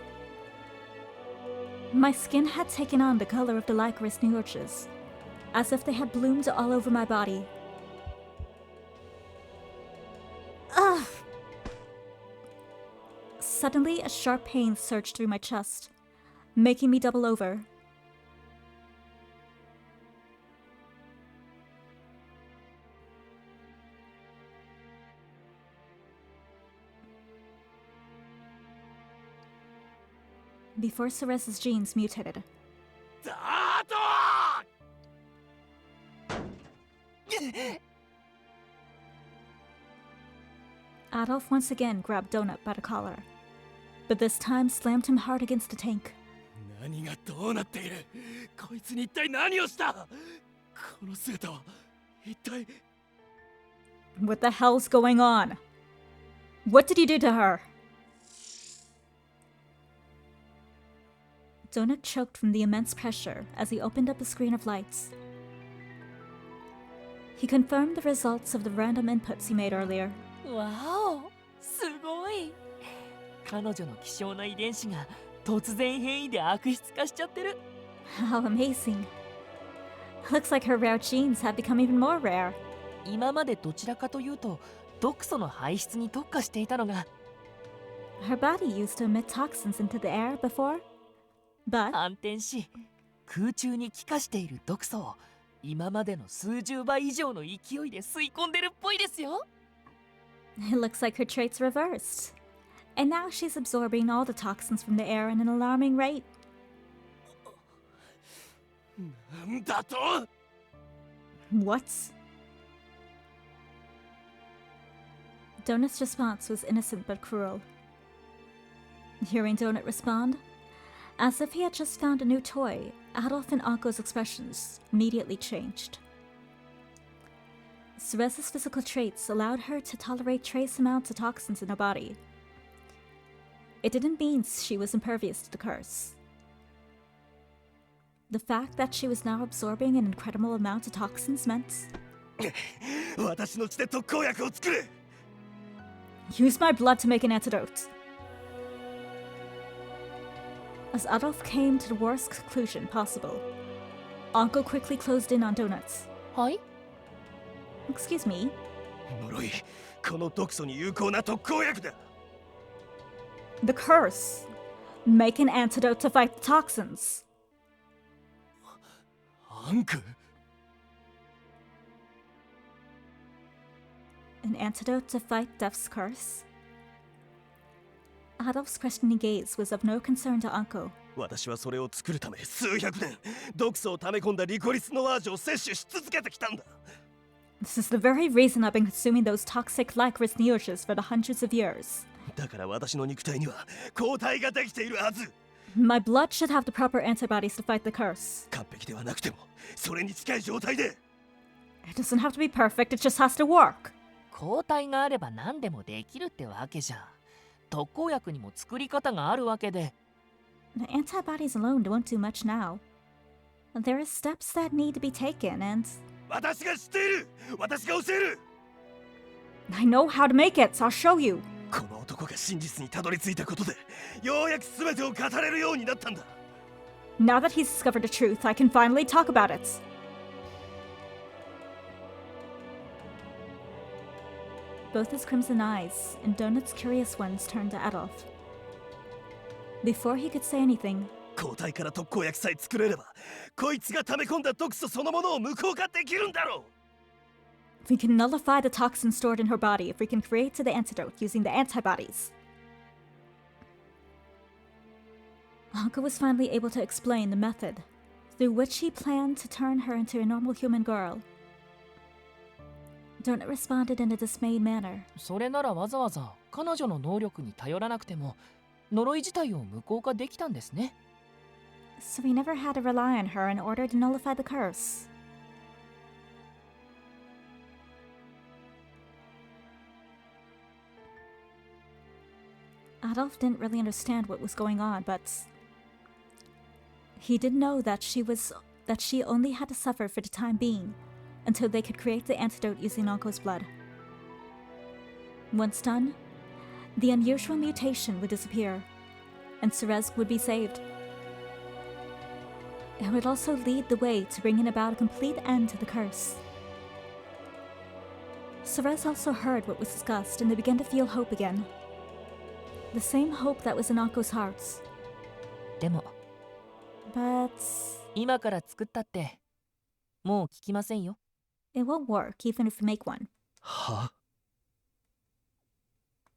My skin had taken on the color of the Lycoris neotius, as if they had bloomed all over my body. Ugh! Suddenly, a sharp pain surged through my chest, making me double over. Before Ceres's genes mutated, Adolf once again grabbed Donut by the collar, but this time slammed him hard against the tank. 何がどうなっている。こいつに一体何をした。この姿は一体。 What the hell's going on? What did he do to her? Donut choked from the immense pressure as he opened up a screen of lights. He confirmed the results of the random inputs he made earlier. わお、すごい。彼女の希少な遺伝子が突然変異で悪質化しちゃってる。How amazing. Looks like her rare genes have become even more rare. 今までどちらかというと毒素の排出に特化していたのが、 Her body used to emit toxins into the air before, but 反転し空中に気化している毒素を今までの数十倍以上の勢いで吸い込んでるっぽいですよ。 it looks like her traits reversed. And now she's absorbing all the toxins from the air at an alarming rate. なんだと？ What? Donut's response was innocent but cruel. Hearing Donut respond, as if he had just found a new toy, Adolf and Anko's expressions immediately changed. Cerez's physical traits allowed her to tolerate trace amounts of toxins in her body. It didn't mean she was impervious to the curse. The fact that she was now absorbing an incredible amount of toxins meant 私の血で特効薬を作れ。 use my blood to make an antidote. As Adolf came to the worst conclusion possible, Anko quickly closed in on Donuts. はい。 Excuse me? 呪い、この毒素に有効な特効薬だ。 The curse. Make an antidote to fight the toxins. アンク。 An antidote to fight death's curse? Adolf's questioning gaze was of no concern to Anko. 私はそれを作るため数百年毒素を溜め込んだリコリスノワージュを摂取し続けてきたんだ。 This is the very reason I've been consuming those toxic licorice neoges for the hundreds of years. だから私の肉体には抗体ができているはず。 My blood should have the proper antibodies to fight the curse. 完璧ではなくてもそれに近い状態で。 It doesn't have to be perfect, it just has to work. 抗体があれば何でもできるってわけじゃん。特効薬にも作り方があるわけで。 The antibodies alone won't do much now. There are steps that need to be taken, and 私が知っている。私が教える。 I know how to make it, so I'll show you. この男が真実にたどり着いたことでようやく全てを語れるようになったんだ。 Now that he's discovered the truth, I can finally talk about it. Both his crimson eyes and Donut's curious ones turned to Adolf. Before he could say anything, 抗体から特効薬さえ作れればこいつが溜め込んだ毒素そのものを無効化できるんだろう。 we can nullify the toxin stored in her body if we can create the antidote using the antibodies. Anko was finally able to explain the method through which he planned to turn her into a normal human girl. Donut responded in a dismayed manner. それならわざわざ彼女の能力に頼らなくても呪い自体を無効化できたんですね。 So we never had to rely on her in order to nullify the curse. Adolf didn't really understand what was going on, but he did know that she only had to suffer for the time being until they could create the antidote using Anko's blood. Once done, the unusual mutation would disappear, and Cerez would be saved. It would also lead the way to bringing about a complete end to the curse. Cerez also heard what was discussed and they began to feel hope again. The same hope that was in Anko's hearts. でも But 今から作ったってもう効きませんよ。 it won't work even if we make one. は？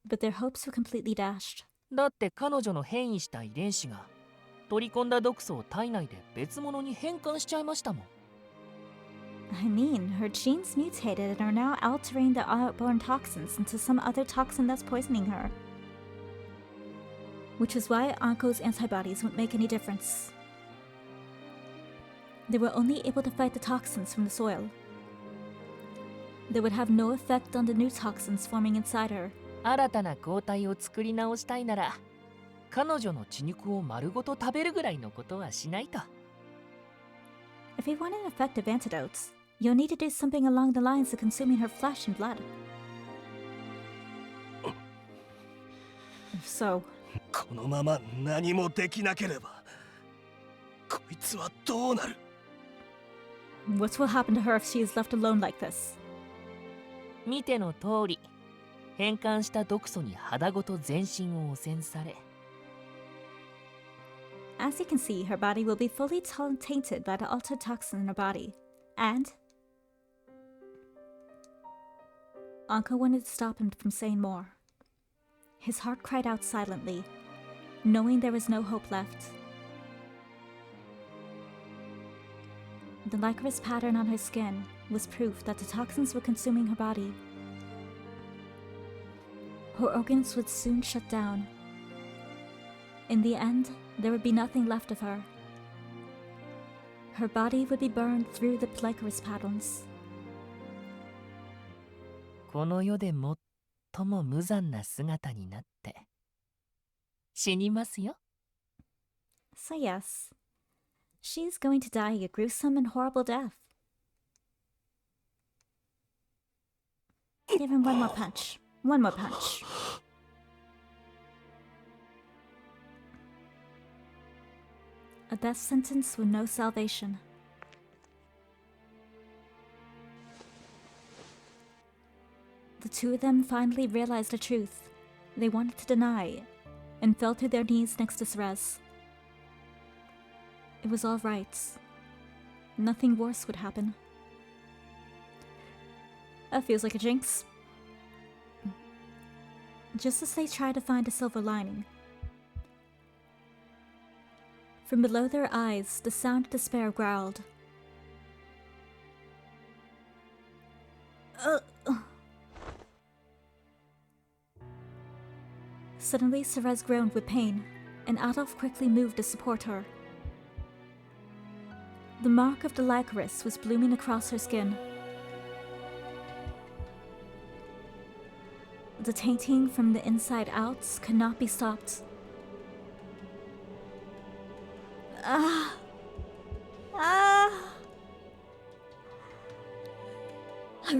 But their hopes were completely dashed. だって彼女の変異した遺伝子が取り込んだ毒素を体内で別物に変換しちゃいましたもん。 I mean, her genes mutated and are now altering the outborn toxins into some other toxin that's poisoning her. Which is why Anko's antibodies won't make any difference. They were only able to fight the toxins from the soil. They would have no effect on the new toxins forming inside her. 新たな抗体を作り直したいなら彼女の血肉を丸ごと食べるぐらいのことはしないと。 If we want an effective antidote, You'll need to do something along the lines of consuming her flesh and blood. If so, このまま何もできなければこいつはどうなる what will happen to her if she is left alone like this? 見ての通り、変換した毒素に肌ごと全身を汚染され、 As you can see, her body will be fully tainted by the altered toxin in her body. And Anko wanted to stop him from saying more. His heart cried out silently, knowing there was no hope left. The licorice pattern on her skin was proof that the toxins were consuming her body. Her organs would soon shut down. In the end, there would be nothing left of her. Her body would be burned through the licorice patterns. この世で最も無残な姿になって死にますよ。 So yes, she's going to die a gruesome and horrible death. Give him one more punch. One more punch. A death sentence with no salvation. The two of them finally realized the truth they wanted to deny and fell to their knees next to Therese. It was all right. Nothing worse would happen. That feels like a jinx. Just as they tried to find a silver lining, from below their eyes, the sound of despair growled. Suddenly, Therese groaned with pain, and Adolf quickly moved to support her. The mark of the licorice was blooming across her skin. The tainting from the inside out could not be stopped. Her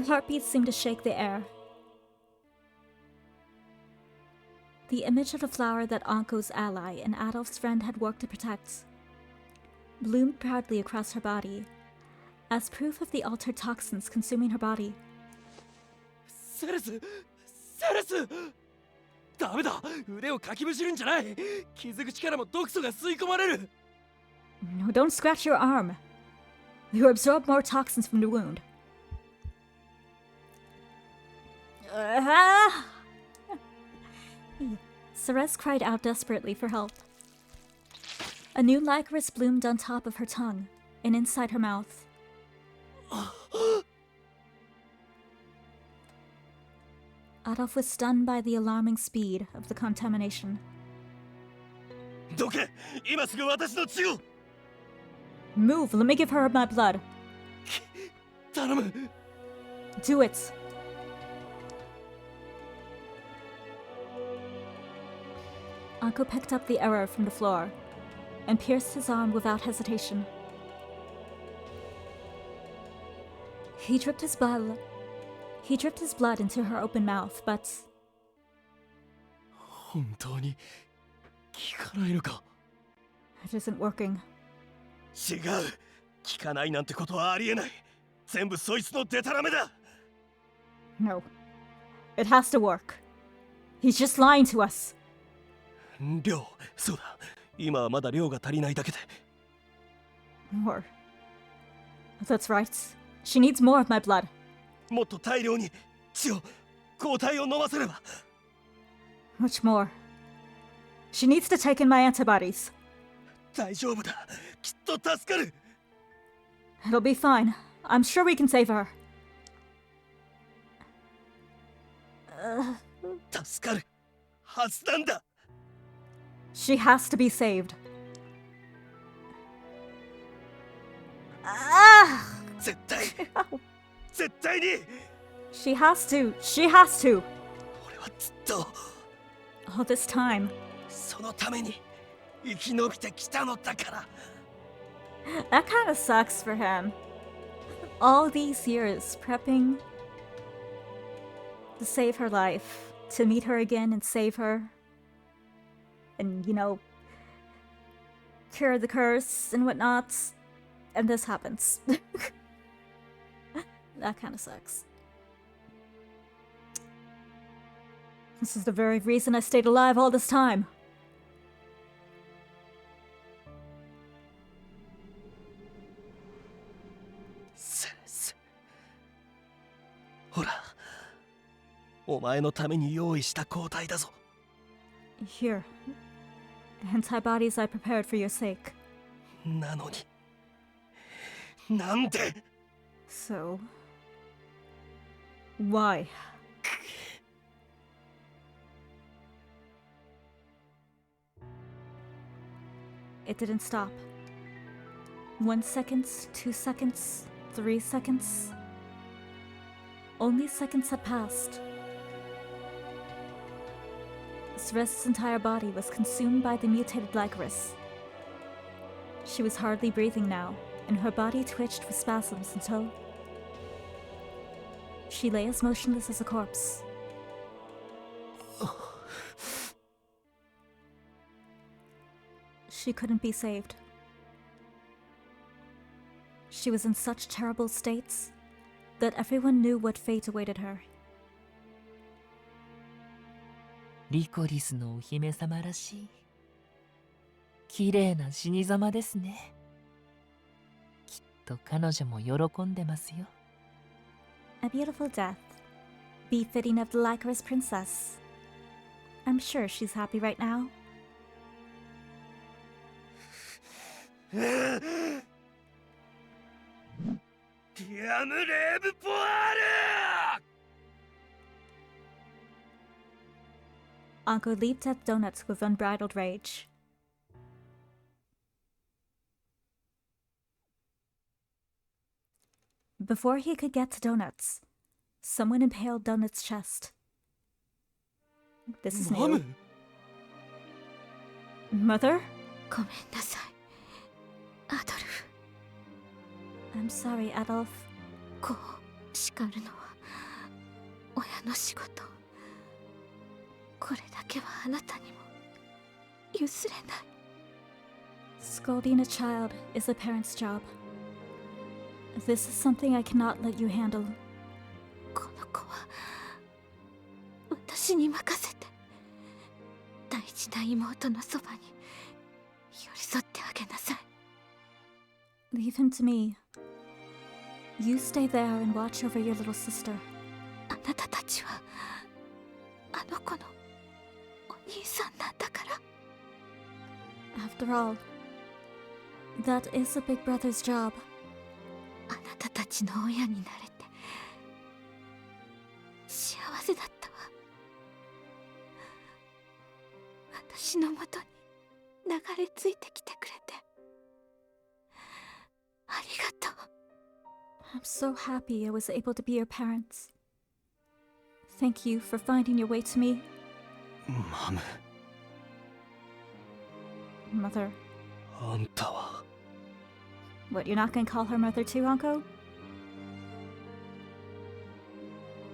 heartbeat seemed to shake the air. The image of the flower that Anko's ally and Adolf's friend had worked to protect bloomed proudly across her body, as proof of the altered toxins consuming her body. セレスダメだ腕をかきむしるんじゃない傷口からも毒素が吸い込まれる No, don't scratch your arm. You absorb more toxins from the wound. Therese cried out desperately for help. A new licorice bloomed on top of her tongue and inside her mouth. Adolf was stunned by the alarming speed of the contamination. どけ今すぐ私の血を Move, let me give her my blood. 頼む Do it. Anko picked up the arrow from the floor and pierced his arm without hesitation. He dripped his blood into her open mouth, but 本当に効かないのか it isn't working. 違う効かないなんてことはありえない全部そいつのデタラメだ No. It has to work. He's just lying to us. 量そうだ今はまだ量が足りないだけで More. That's right. She needs more of my blood. もっと大量に血を抗体を飲ませれば Much more. She needs to take in my antibodies. 大丈夫だきっと助かる It'll be fine. I'm sure we can save her. 助かるはずなんだ She has to be saved. 絶対に She has to. She has to. 俺はずっと All this time. そのために生き延びてきたのだから That kind of sucks for him. all these years prepping to save her life, to meet her again and save her. And, you know, cure the curse and whatnot. And this happens. That kind of sucks. This is the very reason I stayed alive all this time. Seres. ほら、お前のために用意した抗体だぞ。 Here. Antibodies I prepared for your sake. なのに、なんで So... why? It didn't stop. 1 second, 2 seconds, 3 seconds. Only seconds had passed. Ceres' entire body was consumed by the mutated Lycoris. She was hardly breathing now, and her body twitched with spasms until she lay as motionless as a corpse. She couldn't be saved. She was in such terrible states that everyone knew what fate awaited her. リコリスのお姫様らしい綺麗な死に様ですね。きっと彼女も喜んでますよ。 A beautiful death, befitting of the Lycoris princess. I'm sure she's happy right now. Anko leaped at Donuts with unbridled rage. Before he could get to Donuts, someone impaled Donut's chest. This is new. Mother? ごめんなさい、アドルフ。 I'm sorry, Adolf. 子を叱るのは親の仕事。これだけはあなたにも譲れない。 Scolding a child is a parent's job. This is something I cannot let you handle. この子は私に任せて。大事な妹のそばに寄り添ってあげなさい。 Leave him to me. You stay there and watch over your little sister. あなたたちはあの子のお兄さんなんだから。 After all, that is a big brother's job. あなたたちの親になれて幸せだったわ。私のもとに流れ着いてきてくれてありがとう。 I'm so happy I was able to be your parents. Thank you for finding your way to me. マム、 Mother. あんたは What, you're not gonna call her mother too, Anko?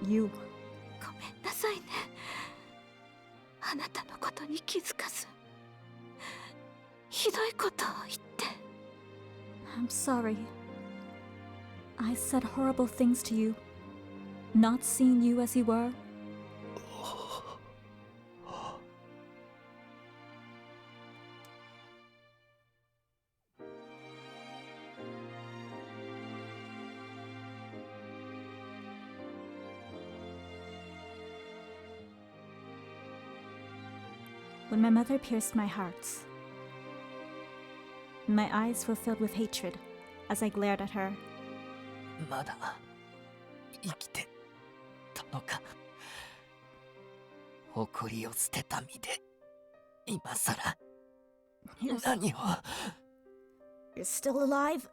You. ごめんなさいね。あなたのことに気づかずひどいことを言って。 I'm sorry. I said horrible things to you. Not seeing you as you were. When my mother pierced my heart, my eyes were filled with hatred as I glared at her. まだ生きてたのか。誇りを捨てた身で今さら何を。 You're still alive?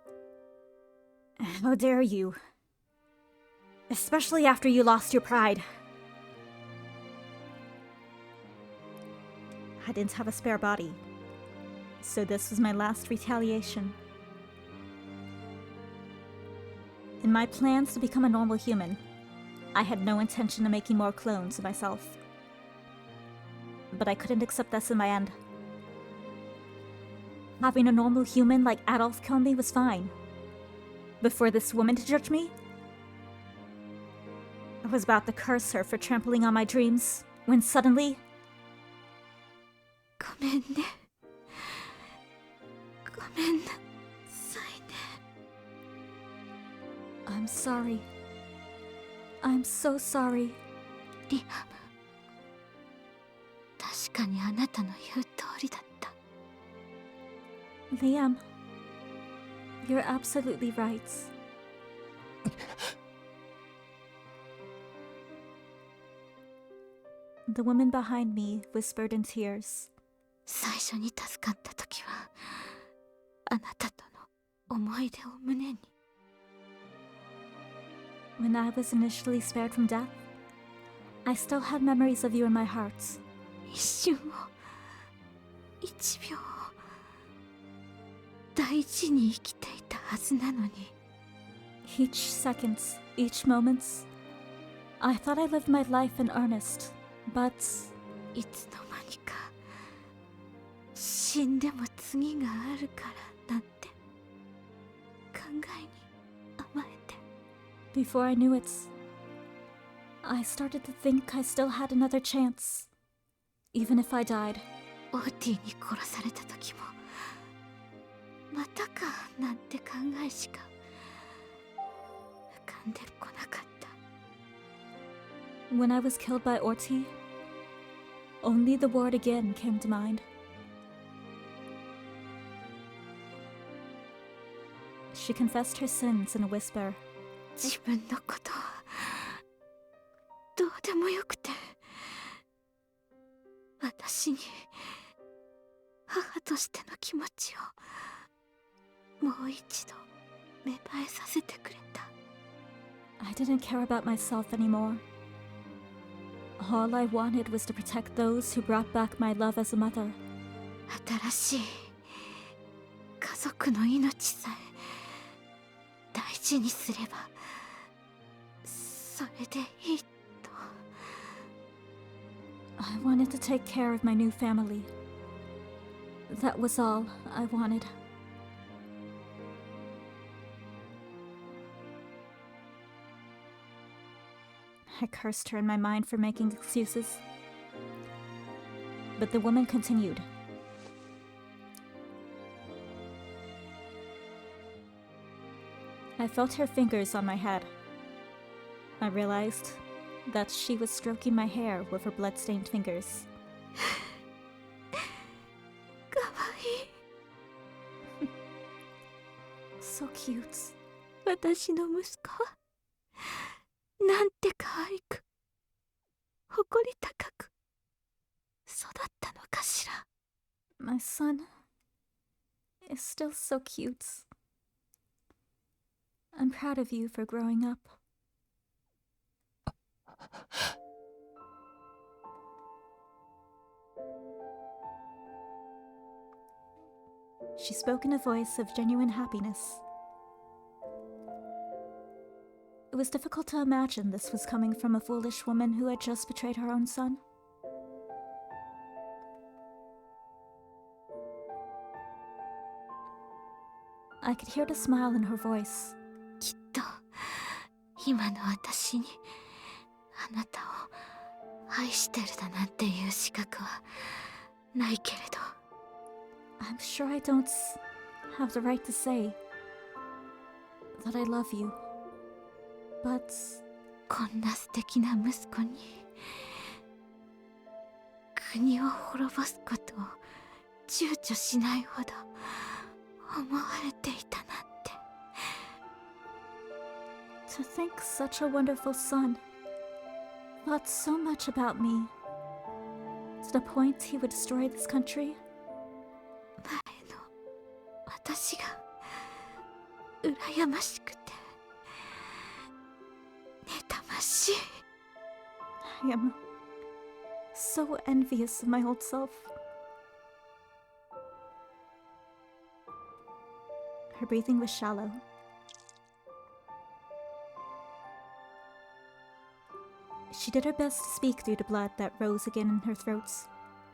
How dare you? Especially after you lost your pride. I didn't have a spare body, so this was my last retaliation. In my plans to become a normal human, I had no intention of making more clones of myself. But I couldn't accept this in my end. Having a normal human like Adolf kill me was fine. But for this woman to judge me? I was about to curse her for trampling on my dreams, when suddenly... ごめんね。ごめんなさいね。I'm sorry. I'm so sorry. リアム。確かにあなたの言う通りだった。Liam, you're absolutely right. The woman behind me whispered in tears. 最初に助かった時は、あなたとの思い出を胸に。When I was initially spared from death, I still had memories of you in my heart. 一瞬を、一秒を大事に生きていたはずなのに。Each second, each moment, I thought I lived my life in earnest, but いつの間にか死んでも次があるからなんて考えに甘えて。before I knew it, I started to think I still had another chance, even if I died. オーティに殺された時もまたかなんて考えしか浮かんでこなかった。 When I was killed by Orti, only the word again came to mind. She confessed her sins in a whisper. 自分のことはどうでもよくて、私に母としての気持ちをもう一度芽生えさせてくれた。 I didn't care about myself anymore. All I wanted was to protect those who brought back my love as a mother. 新しい家族の命さえ大事にすればそれでいいと。 I wanted to take care of my new family. That was all I wanted. I cursed her in my mind for making excuses. But the woman continued. I felt her fingers on my head. I realized that she was stroking my hair with her blood-stained fingers. かわいい。 So cute. 私の息子はなんて可愛く誇り高く育ったのかしら。 My son is still so cute. I'm proud of you for growing up. She spoke in a voice of genuine happiness. It was difficult to imagine this was coming from a foolish woman who had just betrayed her own son. I could hear the smile in her voice. きっと今の私にあなたを愛してるだなんていう資格はないけれど。 I'm sure I don't have the right to say that I love you, but こんな素敵な息子に国を滅ぼすことを躊躇しないほど思われていたなんて。 to think such a wonderful son thought so much about me, to the point he would destroy this country. 前の私が羨ましくて妬ましい。 I am so envious of my old self. Her breathing was shallow. She did her best to speak through the blood that rose again in her throat.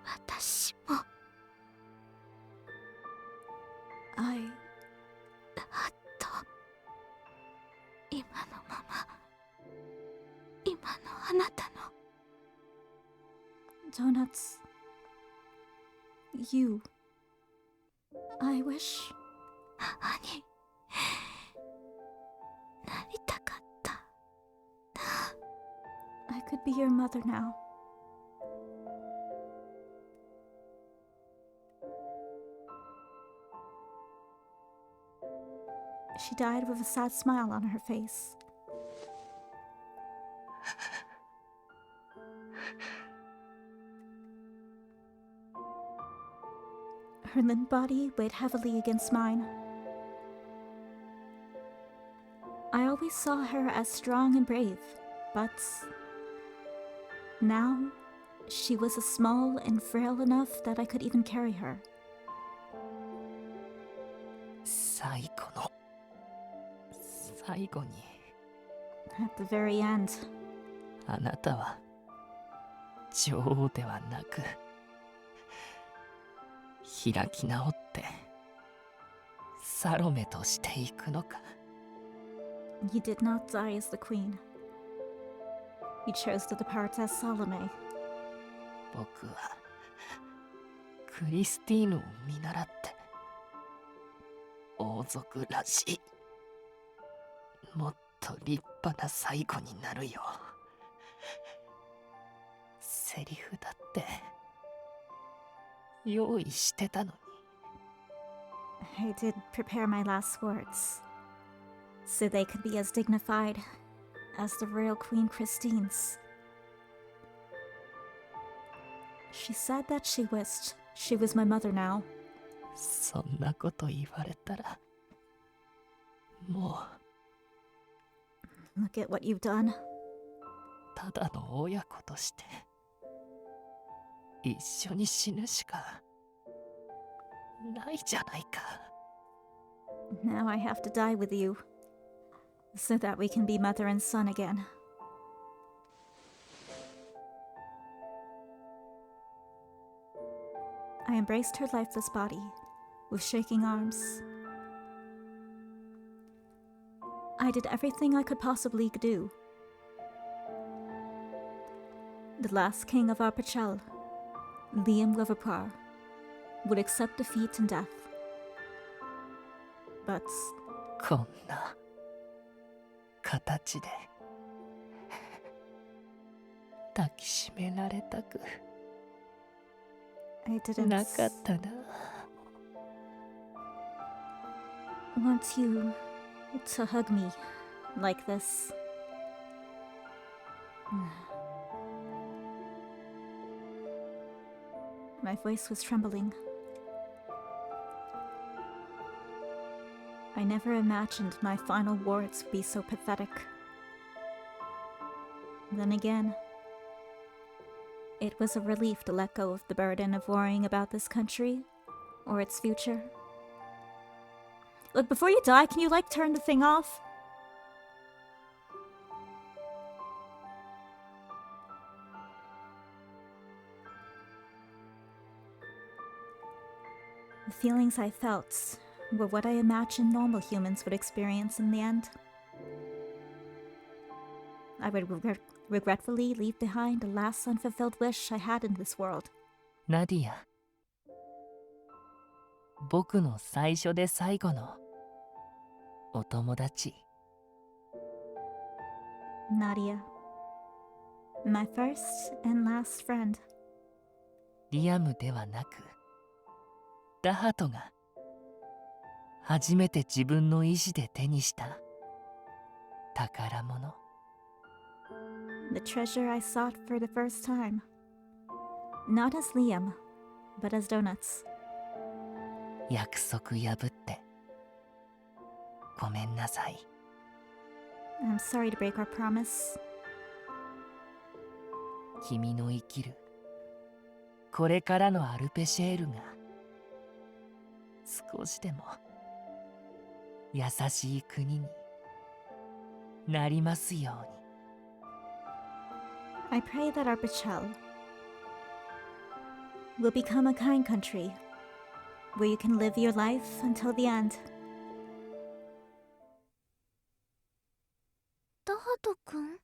私も I... あと今のまま今のあなたの Donuts. You. I wish. 母になりたかった。 I could be your mother now. She died with a sad smile on her face. Her limp body weighed heavily against mine. I always saw her as strong and brave, but now she was small and frail enough that I could even carry her. 最後の最後に At the very end, あなたは女王ではなく開き直ってサロメとしていくのか。 you did not die as the queen. You chose to depart as Salome. 僕はクリスティーヌを見習って王族らしいもっと立派な最後になるよ。セリフだって用意してたのに。 I did prepare my last words, so they could be as dignified as the royal Queen Christine's. She said that she wished she was my mother now. そんなこと言われたらもう Look at what you've done. ただの親子として一緒に死ぬしかないじゃないか。 Now I have to die with you, so that we can be mother and son again. I embraced her lifeless body with shaking arms. I did everything I could possibly do. The last king of our Pachel, Liam Liverpool, would accept defeat and death. But こんな形で抱きしめられたく I didn't なかったな。 want you to hug me like this. My voice was trembling. I never imagined my final words would be so pathetic. Then again, it was a relief to let go of the burden of worrying about this country or its future. Look, before you die, can you, turn the thing off? The feelings I felt were what I imagined normal humans would experience in the end. I would regretfully leave behind the last unfulfilled wish I had in this world. ナディア、僕の最初で最後のお友達。 Nadia. My first and last friend. リアムではなくダハトが初めて自分の意志で手にした宝物。 The treasure I sought for the first time. Not as Liam, but as donuts. 約束破ってごめんなさい。 I'm sorry to break our promise. 君の生きるこれからのアルペシェールが少しでも優しい国になりますように。I pray that our Bichel will become a kind country where you can live your life until the end. ダハト君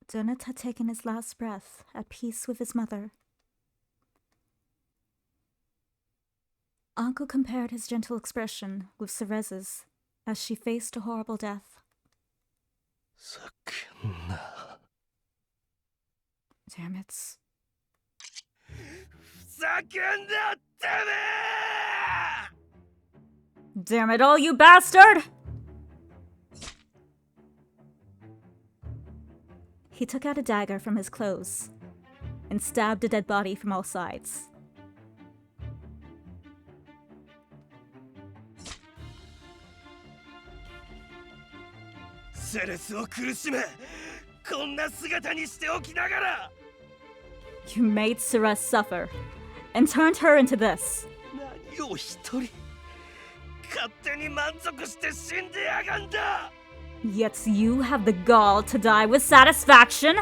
Donut had taken his last breath at peace with his mother. Uncle compared his gentle expression with Cerez's as she faced a horrible death. Damn it. Damn it all, you bastard! He took out a dagger from his clothes and stabbed a dead body from all sides. You made Cerez suffer and turned her into this. Yet you have the gall to die with satisfaction?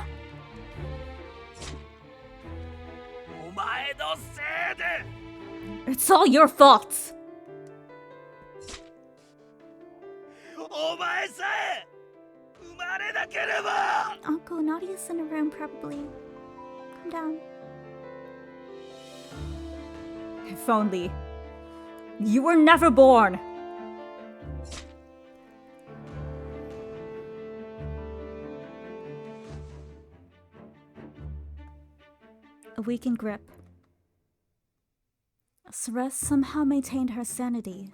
It's all your fault! Uncle, Nadia's in a room probably. Calm down. If only. You were never born! A weakened grip. Cerez somehow maintained her sanity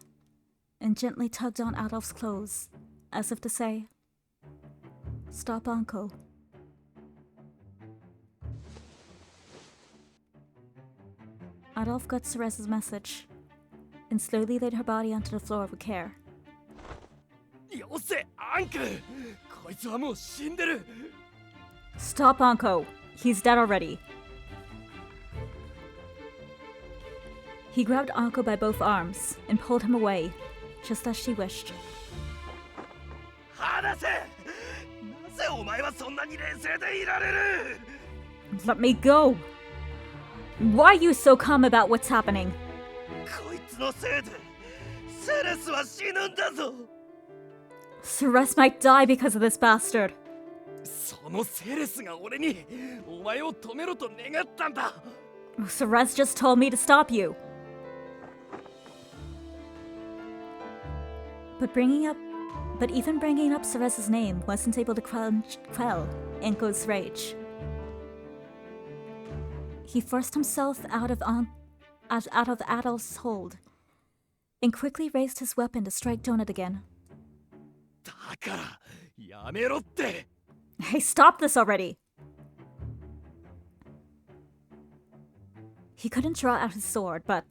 and gently tugged on Adolf's clothes, as if to say, "Stop, Uncle." Adolf got Cerez's message and slowly laid her body onto the floor with care. Stop, Uncle. He's dead already. He grabbed Anko by both arms and pulled him away, just as she wished. Let me go! Why are you so calm about what's happening? Cerez might die because of this bastard. Cerez just told me to stop you. But even bringing up Cerez's name wasn't able to quell Anko's rage. He forced himself out of Adolf's hold and quickly raised his weapon to strike Donut again. Hey, stop this already! He couldn't draw out his sword, but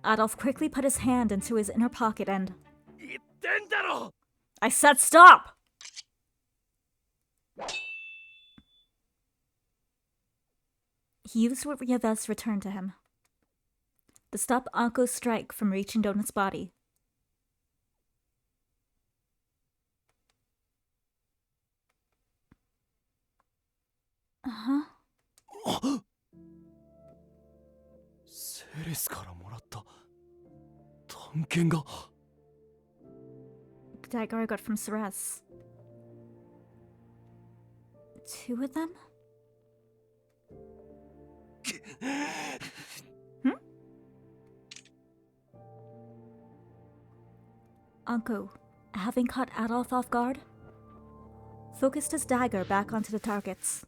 Adolf quickly put his hand into his inner pocket and... I said stop! He used what Rieves returned to him to stop Anko's strike from reaching Donut's body. Uh-huh. The dagger I got from Cerez. 2 of them? Anko, having caught Adolf off guard, focused his dagger back onto the targets.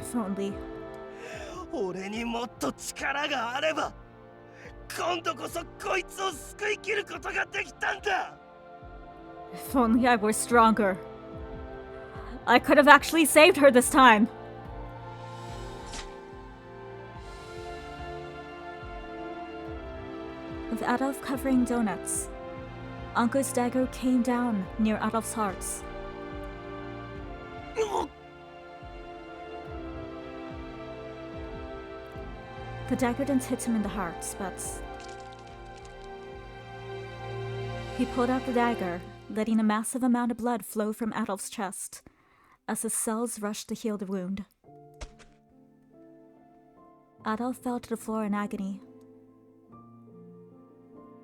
If only. If only I were stronger. I could have actually saved her this time. With Adolf covering Donuts, Anko's dagger came down near Adolf's heart The dagger didn't hit him in the heart, but he pulled out the dagger, letting a massive amount of blood flow from Adolf's chest as his cells rushed to heal the wound. Adolf fell to the floor in agony.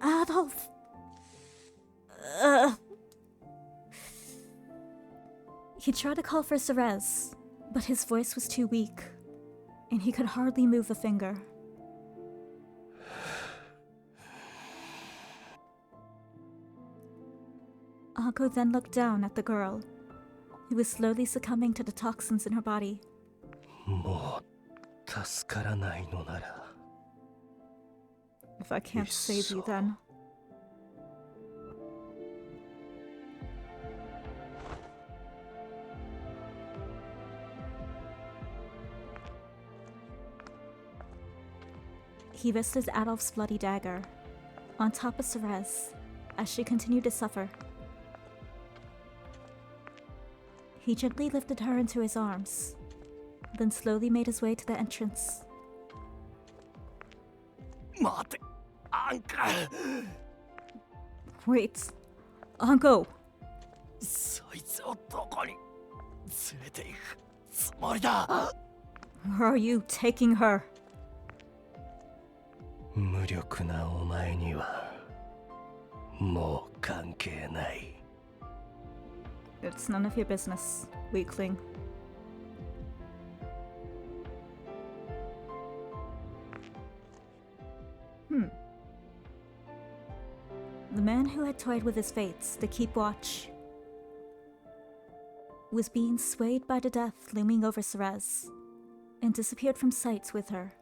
Adolf! He tried to call for Ceres, but his voice was too weak, and he could hardly move a finger. Anko then looked down at the girl, who was slowly succumbing to the toxins in her body. もう助からないのなら If I can't save you, then. He rested Adolf's bloody dagger on top of Ceres as she continued to suffer. He gently lifted her into his arms, then slowly made his way to the entrance. 待て、アンカ。 Wait, Anko! そいつをどこに連れて行くつもりだ。 Where are you taking her? 無力なお前にはもう関係ない。 It's none of your business, weakling. The man who had toyed with his fates to keep watch was being swayed by the death looming over Ceres and disappeared from sight with her.